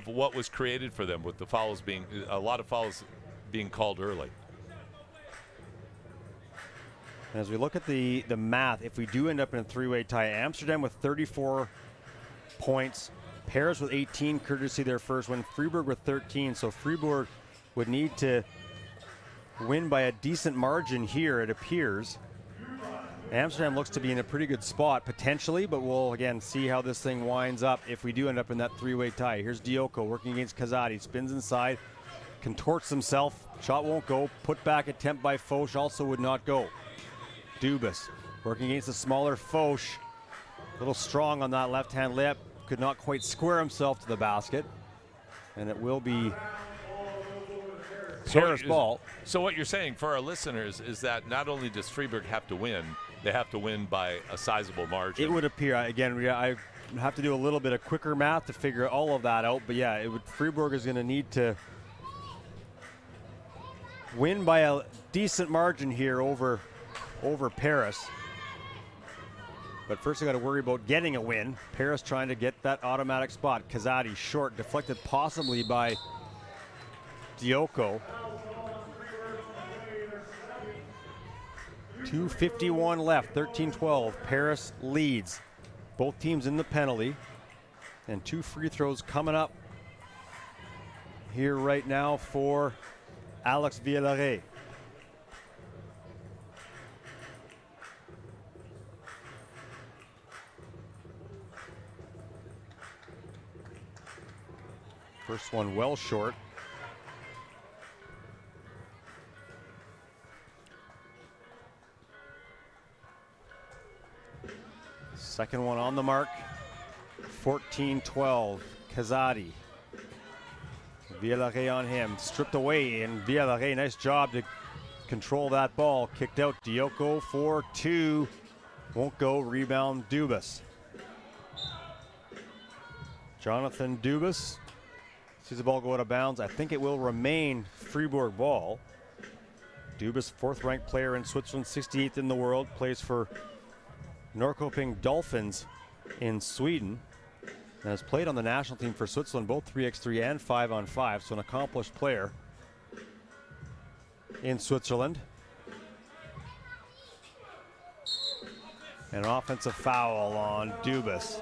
S4: what was created for them with the fouls being, a lot of fouls being called early.
S2: And as we look at the math, if we do end up in a three-way tie, Amsterdam with 34 points, Paris with 18, courtesy their first win, Freeburg with 13. So Freeburg would need to win by a decent margin here, it appears. Amsterdam looks to be in a pretty good spot potentially, but we'll again see how this thing winds up if we do end up in that three-way tie. Here's Dioko working against Kazadi, spins inside, contorts himself, shot won't go, put back attempt by Foch also would not go. Dubas working against a smaller Foch, a little strong on that left-hand lip, could not quite square himself to the basket, and it will be Paris ball.
S4: So what you're saying for our listeners is that not only does Freeburg have to win, they have to win by a sizable margin.
S2: It would appear, again, I have to do a little bit of quicker math to figure all of that out, but yeah, Freeburg is going to need to win by a decent margin here over Paris. But first I got to worry about getting a win. Paris trying to get that automatic spot. Kazadi short, deflected possibly by Dioko. 2:51 left, 13-12. Paris leads. Both teams in the penalty. And 2 free throws coming up here right now for Alex Villaret. First one well short. Second one on the mark. 14-12. Kazadi. Villaret on him. Stripped away, and Villaret, nice job to control that ball. Kicked out. Dioko for 2. Won't go. Rebound Dubas. Jonathan Dubas sees the ball go out of bounds. I think it will remain Fribourg ball. Dubas, 4th-ranked player in Switzerland, 68th in the world, plays for Norrköping Dolphins in Sweden, and has played on the national team for Switzerland, both 3x3 and 5-on-5, so an accomplished player in Switzerland. And an offensive foul on Dubas.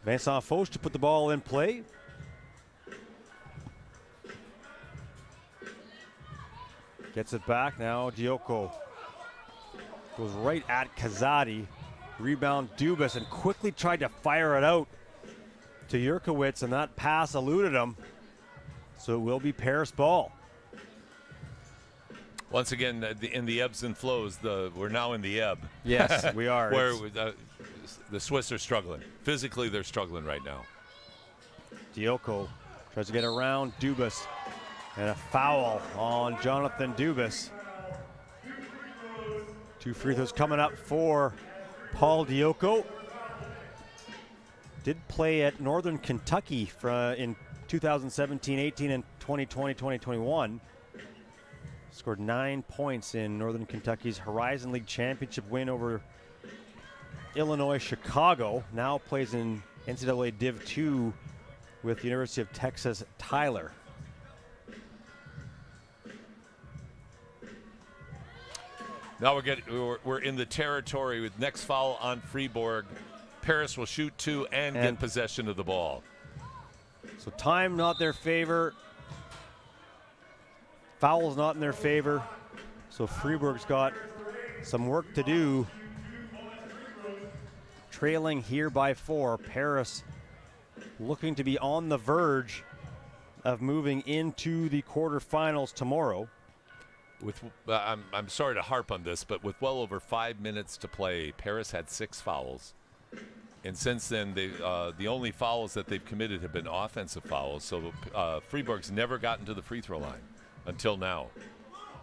S2: Vincent Foch to put the ball in play. Gets it back now. Dioko goes right at Kazadi. Rebound Dubas, and quickly tried to fire it out to Jurkowitz, and that pass eluded him. So it will be Paris ball.
S4: Once again, in the ebbs and flows, we're now in the ebb.
S2: Yes, we are.
S4: Where the Swiss are struggling. Physically, they're struggling right now.
S2: Dioko tries to get around Dubas, and a foul on Jonathan Dubas. 2 free throws coming up for Paul Dioko. Did play at Northern Kentucky in 2017-18 and 2020-2021. Scored 9 points in Northern Kentucky's Horizon League Championship win over Illinois Chicago. Now plays in NCAA Div 2 with the University of Texas Tyler.
S4: Now we're in the territory with next foul on Fribourg. Paris will shoot 2 and get possession of the ball.
S2: So time not their favor. Foul's not in their favor. So Fribourg's got some work to do. Trailing here by 4. Paris looking to be on the verge of moving into the quarterfinals tomorrow.
S4: I'm sorry to harp on this, but with well over 5 minutes to play, Paris had 6 fouls. And since then, the only fouls that they've committed have been offensive fouls. So Fribourg's never gotten to the free throw line until now.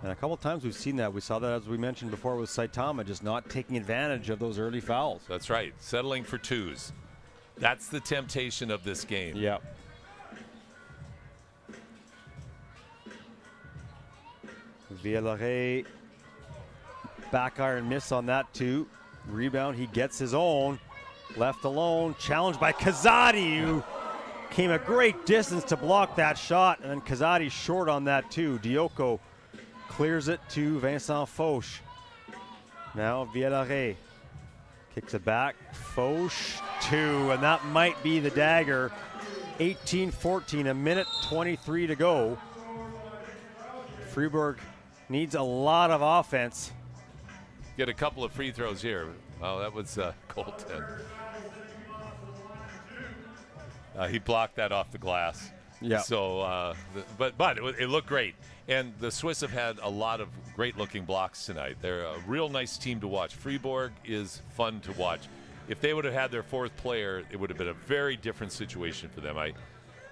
S2: And a couple times we've seen that. We saw that, as we mentioned before, with Saitama just not taking advantage of those early fouls.
S4: That's right. Settling for 2s. That's the temptation of this game.
S2: Yeah. Villaret, back iron miss on that 2. Rebound, he gets his own. Left alone, challenged by Kazadi, who came a great distance to block that shot, and then Kazadi short on that too. Dioko clears it to Vincent Fauche. Now Villaret kicks it back. Fauche 2, and that might be the dagger. 18-14, a minute 23 to go. Freeburg needs a lot of offense.
S4: Get a couple of free throws here. Oh, that was Colton. He blocked that off the glass.
S2: Yeah.
S4: So, but it looked great. And the Swiss have had a lot of great-looking blocks tonight. They're a real nice team to watch. Fribourg is fun to watch. If they would have had their fourth player, it would have been a very different situation for them. I'm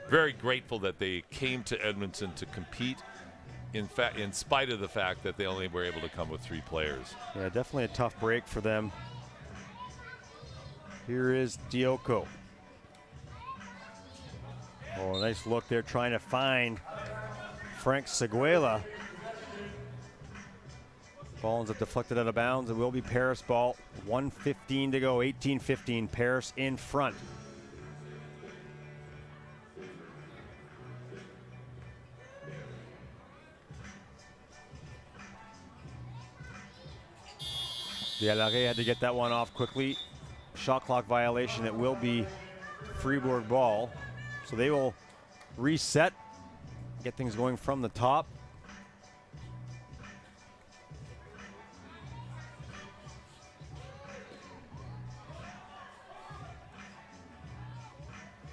S4: very grateful that they came to Edmonton to compete. In fact, in spite of the fact that they only were able to come with 3 players.
S2: Yeah, definitely a tough break for them. Here is Dioko. Oh, nice look there, trying to find Frank Seguela. Ball ends up deflected out of bounds. It will be Paris ball. 1:15 to go, 18-15. Paris in front. Villaret had to get that one off quickly. Shot clock violation. It will be Freeburg ball. So they will reset, get things going from the top.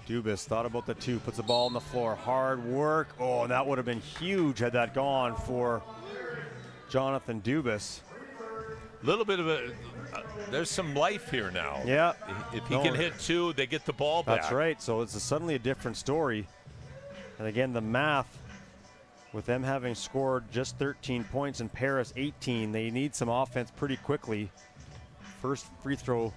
S2: Dubas thought about the 2, puts the ball on the floor. Hard work. Oh, that would have been huge had that gone for Jonathan Dubas.
S4: A little bit of there's some life here now.
S2: Yeah.
S4: If he can hit 2, they get the ball back.
S2: That's right. So it's suddenly a different story. And again, the math with them having scored just 13 points and Paris 18, they need some offense pretty quickly. First free throw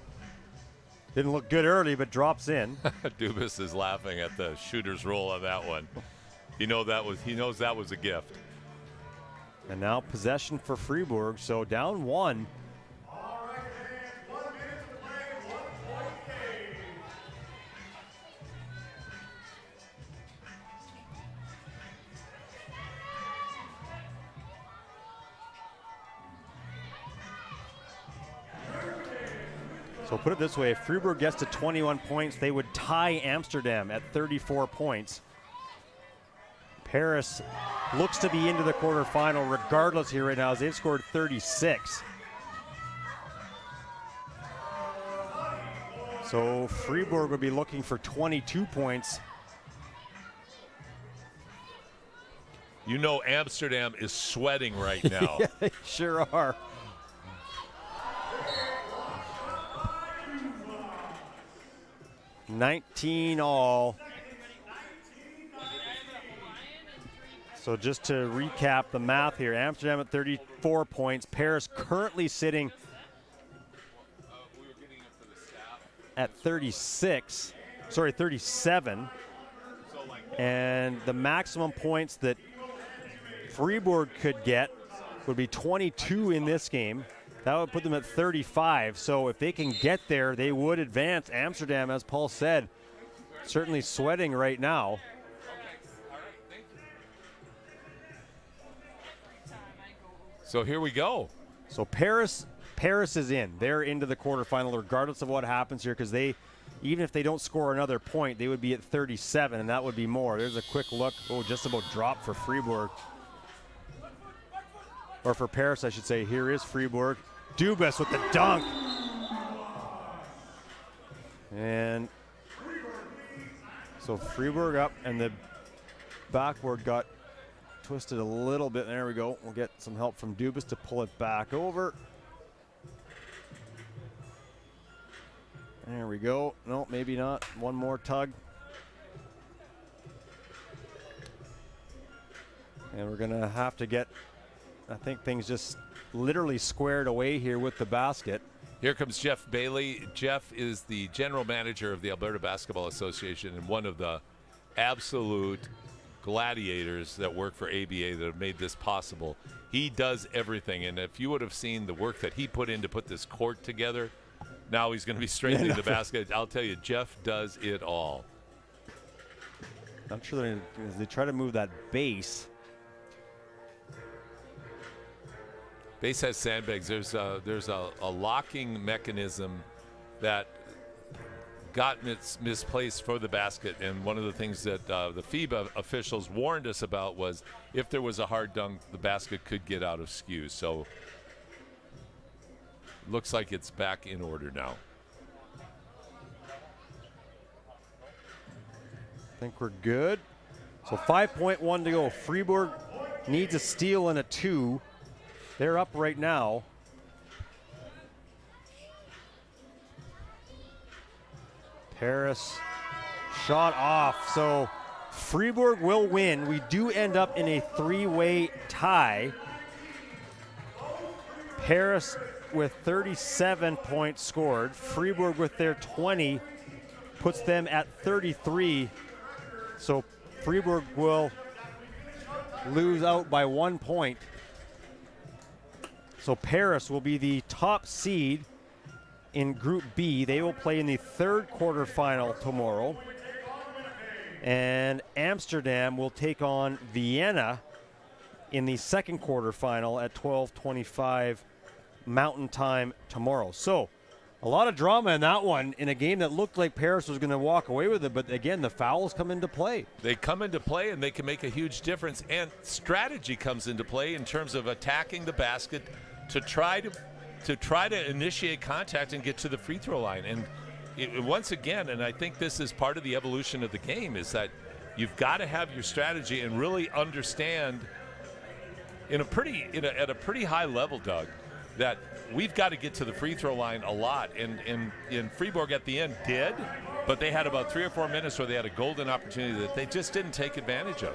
S2: didn't look good early, but drops in.
S4: Dubas is laughing at the shooter's roll on that one. He knows that was a gift.
S2: And now possession for Freeburg, so down 1. So put it this way, if Freeburg gets to 21 points, they would tie Amsterdam at 34 points. Paris looks to be into the quarterfinal regardless here right now as they've scored 36. So Freeburg would be looking for 22 points.
S4: You know Amsterdam is sweating right now.
S2: Yeah, they sure are. $19 all. So just to recap the math here, Amsterdam at 34 points. Paris currently sitting at 37. And the maximum points that Fribourg could get would be 22 in this game. That would put them at 35. So if they can get there, they would advance. Amsterdam, as Paul said, certainly sweating right now.
S4: So here we go.
S2: So Paris is in. They're into the quarterfinal regardless of what happens here, because they, even if they don't score another point, they would be at 37, and that would be more. There's a quick look. Oh, just about dropped for Fribourg. Or for Paris, I should say. Here is Fribourg. Dubas with the dunk. And so Fribourg up, and the backboard got twisted a little bit. There we go. We'll get some help from Dubas to pull it back over. There we go. No, maybe not. One more tug. And we're going to have to get, I think, things just literally squared away here with the basket.
S4: Here comes Jeff Bailey. Jeff is the general manager of the Alberta Basketball Association and one of the absolute gladiators that work for ABA that have made this possible. He does everything, and if you would have seen the work that he put in to put this court together, now he's going to be straightening the basket. I'll tell you, Jeff does it all.
S2: Not sure they try to move that base.
S4: Base has sandbags. There's a locking mechanism that got misplaced for the basket, and one of the things that the FIBA officials warned us about was if there was a hard dunk, the basket could get out of skew. So looks like it's back in order now.
S2: I think we're good. So 5.1 to go. Freeburg needs a steal and a 2. They're up right now. Paris shot off. So Freeburg will win. We do end up in a 3-way tie. Paris with 37 points scored. Freeburg with their 20 puts them at 33. So Freeburg will lose out by 1 point. So Paris will be the top seed in Group B. They will play in the third quarterfinal tomorrow. And Amsterdam will take on Vienna in the second quarterfinal at 12:25 Mountain Time tomorrow. So a lot of drama in that one in a game that looked like Paris was going to walk away with it. But again, the fouls come into play.
S4: They come into play and they can make a huge difference. And strategy comes into play in terms of attacking the basket to try to initiate contact and get to the free throw line. And once again, and I think this is part of the evolution of the game, is that you've got to have your strategy and really understand at a pretty high level, Doug, that we've got to get to the free throw line a lot. And Freeburg at the end did, but they had about 3 or 4 minutes where they had a golden opportunity that they just didn't take advantage of.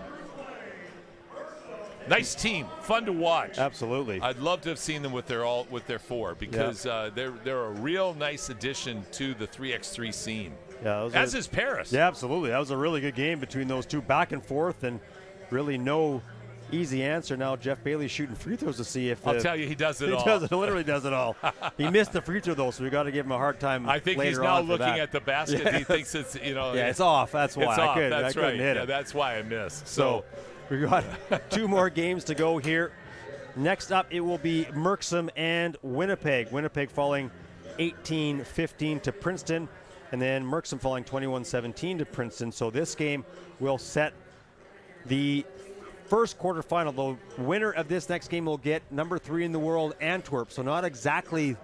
S4: Nice team, fun to watch.
S2: Absolutely.
S4: I'd love to have seen them with their 4 because they're a real nice addition to the 3x3 scene.
S2: Yeah,
S4: as is Paris.
S2: Yeah, absolutely. That was a really good game between those two, back and forth, and really no easy answer. Now Jeff Bailey's shooting free throws to see if
S4: I'll tell you, he does it all.
S2: He literally does it all. He missed the free throw though, so we got to give him a hard time.
S4: I think he's now looking at the basket.
S2: Yeah.
S4: He thinks it's
S2: it's off. That's why
S4: it's
S2: I
S4: off.
S2: couldn't.
S4: That's
S2: I couldn't
S4: right.
S2: hit
S4: Yeah,
S2: him.
S4: that's why I missed.
S2: So we got 2 more games to go here. Next up, it will be Merksem and Winnipeg. Winnipeg falling 18-15 to Princeton, and then Merksem falling 21-17 to Princeton. So this game will set the first quarterfinal. The winner of this next game will get number 3 in the world, Antwerp. So not exactly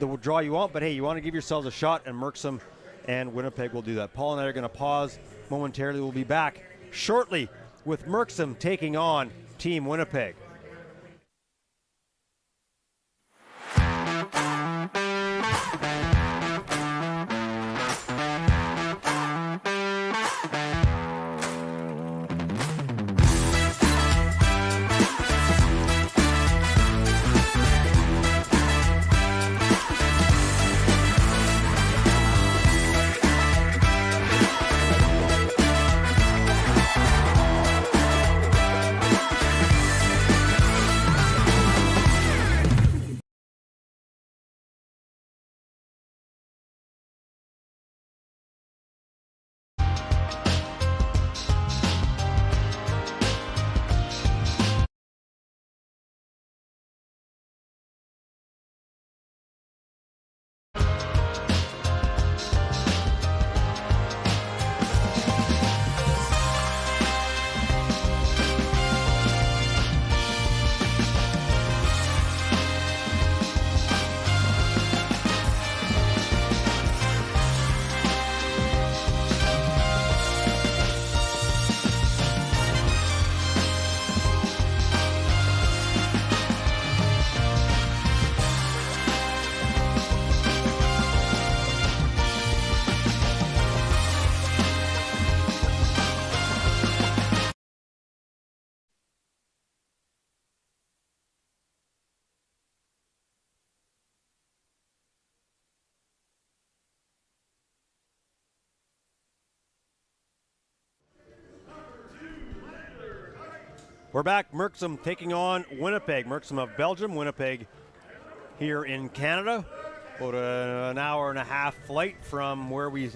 S2: the draw you want, but hey, you want to give yourselves a shot, and Merksem and Winnipeg will do that. Paul and I are going to pause momentarily. We'll be back shortly with Merksem taking on Team Winnipeg. We're back. Merksem taking on Winnipeg. Merksem of Belgium, Winnipeg here in Canada. About an hour and a half flight from where we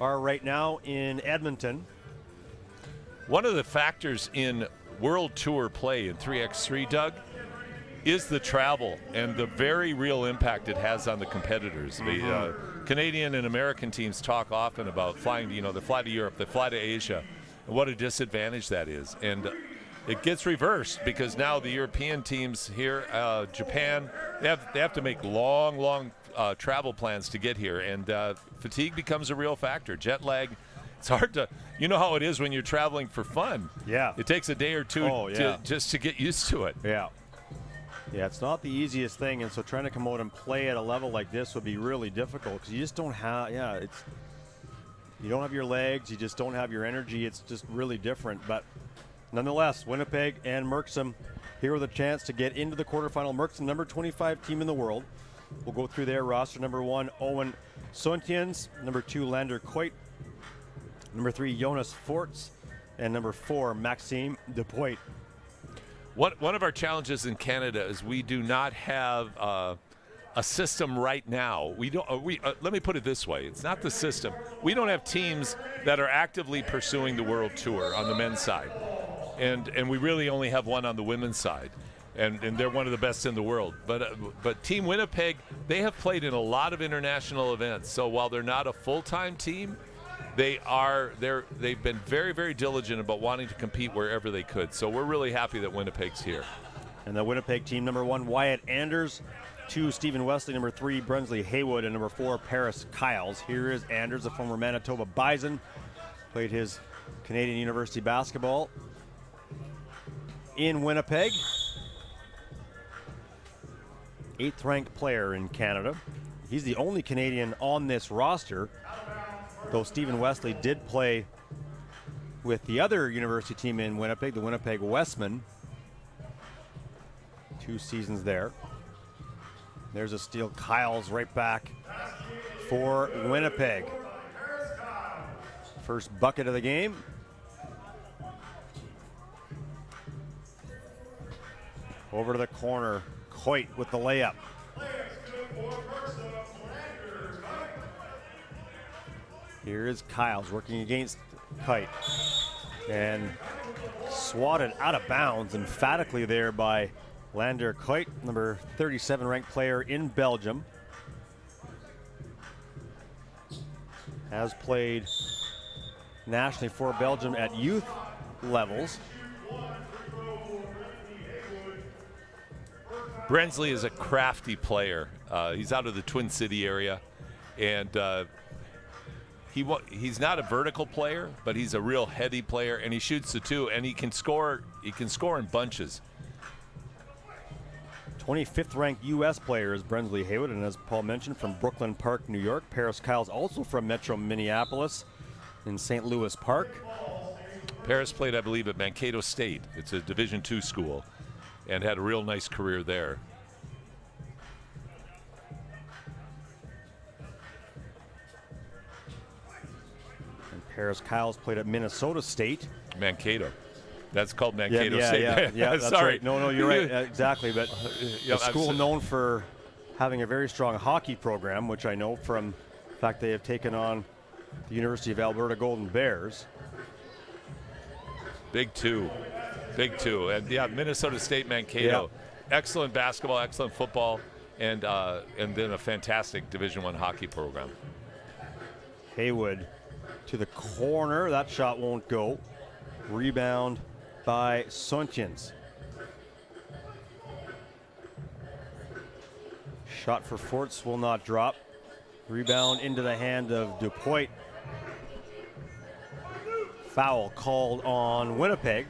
S2: are right now in Edmonton.
S4: One of the factors in World Tour play in 3x3, Doug, is the travel and the very real impact it has on the competitors. The Canadian and American teams talk often about flying, they fly to Europe, they fly to Asia, and what a disadvantage that is. And it gets reversed because now the European teams here, Japan, they have to make long travel plans to get here, and fatigue becomes a real factor. Jet lag, it's hard to, how it is when you're traveling for fun.
S2: Yeah.
S4: It takes a day or two just to get used to it.
S2: Yeah. Yeah, it's not the easiest thing, and so trying to come out and play at a level like this would be really difficult because you just don't have, you don't have your legs, you just don't have your energy. It's just really different. But nonetheless, Winnipeg and Merksem here with a chance to get into the quarterfinal. Merksem, number 25 team in the world. We'll go through their roster. Number 1, Owen Sontjens. Number 2, Lander Coit. Number 3, Jonas Forts. And number 4, Maxime Depoit.
S4: One of our challenges in Canada is we do not have a system right now. Let me put it this way. It's not the system. We don't have teams that are actively pursuing the World Tour on the men's side. And we really only have one on the women's side. And they're one of the best in the world. But Team Winnipeg, they have played in a lot of international events. So while they're not a full-time team, they've been very, very diligent about wanting to compete wherever they could. So we're really happy that Winnipeg's here.
S2: And the Winnipeg team, number 1, Wyatt Anders. 2, Stephen Wesley. Number 3, Brensley Haywood. And number 4, Paris Kyles. Here is Anders, a former Manitoba Bison. Played his Canadian University basketball in Winnipeg. 8th ranked player in Canada. He's the only Canadian on this roster, though Stephen Wesley did play with the other university team in Winnipeg, the Winnipeg Westmen. 2 seasons there. There's a steal. Kyle's right back for Winnipeg. First bucket of the game. Over to the corner. Coit with the layup. Here is Kyles working against Kite. And swatted out of bounds emphatically there by Lander Kite, number 37 ranked player in Belgium. Has played nationally for Belgium at youth levels.
S4: Brensley is a crafty player. He's out of the Twin City area, and he's not a vertical player, but he's a real heady player, and he shoots the 2, and he can score. He can score in bunches.
S2: 25th ranked U.S. player is Brensley Haywood, and as Paul mentioned, from Brooklyn Park, New York. Paris Kyles also from Metro Minneapolis in St. Louis Park.
S4: Paris played, I believe, at Mankato State. It's a Division II school, and had a real nice career there.
S2: And Paris Kyles played at Minnesota State.
S4: Mankato. That's called Mankato State.
S2: Yeah, that's
S4: sorry.
S2: Right. No, you're right. Exactly. But a school known for having a very strong hockey program, which I know from the fact they have taken on the University of Alberta Golden Bears.
S4: Big two. And yeah, Minnesota State, Mankato. Yeah. Excellent basketball, excellent football, and then a fantastic Division I hockey program.
S2: Haywood to the corner. That shot won't go. Rebound by Sontjens. Shot for Forts will not drop. Rebound into the hand of Dupoit. Foul called on Winnipeg.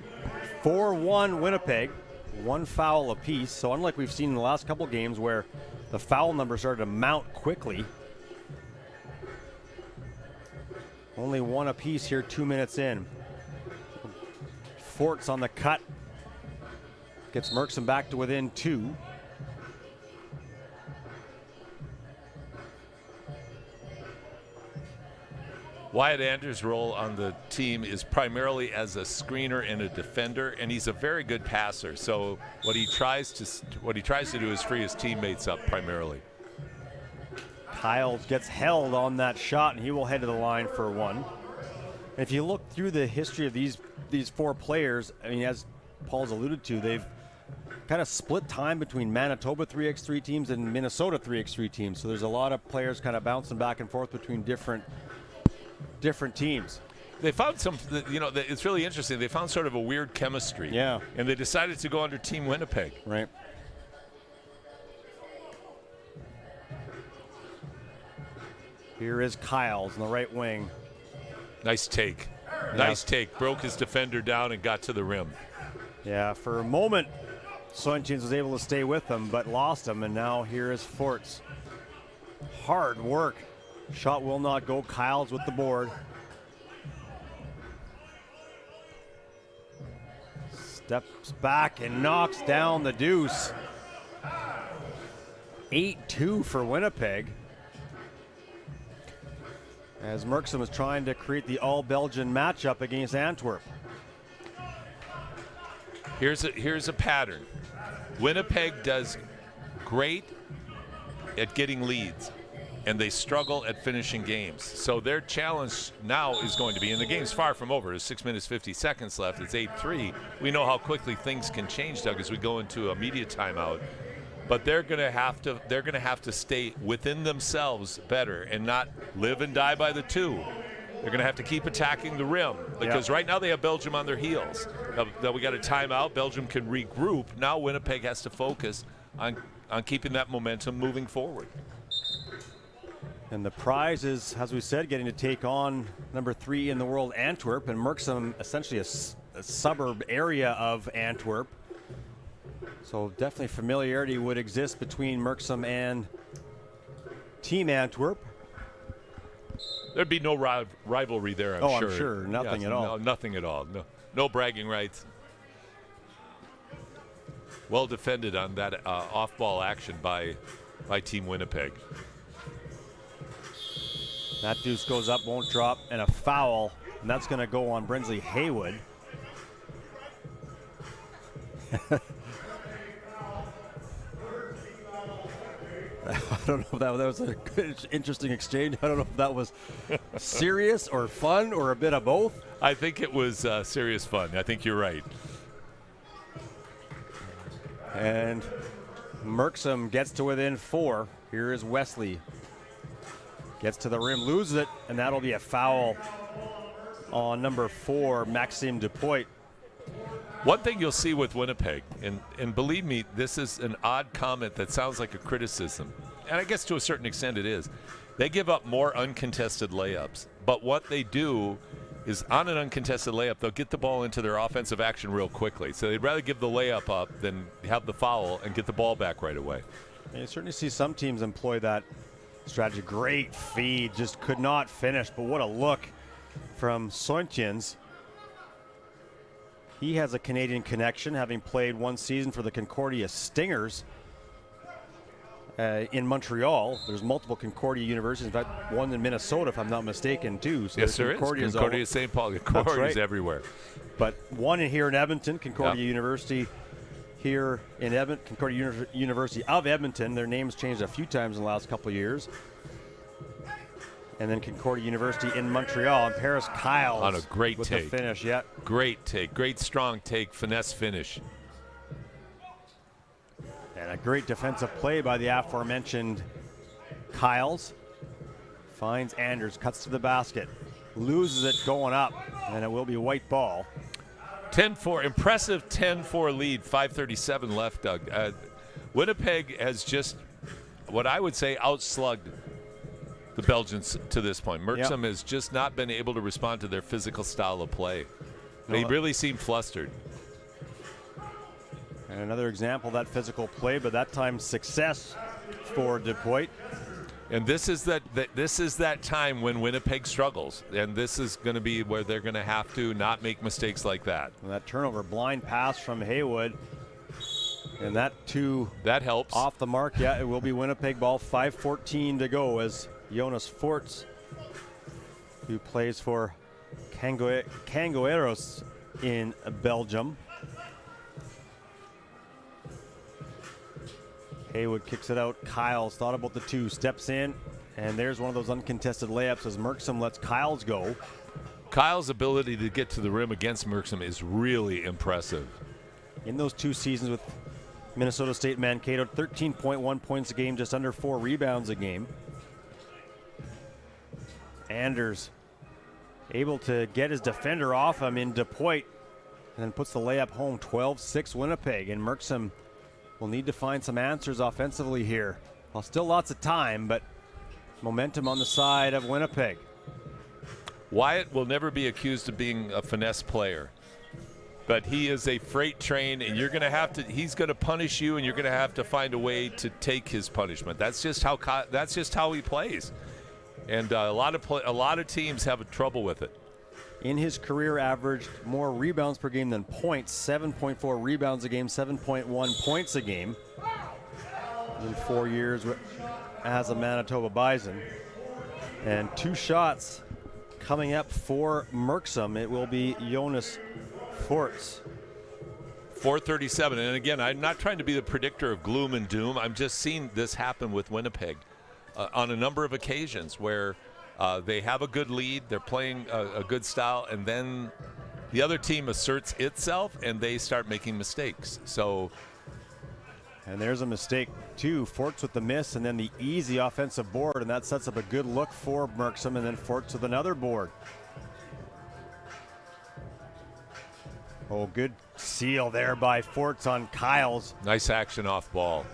S2: 4-1 Winnipeg. 1 foul apiece. So unlike we've seen in the last couple games where the foul number started to mount quickly, only 1 apiece here 2 minutes in. Forts on the cut. Gets Merksum back to within 2.
S4: Wyatt Anders' role on the team is primarily as a screener and a defender, and he's a very good passer. So what he tries to do is free his teammates up primarily.
S2: Kyles gets held on that shot, and he will head to the line for 1. If you look through the history of these 4 players, I mean, as Paul's alluded to, they've kind of split time between Manitoba 3x3 teams and Minnesota 3x3 teams. So there's a lot of players kind of bouncing back and forth between different teams.
S4: They found some, it's really interesting. They found sort of a weird chemistry.
S2: Yeah.
S4: And they decided to go under Team Winnipeg.
S2: Right. Here is Kyles in the right wing.
S4: Nice take. Nice take. Broke his defender down and got to the rim.
S2: Yeah, for a moment, Sointjens was able to stay with him, but lost him, and now here is Forts. Hard work. Shot will not go. Kyles with the board. Steps back and knocks down the deuce. 8-2 for Winnipeg. As Merksum is trying to create the all-Belgian matchup against Antwerp.
S4: Here's a pattern. Winnipeg does great at getting leads, and they struggle at finishing games. So their challenge now is going to be, and the game's far from over. There's 6 minutes, 50 seconds left. It's 8-3. We know how quickly things can change, Doug, as we go into a media timeout. But they're going to have to stay within themselves better and not live and die by the 2. They're going to have to keep attacking the rim because right now they have Belgium on their heels. Now we got a timeout. Belgium can regroup. Now Winnipeg has to focus on keeping that momentum moving forward.
S2: And the prize is, as we said, getting to take on number 3 in the world, Antwerp, and Merksem, essentially a suburb area of Antwerp. So definitely familiarity would exist between Merksem and Team Antwerp.
S4: There'd be no rivalry there, I'm sure.
S2: I'm sure. Nothing at all.
S4: No, nothing at all. No bragging rights. Well defended on that off-ball action by Team Winnipeg.
S2: That deuce goes up, won't drop, and a foul. And that's going to go on Brinsley Haywood. I don't know if that was a good, interesting exchange. I don't know if that was serious or fun or a bit of both.
S4: I think it was serious fun. I think you're right.
S2: And Merksem gets to within 4. Here is Wesley. Gets to the rim, loses it, and that'll be a foul on number 4, Maxime Dupoit.
S4: One thing you'll see with Winnipeg, and believe me, this is an odd comment that sounds like a criticism, and I guess to a certain extent it is. They give up more uncontested layups, but what they do is on an uncontested layup, they'll get the ball into their offensive action real quickly. So they'd rather give the layup up than have the foul and get the ball back right away.
S2: And you certainly see some teams employ that strategy. Great feed, just could not finish, but what a look from Sointjens. He has a Canadian connection, having played 1 season for the Concordia Stingers in Montreal. There's multiple Concordia universities, in fact, one in Minnesota, if I'm not mistaken, too. So
S4: yes, there is. Concordia, St. Paul. Concordia's everywhere.
S2: But one here in Edmonton, Concordia University here in Edmonton, Concordia University of Edmonton. Their name's changed a few times in the last couple of years. And then Concordia University in Montreal, and Paris Kyles
S4: on a great
S2: with
S4: take.
S2: The finish. Yeah,
S4: great take, great strong take, finesse finish,
S2: and a great defensive play by the aforementioned Kyles. Finds Anders, cuts to the basket, loses it going up, and it will be white ball.
S4: 10-4, impressive 10-4 lead, 5:37 left, Doug. Winnipeg has just, what I would say, outslugged the Belgians to this point. Merksum has just not been able to respond to their physical style of play. They really seem flustered.
S2: And another example of that physical play, but that time success for Dupoit.
S4: And this is that time when Winnipeg struggles, and this is going to be where they're going to have to not make mistakes like that.
S2: And that turnover, blind pass from Haywood, and that
S4: helps
S2: off the mark. Yeah, it will be Winnipeg ball. 5:14 to go as Jonas Forts, who plays for Cangoeiros in Belgium. Haywood kicks it out. Kyles thought about the 2, steps in, and there's one of those uncontested layups as Merksum lets Kyles go.
S4: Kyle's ability to get to the rim against Merksem is really impressive.
S2: In those 2 seasons with Minnesota State Mankato, 13.1 points a game, just under 4 rebounds a game. Anders able to get his defender off him in DePoit and then puts the layup home. 12-6 Winnipeg, and Merksem will need to find some answers offensively here. Well, still lots of time, but momentum on the side of Winnipeg.
S4: Wyatt will never be accused of being a finesse player, but he is a freight train, and you're going to have to. He's going to punish you, and you're going to have to find a way to take his punishment. That's just how he plays, and a lot of teams have trouble with it.
S2: In his career, averaged more rebounds per game than points. 7.4 rebounds a game, 7.1 points a game in 4 years as a Manitoba Bison, and 2 shots coming up for Merksem. It will be Jonas Forts.
S4: 4:37, and again, I'm not trying to be the predictor of gloom and doom. I'm just seeing this happen with Winnipeg on a number of occasions where they have a good lead, they're playing a good style, and then the other team asserts itself and they start making mistakes.
S2: And there's a mistake too. Forts with the miss and then the easy offensive board, and that sets up a good look for Merksem, and then Forts with another board. Oh, good seal there by Forts on Kyles.
S4: Nice action off ball.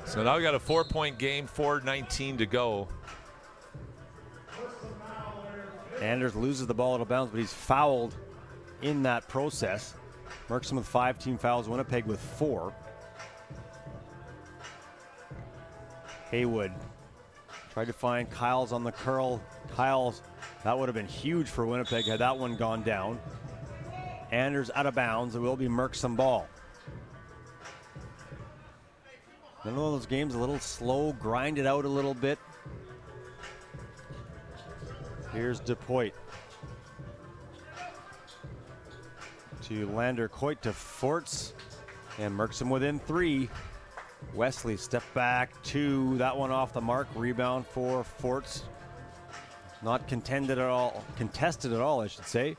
S4: So now we got a 4-point game, 4:19 to go.
S2: Anders loses the ball out of bounds, but he's fouled in that process. Merksem with 5 team fouls, Winnipeg with 4. Haywood tried to find Kyles on the curl. Kyles, that would have been huge for Winnipeg had that one gone down. Anders out of bounds. It will be Merksem ball. None of those games a little slow, grinded out a little bit. Here's DePoit to Lander Coit to Forts, and Merksem within 3. Wesley step back 2, that one off the mark. Rebound for Forts. Not contested at all, I should say.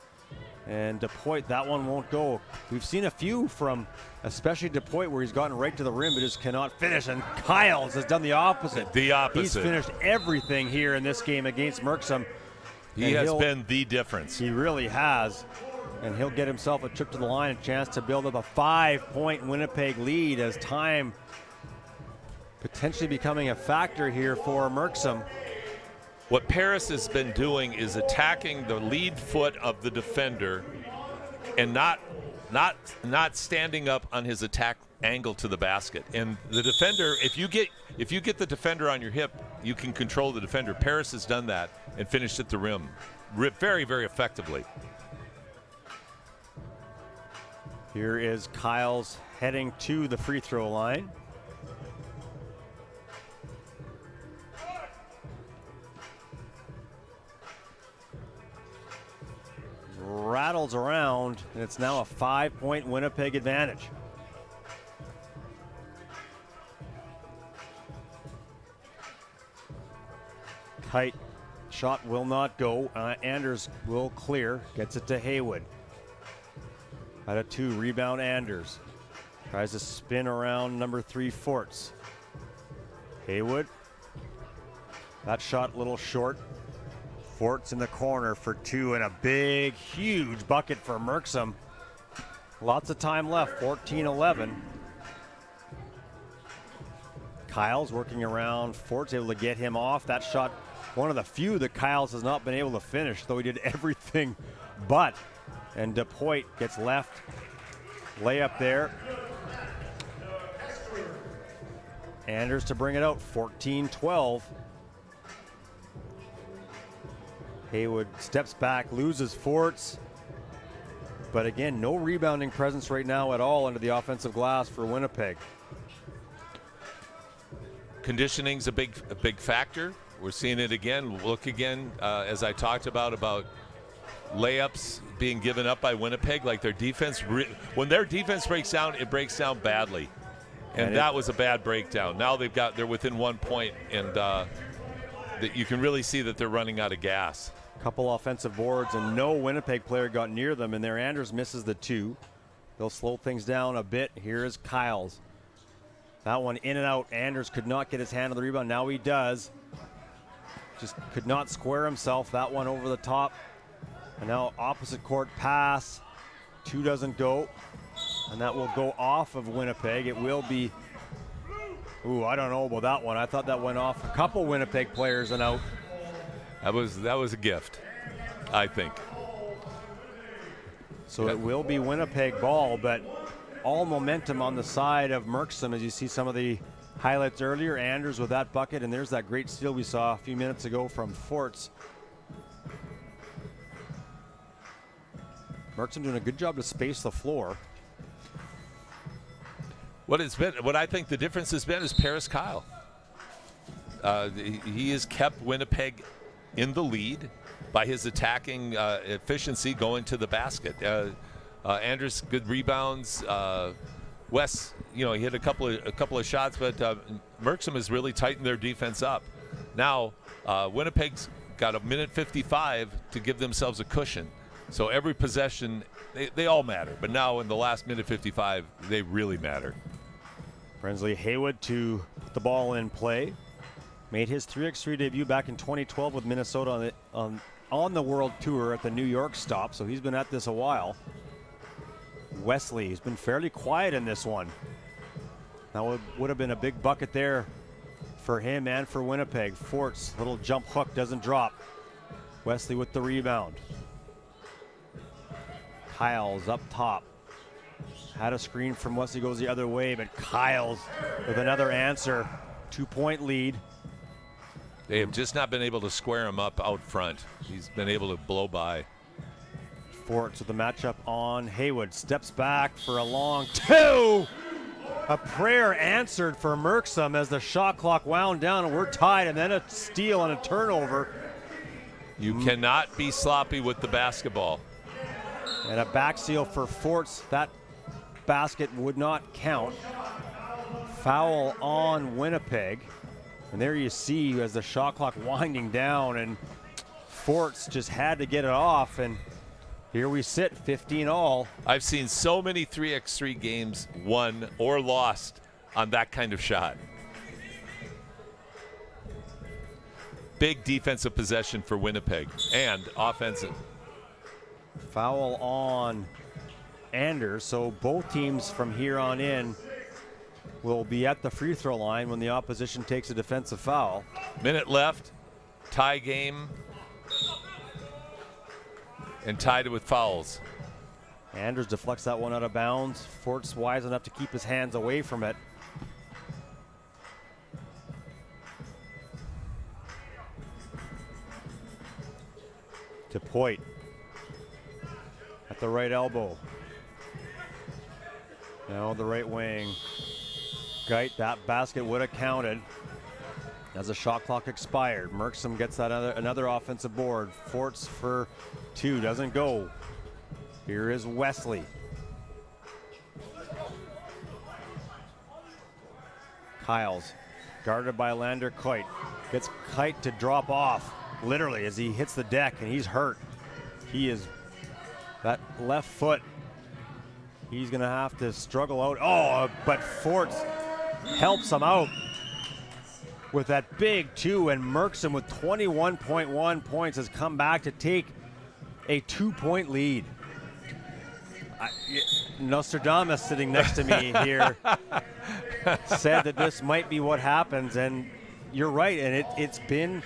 S2: And DePoit, that one won't go. We've seen a few from, especially DePoit, where he's gotten right to the rim but just cannot finish. And Kyles has done the opposite. He's finished everything here in this game against Merksem.
S4: He has been the difference.
S2: He really has. And he'll get himself a trip to the line, a chance to build up a 5-point Winnipeg lead as time potentially becoming a factor here for Merksem.
S4: What Paris has been doing is attacking the lead foot of the defender and not standing up on his attack angle to the basket. And the defender, if you get the defender on your hip, you can control the defender. Paris has done that and finished at the rim very, very effectively.
S2: Here is Kyles heading to the free throw line. Rattles around, and it's now a 5-point Winnipeg advantage. Kite shot will not go. Anders will clear, gets it to Haywood. Out of 2, rebound Anders. Tries to spin around number 3 Forts. Haywood. That shot a little short. Forts in the corner for 2, and a big, huge bucket for Merksem. Lots of time left, 14-11. Kyles working around. Forts able to get him off. That shot, one of the few that Kyles has not been able to finish, though he did everything but. And DePoit gets left. Layup there. Anders to bring it out, 14-12. Haywood steps back, loses Forts. But again, no rebounding presence right now at all under the offensive glass for Winnipeg.
S4: Conditioning's a big factor. We're seeing it again. Look again, as I talked about layups being given up by Winnipeg. Like their defense, when their defense breaks down, it breaks down badly, and that was a bad breakdown. Now they're within 1 point, and that you can really see that they're running out of gas.
S2: Couple offensive boards, and no Winnipeg player got near them, and there Anders misses the 2. They'll slow things down a bit. Here is Kyles. That one in and out. Anders could not get his hand on the rebound. Now he does. Just could not square himself. That one over the top. And now opposite court pass. 2 doesn't go. And that will go off of Winnipeg. It will be, ooh, I don't know about that one. I thought that went off a couple Winnipeg players and out.
S4: That was a gift, I think.
S2: So it will be Winnipeg ball, but all momentum on the side of Merksem, as you see some of the highlights earlier. Anders with that bucket, and there's that great steal we saw a few minutes ago from Forts. Merksem doing a good job to space the floor.
S4: What I think the difference has been is Paris Kyle. He has kept Winnipeg in the lead by his attacking efficiency going to the basket. Anders, good rebounds. Wes, he hit a couple of shots, but Merksum has really tightened their defense up. Now, Winnipeg's got a minute 55 to give themselves a cushion. So every possession, they all matter. But now in the last minute 55, they really matter.
S2: Brensley Haywood to put the ball in play. Made his 3x3 debut back in 2012 with Minnesota on the World Tour at the New York stop, so he's been at this a while. Wesley, he's been fairly quiet in this one. That would have been a big bucket there for him and for Winnipeg. Forts, little jump hook, doesn't drop. Wesley with the rebound. Kyles up top. Had a screen from Wesley, goes the other way, but Kyles with another answer. 2-point lead.
S4: They have just not been able to square him up out front. He's been able to blow by.
S2: Forts with the matchup on Haywood. Steps back for a long 2. A prayer answered for Merksum as the shot clock wound down, and we're tied, and then a steal and a turnover.
S4: You cannot be sloppy with the basketball.
S2: And a back seal for Forts. That basket would not count. Foul on Winnipeg. And there you see as the shot clock winding down, and Forts just had to get it off, and here we sit, 15 all.
S4: I've seen so many 3x3 games won or lost on that kind of shot. Big defensive possession for Winnipeg and offensive.
S2: Foul on Anders, so both teams from here on in will be at the free throw line when the opposition takes a defensive foul.
S4: Minute left, tie game, and tied it with fouls.
S2: Anders deflects that one out of bounds. Fort's wise enough to keep his hands away from it. To Poit at the right elbow. Now the right wing. Geit, that basket would have counted as the shot clock expired. Merksum gets that another offensive board. Forts for 2, doesn't go. Here is Wesley. Kyles, guarded by Lander Kuyt. Gets Kuyt to drop off, literally, as he hits the deck, and he's hurt. He is, that left foot, he's gonna have to struggle out. Oh, but Forts helps him out with that big 2, and Merksum with 21.1 points has come back to take a 2-point lead. Nostradamus sitting next to me here said that this might be what happens, and you're right, and it's been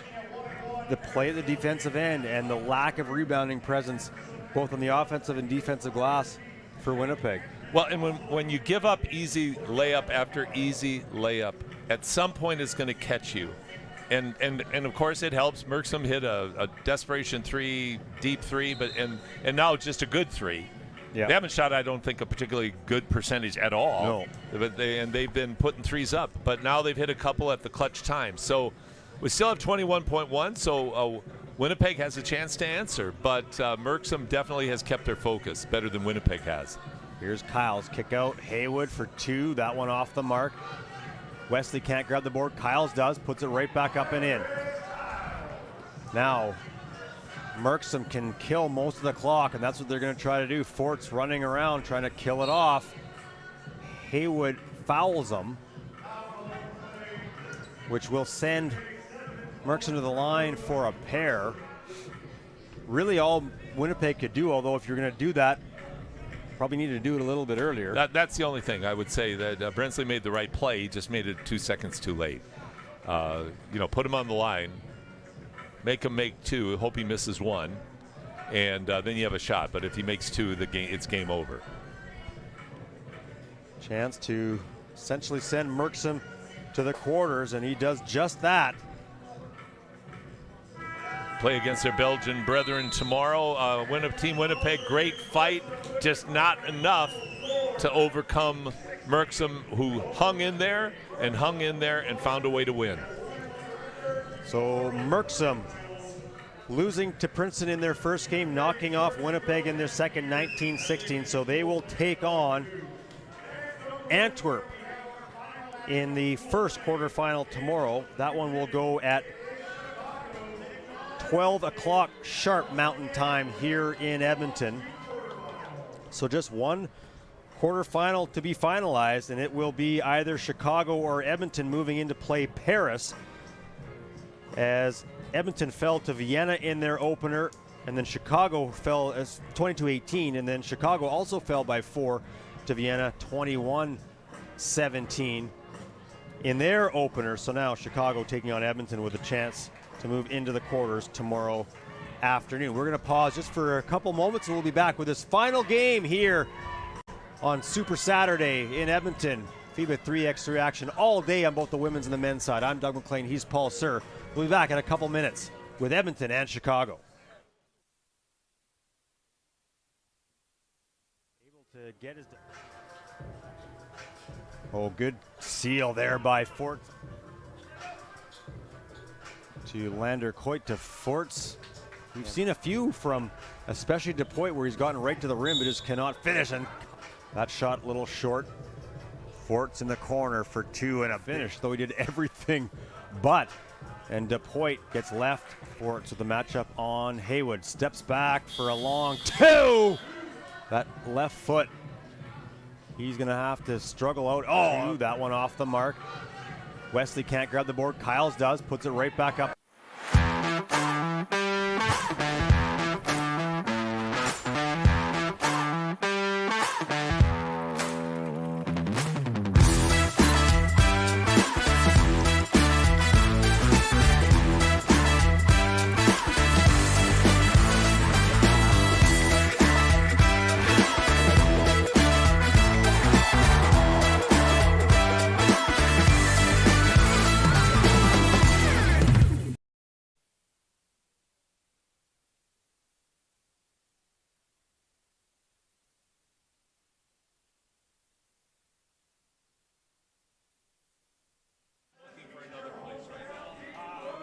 S2: the play at the defensive end and the lack of rebounding presence both on the offensive and defensive glass for Winnipeg.
S4: Well, and when you give up easy layup after easy layup, at some point it's going to catch you. And of course it helps. Merksum hit a desperation 3, deep 3, and now just a good 3.
S2: Yeah.
S4: They haven't shot, I don't think, a particularly good percentage at all.
S2: No.
S4: But they've been putting 3s up. But now they've hit a couple at the clutch time. So we still have 21.1. So Winnipeg has a chance to answer. But Merksum definitely has kept their focus better than Winnipeg has.
S2: Here's Kyles, kick out. Haywood for 2. That one off the mark. Wesley can't grab the board. Kyles does, puts it right back up and in. Now, Merksem can kill most of the clock, and that's what they're going to try to do. Fort's running around trying to kill it off. Haywood fouls him, which will send Merksem to the line for a pair. Really all Winnipeg could do, although if you're going to do that, probably need to do it a little bit earlier.
S4: That's the only thing I would say, that Brensley made the right play. He just made it 2 seconds too late. Put him on the line, make him make 2, hope he misses 1, and then you have a shot. But if he makes 2, it's game over.
S2: Chance to essentially send Merksem to the quarters, and he does just that.
S4: Play against their Belgian brethren tomorrow. Team Winnipeg, great fight, just not enough to overcome Merksem, who hung in there and found a way to win.
S2: So Merksem losing to Princeton in their first game, knocking off Winnipeg in their second, 19-16. So they will take on Antwerp in the first quarterfinal tomorrow. That one will go at 12 o'clock sharp Mountain Time here in Edmonton. So just one quarterfinal to be finalized, and it will be either Chicago or Edmonton moving into play Paris, as Edmonton fell to Vienna in their opener, and then Chicago fell as 22-18, and then Chicago also fell by 4 to Vienna, 21-17 in their opener. So now Chicago taking on Edmonton with a chance to move into the quarters tomorrow afternoon. We're going to pause just for a couple moments, and we'll be back with this final game here on Super Saturday in Edmonton. FIBA 3x3 action all day on both the women's and the men's side. I'm Doug McLean. He's Paul Sir. We'll be back in a couple minutes with Edmonton and Chicago. Able to get his... Oh, good seal there by Fort. To Lander Coit to Forts. We've seen a few from especially DePoit where he's gotten right to the rim but just cannot finish, and that shot a little short. Forts in the corner for 2 and a finish, though he did everything but. And DePoit gets left. Forts with the matchup on Haywood. Steps back for a long 2. That left foot, he's going to have to struggle out. Oh, that one off the mark. Wesley can't grab the board. Kyles does, puts it right back up.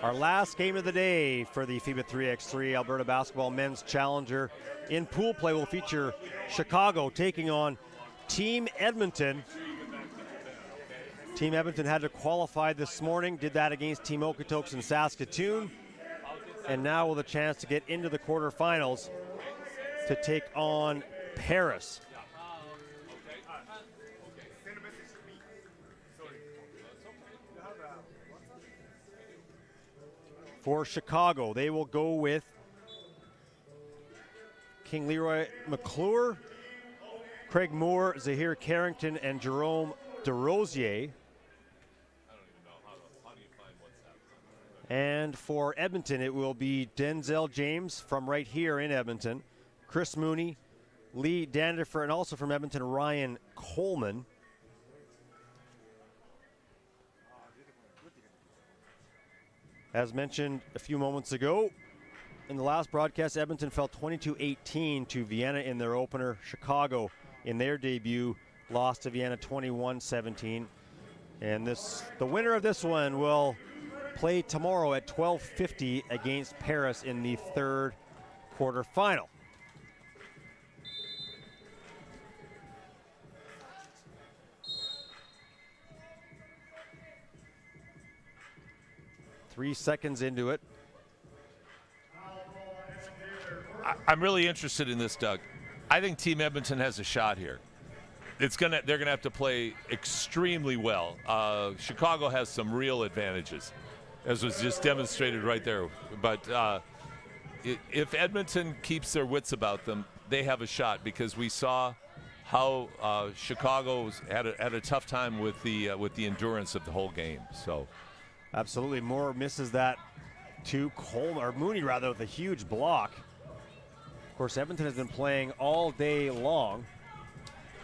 S2: Our last game of the day for the FIBA 3x3 Alberta Basketball Men's Challenger in pool play will feature Chicago taking on Team Edmonton. Team Edmonton had to qualify this morning, did that against Team Okotoks in Saskatoon, and now with a chance to get into the quarterfinals to take on Paris. For Chicago, they will go with King Leroy McClure, Craig Moore, Zahir Carrington, and Jerome DeRosier. And for Edmonton, it will be Denzel James from right here in Edmonton, Chris Mooney, Lee Dandifer, and also from Edmonton, Ryan Coleman. As mentioned a few moments ago, in the last broadcast, Edmonton fell 22-18 to Vienna in their opener. Chicago, in their debut, lost to Vienna 21-17. And the winner of this one will play tomorrow at 12:50 against Paris in the third quarterfinal. Three seconds into it.
S4: I'm really interested in this, Doug. I think Team Edmonton has a shot here. They're gonna have to play extremely well. Chicago has some real advantages, as was just demonstrated right there. But if Edmonton keeps their wits about them, they have a shot, because we saw how Chicago had a tough time with the endurance of the whole game. So,
S2: absolutely, Moore misses that to Mooney rather, with a huge block. Of course, Edmonton has been playing all day long.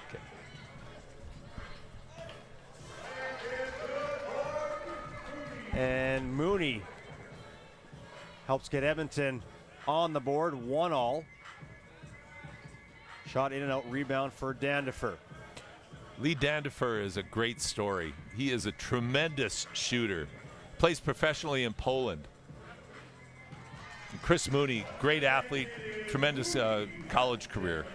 S4: okay.
S2: And Mooney helps get Edmonton on the board, 1-all. Shot in and out, rebound for Dandifer.
S4: Lee Dandifer is a great story. He is a tremendous shooter. Plays professionally in Poland. And Chris Mooney, great athlete, tremendous college career.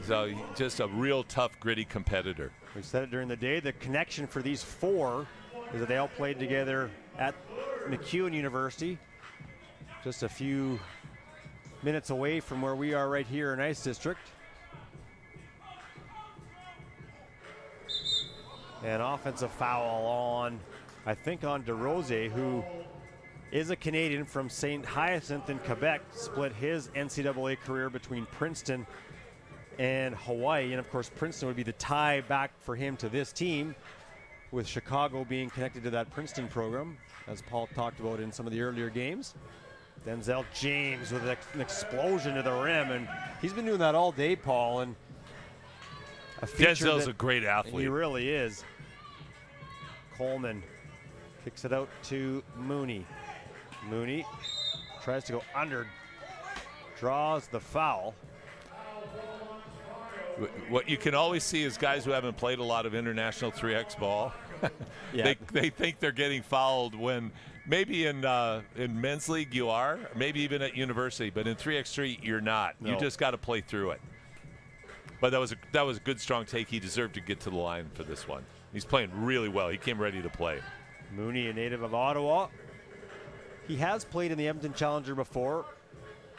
S4: So just a real tough, gritty competitor.
S2: We said it during the day, the connection for these four is that they all played together at MacEwan University, just a few minutes away from where we are right here in Ice District. An offensive foul on, I think, on DeRosier, who is a Canadian from St. Hyacinthe in Quebec, split his NCAA career between Princeton and Hawaii. And of course, Princeton would be the tie back for him to this team, with Chicago being connected to that Princeton program, as Paul talked about in some of the earlier games. Denzel James with an explosion to the rim, and he's been doing that all day, Paul. And
S4: Denzel's a great athlete.
S2: He really is. Coleman kicks it out to Mooney. Mooney tries to go under, draws the foul.
S4: What you can always see is guys who haven't played a lot of international 3X ball.
S2: Yeah.
S4: They think they're getting fouled when maybe in men's league you are, maybe even at university, but in 3x3 you're not.
S2: No.
S4: You just got to play through it. But that was a good, strong take. He deserved to get to the line for this one. He's playing really well. He came ready to play.
S2: Mooney, a native of Ottawa. He has played in the Edmonton Challenger before,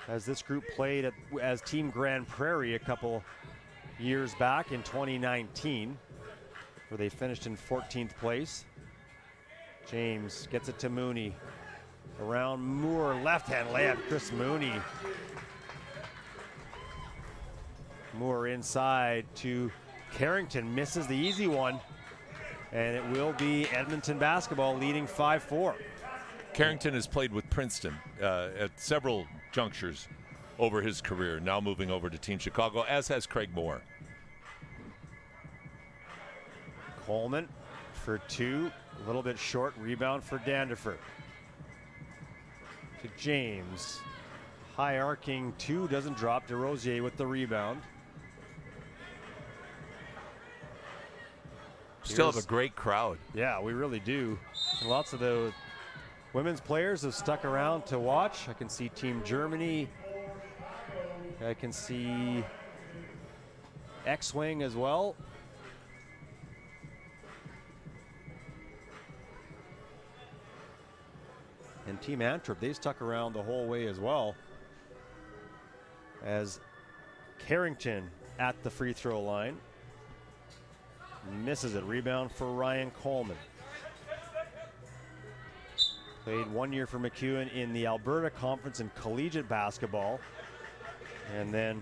S2: as this group played as Team Grand Prairie a couple years back in 2019, where they finished in 14th place. James gets it to Mooney. Around Moore, left-hand layup, Chris Mooney. Moore inside to Carrington, misses the easy one, and it will be Edmonton basketball leading 5-4.
S4: Carrington has played with Princeton at several junctures over his career, now moving over to Team Chicago, as has Craig Moore.
S2: Coleman for two, a little bit short, rebound for Dandifer. To James, high arcing two, doesn't drop. DeRosier with the rebound.
S4: Still have a great crowd.
S2: Yeah, we really do. And lots of the women's players have stuck around to watch. I can see Team Germany. I can see X-Wing as well. And Team Antwerp, they stuck around the whole way as well. As Carrington at the free throw line. Misses it. Rebound for Ryan Coleman. Played 1 year for MacEwan in the Alberta Conference in collegiate basketball, and then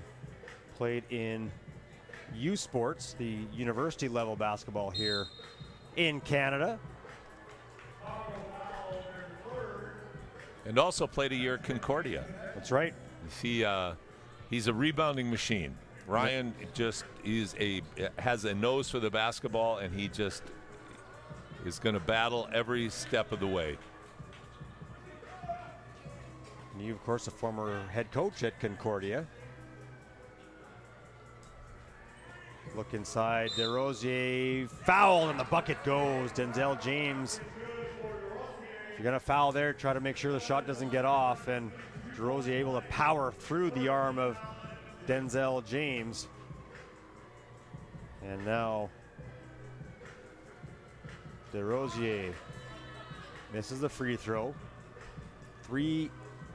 S2: played in U Sports, the university level basketball here in Canada.
S4: And also played a year at Concordia.
S2: That's right.
S4: He's a rebounding machine. Ryan just has a nose for the basketball, and he just is going to battle every step of the way.
S2: And you, of course, a former head coach at Concordia. Look inside, DeRosier, foul, and the bucket goes. Denzel James. If you're going to foul there, try to make sure the shot doesn't get off, and DeRosier able to power through the arm of Denzel James. And now DeRosier misses the free throw. 3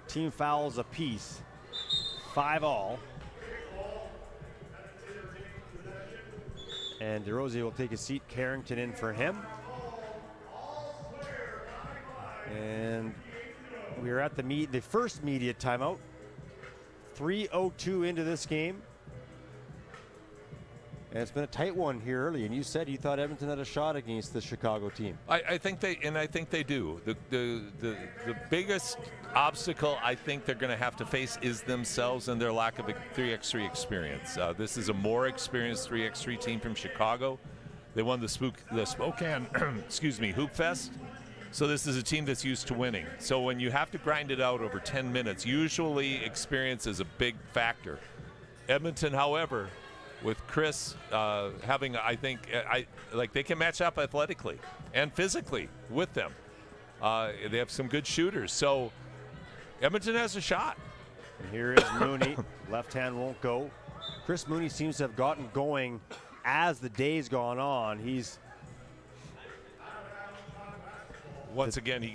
S2: team fouls apiece 5-all. And DeRosier will take a seat. Carrington in for him. And we are at the first media timeout. 3:02 into this game. And it's been a tight one here early, and you said you thought Edmonton had a shot against the Chicago team.
S4: I think they do. The biggest obstacle I think they're going to have to face is themselves and their lack of 3x3 experience. This is a more experienced 3x3 team from Chicago. They won the Spokane excuse me, Hoop Fest. So this is a team that's used to winning. So when you have to grind it out over 10 minutes, usually experience is a big factor. Edmonton, however, with Chris having, I think, they can match up athletically and physically with them. They have some good shooters. So Edmonton has a shot.
S2: And here is Mooney. Left hand won't go. Chris Mooney seems to have gotten going as the day's gone on.
S4: Once again,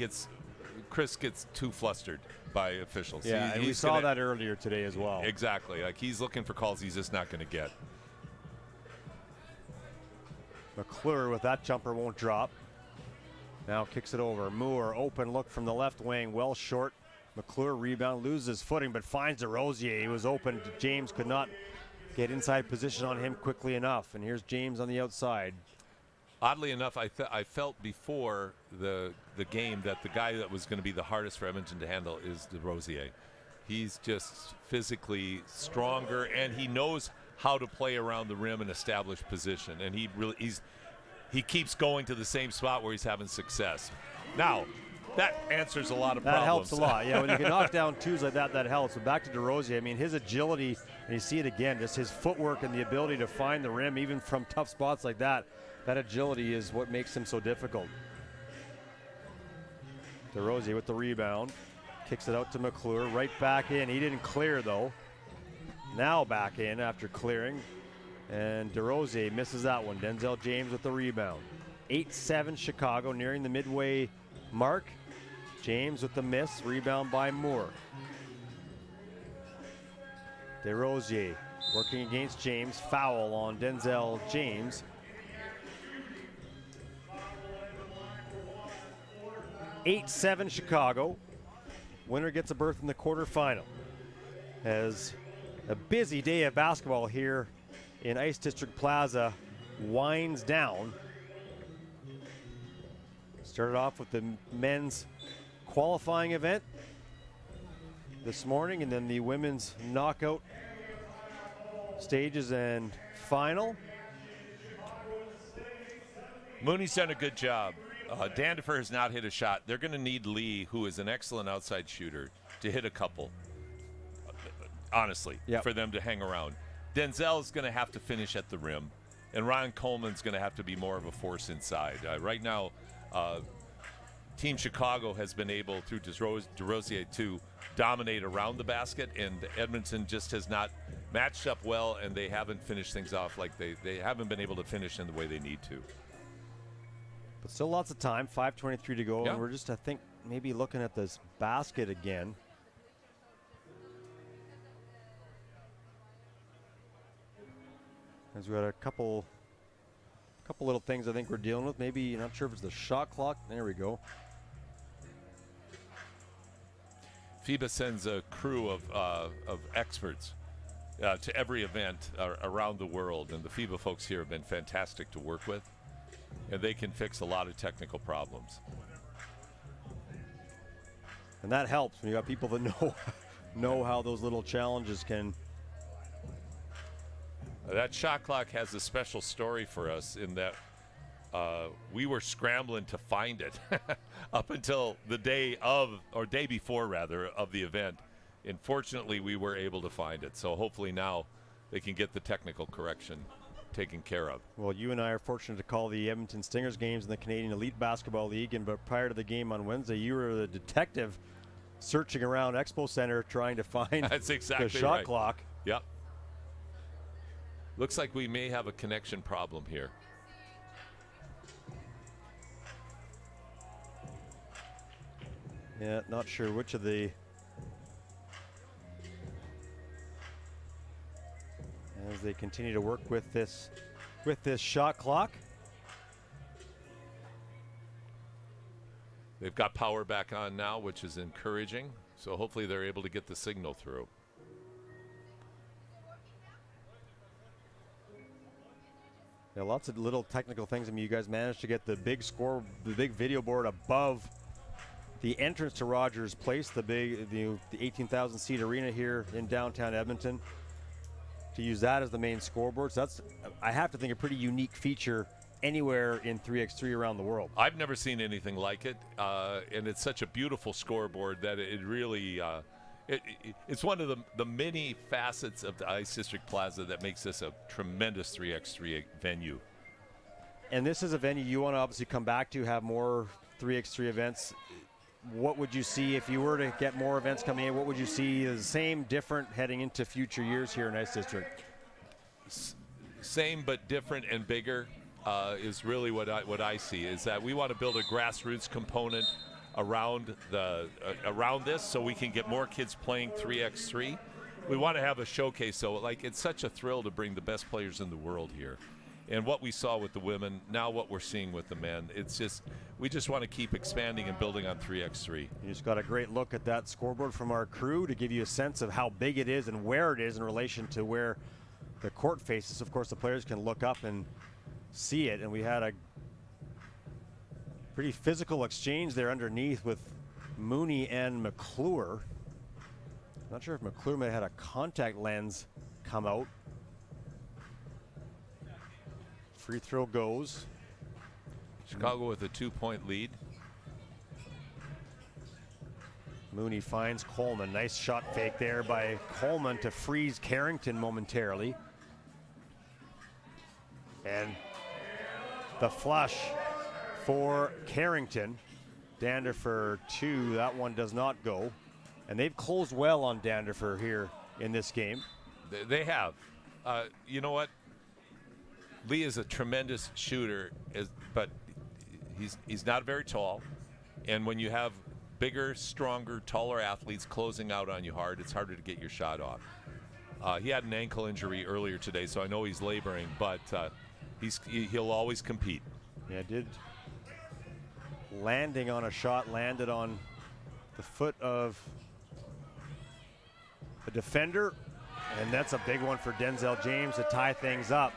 S4: Chris gets too flustered by officials.
S2: Yeah, and we saw that earlier today as well.
S4: Exactly. Like, he's looking for calls he's just not going to get.
S2: McClure with that jumper won't drop. Now kicks it over. Moore, open look from the left wing, well short. McClure rebound, loses footing, but finds DeRosier. He was open. James could not get inside position on him quickly enough. And here's James on the outside.
S4: Oddly enough, I felt before the game that the guy that was going to be the hardest for Edmonton to handle is DeRosier. He's just physically stronger, and he knows how to play around the rim and establish position. And he keeps going to the same spot where he's having success. Now, that answers a lot of problems.
S2: That helps a lot. Yeah, when you can knock down twos like that, that helps. But back to DeRosier, I mean, his agility, and you see it again, just his footwork and the ability to find the rim, even from tough spots like that. That agility is what makes him so difficult. DeRosier with the rebound. Kicks it out to McClure. Right back in. He didn't clear, though. Now back in after clearing. And DeRosier misses that one. Denzel James with the rebound. 8-7 Chicago, nearing the midway mark. James with the miss. Rebound by Moore. DeRosier working against James. Foul on Denzel James. 8-7 Chicago. Winner gets a berth in the quarterfinal. As a busy day of basketball here in Ice District Plaza winds down. Started off with the men's qualifying event this morning, and then the women's knockout stages and final.
S4: Mooney's done a good job. Dandifer has not hit a shot. They're going to need Lee, who is an excellent outside shooter, to hit a couple, honestly, for them to hang around. Denzel's going to have to finish at the rim, and Ryan Coleman's going to have to be more of a force inside. Right now, Team Chicago has been able, through DeRosier, to dominate around the basket, and Edmonton just has not matched up well, and they haven't finished things off like they haven't been able to finish in the way they need to.
S2: But still lots of time, 5:23 to go, and we're just, I think, maybe looking at this basket again. As we got a couple little things I think we're dealing with. Maybe, not sure if it's the shot clock. There we go.
S4: FIBA sends a crew of experts to every event around the world, and the FIBA folks here have been fantastic to work with, and they can fix a lot of technical problems.
S2: And that helps when you got people that know how those little challenges can.
S4: That shot clock has a special story for us in that we were scrambling to find it up until the day of, or day before rather, of the event. And fortunately, we were able to find it. So hopefully now they can get the technical correction taken care of.
S2: Well, you and I are fortunate to call the Edmonton Stingers games in the Canadian Elite Basketball League, but prior to the game on Wednesday, you were the detective searching around Expo Center trying to find
S4: That's exactly
S2: the shot
S4: right.
S2: clock.
S4: Yep. Looks like we may have a connection problem here.
S2: Yeah, not sure which of the as they continue to work with this shot clock.
S4: They've got power back on now, which is encouraging. So hopefully they're able to get the signal through.
S2: Yeah, lots of little technical things. I mean, you guys managed to get the big video board above the entrance to Rogers Place, the 18,000 seat arena here in downtown Edmonton, to use that as the main scoreboard. So that's, I have to think, a pretty unique feature anywhere in 3x3 around the world.
S4: I've never seen anything like it, and it's such a beautiful scoreboard that it really it's one of the many facets of the Ice District Plaza that makes this a tremendous 3x3 venue.
S2: And this is a venue you want to obviously come back to, have more 3x3 events. What would you see if you were to get more events coming in? What would you see as the same, different heading into future years here in Ice District?
S4: Same but different and bigger is really what I see, is that we want to build a grassroots component around this, so we can get more kids playing 3x3. We want to have a showcase, so like it's such a thrill to bring the best players in the world here. And what we saw with the women, now what we're seeing with the men, it's just, we just want to keep expanding and building on 3x3.
S2: You just got a great look at that scoreboard from our crew to give you a sense of how big it is and where it is in relation to where the court faces. Of course, the players can look up and see it, and we had a pretty physical exchange there underneath with Mooney and McClure. Not sure if McClure may have had a contact lens come out. Free throw goes.
S4: Chicago with a 2-point lead.
S2: Mooney finds Coleman. Nice shot fake there by Coleman to freeze Carrington momentarily. And the flush for Carrington. Danderfer 2, that one does not go. And they've closed well on Danderfer here in this game.
S4: They have. You know what? Lee is a tremendous shooter, but he's not very tall. And when you have bigger, stronger, taller athletes closing out on you hard, it's harder to get your shot off. He had an ankle injury earlier today, so I know he's laboring, but he'll always compete.
S2: Yeah, did. Landing on a shot, landed on the foot of a defender, and that's a big one for Denzel James to tie things up.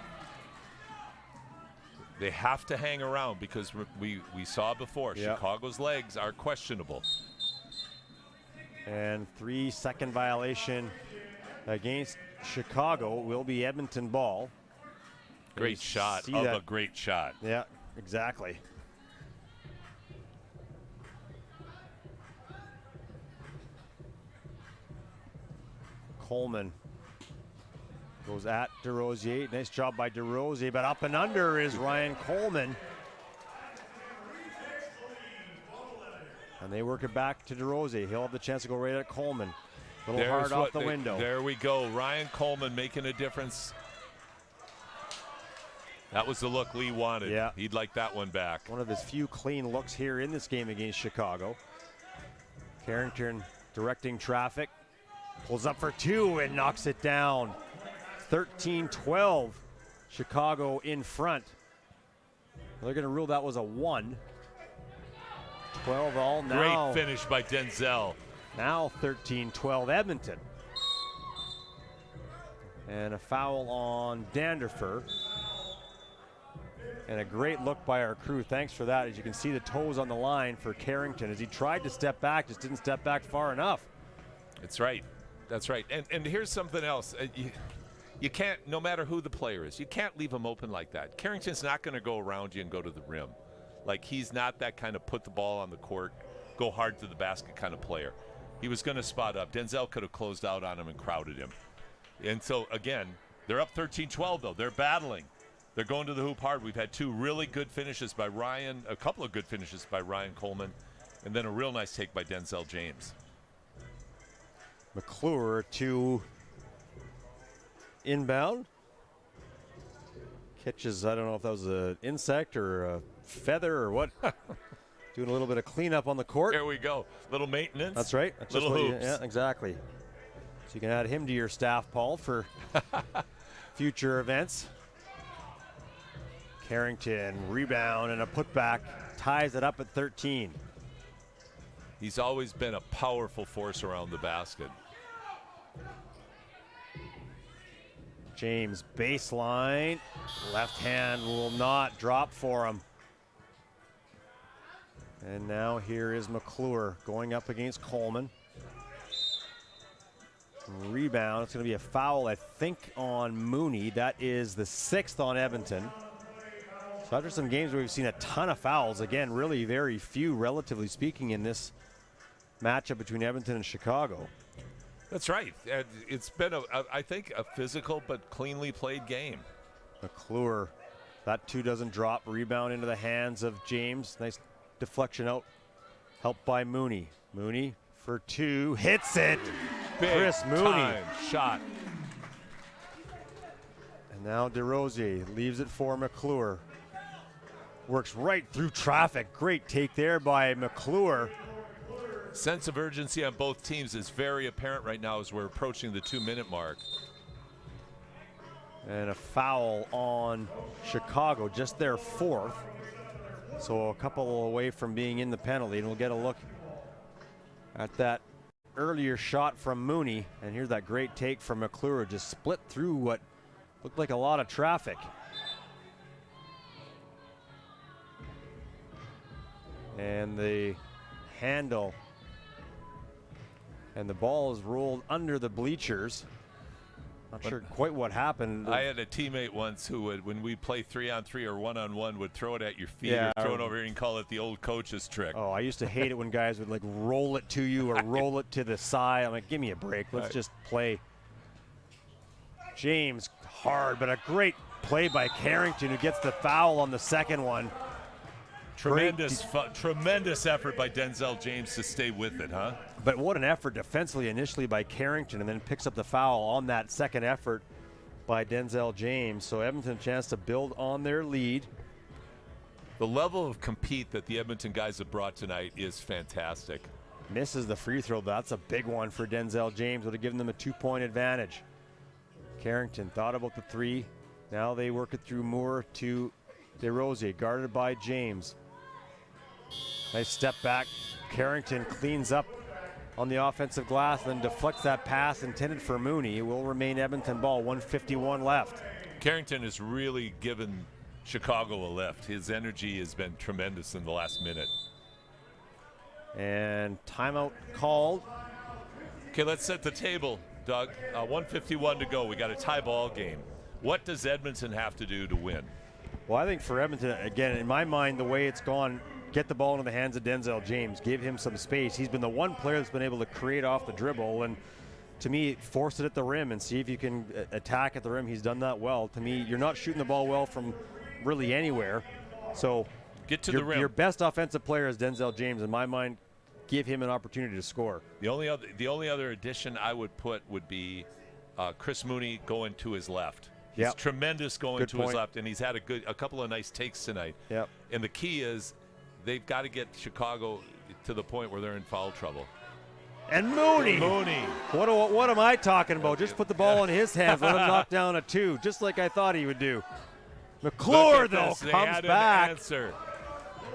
S4: They have to hang around because we saw before,
S2: yep.
S4: Chicago's legs are questionable.
S2: And 3-second violation against Chicago will be Edmonton ball.
S4: Great shot of a great shot.
S2: Yeah, exactly. Coleman goes at DeRosier. Nice job by DeRosier, but up and under is Ryan Coleman. And they work it back to DeRosier. He'll have the chance to go right at Coleman. A little hard off the window.
S4: There we go. Ryan Coleman making a difference. That was the look Lee wanted.
S2: Yeah.
S4: He'd like that one back.
S2: One of his few clean looks here in this game against Chicago. Carrington directing traffic. Pulls up for 2 and knocks it down. 13-12. Chicago in front. They're going to rule that was a 1. 12 all now.
S4: Great finish by Denzel.
S2: Now 13-12 Edmonton. And a foul on Danderfer. And a great look by our crew. Thanks for that. As you can see, the toes on the line for Carrington as he tried to step back, just didn't step back far enough.
S4: That's right. That's right. And here's something else. You can't, no matter who the player is, you can't leave him open like that. Carrington's not going to go around you and go to the rim. Like, he's not that kind of put the ball on the court, go hard to the basket kind of player. He was going to spot up. Denzel could have closed out on him and crowded him. And so, again, they're up 13-12, though. They're battling. They're going to the hoop hard. We've had 2 really good finishes by Ryan, a couple of good finishes by Ryan Coleman, and then a real nice take by Denzel James.
S2: McClure to inbound. Catches, I don't know if that was an insect or a feather or what. Doing a little bit of cleanup on the court.
S4: There we go. Little maintenance.
S2: That's right. That's
S4: little hoops.
S2: Yeah, exactly. So you can add him to your staff, Paul, for future events. Carrington, rebound and a putback, ties it up at 13.
S4: He's always been a powerful force around the basket.
S2: James baseline, left hand will not drop for him. And now here is McClure going up against Coleman. Rebound, it's going to be a foul, I think, on Mooney. That is the 6th on Edmonton. So after some games where we've seen a ton of fouls, again, really very few, relatively speaking, in this matchup between Edmonton and Chicago.
S4: That's right. It's been, I think, a physical but cleanly played game.
S2: McClure, that 2 doesn't drop. Rebound into the hands of James. Nice deflection out, helped by Mooney. Mooney for 2, hits it.
S4: Big
S2: Chris Mooney.
S4: time shot.
S2: And now DeRosier leaves it for McClure. Works right through traffic. Great take there by McClure.
S4: Sense of urgency on both teams is very apparent right now as we're approaching the 2-minute mark.
S2: And a foul on Chicago, just their 4th. So a couple away from being in the penalty, and we'll get a look at that earlier shot from Mooney. And here's that great take from McClure, just split through what looked like a lot of traffic. And the handle, and the ball is rolled under the bleachers. Not sure quite what happened.
S4: I had a teammate once who would, when we play 3-on-3 or 1-on-1, would throw it at your feet,
S2: Yeah,
S4: or throw it over here and call it the old coach's trick.
S2: Oh, I used to hate it when guys would like roll it to you or roll it to the side. I'm like, give me a break. Let's just play. James hard, but a great play by Carrington, who gets the foul on the second one.
S4: Tremendous effort by Denzel James to stay with it, huh?
S2: But what an effort defensively initially by Carrington, and then picks up the foul on that second effort by Denzel James. So Edmonton a chance to build on their lead.
S4: The level of compete that the Edmonton guys have brought tonight is fantastic.
S2: Misses the free throw. That's a big one for Denzel James. Would have given them a 2-point advantage. Carrington thought about the 3. Now they work it through Moore to DeRosier, guarded by James. Nice step back. Carrington cleans up on the offensive glass, then deflects that pass intended for Mooney. It will remain Edmonton ball, 1:51 left.
S4: Carrington has really given Chicago a lift. His energy has been tremendous in the last minute.
S2: And timeout called.
S4: Okay, let's set the table, Doug. 1:51 to go. We got a tie ball game. What does Edmonton have to do to win?
S2: Well, I think for Edmonton, again, in my mind, the way it's gone, get the ball into the hands of Denzel James, give him some space. He's been the one player that's been able to create off the dribble, and to me, force it at the rim and see if you can attack at the rim. He's done that well. To me, you're not shooting the ball well from really anywhere. So
S4: get to the rim.
S2: Your best offensive player is Denzel James. In my mind, give him an opportunity to score.
S4: The only other addition I would put would be Chris Mooney going to his left. He's tremendous going to his left, and he's had a couple of nice takes tonight.
S2: Yep.
S4: And the key is they've got to get Chicago to the point where they're in foul trouble.
S2: And Mooney. What am I talking about? Just put the ball in his hands, let him knock down a 2, just like I thought he would do. McClure, though, comes back.
S4: Answer.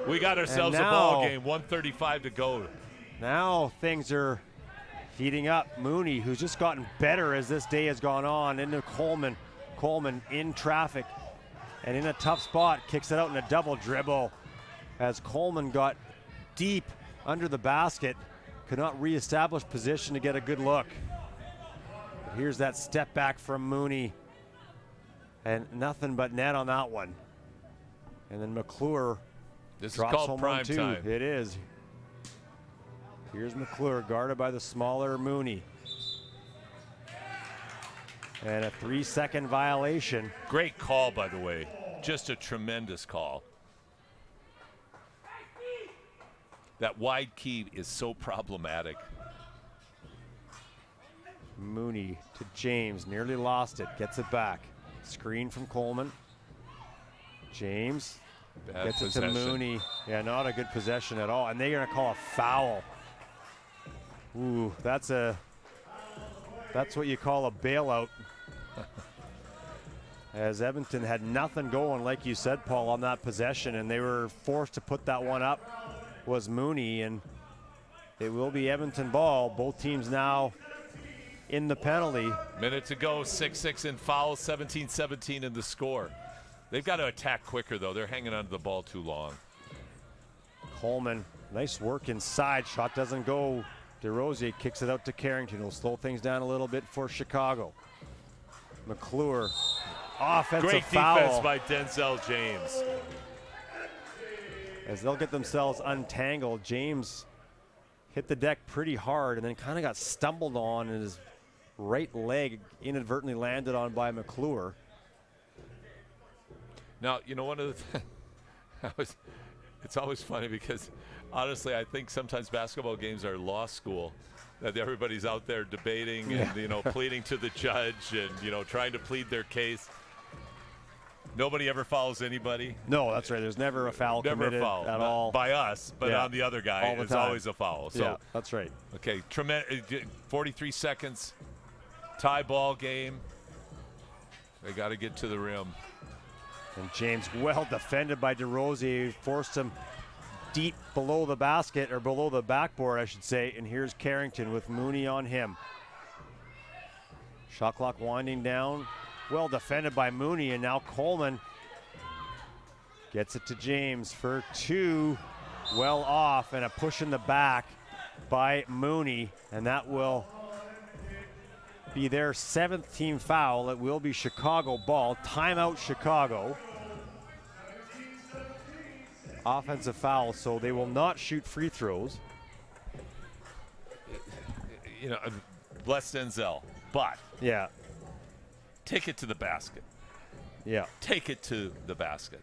S4: We got ourselves a ball game, 1:35 to go.
S2: Now things are heating up. Mooney, who's just gotten better as this day has gone on, into Coleman. Coleman in traffic and in a tough spot, kicks it out in a double dribble as Coleman got deep under the basket, could not reestablish position to get a good look. But here's that step back from Mooney, and nothing but net on that one. And then McClure
S4: This is
S2: drops
S4: called
S2: home
S4: prime
S2: 1-2.
S4: time.
S2: It is. Here's McClure, guarded by the smaller Mooney. And a 3-second violation.
S4: Great call, by the way. Just a tremendous call. That wide key is so problematic.
S2: Mooney to James, nearly lost it, gets it back. Screen from Coleman. James gets it to Mooney. Yeah, not a good possession at all. And they're gonna call a foul. Ooh, that's what you call a bailout. as Edmonton had nothing going, like you said, Paul, on that possession, and they were forced to put that one up, was Mooney, and it will be Edmonton ball. Both teams now in the penalty.
S4: Minute to go, 6-6 in fouls, 17-17 in the score. They've got to attack quicker, though. They're hanging onto the ball too long.
S2: Coleman, nice work inside. Shot doesn't go. DeRosier kicks it out to Carrington. He'll slow things down a little bit for Chicago. McClure, offensive
S4: Great
S2: foul.
S4: defense by Denzel James.
S2: As they'll get themselves untangled, James hit the deck pretty hard and then kind of got stumbled on, and his right leg inadvertently landed on by McClure.
S4: Now, you know, one of the it's always funny because, honestly, I think sometimes basketball games are law school, that everybody's out there debating and, you know, pleading to the judge and, you know, trying to plead their case. Nobody ever fouls anybody.
S2: No, that's right. There's never a foul committed
S4: a foul
S2: at all.
S4: by us, but on the other guy, it's always a foul. So,
S2: yeah, that's right.
S4: Okay, 43 seconds, tie ball game. They got to get to the rim.
S2: And James, well defended by DeRosier, forced him deep below the basket, or below the backboard, I should say. And here's Carrington with Mooney on him. Shot clock winding down. Well defended by Mooney, and now Coleman gets it to James for two. Well off, and a push in the back by Mooney, and that will be their 7th team foul. It will be Chicago ball. Timeout Chicago. Offensive foul, so they will not shoot free throws.
S4: You know, bless Denzel, but
S2: Yeah.
S4: take it to the basket.
S2: Yeah.
S4: Take it to the basket.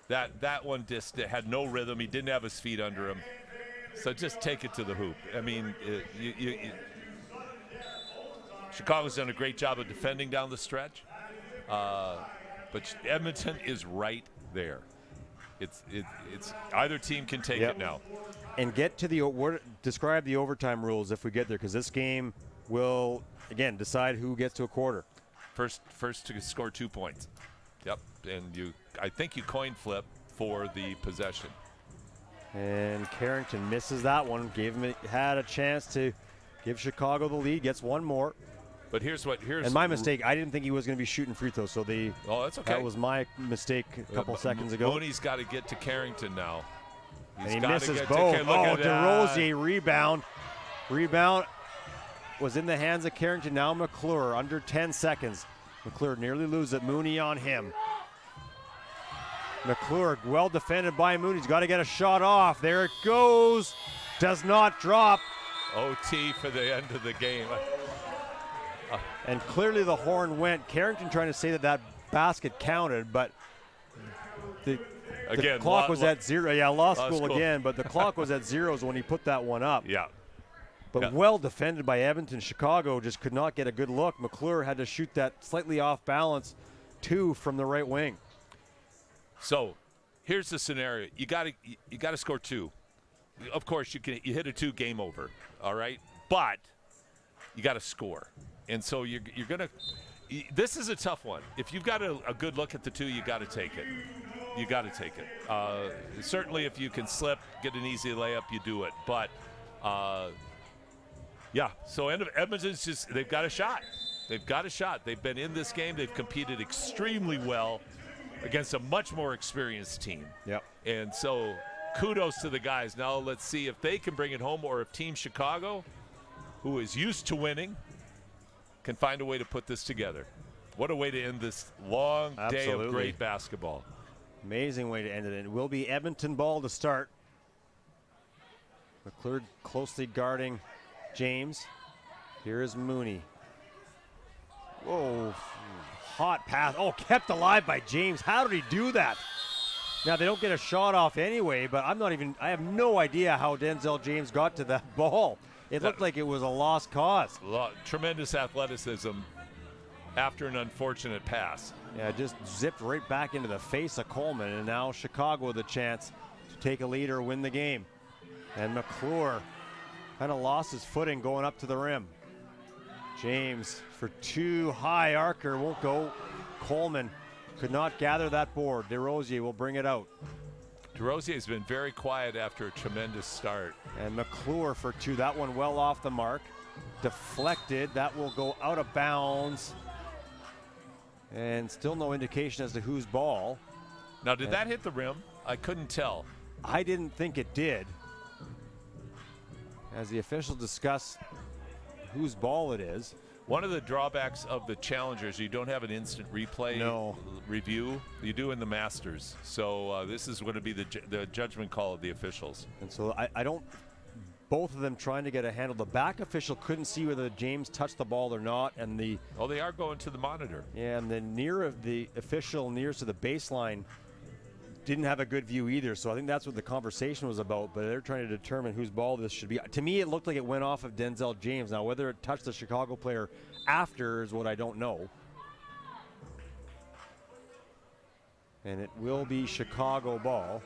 S4: That one just had no rhythm. He didn't have his feet under him. So just take it to the hoop. I mean, Chicago's done a great job of defending down the stretch, but Edmonton is right there. It's either team can take it now.
S2: And get to the describe the overtime rules if we get there, because this game will again decide who gets to a quarter.
S4: First to score 2 points. Yep, and I think you coin flip for the possession.
S2: And Carrington misses that one. Had a chance to give Chicago the lead. Gets one more.
S4: But here's
S2: and my mistake. I didn't think he was going to be shooting free throws. So
S4: that's okay.
S2: That was my mistake a couple seconds ago.
S4: Mooney's got to get to Carrington now.
S2: And he misses both. DeRosier rebound. Rebound was in the hands of Carrington. Now McClure under 10 seconds. McClure nearly loses it. Mooney on him. McClure well defended by Mooney. He's got to get a shot off. There it goes. Does not drop.
S4: OT for the end of the game.
S2: And clearly the horn went. Carrington trying to say that basket counted, but the clock was at zero. Yeah, law school again, but the clock was at zeros when he put that one up.
S4: Yeah.
S2: But well defended by Edmonton. Chicago just could not get a good look. McClure had to shoot that slightly off balance two from the right wing.
S4: So here's the scenario. You got to score two. Of course, you hit a two, game over. All right, but you got to score. And so you're going to – this is a tough one. If you've got a good look at the two, you got to take it. You got to take it. Certainly if you can slip, get an easy layup, you do it. But, so Edmonton's just – they've got a shot. They've got a shot. They've been in this game. They've competed extremely well against a much more experienced team.
S2: Yep.
S4: And so kudos to the guys. Now let's see if they can bring it home, or if Team Chicago, who is used to winning, can find a way to put this together. What a way to end this long day of great basketball.
S2: Amazing way to end it. It will be Edmonton ball to start. McClure closely guarding James. Here is Mooney. Whoa, hot pass. Oh, kept alive by James. How did he do that? Now, they don't get a shot off anyway, but I have no idea how Denzel James got to that ball. It looked like it was a lost cause.
S4: Tremendous athleticism after an unfortunate pass.
S2: Yeah, just zipped right back into the face of Coleman, and now Chicago with a chance to take a lead or win the game. And McClure kind of lost his footing going up to the rim. James for two, high archer, won't go. Coleman could not gather that board. DeRosier will bring it out.
S4: DeRosier has been very quiet after a tremendous start.
S2: And McClure for 2. That one well off the mark. Deflected. That will go out of bounds. And still no indication as to whose ball.
S4: Now, did that hit the rim? I couldn't tell.
S2: I didn't think it did. As the officials discuss whose ball it is.
S4: One of the drawbacks of the Challengers, you don't have an instant replay review. You do in the Masters. So this is going to be the judgment call of the officials.
S2: And so I don't, both of them trying to get a handle. The back official couldn't see whether James touched the ball or not. And the
S4: they are going to the monitor.
S2: Yeah, and the official nearest to the baseline didn't have a good view either. So I think that's what the conversation was about. But they're trying to determine whose ball this should be. To me, it looked like it went off of Denzel James. Now, whether it touched the Chicago player after is what I don't know. And it will be Chicago ball.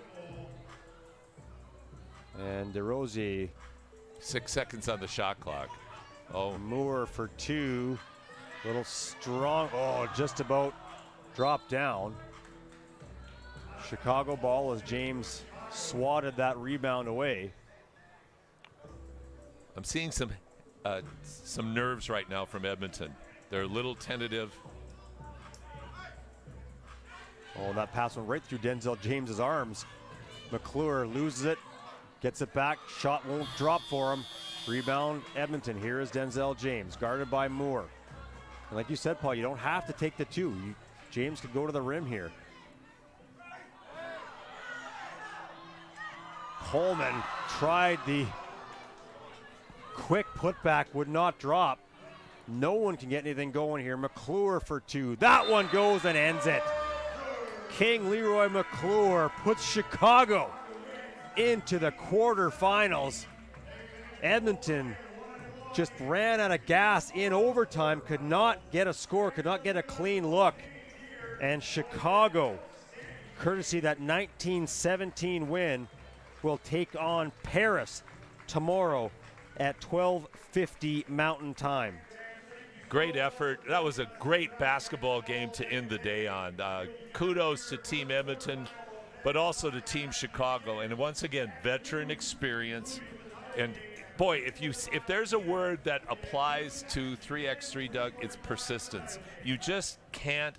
S2: And DeRosier.
S4: 6 seconds on the shot clock.
S2: Moore for 2. Little strong. Just about dropped down. Chicago ball as James swatted that rebound away.
S4: I'm seeing some nerves right now from Edmonton. They're a little tentative.
S2: That pass went right through Denzel James's arms. McClure loses it, gets it back. Shot won't drop for him. Rebound Edmonton. Here is Denzel James, guarded by Moore. And like you said, Paul, you don't have to take the 2. James could go to the rim here. Coleman tried the quick putback, would not drop. No one can get anything going here. McClure for 2. That one goes and ends it. King Leroy McClure puts Chicago into the quarterfinals. Edmonton just ran out of gas in overtime, could not get a score, could not get a clean look. And Chicago, courtesy that 1917 win, will take on Paris tomorrow at 12:50 Mountain Time.
S4: Great effort. That was a great basketball game to end the day on. Kudos to Team Edmonton, but also to Team Chicago. And once again, veteran experience. And boy, if there's a word that applies to 3x3, Doug, it's persistence. You just can't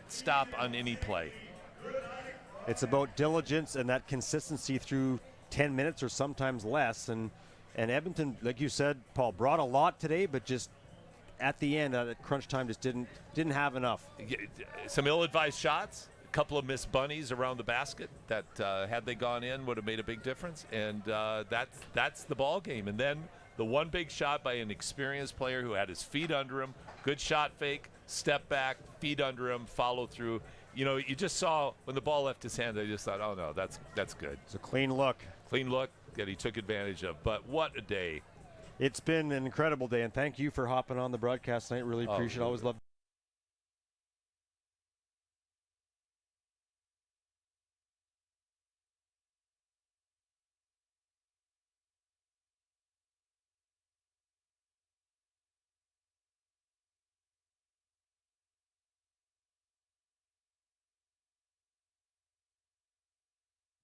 S4: stop on any play.
S2: It's about diligence and that consistency through 10 minutes or sometimes less. And Edmonton, like you said, Paul, brought a lot today, but just at the end, at crunch time, just didn't have enough.
S4: Some ill-advised shots, a couple of missed bunnies around the basket that, had they gone in, would have made a big difference. And that's the ball game. And then the one big shot by an experienced player who had his feet under him, good shot fake, step back, feet under him, follow through. You just saw when the ball left his hand, I just thought, oh no, that's good.
S2: It's a clean look.
S4: Clean look that he took advantage of. But what a day.
S2: It's been an incredible day, and thank you for hopping on the broadcast tonight. Really appreciate it. Always love.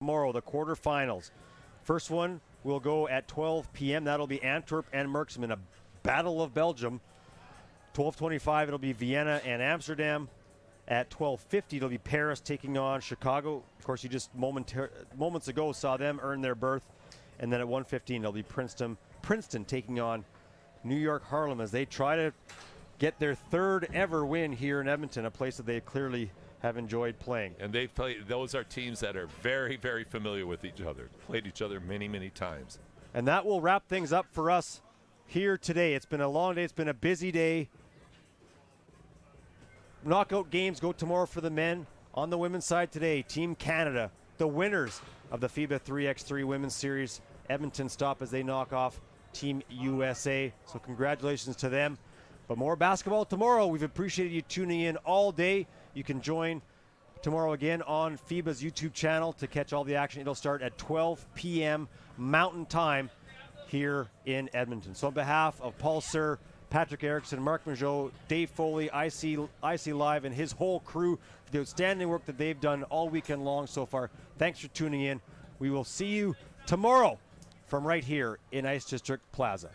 S2: Tomorrow, the quarterfinals. First one will go at 12 p.m. That'll be Antwerp and Merksem in a Battle of Belgium. 12:25, it'll be Vienna and Amsterdam. At 12:50, it'll be Paris taking on Chicago. Of course, you just moments ago saw them earn their berth. And then at 1:15, it'll be Princeton taking on New York Harlem as they try to get their third ever win here in Edmonton, a place that they clearly have enjoyed playing.
S4: And they've played, those are teams that are very, very familiar with each other, played each other many, many times.
S2: And that will wrap things up for us here today. It's been a long day. It's been a busy day. Knockout games go tomorrow for the men. On the women's side today, Team Canada, the winners of the FIBA 3x3 Women's Series, Edmonton stop as they knock off Team USA. So congratulations to them. But more basketball tomorrow. We've appreciated you tuning in all day. You can join tomorrow again on FIBA's YouTube channel to catch all the action. It'll start at 12 p.m. Mountain Time here in Edmonton. So on behalf of Paul Sir, Patrick Erickson, Mark Majot, Dave Foley, IC Live, and his whole crew for the outstanding work that they've done all weekend long so far. Thanks for tuning in. We will see you tomorrow from right here in Ice District Plaza.